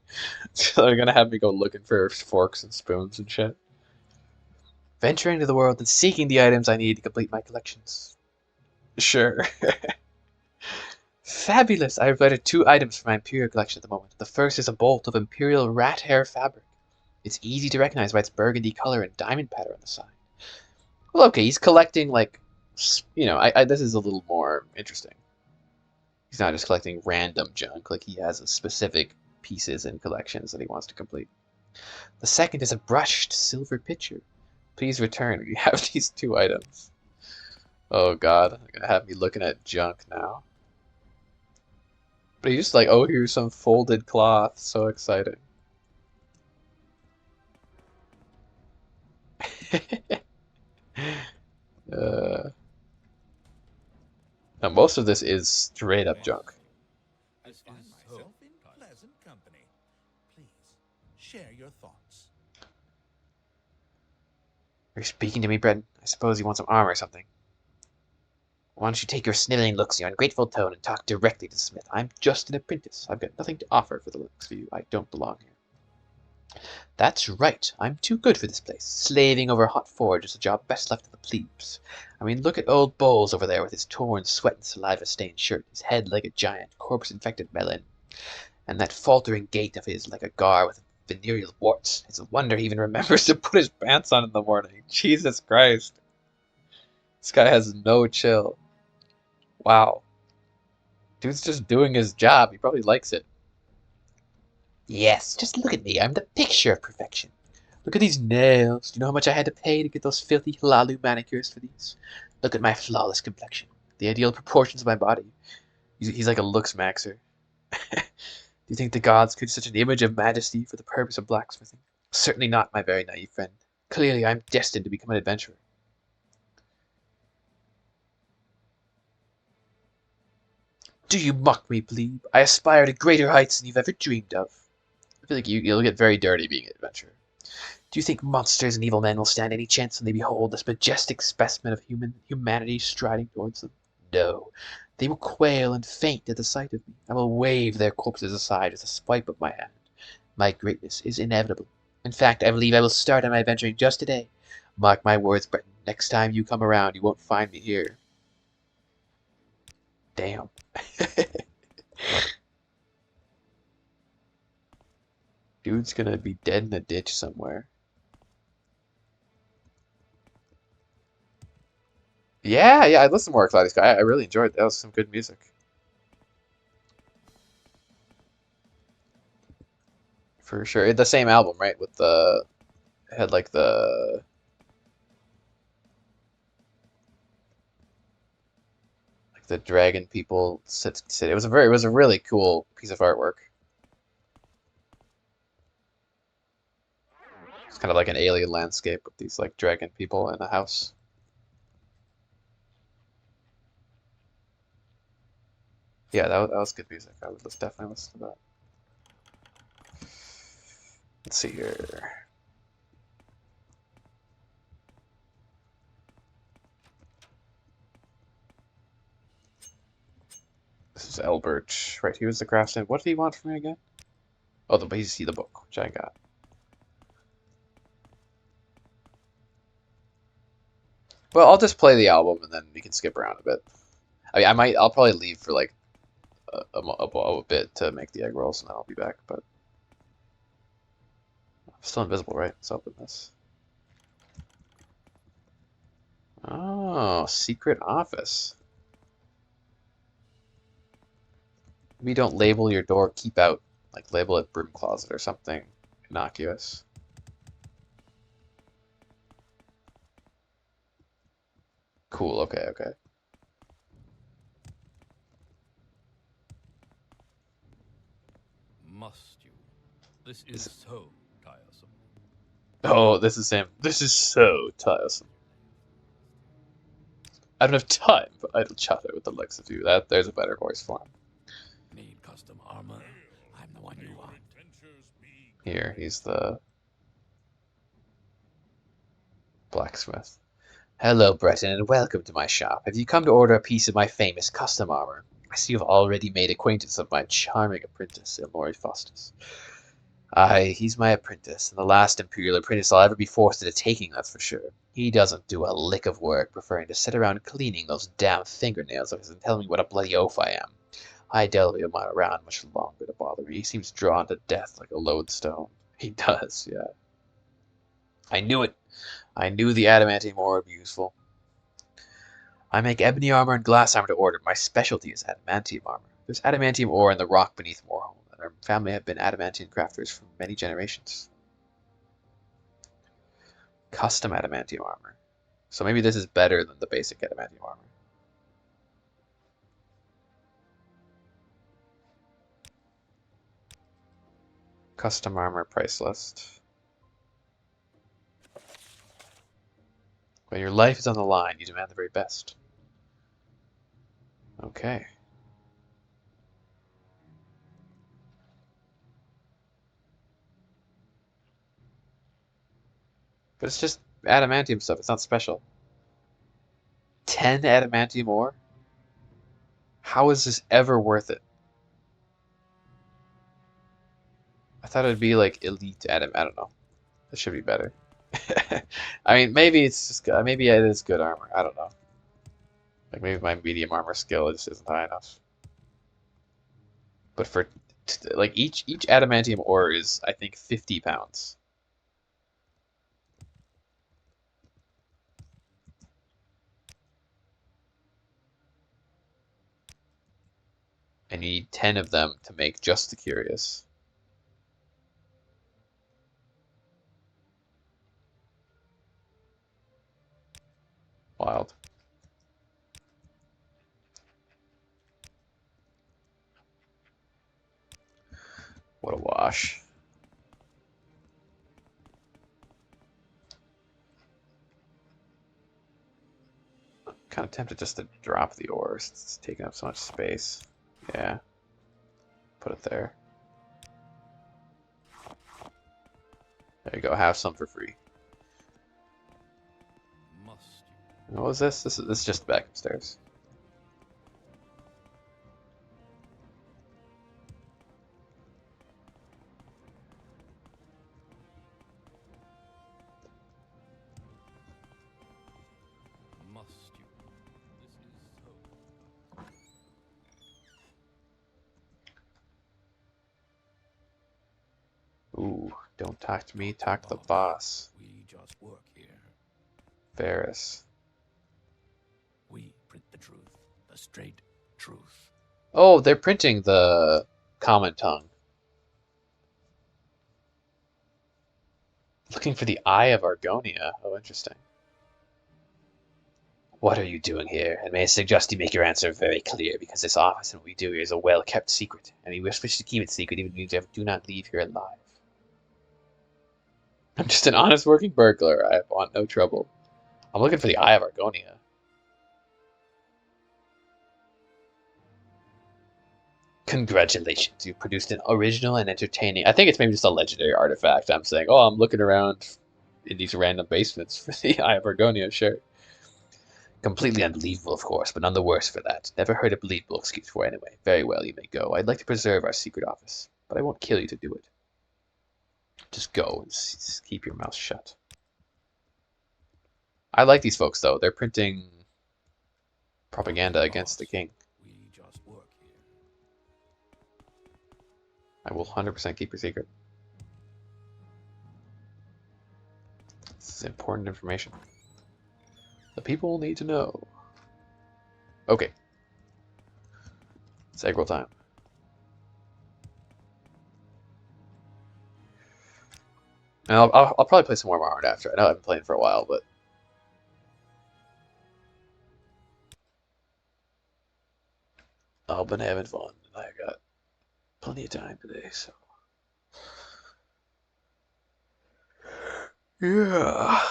They're gonna have me go looking for forks and spoons and shit. Venturing into the world and seeking the items I need to complete my collections. Sure. Fabulous! I have provided 2 items for my Imperial collection at the moment. The first is a bolt of Imperial rat hair fabric. It's easy to recognize by its burgundy color and diamond pattern on the side. Well, okay, he's collecting, like, you know, this is a little more interesting. He's not just collecting random junk, like he has a specific pieces and collections that he wants to complete. The second is a brushed silver pitcher. Please return. We have these 2 items. Oh god, they're gonna have me looking at junk now. But he's just like, oh, here's some folded cloth. So exciting. Now, most of this is straight up junk. I find myself in pleasant company. Please, share your thoughts. You're speaking to me, Breton. I suppose you want some armor or something. Why don't you take your sniveling looks and your ungrateful tone and talk directly to the smith? I'm just an apprentice. I've got nothing to offer for the looks of you. I don't belong here. That's right. I'm too good for this place. Slaving over a hot forge is a job best left to the plebes. I mean, look at old Bowles over there with his torn, sweat and saliva-stained shirt, his head like a giant, corpse-infected melon, and that faltering gait of his like a gar with venereal warts. It's a wonder he even remembers to put his pants on in the morning. Jesus Christ. This guy has no chill. Wow. Dude's just doing his job. He probably likes it. Yes, just look at me. I'm the picture of perfection. Look at these nails. Do you know how much I had to pay to get those filthy halalu manicures for these? Look at my flawless complexion. The ideal proportions of my body. He's like a looks maxer. Do you think the gods created such an image of majesty for the purpose of blacksmithing? Certainly not, my very naive friend. Clearly, I'm destined to become an adventurer. Do you mock me, plebe? I aspire to greater heights than you've ever dreamed of. I feel like you'll get very dirty being an adventurer. Do you think monsters and evil men will stand any chance when they behold this majestic specimen of humanity striding towards them? No. They will quail and faint at the sight of me. I will wave their corpses aside with a swipe of my hand. My greatness is inevitable. In fact, I believe I will start on my adventuring just today. Mark my words, Breton. Next time you come around, you won't find me here. Damn. Dude's gonna be dead in a ditch somewhere. Yeah, I listened more to Cloudy Sky. I really enjoyed it. That was some good music. For sure. The same album, right? With the it had like the dragon people sit. It was a really cool piece of artwork. It's kind of like an alien landscape with these like dragon people in a house. Yeah, that was good music. I would definitely listen to that. Let's see here. It's Elbert. Right, he was the craftsman. What did he want from me again? Oh, the see the book, which I got. Well, I'll just play the album and then we can skip around a bit. I mean, I'll probably leave for like a bit to make the egg rolls and then I'll be back, but I'm still invisible, right? Let's open this. Oh, secret office. Maybe don't label your door keep out, like label it broom closet or something innocuous. Cool, okay, okay. Must you? This is so tiresome. Oh, this is him. This is so tiresome. I don't have time for idle chatter with the likes of you. There's a better voice for him. Need custom armor? I'm the one you want. Here, he's the blacksmith. Hello, Breton, and welcome to my shop. Have you come to order a piece of my famous custom armor? I see you've already made acquaintance of my charming apprentice, Ilmori Faustus. Aye, he's my apprentice, and the last Imperial apprentice I'll ever be forced into taking, that's for sure. He doesn't do a lick of work, preferring to sit around cleaning those damn fingernails of his and telling me what a bloody oaf I am. I doubt he'll be around much longer to bother me. He seems drawn to death like a lodestone. He does, yeah. I knew it. I knew the adamantium ore would be useful. I make ebony armor and glass armor to order. My specialty is adamantium armor. There's adamantium ore in the rock beneath Morrowind, and our family have been adamantium crafters for many generations. Custom adamantium armor. So maybe this is better than the basic adamantium armor. Custom armor price list. When your life is on the line, you demand the very best. Okay. But it's just adamantium stuff. It's not special. 10 adamantium ore? How is this ever worth it? I thought it'd be like elite adam. I don't know. This should be better. I mean, maybe it's just maybe it is good armor. I don't know. Like maybe my medium armor skill just isn't high enough. But for like each adamantium ore is I think 50 pounds. And you need 10 of them to make just the curious. Wild. What a wash. I'm kind of tempted just to drop the ores. It's taking up so much space. Yeah. Put it there. There you go. Have some for free. What was this? This is just back upstairs. Ooh, don't talk to me, talk to the boss. We just work here. Varys. We print the truth, the straight truth. Oh, they're printing the common tongue. Looking for the Eye of Argonia. Oh, interesting. What are you doing here? And may I suggest you make your answer very clear, because this office and what we do here is a well-kept secret, and we wish to keep it secret even if you do not leave here alive. I'm just an honest working burglar. I want no trouble. I'm looking for the Eye of Argonia. Congratulations, you produced an original and entertaining... I think it's maybe just a legendary artifact. I'm saying, oh, I'm looking around in these random basements for the Eye of Argonia, sure. Completely unbelievable, of course, but none the worse for that. Never heard a believable excuse for it anyway. Very well, you may go. I'd like to preserve our secret office, but I won't kill you to do it. Just go and keep your mouth shut. I like these folks, though. They're printing propaganda against the king. We just work here. I will 100% keep your secret. This is important information. The people need to know. Okay. It's egg roll time. And I'll probably play some more Morrowind after. I know I've been playing for a while, but I've been having fun. I got plenty of time today, so yeah.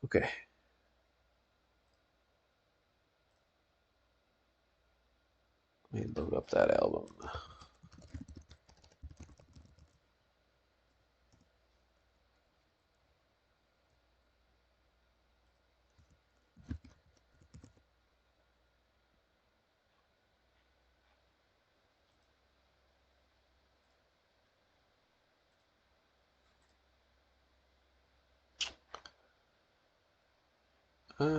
Okay. Let me load up that album. Which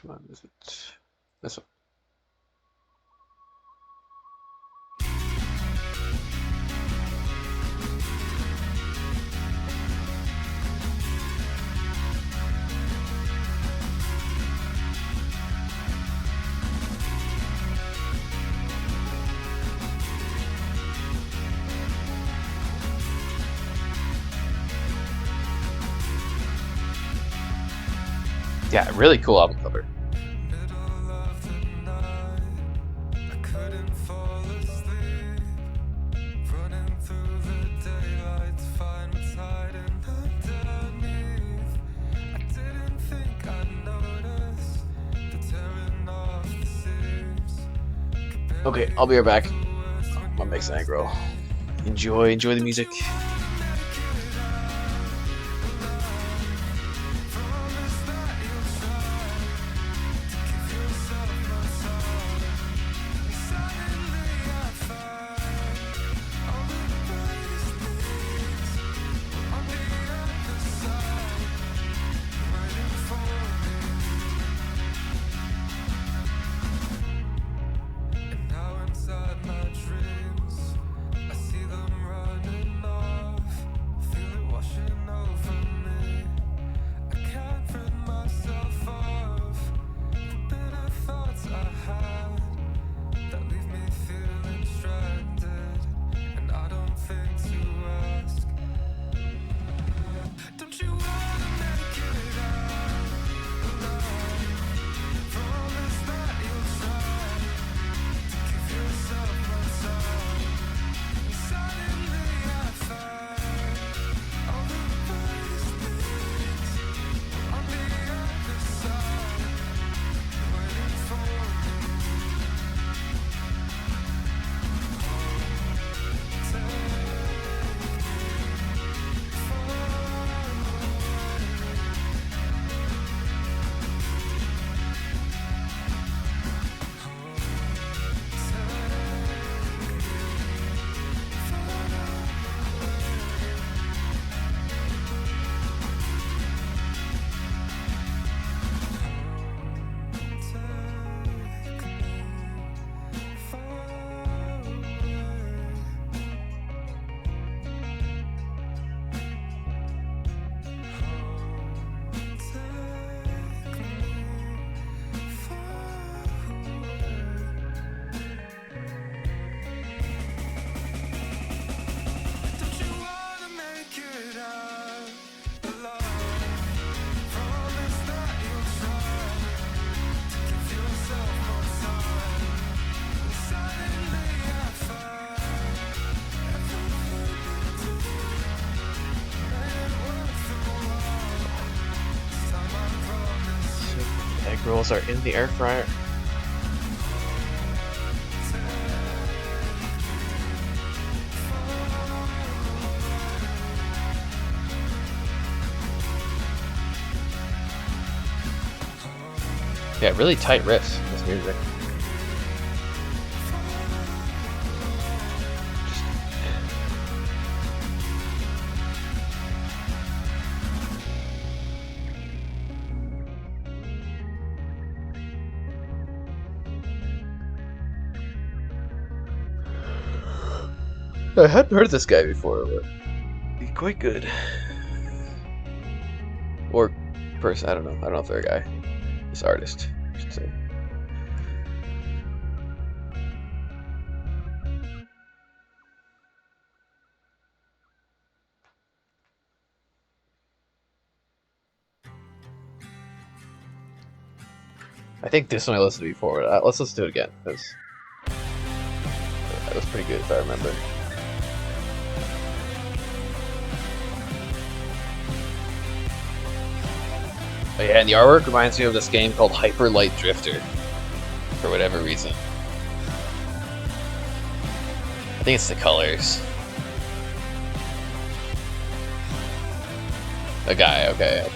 one is it? This one. Yeah, really cool album cover. Okay, I'll be right back. I'm gonna make some egg roll. Enjoy the music. Egg rolls are in the air fryer. Yeah, really tight riffs in this music. I hadn't heard of this guy before, but he's quite good. Or person, I don't know. I don't know if they're a guy. This artist, I should say. I think this one I listened to before. Let's listen to it again, because that was pretty good if I remember. Oh yeah, and the artwork reminds me of this game called Hyper Light Drifter, for whatever reason. I think it's the colors. A guy, okay.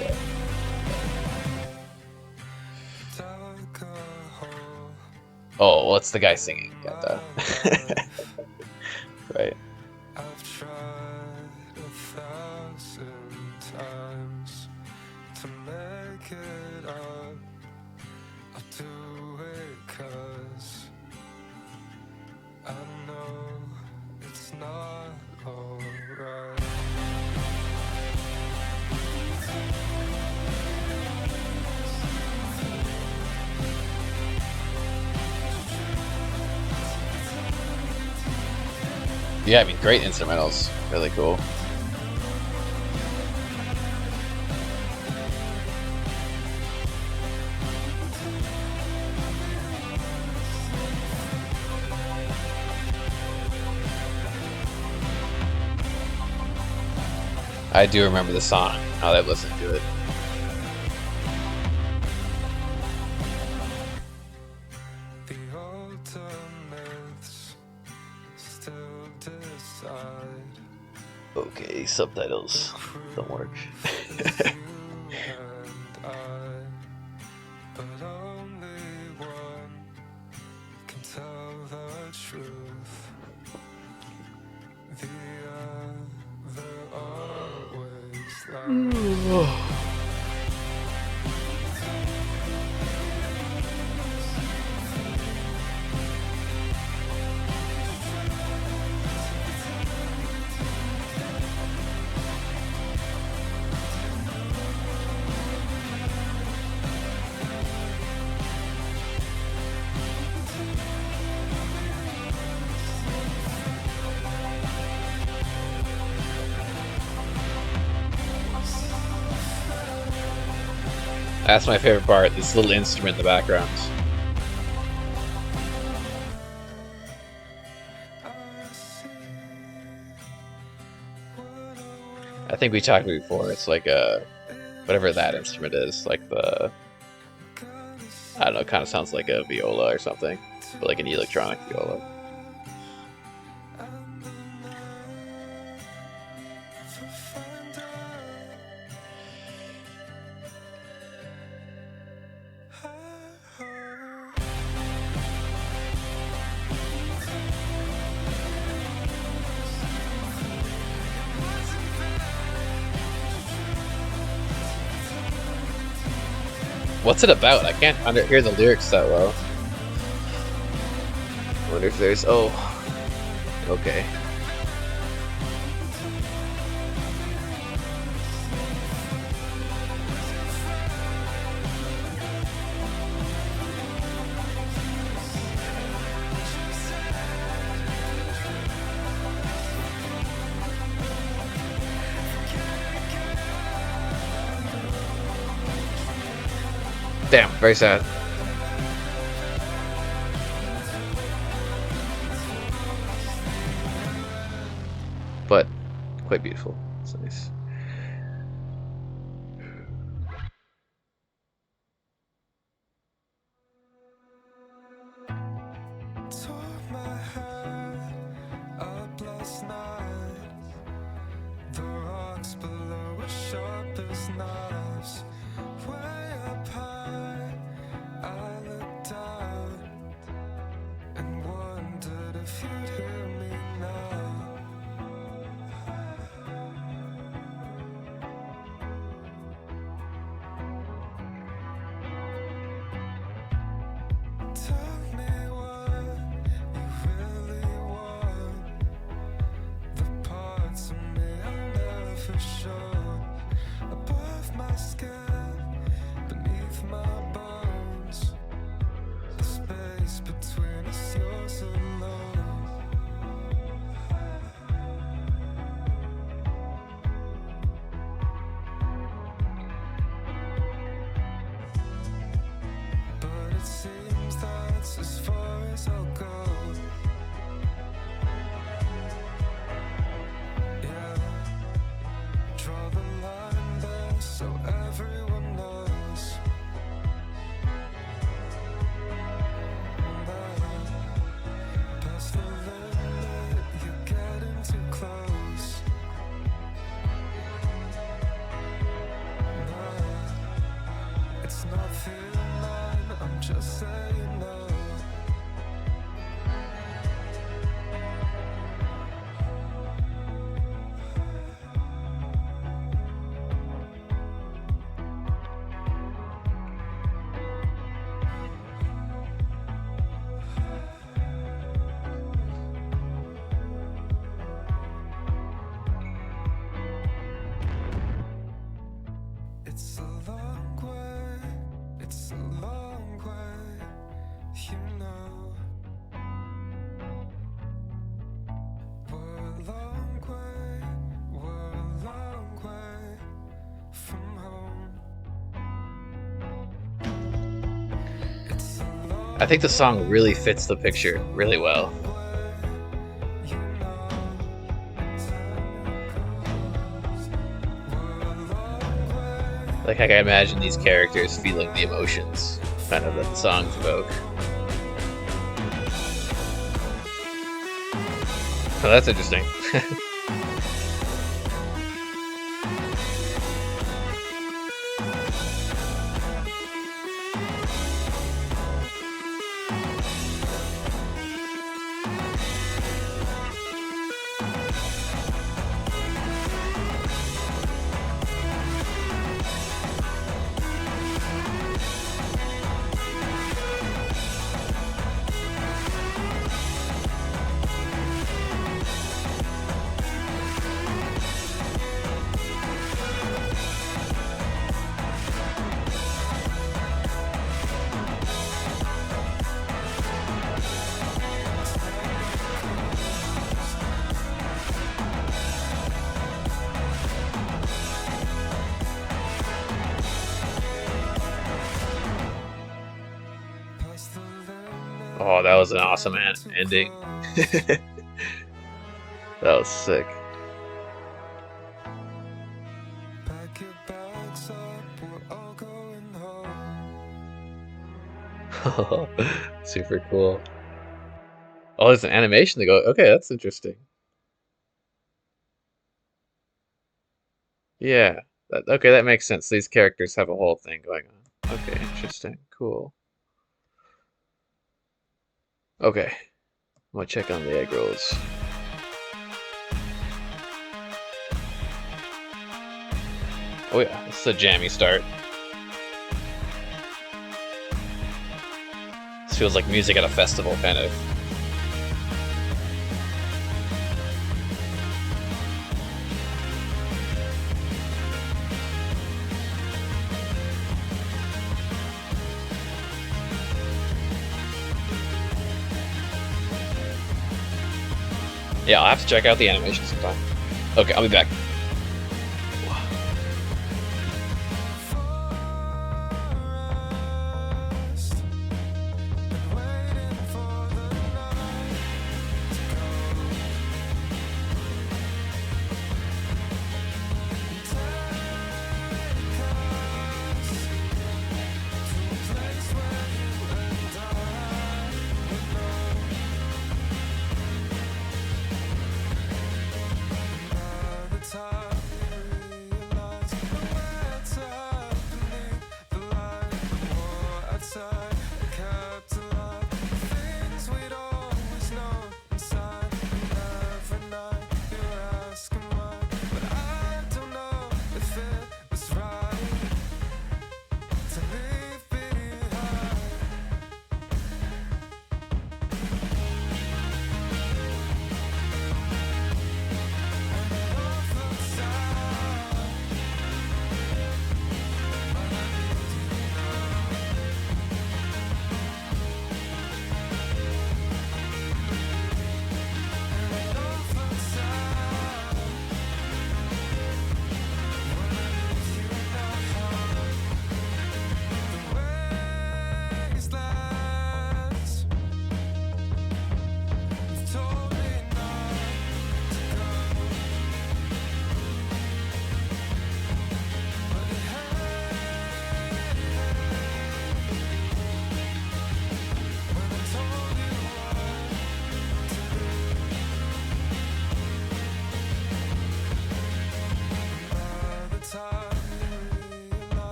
Oh, well, it's the guy singing. Got that. Right. I've tried 1,000 times to make it up. I'll do it 'cause I know it's not alright. Yeah, I mean, great instrumentals. Really cool. I do remember the song, now that I listened to it. The older myths still decide. Okay, subtitles don't work. But only one can tell the truth. The other always lies. That's my favorite part, this little instrument in the background. I think we talked before, it's like a, whatever that instrument is, like the, I don't know, it kind of sounds like a viola or something, but like an electronic viola. What's it about? I can't hear the lyrics that well. I wonder if there's... Oh. Okay. Damn, very sad. But quite beautiful. It's nice. Tore my head up last night. The rocks below are sharp as knives. Way up high, I seems that's as far as I'll go. Yeah, draw the line there so everyone knows. Past the limit, you're getting too close. It's not feeling mine, I'm just saying no. It's a long way, it's a long way, you know. We're a long way from home. It's a long I think the song really fits the picture really well. way, you know. We're a long way. Like, I can imagine these characters feeling the emotions kind of that the songs evoke. Oh, that's interesting. Past the limit, Oh, that was an awesome ending. That was sick. pack your bags up, we're all going home. Super cool. Oh, there's an animation to go. Okay, that's interesting. Yeah. Okay, that makes sense. These characters have a whole thing going on. Okay, interesting. Cool. Okay. I'm gonna check on the egg rolls. Oh yeah, this is a jammy start. This feels like music at a festival, kind of. Yeah, I'll have to check out the animation sometime. Okay, I'll be back. The time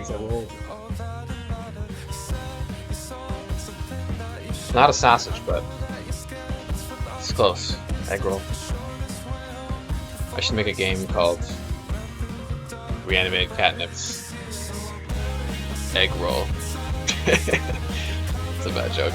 things I rolled. It's not a sausage, but it's close. Egg roll. I should make a game called Reanimated Catnip's Egg Roll. It's a bad joke.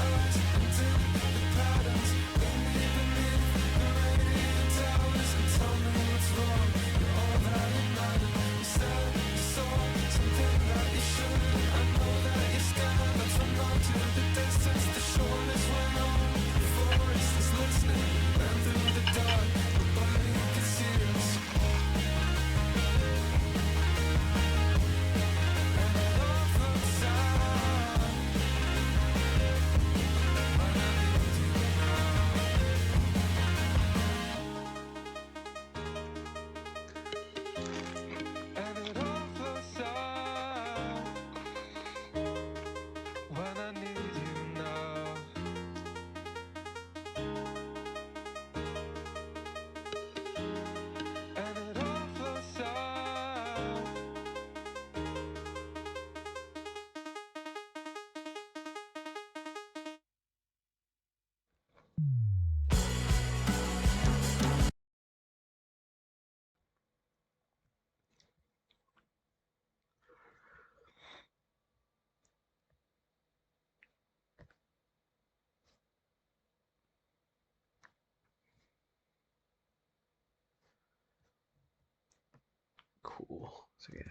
Cool. So yeah,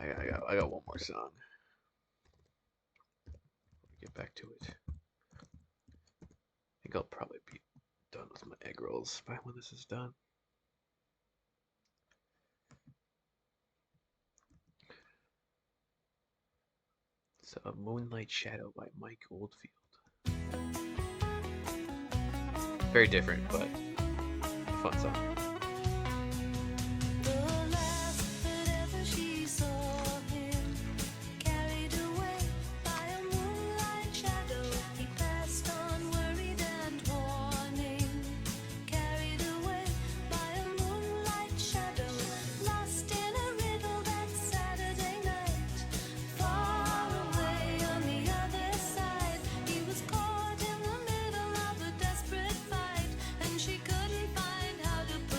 I got one more song. Get back to it. I think I'll probably be done with my egg rolls by when this is done. So, Moonlight Shadow by Mike Oldfield. Very different, but fun song. She couldn't find how to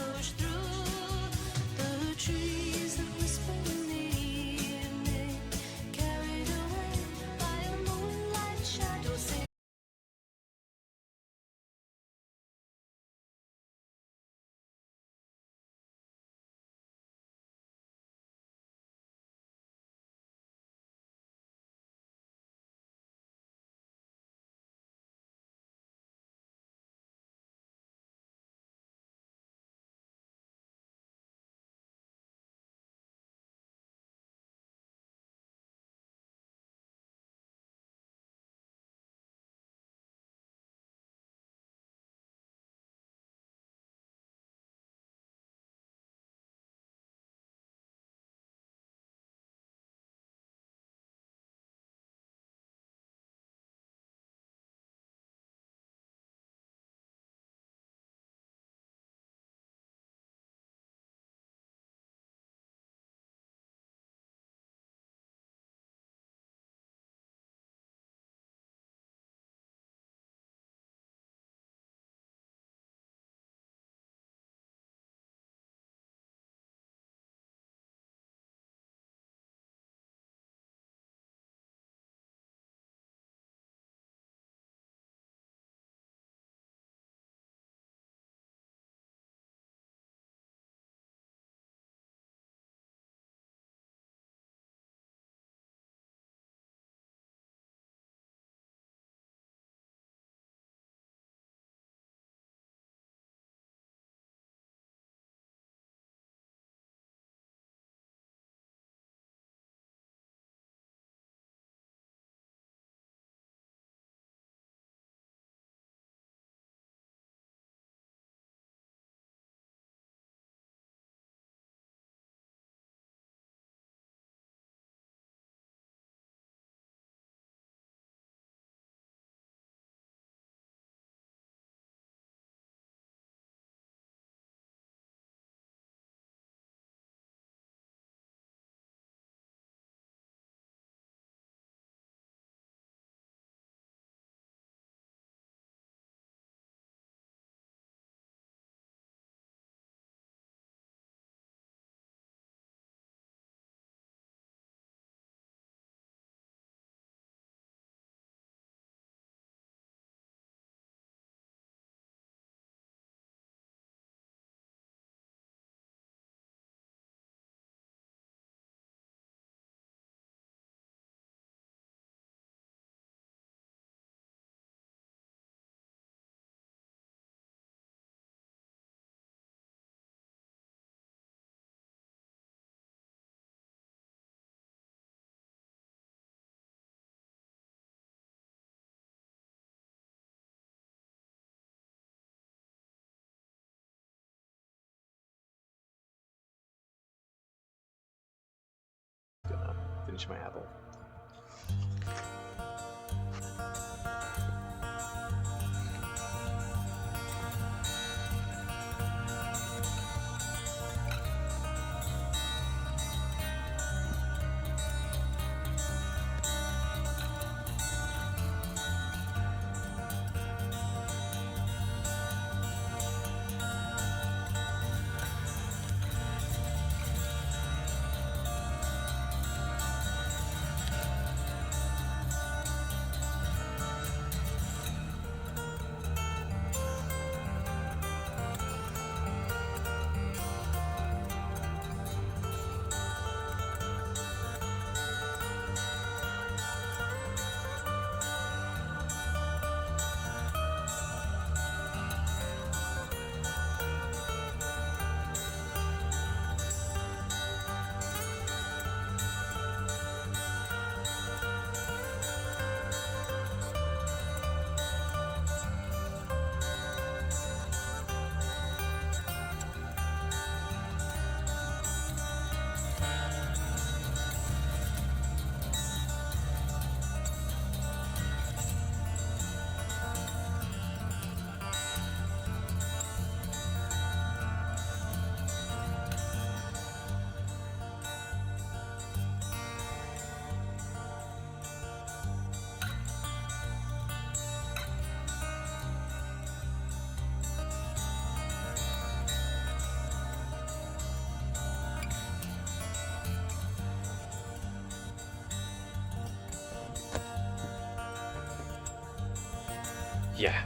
teach my apple.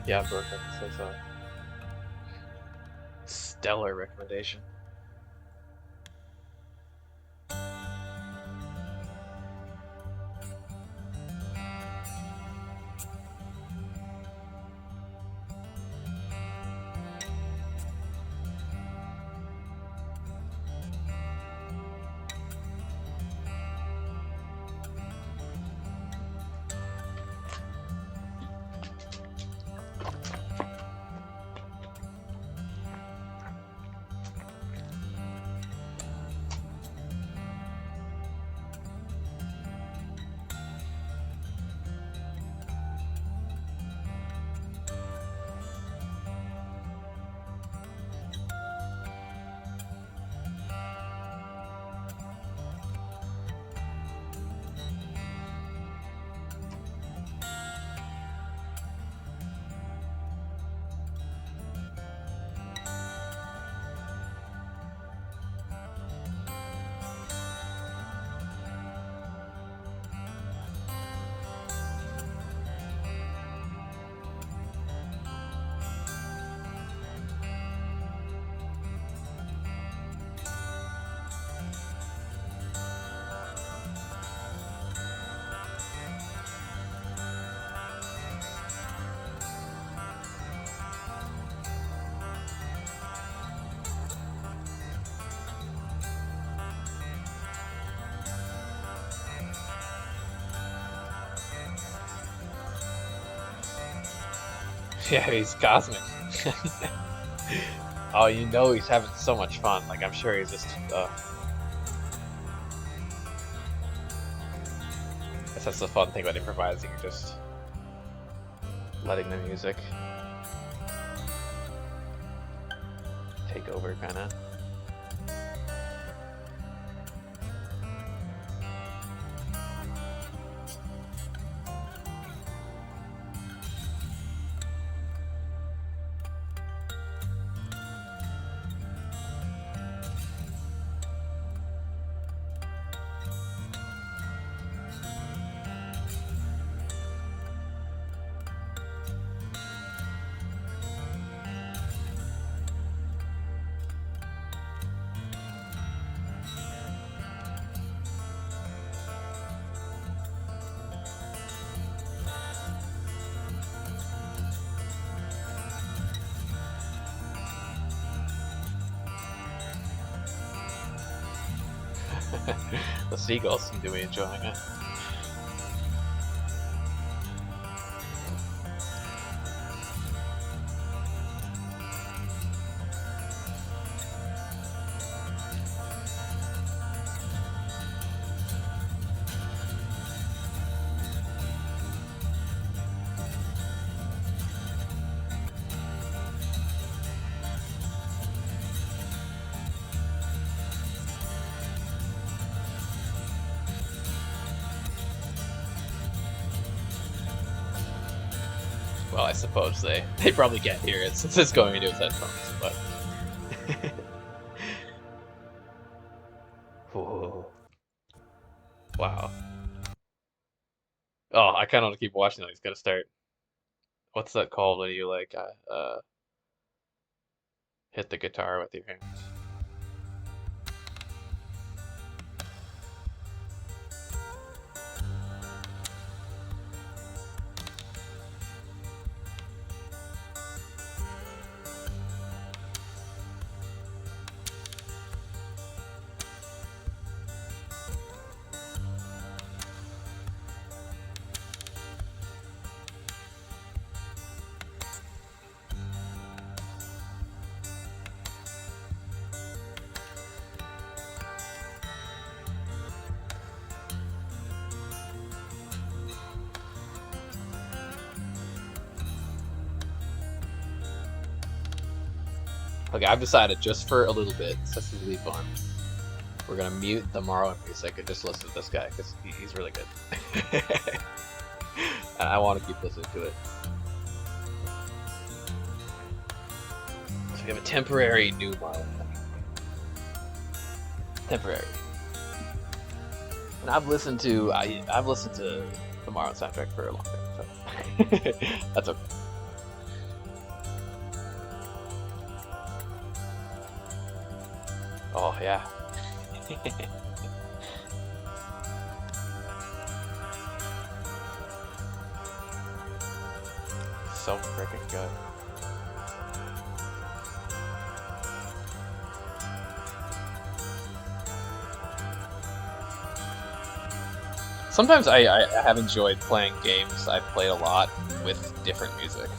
Yeah, perfect. That's a stellar recommendation. Yeah, he's cosmic. Oh, you know he's having so much fun. Like, I'm sure he's just, guess that's the fun thing about improvising, just letting the music take over, kinda. The seagulls seem to be enjoying it. Well, I suppose they probably can't hear it since it's going into his headphones, but... Whoa. Wow. Oh, I kind of want to keep watching that. He's got to start. What's that called when you like hit the guitar with your hands? Okay, I've decided just for a little bit, this is really fun. We're gonna mute the Morrowind music and just listen to this guy because he's really good. And I want to keep listening to it. So we have a temporary new Morrowind. Temporary. And I've listened to the Morrowind soundtrack for a long time, so that's okay. Oh, yeah. So freaking good. Sometimes I have enjoyed playing games I've played a lot with different music.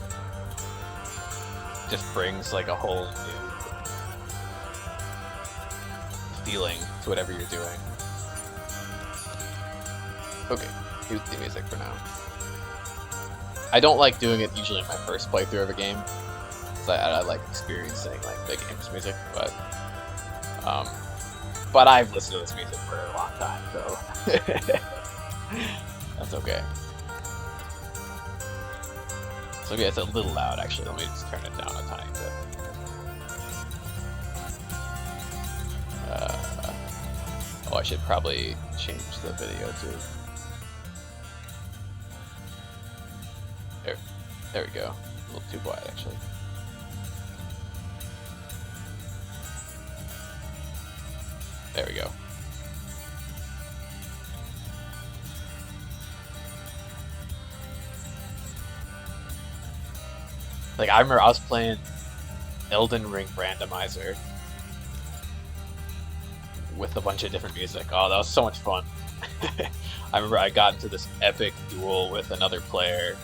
Just brings like a whole new feeling to whatever you're doing. Okay, mute the music for now. I don't like doing it usually in my first playthrough of a game, because I like experiencing like the game's music, but I've listened to this music for a long time, so that's okay. So yeah, it's a little loud actually. Let me just turn it down a tiny bit. Oh, I should probably change the video too. There we go. A little too quiet actually. There we go. Like, I remember I was playing Elden Ring Randomizer with a bunch of different music. Oh, that was so much fun. I remember I got into this epic duel with another player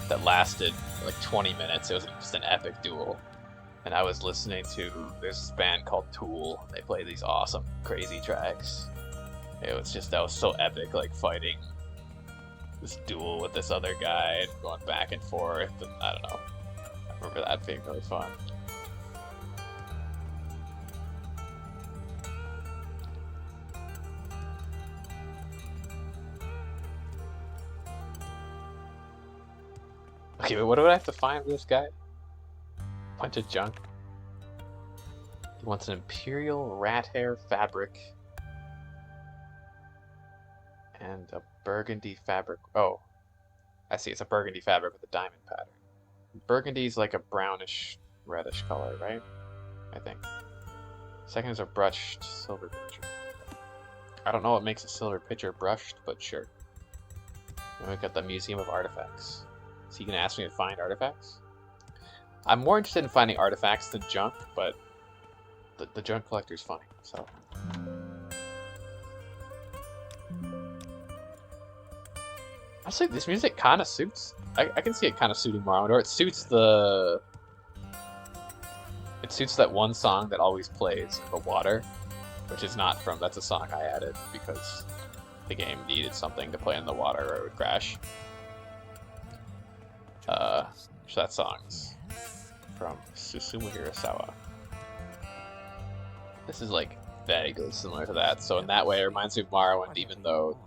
that lasted like 20 minutes. It was just an epic duel. And I was listening to this band called Tool. They play these awesome, crazy tracks. It was just, that was so epic, like fighting this duel with this other guy and going back and forth. And I don't know. I remember that being really fun. Okay, but what do I have to find with this guy? Bunch of junk. He wants an imperial rat hair fabric and a burgundy fabric. Oh, I see. It's a burgundy fabric with a diamond pattern. Burgundy's like a brownish, reddish color, right? I think. Second is a brushed silver pitcher. I don't know what makes a silver pitcher brushed, but sure. Then we got the Museum of Artifacts. Is he gonna ask me to find artifacts? I'm more interested in finding artifacts than junk, but the junk collector's funny, so. Honestly, this music kind of suits. I can see it kind of suiting Morrowind, or it suits the. It suits that one song that always plays in the water, which is not from. That's a song I added because the game needed something to play in the water or it would crash. So that song's from Susumu Hirasawa. This is like vaguely similar to that, so in that way it reminds me of Morrowind, even though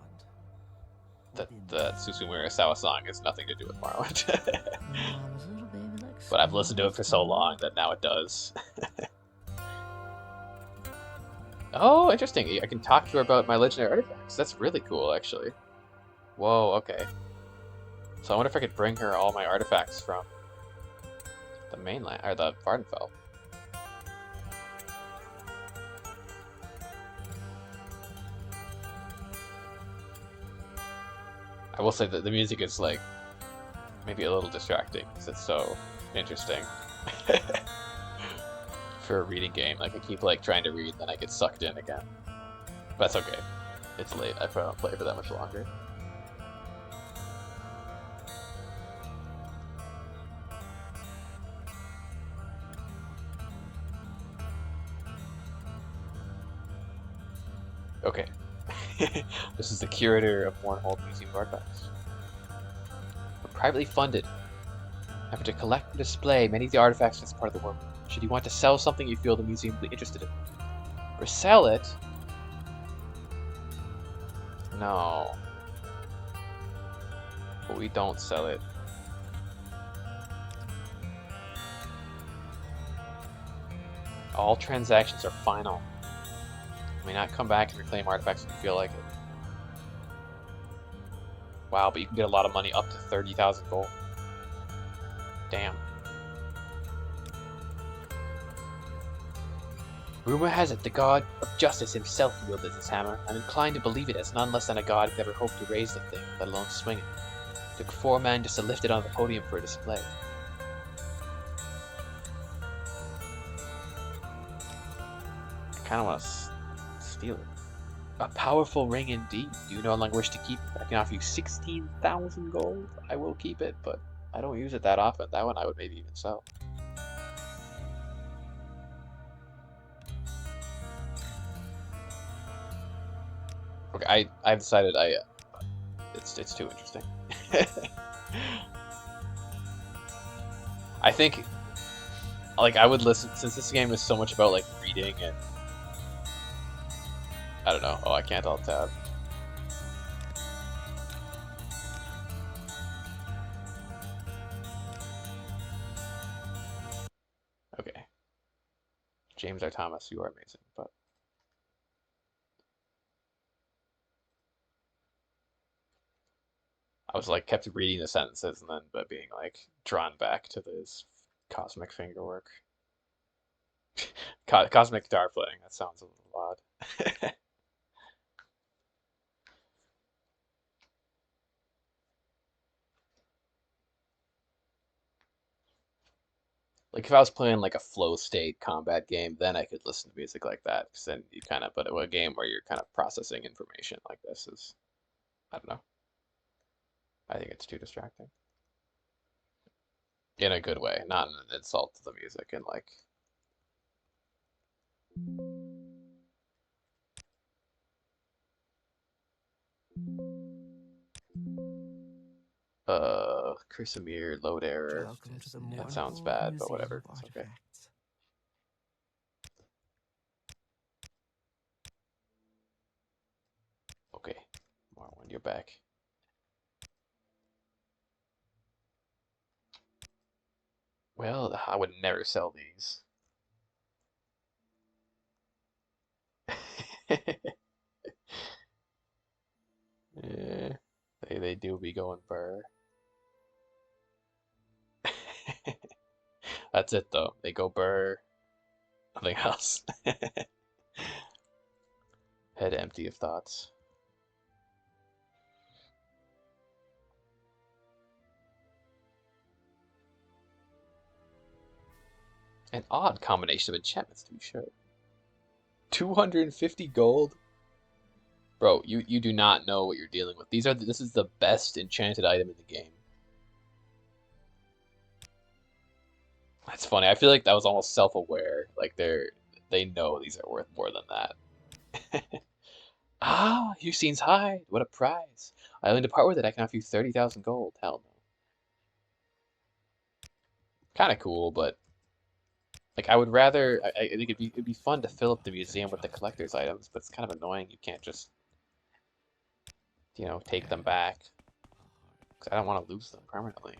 the Susumu Urasawa song has nothing to do with Morrowind. But I've listened to it for so long that now it does. Oh, interesting. I can talk to her about my legendary artifacts. That's really cool, actually. Whoa, okay. So I wonder if I could bring her all my artifacts from the mainland, or the Vardenfell. I will say that the music is, like, maybe a little distracting, because it's so interesting. For a reading game, like, I keep, like, trying to read, then I get sucked in again. But that's okay. It's late. I probably won't play for that much longer. Okay. This is the curator of Mournhold Museum of Artifacts. We're privately funded. Effort to collect and display many of the artifacts as part of the work. Should you want to sell something you feel the museum will be interested in, or sell it? No. But we don't sell it. All transactions are final. You may not come back and reclaim artifacts if you feel like it. Wow, but you can get a lot of money, up to 30,000 gold. Damn. Rumor has it the god of justice himself wielded this hammer. I'm inclined to believe it, as none less than a god could ever hope to raise the thing, let alone swing it. It took 4 men just to lift it on the podium for a display. I kinda wanna steal it. A powerful ring indeed. Do you no longer wish to keep it? I can offer you 16,000 gold. I will keep it, but I don't use it that often. That one I would maybe even sell. Okay, I've decided it's too interesting. I think, like, I would listen, since this game is so much about, like, reading and I don't know. Oh, I can't alt tab. Okay. James R. Thomas, you are amazing, but I was like kept reading the sentences and then but being like drawn back to this cosmic fingerwork. Cosmic guitar playing, that sounds a little odd. Like if I was playing like a flow state combat game, then I could listen to music like that. Because then you kind of, but a game where you're kind of processing information like this is, I don't know. I think it's too distracting. In a good way, not an insult to the music and like. Chrysamere, load error. That sounds bad, but whatever. It's okay. Okay, Morrowind, you're back. Well, I would never sell these. Yeah, they do be going burr. That's it though. They go burr. Nothing else. Head empty of thoughts. An odd combination of enchantments, to be sure. 250 gold? Bro, you do not know what you're dealing with. This is the best enchanted item in the game. That's funny. I feel like that was almost self-aware. Like they know these are worth more than that. Ah, Hussein's hide. What a prize. I only depart with it. I can offer you 30,000 gold. Hell no. Kind of cool, but like I would rather. I think it'd be fun to fill up the museum with the collector's items, but it's kind of annoying. You can't just you know, take them back. Because I don't want to lose them permanently.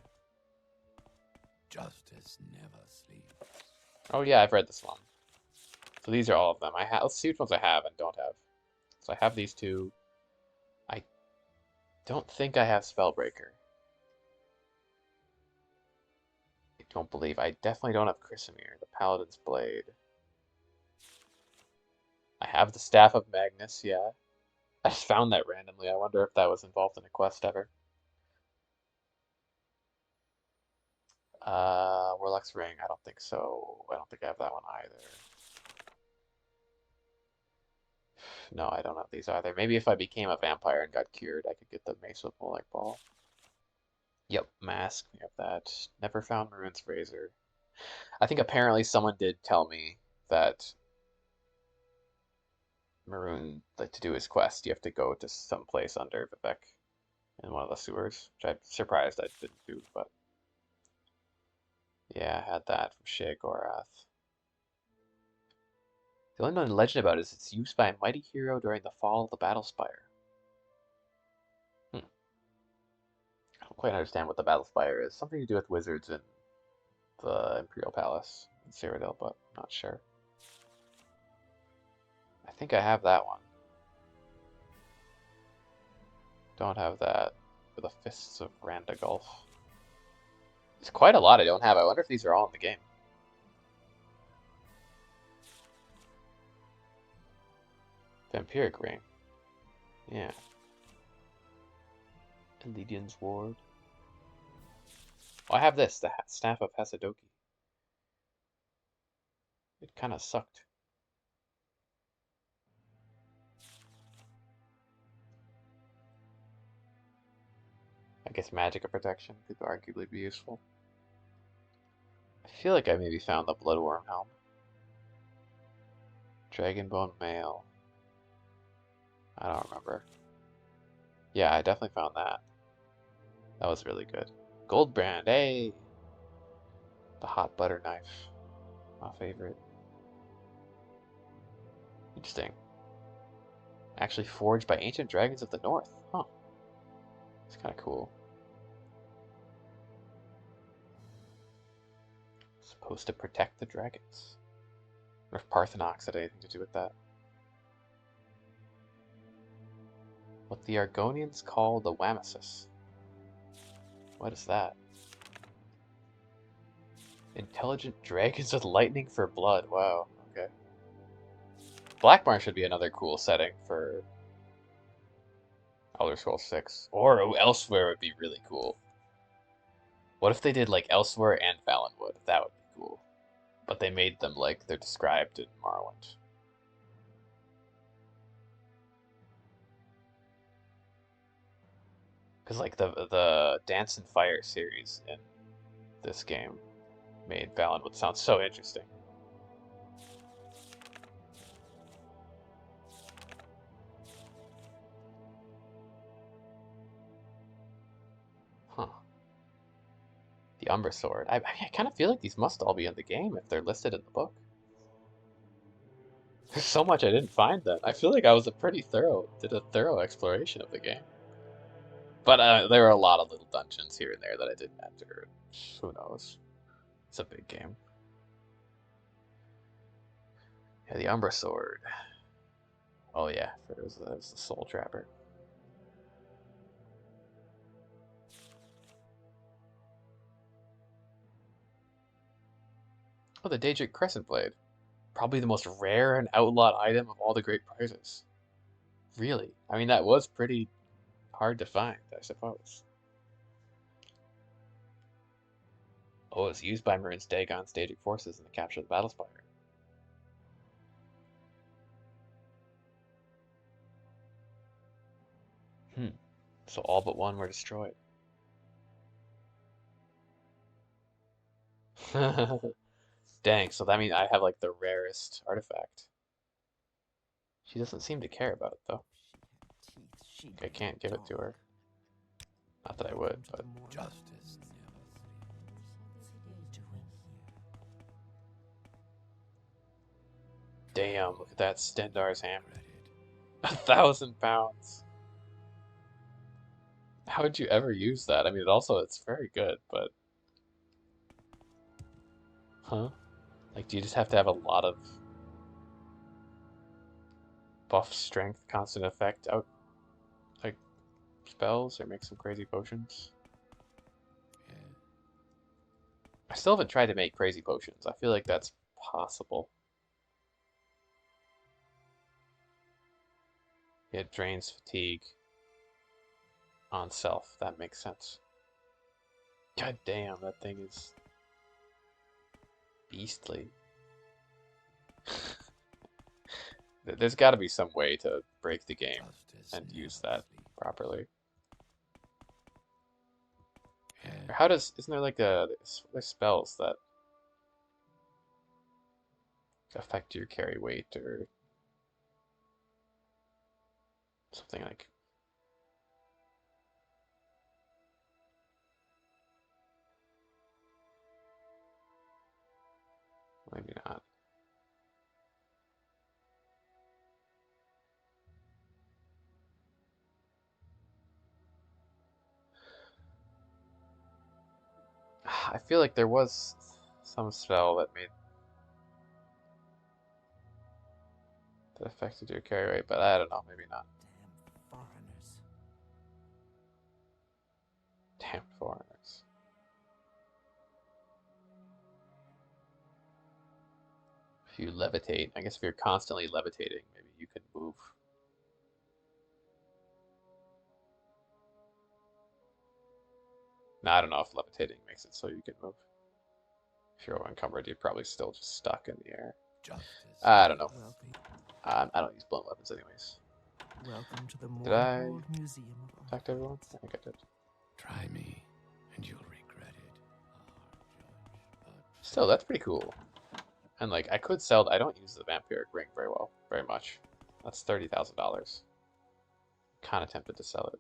Justice never sleeps. Oh yeah, I've read this one. So these are all of them. Let's see which ones I have and don't have. So I have these two. I don't think I have Spellbreaker. I don't believe. I definitely don't have Chrysamere, the Paladin's Blade. I have the Staff of Magnus, yeah. I just found that randomly. I wonder if that was involved in a quest ever. Warlock's Ring, I don't think so. I don't think I have that one either. No, I don't have these either. Maybe if I became a vampire and got cured, I could get the Mace with Molag Ball. Yep, Mask, we have that. Never found Maroon's Razor. I think apparently someone did tell me that Maroon, like, to do his quest, you have to go to some place under Vivek in one of the sewers, which I'm surprised I didn't do, but yeah, I had that from Shea Gorath. The only known legend about it is it's used by a mighty hero during the fall of the Battle Spire. I don't quite understand what the Battle Spire is. Something to do with wizards in the Imperial Palace in Cyrodiil, but I'm not sure. I think I have that one. Don't have that for the Fists of Randagulf. There's quite a lot I don't have. I wonder if these are all in the game. Vampiric Ring. Yeah. Eledian's Ward. Oh, I have this, the Staff of Hasadoki. It kind of sucked. I guess Magic of Protection could arguably be useful. I feel like I maybe found the Bloodworm Helm. Dragonbone Mail. I don't remember. Yeah, I definitely found that. That was really good. Goldbrand, hey! The Hot Butter Knife. My favorite. Interesting. Actually forged by ancient dragons of the north. Huh. It's kind of cool. Supposed to protect the dragons. Or if Parthenox had anything to do with that. What the Argonians call the Wamasis. What is that? Intelligent dragons with lightning for blood. Wow, okay. Blackmarsh should be another cool setting for Elder Scrolls 6. Or Elsewhere would be really cool. What if they did like Elsewhere and Valenwood? That would be cool. But they made them like they're described in Morrowind. Because like the Dance and Fire series in this game made Valenwood sound so interesting. Huh. The Umbra Sword. I kind of feel like these must all be in the game if they're listed in the book. There's so much I didn't find then. I feel like I was did a thorough exploration of the game. But there were a lot of little dungeons here and there that I didn't enter. Who knows? It's a big game. Yeah, the Umbra Sword. Oh yeah, it was the Soul Trapper. Oh, the Daedric Crescent Blade. Probably the most rare and outlawed item of all the great prizes. Really? I mean, that was pretty hard to find, I suppose. Oh, it was used by Marin's Dagon's Daedric forces in the capture of the Battlespire. So all but one were destroyed. Dang, so that means I have like the rarest artifact. She doesn't seem to care about it though. I can't give it to her. Not that I would, but Justice never damn, look at that Stendar's hammer. 1,000 pounds. How would you ever use that? I mean, it's very good, but huh? Like, do you just have to have a lot of buff strength, constant effect out, like, spells, or make some crazy potions? I still haven't tried to make crazy potions. I feel like that's possible. It drains fatigue on self. That makes sense. God damn, that thing is beastly. There's got to be some way to break the game and use that properly. Or how does, isn't there like there's spells that affect your carry weight or something like. Maybe not. I feel like there was some spell that affected your carry rate, but I don't know, maybe not. Damn foreigners. Damn foreigners. If you levitate, I guess if you're constantly levitating, maybe you can move. No, I don't know if levitating makes it so you can move. If you're encumbered, you're probably still just stuck in the air. I don't know. I don't use blown weapons anyways. Welcome to the Did I Morrowind Museum of talk to everyone? I think I did. Try me, and you'll regret it. Still, that's pretty cool. And like, I could sell. I don't use the vampiric ring very much. That's $30,000. Kind of tempted to sell it.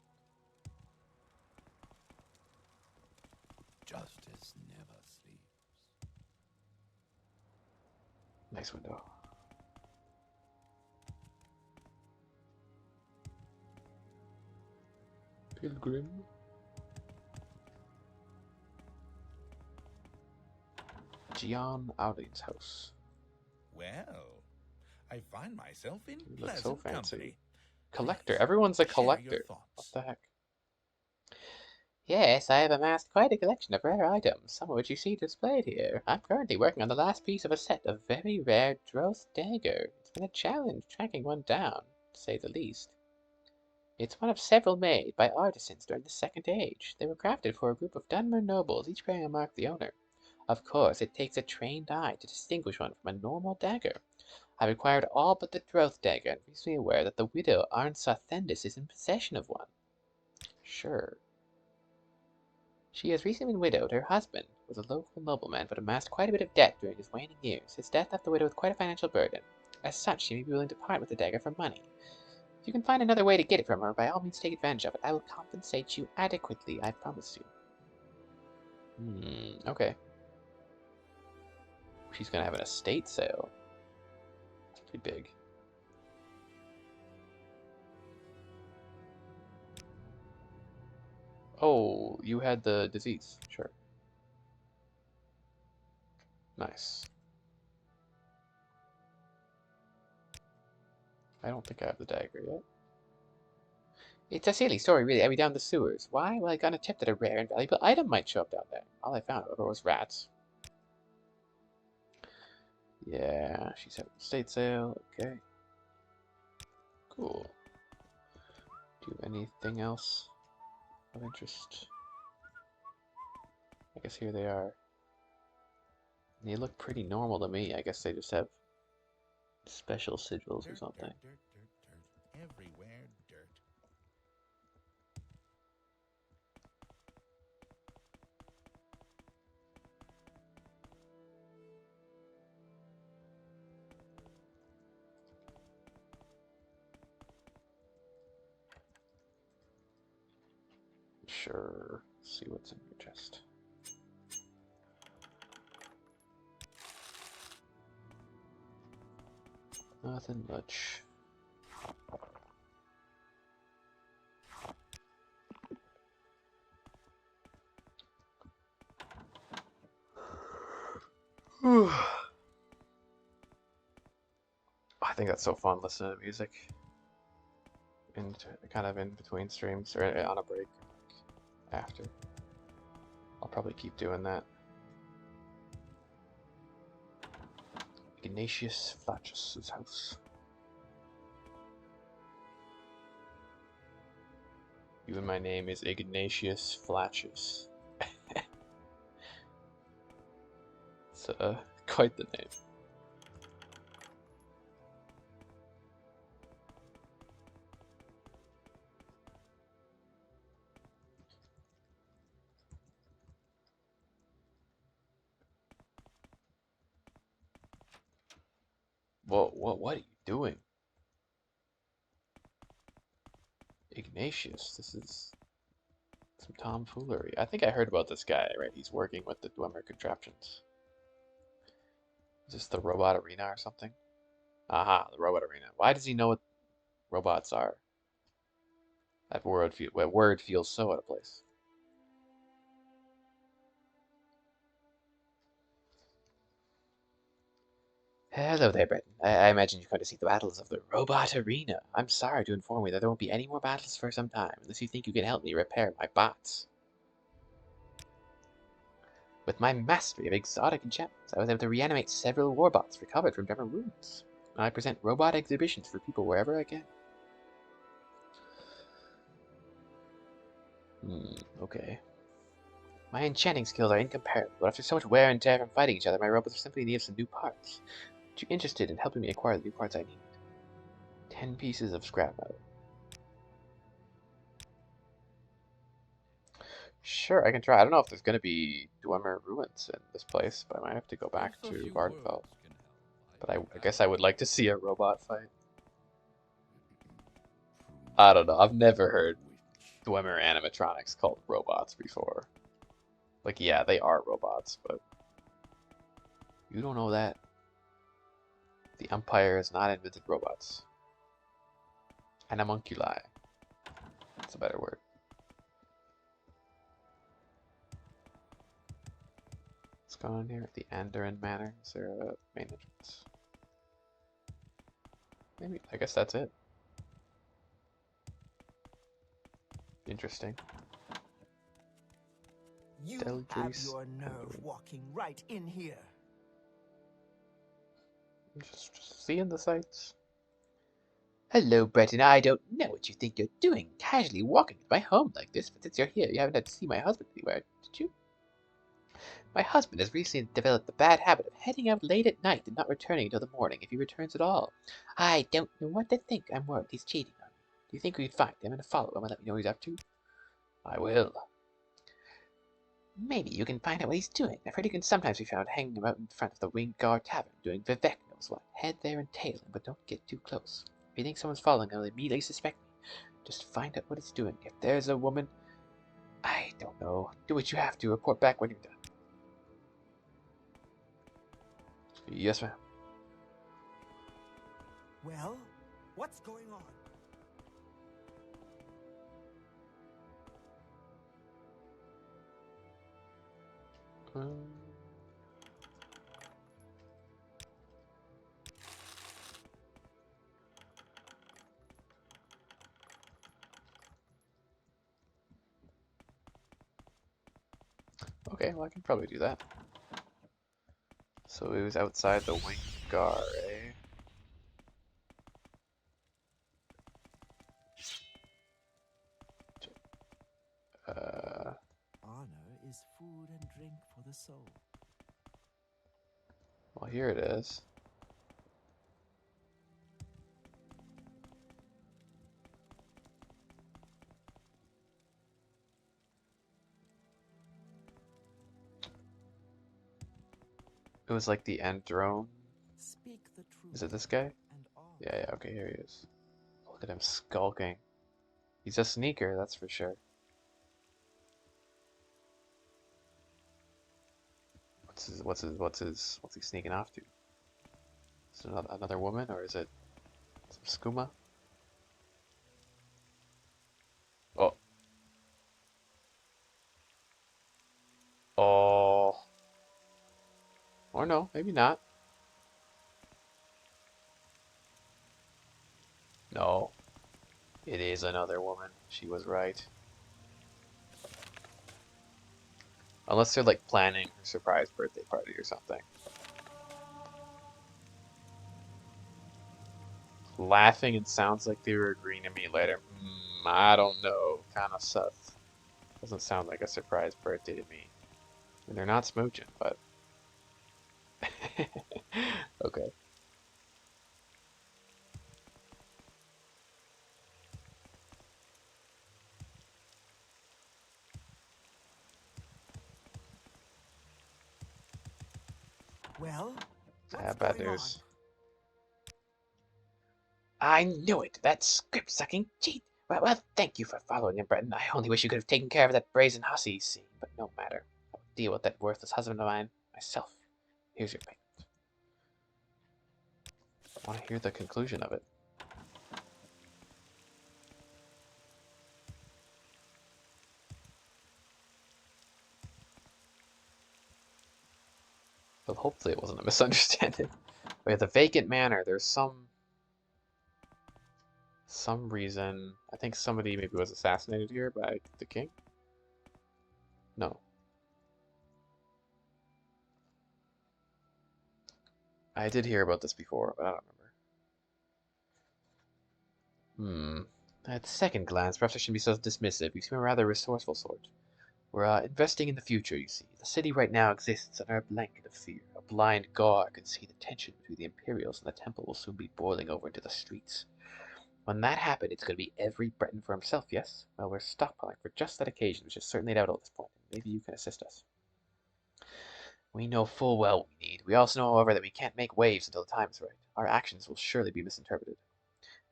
Justice never sleeps. Nice window. Pilgrim. Gian Audi's house. Well, I find myself in You look pleasant so fancy. company. Collector. Please, Everyone's a share your collector. What thoughts. the heck? Yes, I have amassed quite a collection of rare items, some of which you see displayed here. I'm currently working on the last piece of a set of very rare Droth dagger. It's been a challenge tracking one down, to say the least. It's one of several made by artisans during the Second Age. They were crafted for a group of Dunmer nobles, each bearing a mark of the owner. Of course, it takes a trained eye to distinguish one from a normal dagger. I've acquired all but the Droth dagger, and recently aware that the widow Arnsa Thendis is in possession of one. Sure. She has recently been widowed. Her husband was a local nobleman, but amassed quite a bit of debt during his waning years. His death left the widow with quite a financial burden. As such, she may be willing to part with the dagger for money. If you can find another way to get it from her, by all means take advantage of it. I will compensate you adequately, I promise you. Okay. She's gonna have an estate sale. Pretty big. Oh, you had the disease. Sure. Nice. I don't think I have the dagger yet. It's a silly story, really. I'll be down the sewers. Why? Well, I got a tip that a rare and valuable item might show up down there. All I found, however, was rats. Yeah, she's having a estate sale. Okay. Cool. Do anything else of interest? I guess here they are. They look pretty normal to me. I guess they just have special sigils or something. Dirt. Everywhere dirt. Sure. Let's see what's in your chest. Nothing much. Whew. I think that's so fun listening to music in kind of in between streams or on a break after. I'll probably keep doing that. Ignatius Flacius' house. Even my name is Ignatius Flacius. It's quite the name. What are you doing? Ignatius, this is some tomfoolery. I think I heard about this guy, right? He's working with the Dwemer contraptions. Is this the robot arena or something? Aha, the robot arena. Why does he know what robots are? That word feels so out of place. Hello there, Breton. I imagine you've come to see the battles of the robot arena. I'm sorry to inform you that there won't be any more battles for some time, unless you think you can help me repair my bots. With my mastery of exotic enchantments, I was able to reanimate several warbots recovered from Dwemer ruins. I present robot exhibitions for people wherever I can. Okay. My enchanting skills are incomparable, but after so much wear and tear from fighting each other, my robots are simply in need of some new parts. Are you interested in helping me acquire the new parts I need? 10 pieces of scrap metal. Sure, I can try. I don't know if there's going to be Dwemer ruins in this place, but I might have to go back to Vardenfell. But I guess I would like to see a robot fight. I don't know. I've never heard Dwemer animatronics called robots before. Like, yeah, they are robots, but you don't know that. The Empire has not invented robots. Animunculi. That's a better word. What's going on here? The Andoran Manor. Is there a main entrance? Maybe. I guess that's it. Interesting. You have your nerve walking right in here. Just seeing the sights. Hello, Breton. I don't know what you think you're doing, casually walking into my home like this, but since you're here, you haven't had to see my husband anywhere, did you? My husband has recently developed the bad habit of heading out late at night and not returning until the morning, if he returns at all. I don't know what to think. I'm worried he's cheating on me. Do you think we could find him and follow him and let me know what he's up to? I will. Maybe you can find out what he's doing. I've heard he can sometimes be found hanging about in front of the Wingard Tavern, doing Vivek knows what. Head there and tail him, but don't get too close. If you think someone's following him, he'll immediately suspect me. Just find out what it's doing. If there's a woman, I don't know. Do what you have to. Report back when you're done. Yes, ma'am. Well, what's going on? Okay, well I can probably do that. So it was outside the Wingard, eh? Honor is food and drink for the soul. Well, here it is. It was like the end drone. Speak the truth. Is it this guy? Yeah, okay, here he is. Look at him skulking. He's a sneaker, that's for sure. What's he sneaking off to? Is it another woman, or is it some skooma? Oh. Oh. Or no, maybe not. No, it is another woman. She was right. Unless they're like planning her surprise birthday party or something. Laughing and sounds like they were agreeing to meet later. I don't know. Kind of sus. Doesn't sound like a surprise birthday to me. And they're not smooching, but... Okay. Well, I what's have bad going on? news. I knew it! That script-sucking cheat! Well, thank you for following him, Breton. I only wish you could have taken care of that brazen hussy you see, but no matter. I'll deal with that worthless husband of mine myself. Here's your payment. I want to hear the conclusion of it. But hopefully it wasn't a misunderstanding. We have the vacant manor. There's some reason. I think somebody maybe was assassinated here by the king. No. I did hear about this before, but I don't remember. At second glance, perhaps I shouldn't be so dismissive. You seem a rather resourceful sort. We're investing in the future, you see. The city right now exists under a blanket of fear. A blind guard can see the tension between the Imperials and the Temple will soon be boiling over into the streets. When that happens, it's going to be every Breton for himself, yes? Well, we're stockpiling for just that occasion, which is certainly inevitable at this point. Maybe you can assist us. We know full well what we need. We also know, however, that we can't make waves until the time is right. Our actions will surely be misinterpreted.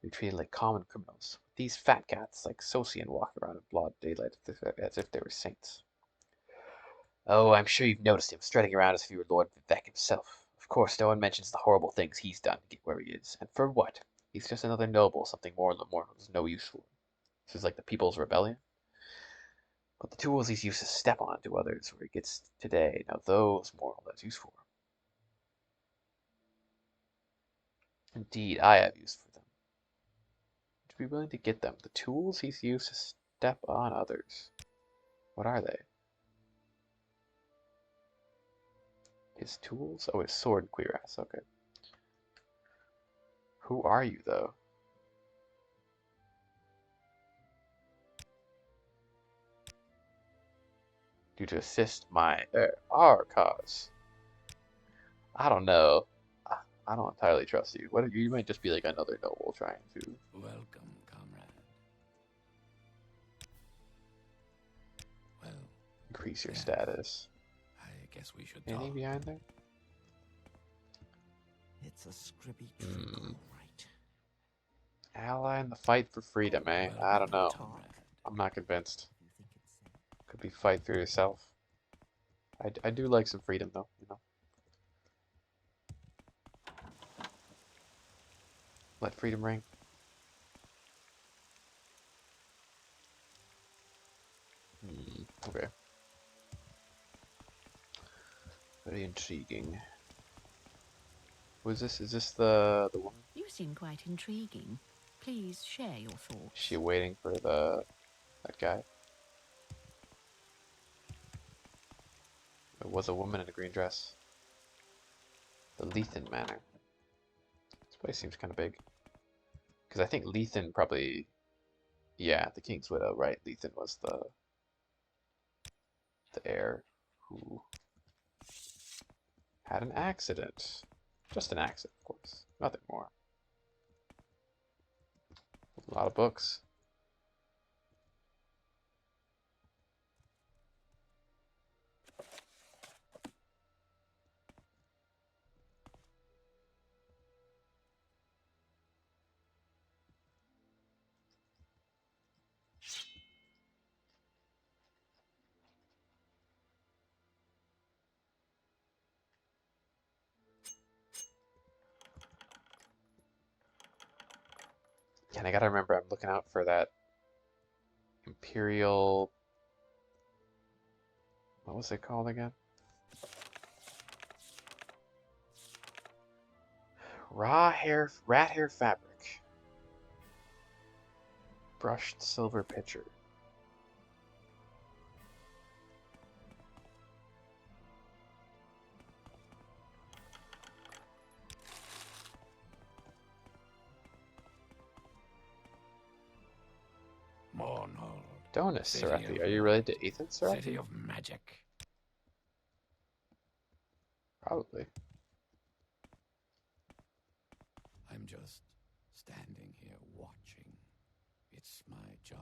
We're treated like common criminals. These fat cats, like Socian, walk around in broad daylight as if they were saints. Oh, I'm sure you've noticed him strutting around as if he were Lord Vivek himself. Of course, no one mentions the horrible things he's done to get where he is. And for what? He's just another noble, something more there's no use for. This is like the People's Rebellion. But the tools he's used to step on to others where he gets today, now those more has use for. Indeed, I have use for them. Would you be willing to get them? The tools he's used to step on others. What are they? His tools? Oh, his sword and cuirass, okay. Who are you, though? Due to assist our cause. I don't know. I don't entirely trust you. What if you might just be like another noble trying to Welcome, comrade. Well, increase your yes. status. I guess we should Anything talk. behind there? It's a scribby trickle, right? Ally in the fight for freedom, eh? I don't know. Comrade. I'm not convinced. You think it's safe? Could be fight for yourself. I do like some freedom, though, you know. Let freedom ring. Okay. Very intriguing. Was this? Is this the woman? You seem quite intriguing. Please share your thoughts. Is she waiting for that guy? It was a woman in a green dress. The Lethan Manor. This place seems kind of big. Because I think Lethan probably... Yeah, the King's Widow, right? Lethan was the heir who had an accident. Just an accident, of course. Nothing more. A lot of books. And I gotta remember, I'm looking out for that Imperial... What was it called again? rat hair fabric. Brushed silver pitcher. Mornold. Donus City Serethi. of Are you related to Ethan Serethi? City of magic. Probably. I'm just standing here watching. It's my job.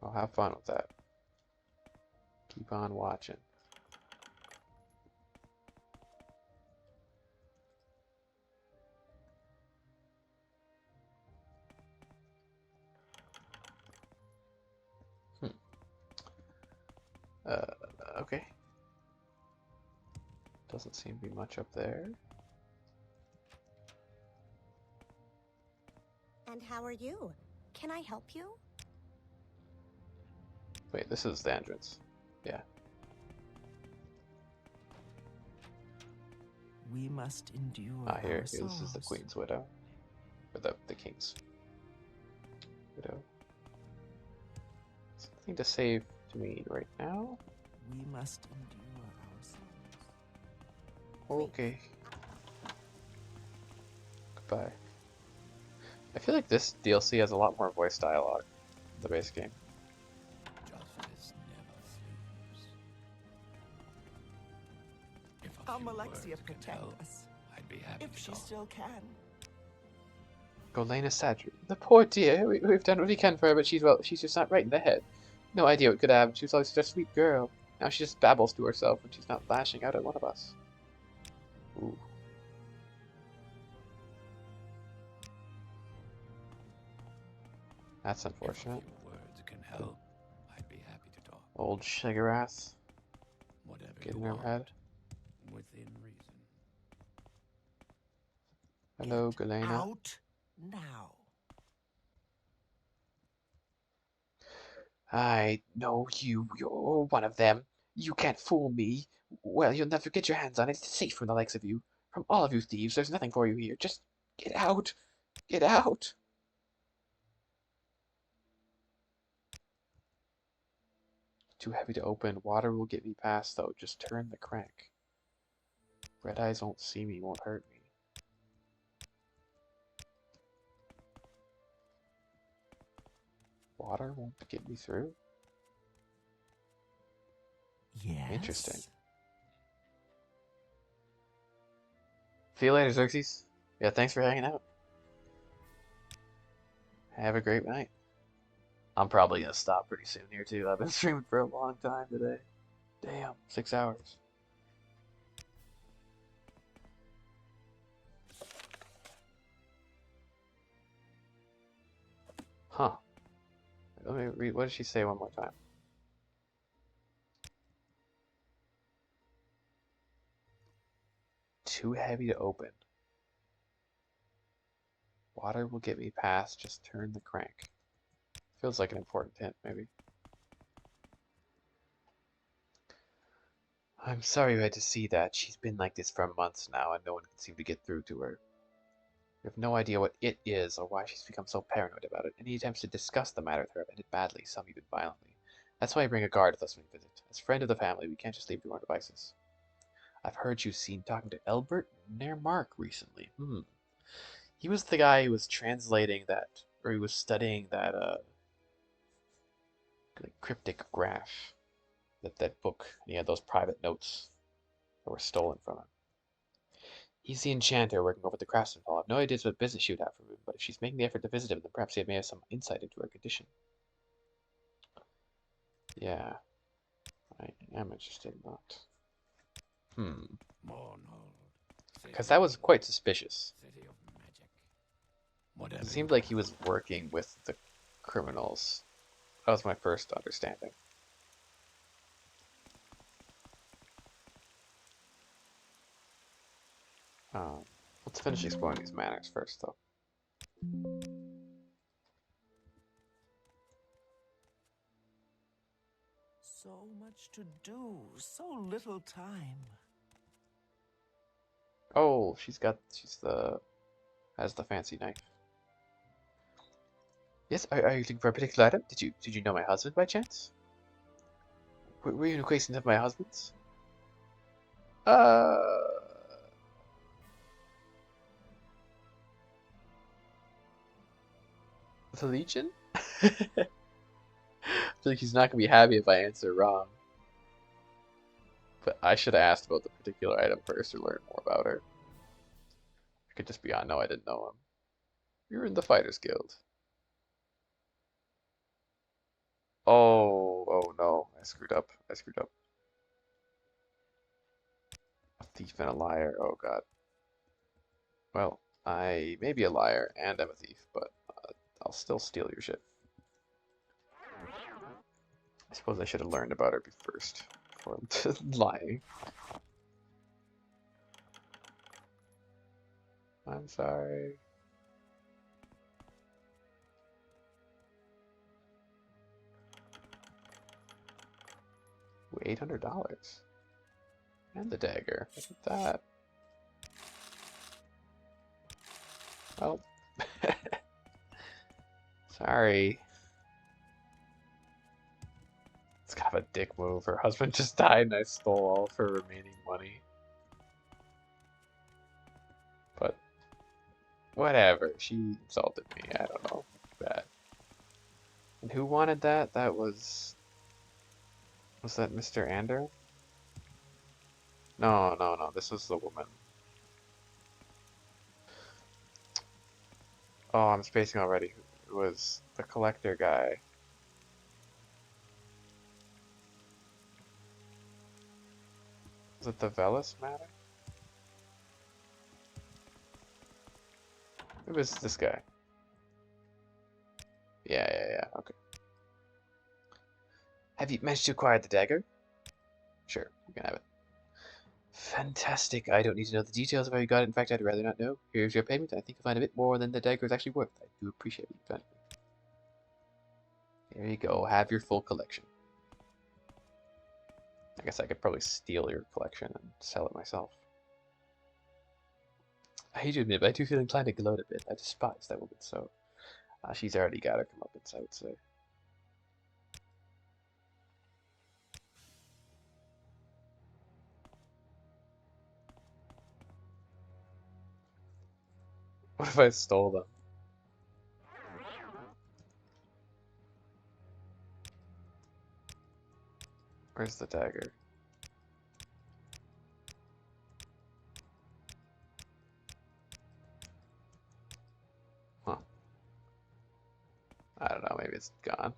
I'll have fun with that. Keep on watching. Okay. Doesn't seem to be much up there. And how are you? Can I help you? Wait, this is the entrance. Yeah. We must endure Here. our This is the sorrows. Queen's widow. Or the King's widow. Something to save to me right now? We must endure our sorrows. Okay. Goodbye. I feel like this DLC has a lot more voice dialogue than the base game. Justice never sleeps. If a Our few Alexia words can protect help, us, I'd be happy if to she talk. still can. Golena Sadri. The poor dear. We've done what we can for her, but she's just not right in the head. No idea what could happen. She was always such a sweet girl. Now she just babbles to herself when she's not lashing out at one of us. Ooh. That's unfortunate. If a few words can help, I'd be happy to talk. Old Shigarath. Whatever Getting you her want, head. within reason. Hello, Get Golena. out now. I know you're one of them. You can't fool me. Well, you'll never get your hands on it. It's safe from the likes of you. From all of you thieves, there's nothing for you here. Just get out. Get out. Too heavy to open. Water will get me past, though. Just turn the crank. Red eyes won't see me, won't hurt me. Water won't get me through? Yes. Interesting. See you later, Xerxes. Yeah, thanks for hanging out. Have a great night. I'm probably gonna stop pretty soon here too. I've been streaming for a long time today. Damn, 6 hours. Huh. Let me read. What did she say one more time? Too heavy to open. Water will get me past. Just turn the crank. Feels like an important hint, maybe. I'm sorry you had to see that. She's been like this for months now, and no one can seem to get through to her. We have no idea what it is or why she's become so paranoid about it. Any attempts to discuss the matter with her have ended badly, some even violently. That's why I bring a guard with us when we visit. As friend of the family, we can't just leave to our devices. I've heard you've seen talking to Elbert Nermark recently. He was the guy who was translating that, or he was studying that cryptic graph, that book, and he had those private notes that were stolen from him. He's the enchanter working over at the Craftsman Hall. I've no idea what business she would have for him, but if she's making the effort to visit him, then perhaps he may have some insight into her condition. Yeah, I am interested in that. Because that was quite suspicious. It seemed like he was working with the criminals. That was my first understanding. Let's finish exploring these manors first, though. So much to do, so little time. Oh, she's has the fancy knife. Yes, are you looking for a particular item? Did you know my husband by chance? Were you an acquaintance of my husband's? The Legion? I feel like he's not gonna be happy if I answer wrong. But I should have asked about the particular item first or learn more about her. I could just be on, no, I didn't know him. You're in the Fighters Guild. Oh no, I screwed up. A thief and a liar, oh god. Well, I may be a liar and I'm a thief, but I'll still steal your shit. I suppose I should have learned about her first before lying. I'm sorry. Ooh, $800. And the dagger. Look at that. Oh. Sorry. It's kind of a dick move. Her husband just died and I stole all of her remaining money. But whatever. She insulted me. I don't know. Bad. And who wanted that? That was that Mr. Ander? No. This was the woman. Oh, I'm spacing already. It was the collector guy. Was it the Velis matter? It was this guy. Yeah, okay. Have you managed to acquire the dagger? Sure, you can have it. Fantastic. I don't need to know the details of how you got it. In fact, I'd rather not know. Here's your payment. I think you'll find a bit more than the dagger is actually worth. I do appreciate what you've done. There you go. Have your full collection. I guess I could probably steal your collection and sell it myself. I hate to admit, but I do feel inclined to gloat a bit. I despise that woman so. She's already got her comeuppance, I would say. What if I stole them? Where's the dagger? Huh. I don't know, maybe it's gone.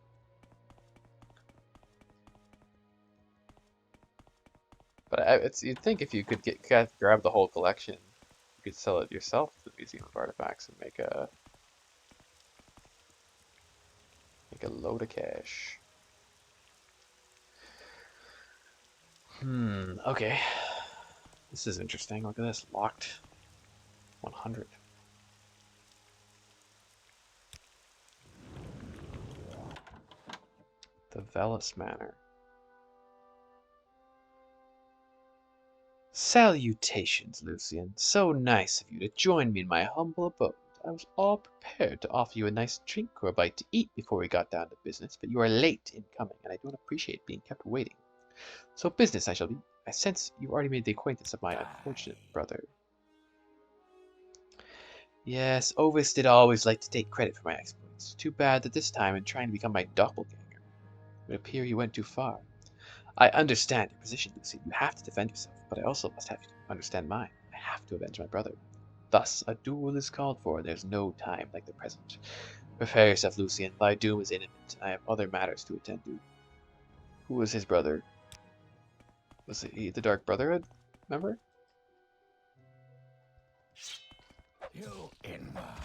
But you'd think if you could grab the whole collection, you could sell it yourself to the Museum of Artifacts and make a load of cash. Okay. This is interesting. Look at this. Locked 100. The Velis Manor. Salutations, Lucian. So nice of you to join me in my humble abode. I was all prepared to offer you a nice drink or a bite to eat before we got down to business, but you are late in coming, and I don't appreciate being kept waiting. So business I shall be. I sense you've already made the acquaintance of my unfortunate brother. Yes, Ovis did always like to take credit for my exploits. Too bad that this time, in trying to become my doppelganger, it would appear you went too far. I understand your position, Lucy. You have to defend yourself, but I also must have you understand mine. I have to avenge my brother. Thus, a duel is called for, and there's no time like the present. Prepare yourself, Lucian. Thy doom is imminent. I have other matters to attend to. Who was his brother? Was he the Dark Brotherhood? Remember? You Inma.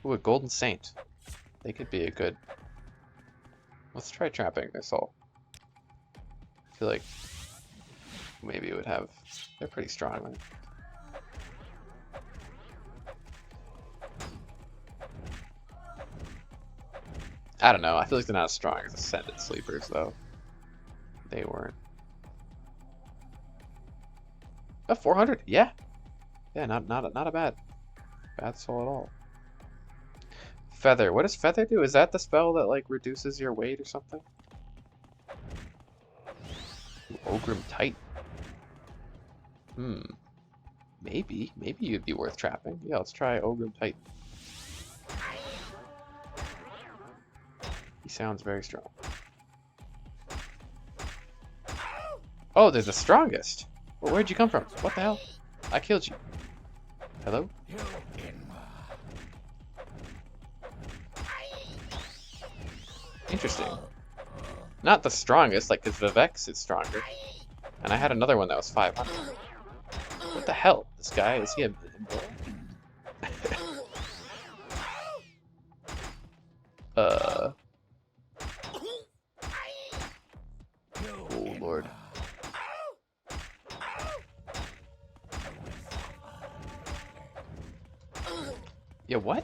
Ooh, a Golden Saint. They could be a good... Let's try trapping their soul. I feel like maybe it would have... They're pretty strong, man. I don't know. I feel like they're not as strong as Ascended Sleepers, though. They weren't. Oh, 400? Yeah. Yeah, not a bad soul at all. Feather. What does Feather do? Is that the spell that, like, reduces your weight or something? Ooh, Ogrim Titan. Maybe you'd be worth trapping. Yeah, let's try Ogrim Titan. He sounds very strong. Oh, they're the strongest. Well, where'd you come from? What the hell? I killed you. Hello? Interesting. Not the strongest, like, because Vivek's is stronger. And I had another one that was 500. What the hell? This guy, is he a... Oh, Lord. Yeah, what?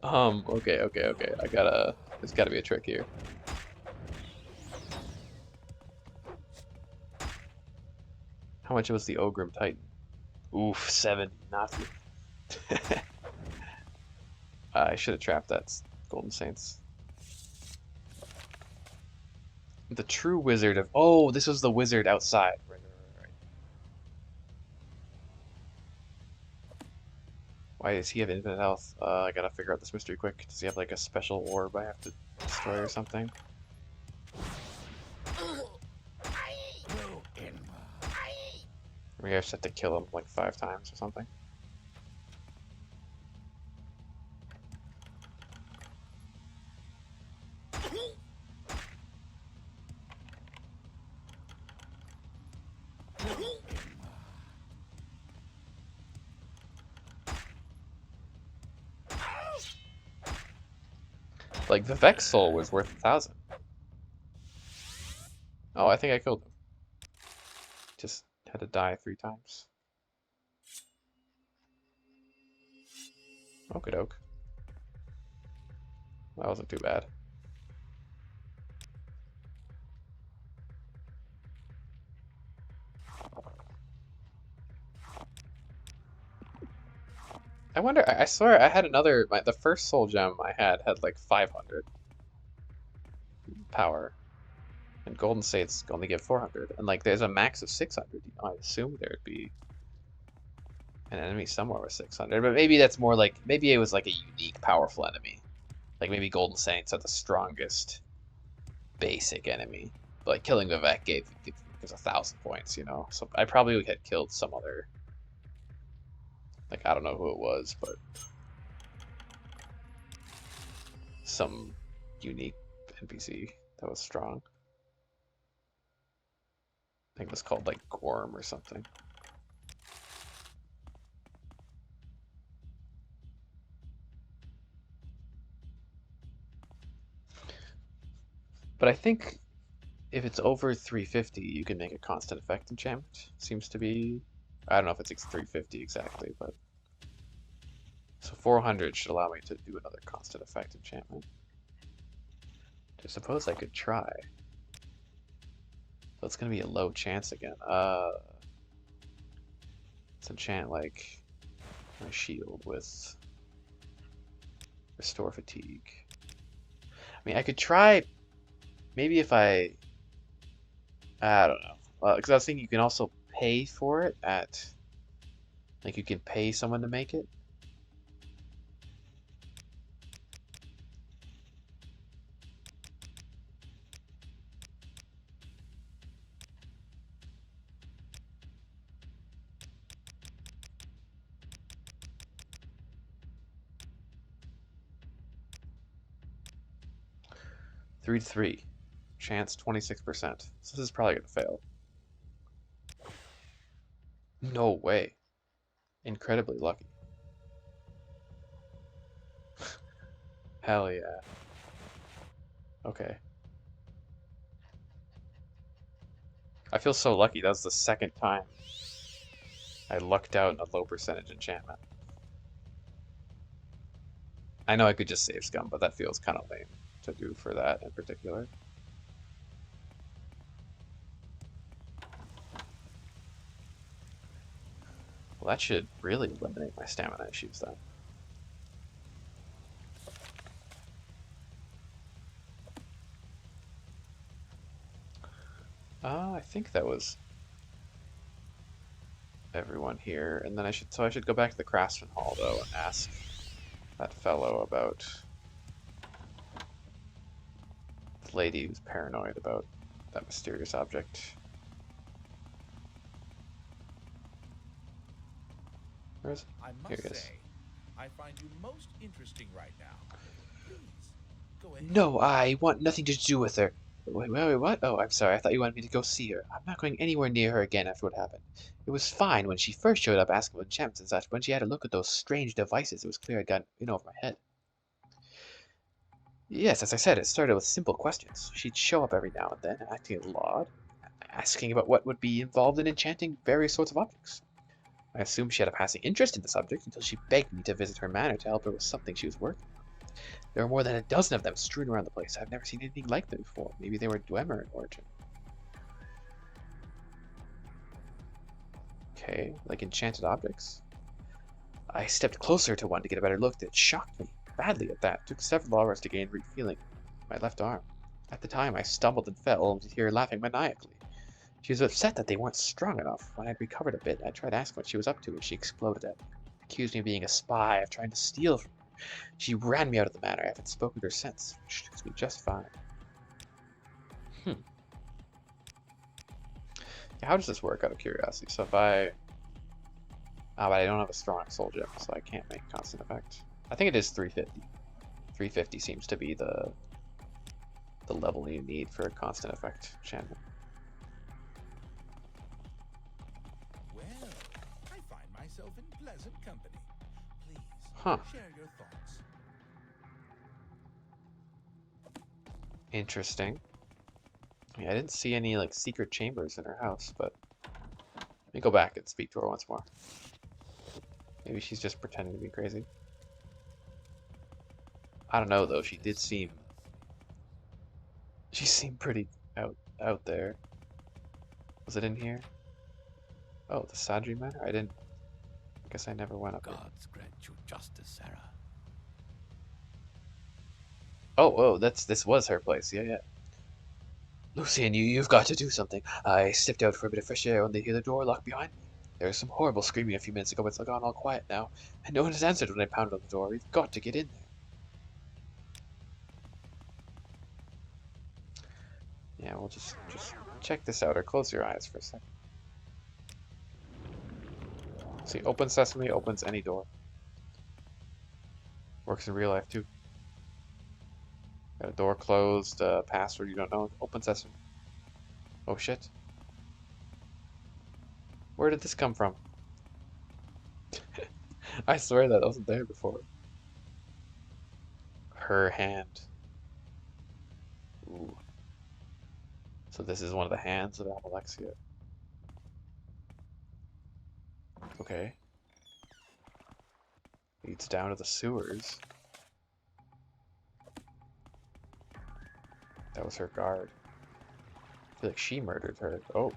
Okay. There's gotta be a trick here. How much was the Ogrim Titan? Oof, 7. Nothing. I should have trapped that Golden Saints. The true wizard of... Oh, this was the wizard outside. Right. Why does he have infinite health? I gotta figure out this mystery quick. Does he have like a special orb I have to destroy or something? Maybe I just have to kill him like 5 times or something. Like, Vivek's soul was worth 1,000. Oh, I think I killed him. Just had to die 3 times. Okie doke. That wasn't too bad. I wonder, I swear I had another, the first soul gem I had like 500 power. And Golden States only give 400. And like there's a max of 600. You know, I assume there'd be an enemy somewhere with 600. But maybe that's more like, maybe it was like a unique powerful enemy. Like maybe Golden Saints are the strongest basic enemy. But like killing Vivek gives 1,000 points, you know? So I probably had killed some other... Like, I don't know who it was, but some unique NPC that was strong. I think it was called, like, Gorm or something. But I think if it's over 350, you can make a constant effect enchantment. Seems to be... I don't know if it's 350 exactly, but... So 400 should allow me to do another constant effect enchantment. I suppose I could try. So it's gonna be a low chance again. Let's enchant like my shield with restore fatigue. I mean, I could try maybe if I don't know. Because I was thinking you can also pay for it at, like, you can pay someone to make it. Three to 3. Chance 26%. So this is probably gonna fail. No way. Incredibly lucky. Hell yeah. Okay. I feel so lucky. That was the second time I lucked out in a low percentage enchantment. I know I could just save scum, but that feels kind of lame to do for that in particular. Well, that should really eliminate my stamina issues then. I think that was everyone here, and then I should go back to the Craftsman Hall though and ask that fellow about the lady who's paranoid about that mysterious object. Where is it? I Here must he is. say, I find you most interesting right now. Please, go ahead. No, I want nothing to do with her. Wait, what? Oh, I'm sorry. I thought you wanted me to go see her. I'm not going anywhere near her again after what happened. It was fine when she first showed up asking about enchantments and such, but when she had to look at those strange devices, it was clear I'd gotten in over my head. Yes, as I said, it started with simple questions. She'd show up every now and then, acting a little odd, asking about what would be involved in enchanting various sorts of objects. I assumed she had a passing interest in the subject until she begged me to visit her manor to help her with something she was working on. There were more than a dozen of them strewn around the place. I've never seen anything like them before. Maybe they were Dwemer in origin. Okay, like enchanted objects. I stepped closer to one to get a better look. It shocked me badly at that. It took several hours to gain refeeling my left arm. At the time, I stumbled and fell, only to hear her laughing maniacally. She was upset that they weren't strong enough. When I'd recovered a bit, I tried asking what she was up to, and she exploded at me. Accused me of being a spy, of trying to steal from her. She ran me out of the manor. I haven't spoken to her since. She treats me just fine. Yeah, how does this work, out of curiosity? So if I... Ah, but I don't have a strong soul gem, so I can't make constant effect. I think it is 350. 350 seems to be the level you need for a constant effect enchantment. Well, I find myself in pleasant company. Please, share your thoughts. Interesting. Yeah, I didn't see any like secret chambers in her house, but let me go back and speak to her once more. Maybe she's just pretending to be crazy. I don't know though. She seemed pretty out there. Was it in here? Oh, the Sadri Manor? I guess I never went up there. Gods grant you justice, Sarah. Oh, this was her place. Yeah. Lucian, you've got to do something. I stepped out for a bit of fresh air when they hear the door locked behind me. There was some horrible screaming a few minutes ago, but it's gone all quiet now, and no one has answered when I pounded on the door. We've got to get in there. Yeah, we'll just check this out, or close your eyes for a second. See, open sesame opens any door. Works in real life too. Got a door closed, password you don't know, open sesame. Oh shit. Where did this come from? I swear that wasn't there before. Her hand. Ooh. So this is one of the hands of Alexia. Okay. Leads down to the sewers. That was her guard. I feel like she murdered her. Oh.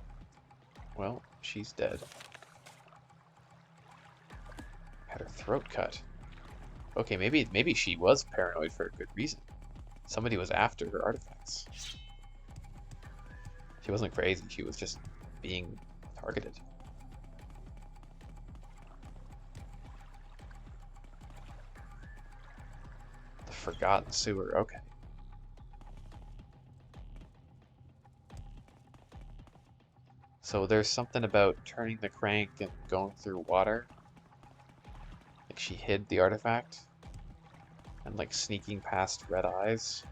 Well, she's dead. Had her throat cut. Okay, maybe she was paranoid for a good reason. Somebody was after her artifacts. She wasn't crazy, she was just being targeted. The Forgotten Sewer, okay. So there's something about turning the crank and going through water. Like she hid the artifact. And like sneaking past red eyes.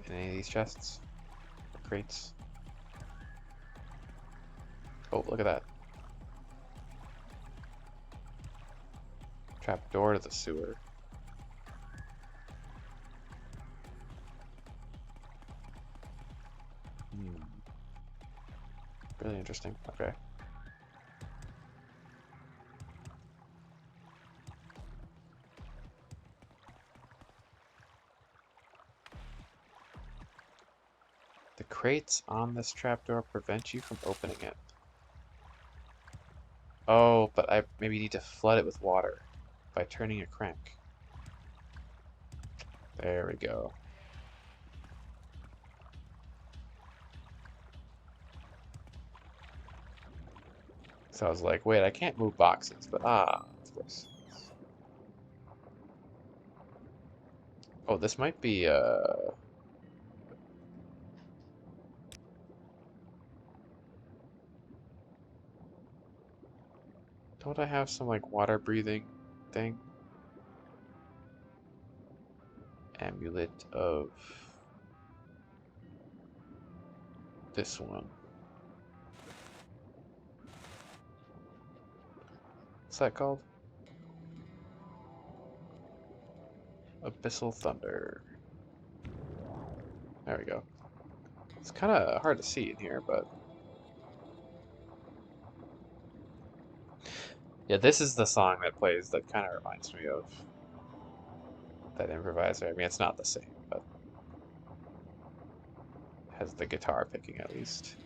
In any of these chests? Or crates? Oh, look at that. Trap door to the sewer. Really interesting. Okay. crates on this trapdoor prevent you from opening it. Oh, but I maybe need to flood it with water by turning a crank. There we go. So I was like, wait, I can't move boxes, but of course. Oh, this might be don't I have some like water breathing thing? Amulet of this one. What's that called? Abyssal Thunder. There we go. It's kind of hard to see in here, but yeah, this is the song that plays that kind of reminds me of that improviser. I mean, it's not the same, but it has the guitar picking at least.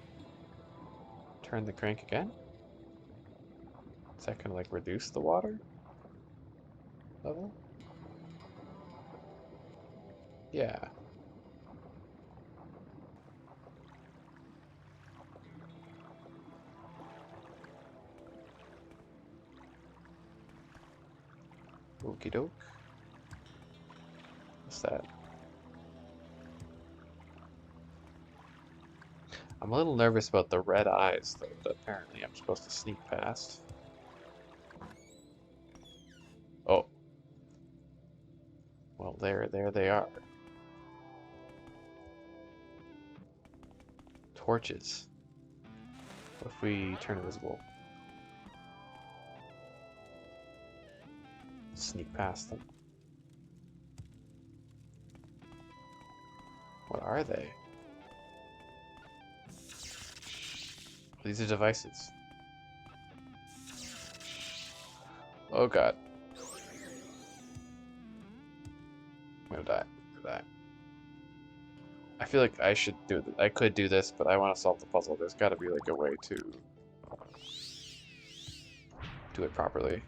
Turn the crank again? Is that gonna like reduce the water level? Yeah. Okie doke. What's that? I'm a little nervous about the red eyes, though, that apparently I'm supposed to sneak past. Oh. Well, there they are. Torches. What if we turn invisible? Sneak past them. What are they? These are devices. Oh god. I'm gonna die. I'm gonna die. I feel like I should do I could do this, but I want to solve the puzzle. There's got to be like a way to do it properly.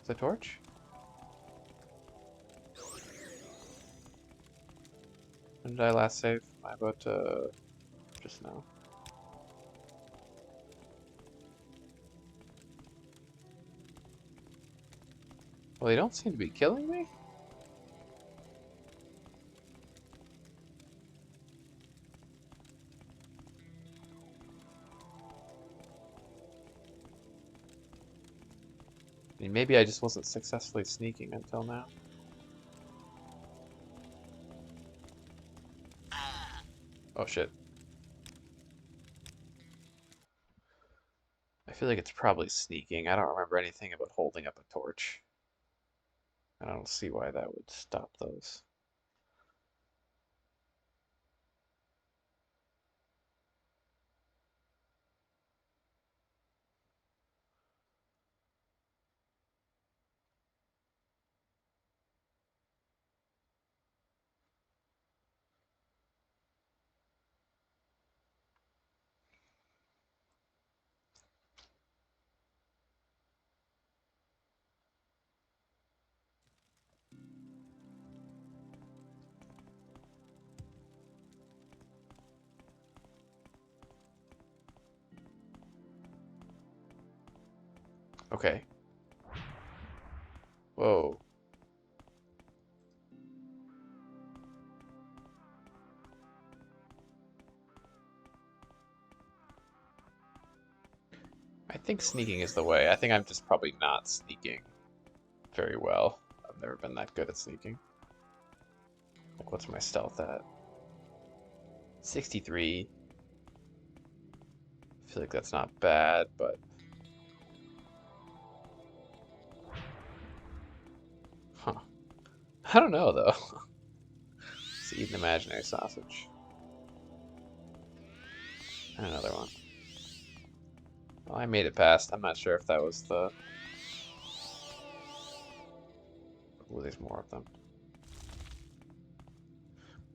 The torch? When did I last save? I about just now. Well, they don't seem to be killing me. I mean, maybe I just wasn't successfully sneaking until now. Oh shit. I feel like it's probably sneaking. I don't remember anything about holding up a torch. I don't see why that would stop those. Okay. Whoa. I think sneaking is the way. I think I'm just probably not sneaking very well. I've never been that good at sneaking. Like, what's my stealth at? 63. I feel like that's not bad, but... Huh. I don't know, though. Let's eat an imaginary sausage. And another one. Well, I made it past. I'm not sure if that was the... Oh, there's more of them.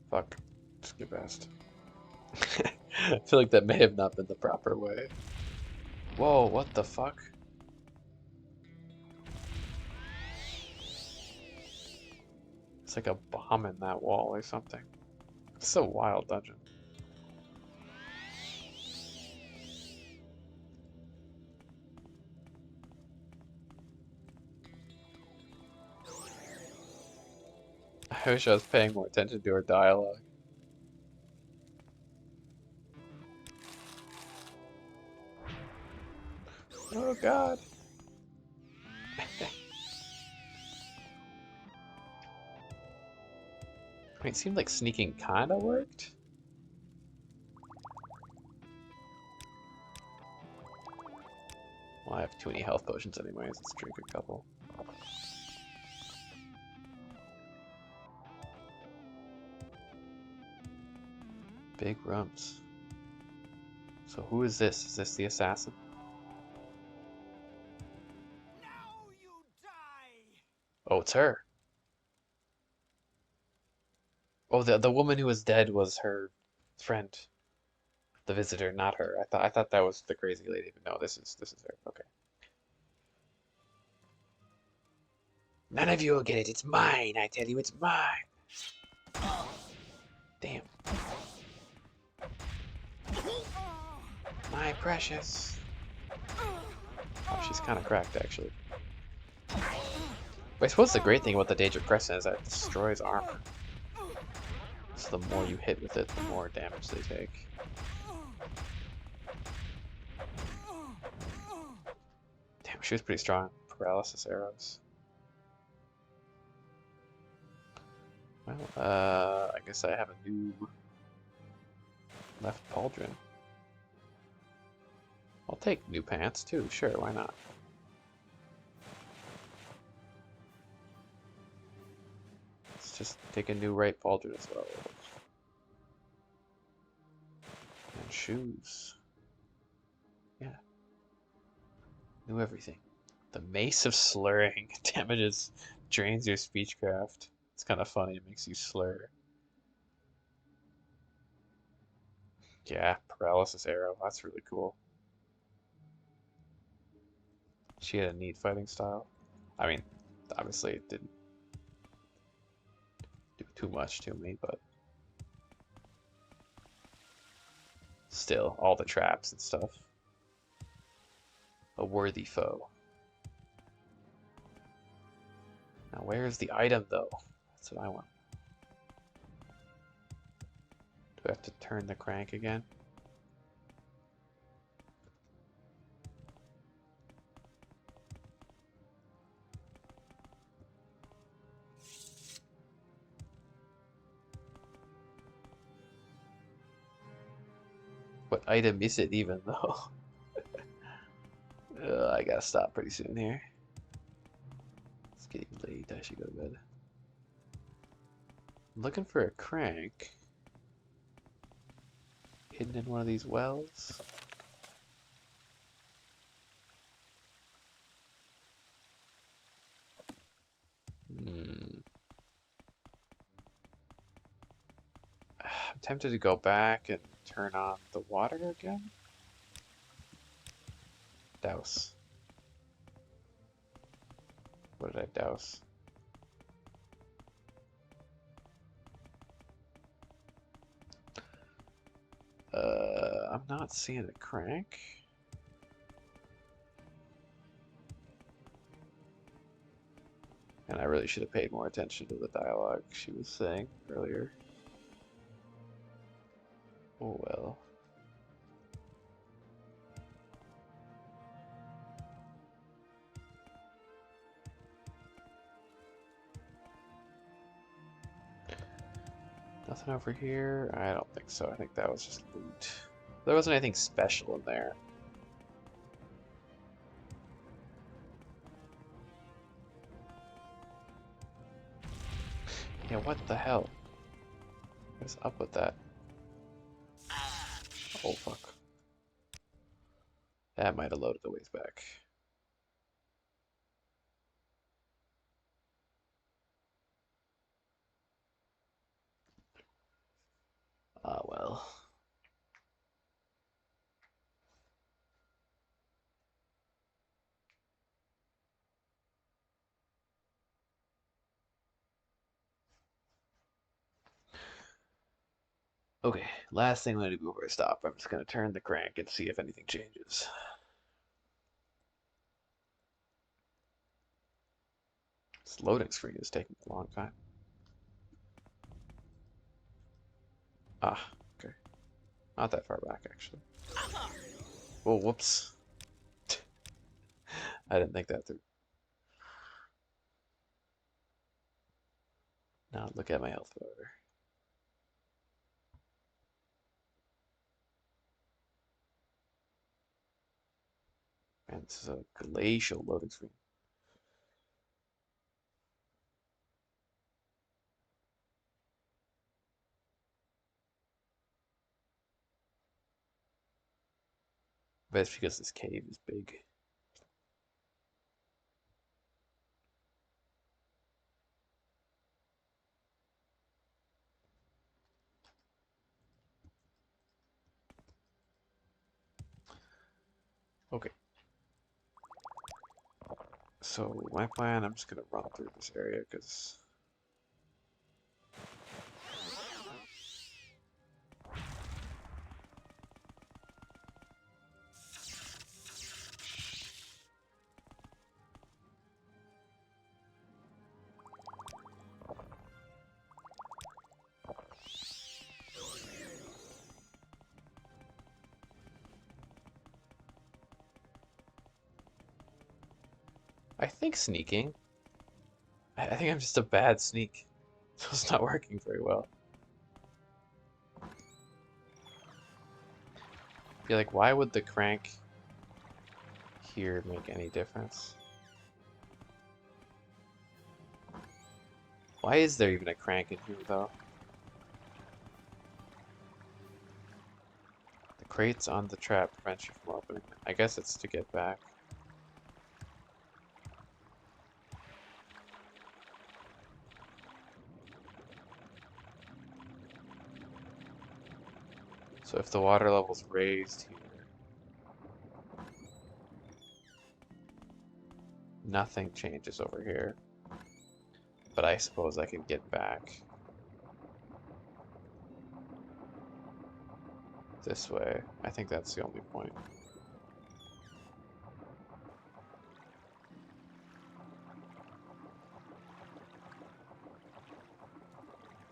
Fuck. Skip past. I feel like that may have not been the proper way. Whoa, what the fuck? It's like a bomb in that wall or something. It's a wild dungeon. I wish I was paying more attention to her dialogue. Oh god. I mean, it seemed like sneaking kinda worked. Well, I have too many health potions anyways. Let's drink a couple. Big rumps. So who is this? Is this the assassin? Now you die! Oh, it's her. Oh, the woman who was dead was her friend, the visitor, not her. I thought that was the crazy lady, but no, this is her. Okay. None of you will get it. It's mine. I tell you, it's mine. Damn. My precious. Oh, she's kind of cracked, actually. But I suppose the great thing about the Danger Crescent is that it destroys armor. So the more you hit with it, the more damage they take. Damn, she was pretty strong. Paralysis arrows. Well, I guess I have a new left pauldron. I'll take new pants too, sure, why not? Let's just take a new right pauldron as well. And shoes. Yeah. New everything. The Mace of Slurring damages, drains your speechcraft. It's kind of funny, it makes you slur. Yeah, paralysis arrow, that's really cool. She had a neat fighting style. I mean, obviously it didn't do too much to me, but still, all the traps and stuff. A worthy foe. Now where's the item though? That's what I want. Do I have to turn the crank again? What item is it even though? I gotta stop pretty soon here. It's getting late, I should go to bed. I'm looking for a crank. Hidden in one of these wells. I'm tempted to go back and turn on the water again. Douse. What did I douse? I'm not seeing a crank. And I really should have paid more attention to the dialogue she was saying earlier. Oh well. Nothing over here? I don't think so. I think that was just loot. There wasn't anything special in there. Yeah, what the hell? What's up with that? Oh fuck. That might have loaded a ways back. Okay, last thing I'm gonna do before I stop, I'm just gonna turn the crank and see if anything changes. This loading screen is taking a long time. Ah, okay. Not that far back, actually. Oh, whoops. I didn't think that through. Now look at my health bar. And this is a glacial loading screen. But it's because this cave is big. Okay. So my plan, I'm just gonna run through this area because I think sneaking. I think I'm just a bad sneak. So it's not working very well. Yeah, like why would the crank here make any difference? Why is there even a crank in here though? The crates on the trap prevent you from opening it. I guess it's to get back. So if the water level's raised here, nothing changes over here. But I suppose I can get back this way. I think that's the only point.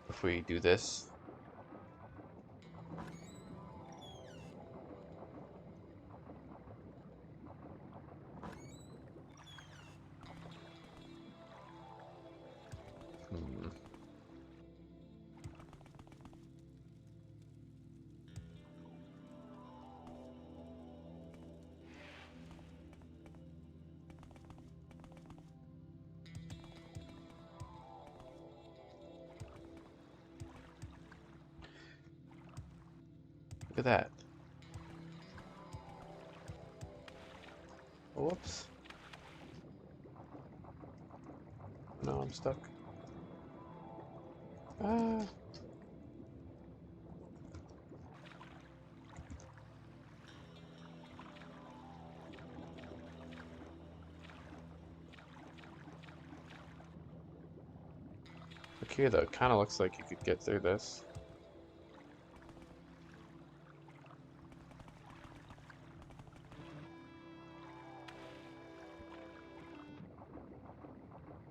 If we do this, look at that. Whoops. No, I'm stuck. Ah. Look here though, it kind of looks like you could get through this.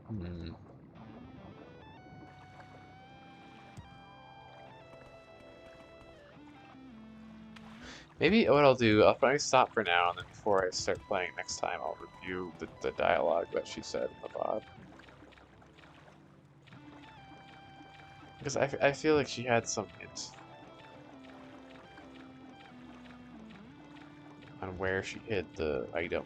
Hmm. Maybe what I'll do, I'll probably stop for now, and then before I start playing next time, I'll review the dialogue that she said in the VOD. Because I feel like she had some hint on where she hid the item.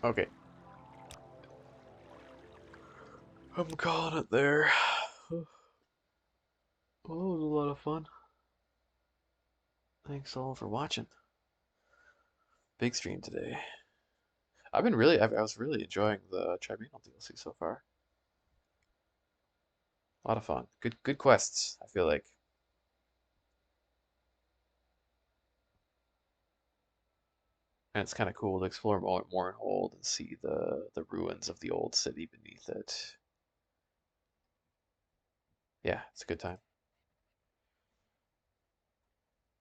Okay. I'm calling it there. Well, that was a lot of fun. Thanks all for watching. Big stream today. I was really enjoying the Tribunal DLC so far. A lot of fun. Good quests, I feel like. And it's kind of cool to explore Morrowind and see the ruins of the old city beneath it. Yeah, it's a good time.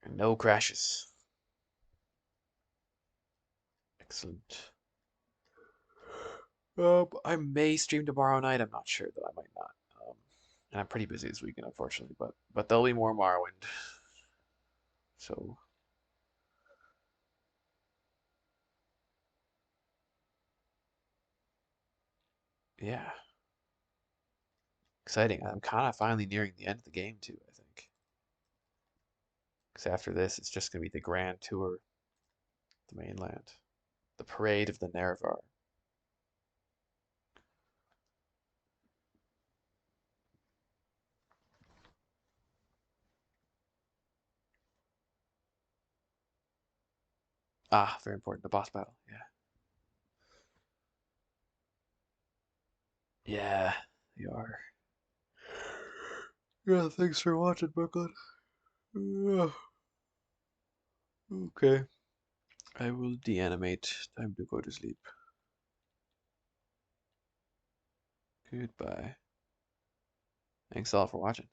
And no crashes. Excellent. I may stream tomorrow night. I'm not sure though. I might not. And I'm pretty busy this weekend, unfortunately. But there'll be more Morrowind. So yeah, exciting. I'm kind of finally nearing the end of the game too, I think. Because after this, it's just gonna be the grand tour, the mainland, the parade of the Nerevar. Ah, very important. The boss battle. Yeah. Yeah, you are. Yeah, thanks for watching, Brooklyn. Yeah. Okay. I will deanimate. Time to go to sleep. Goodbye. Thanks all for watching.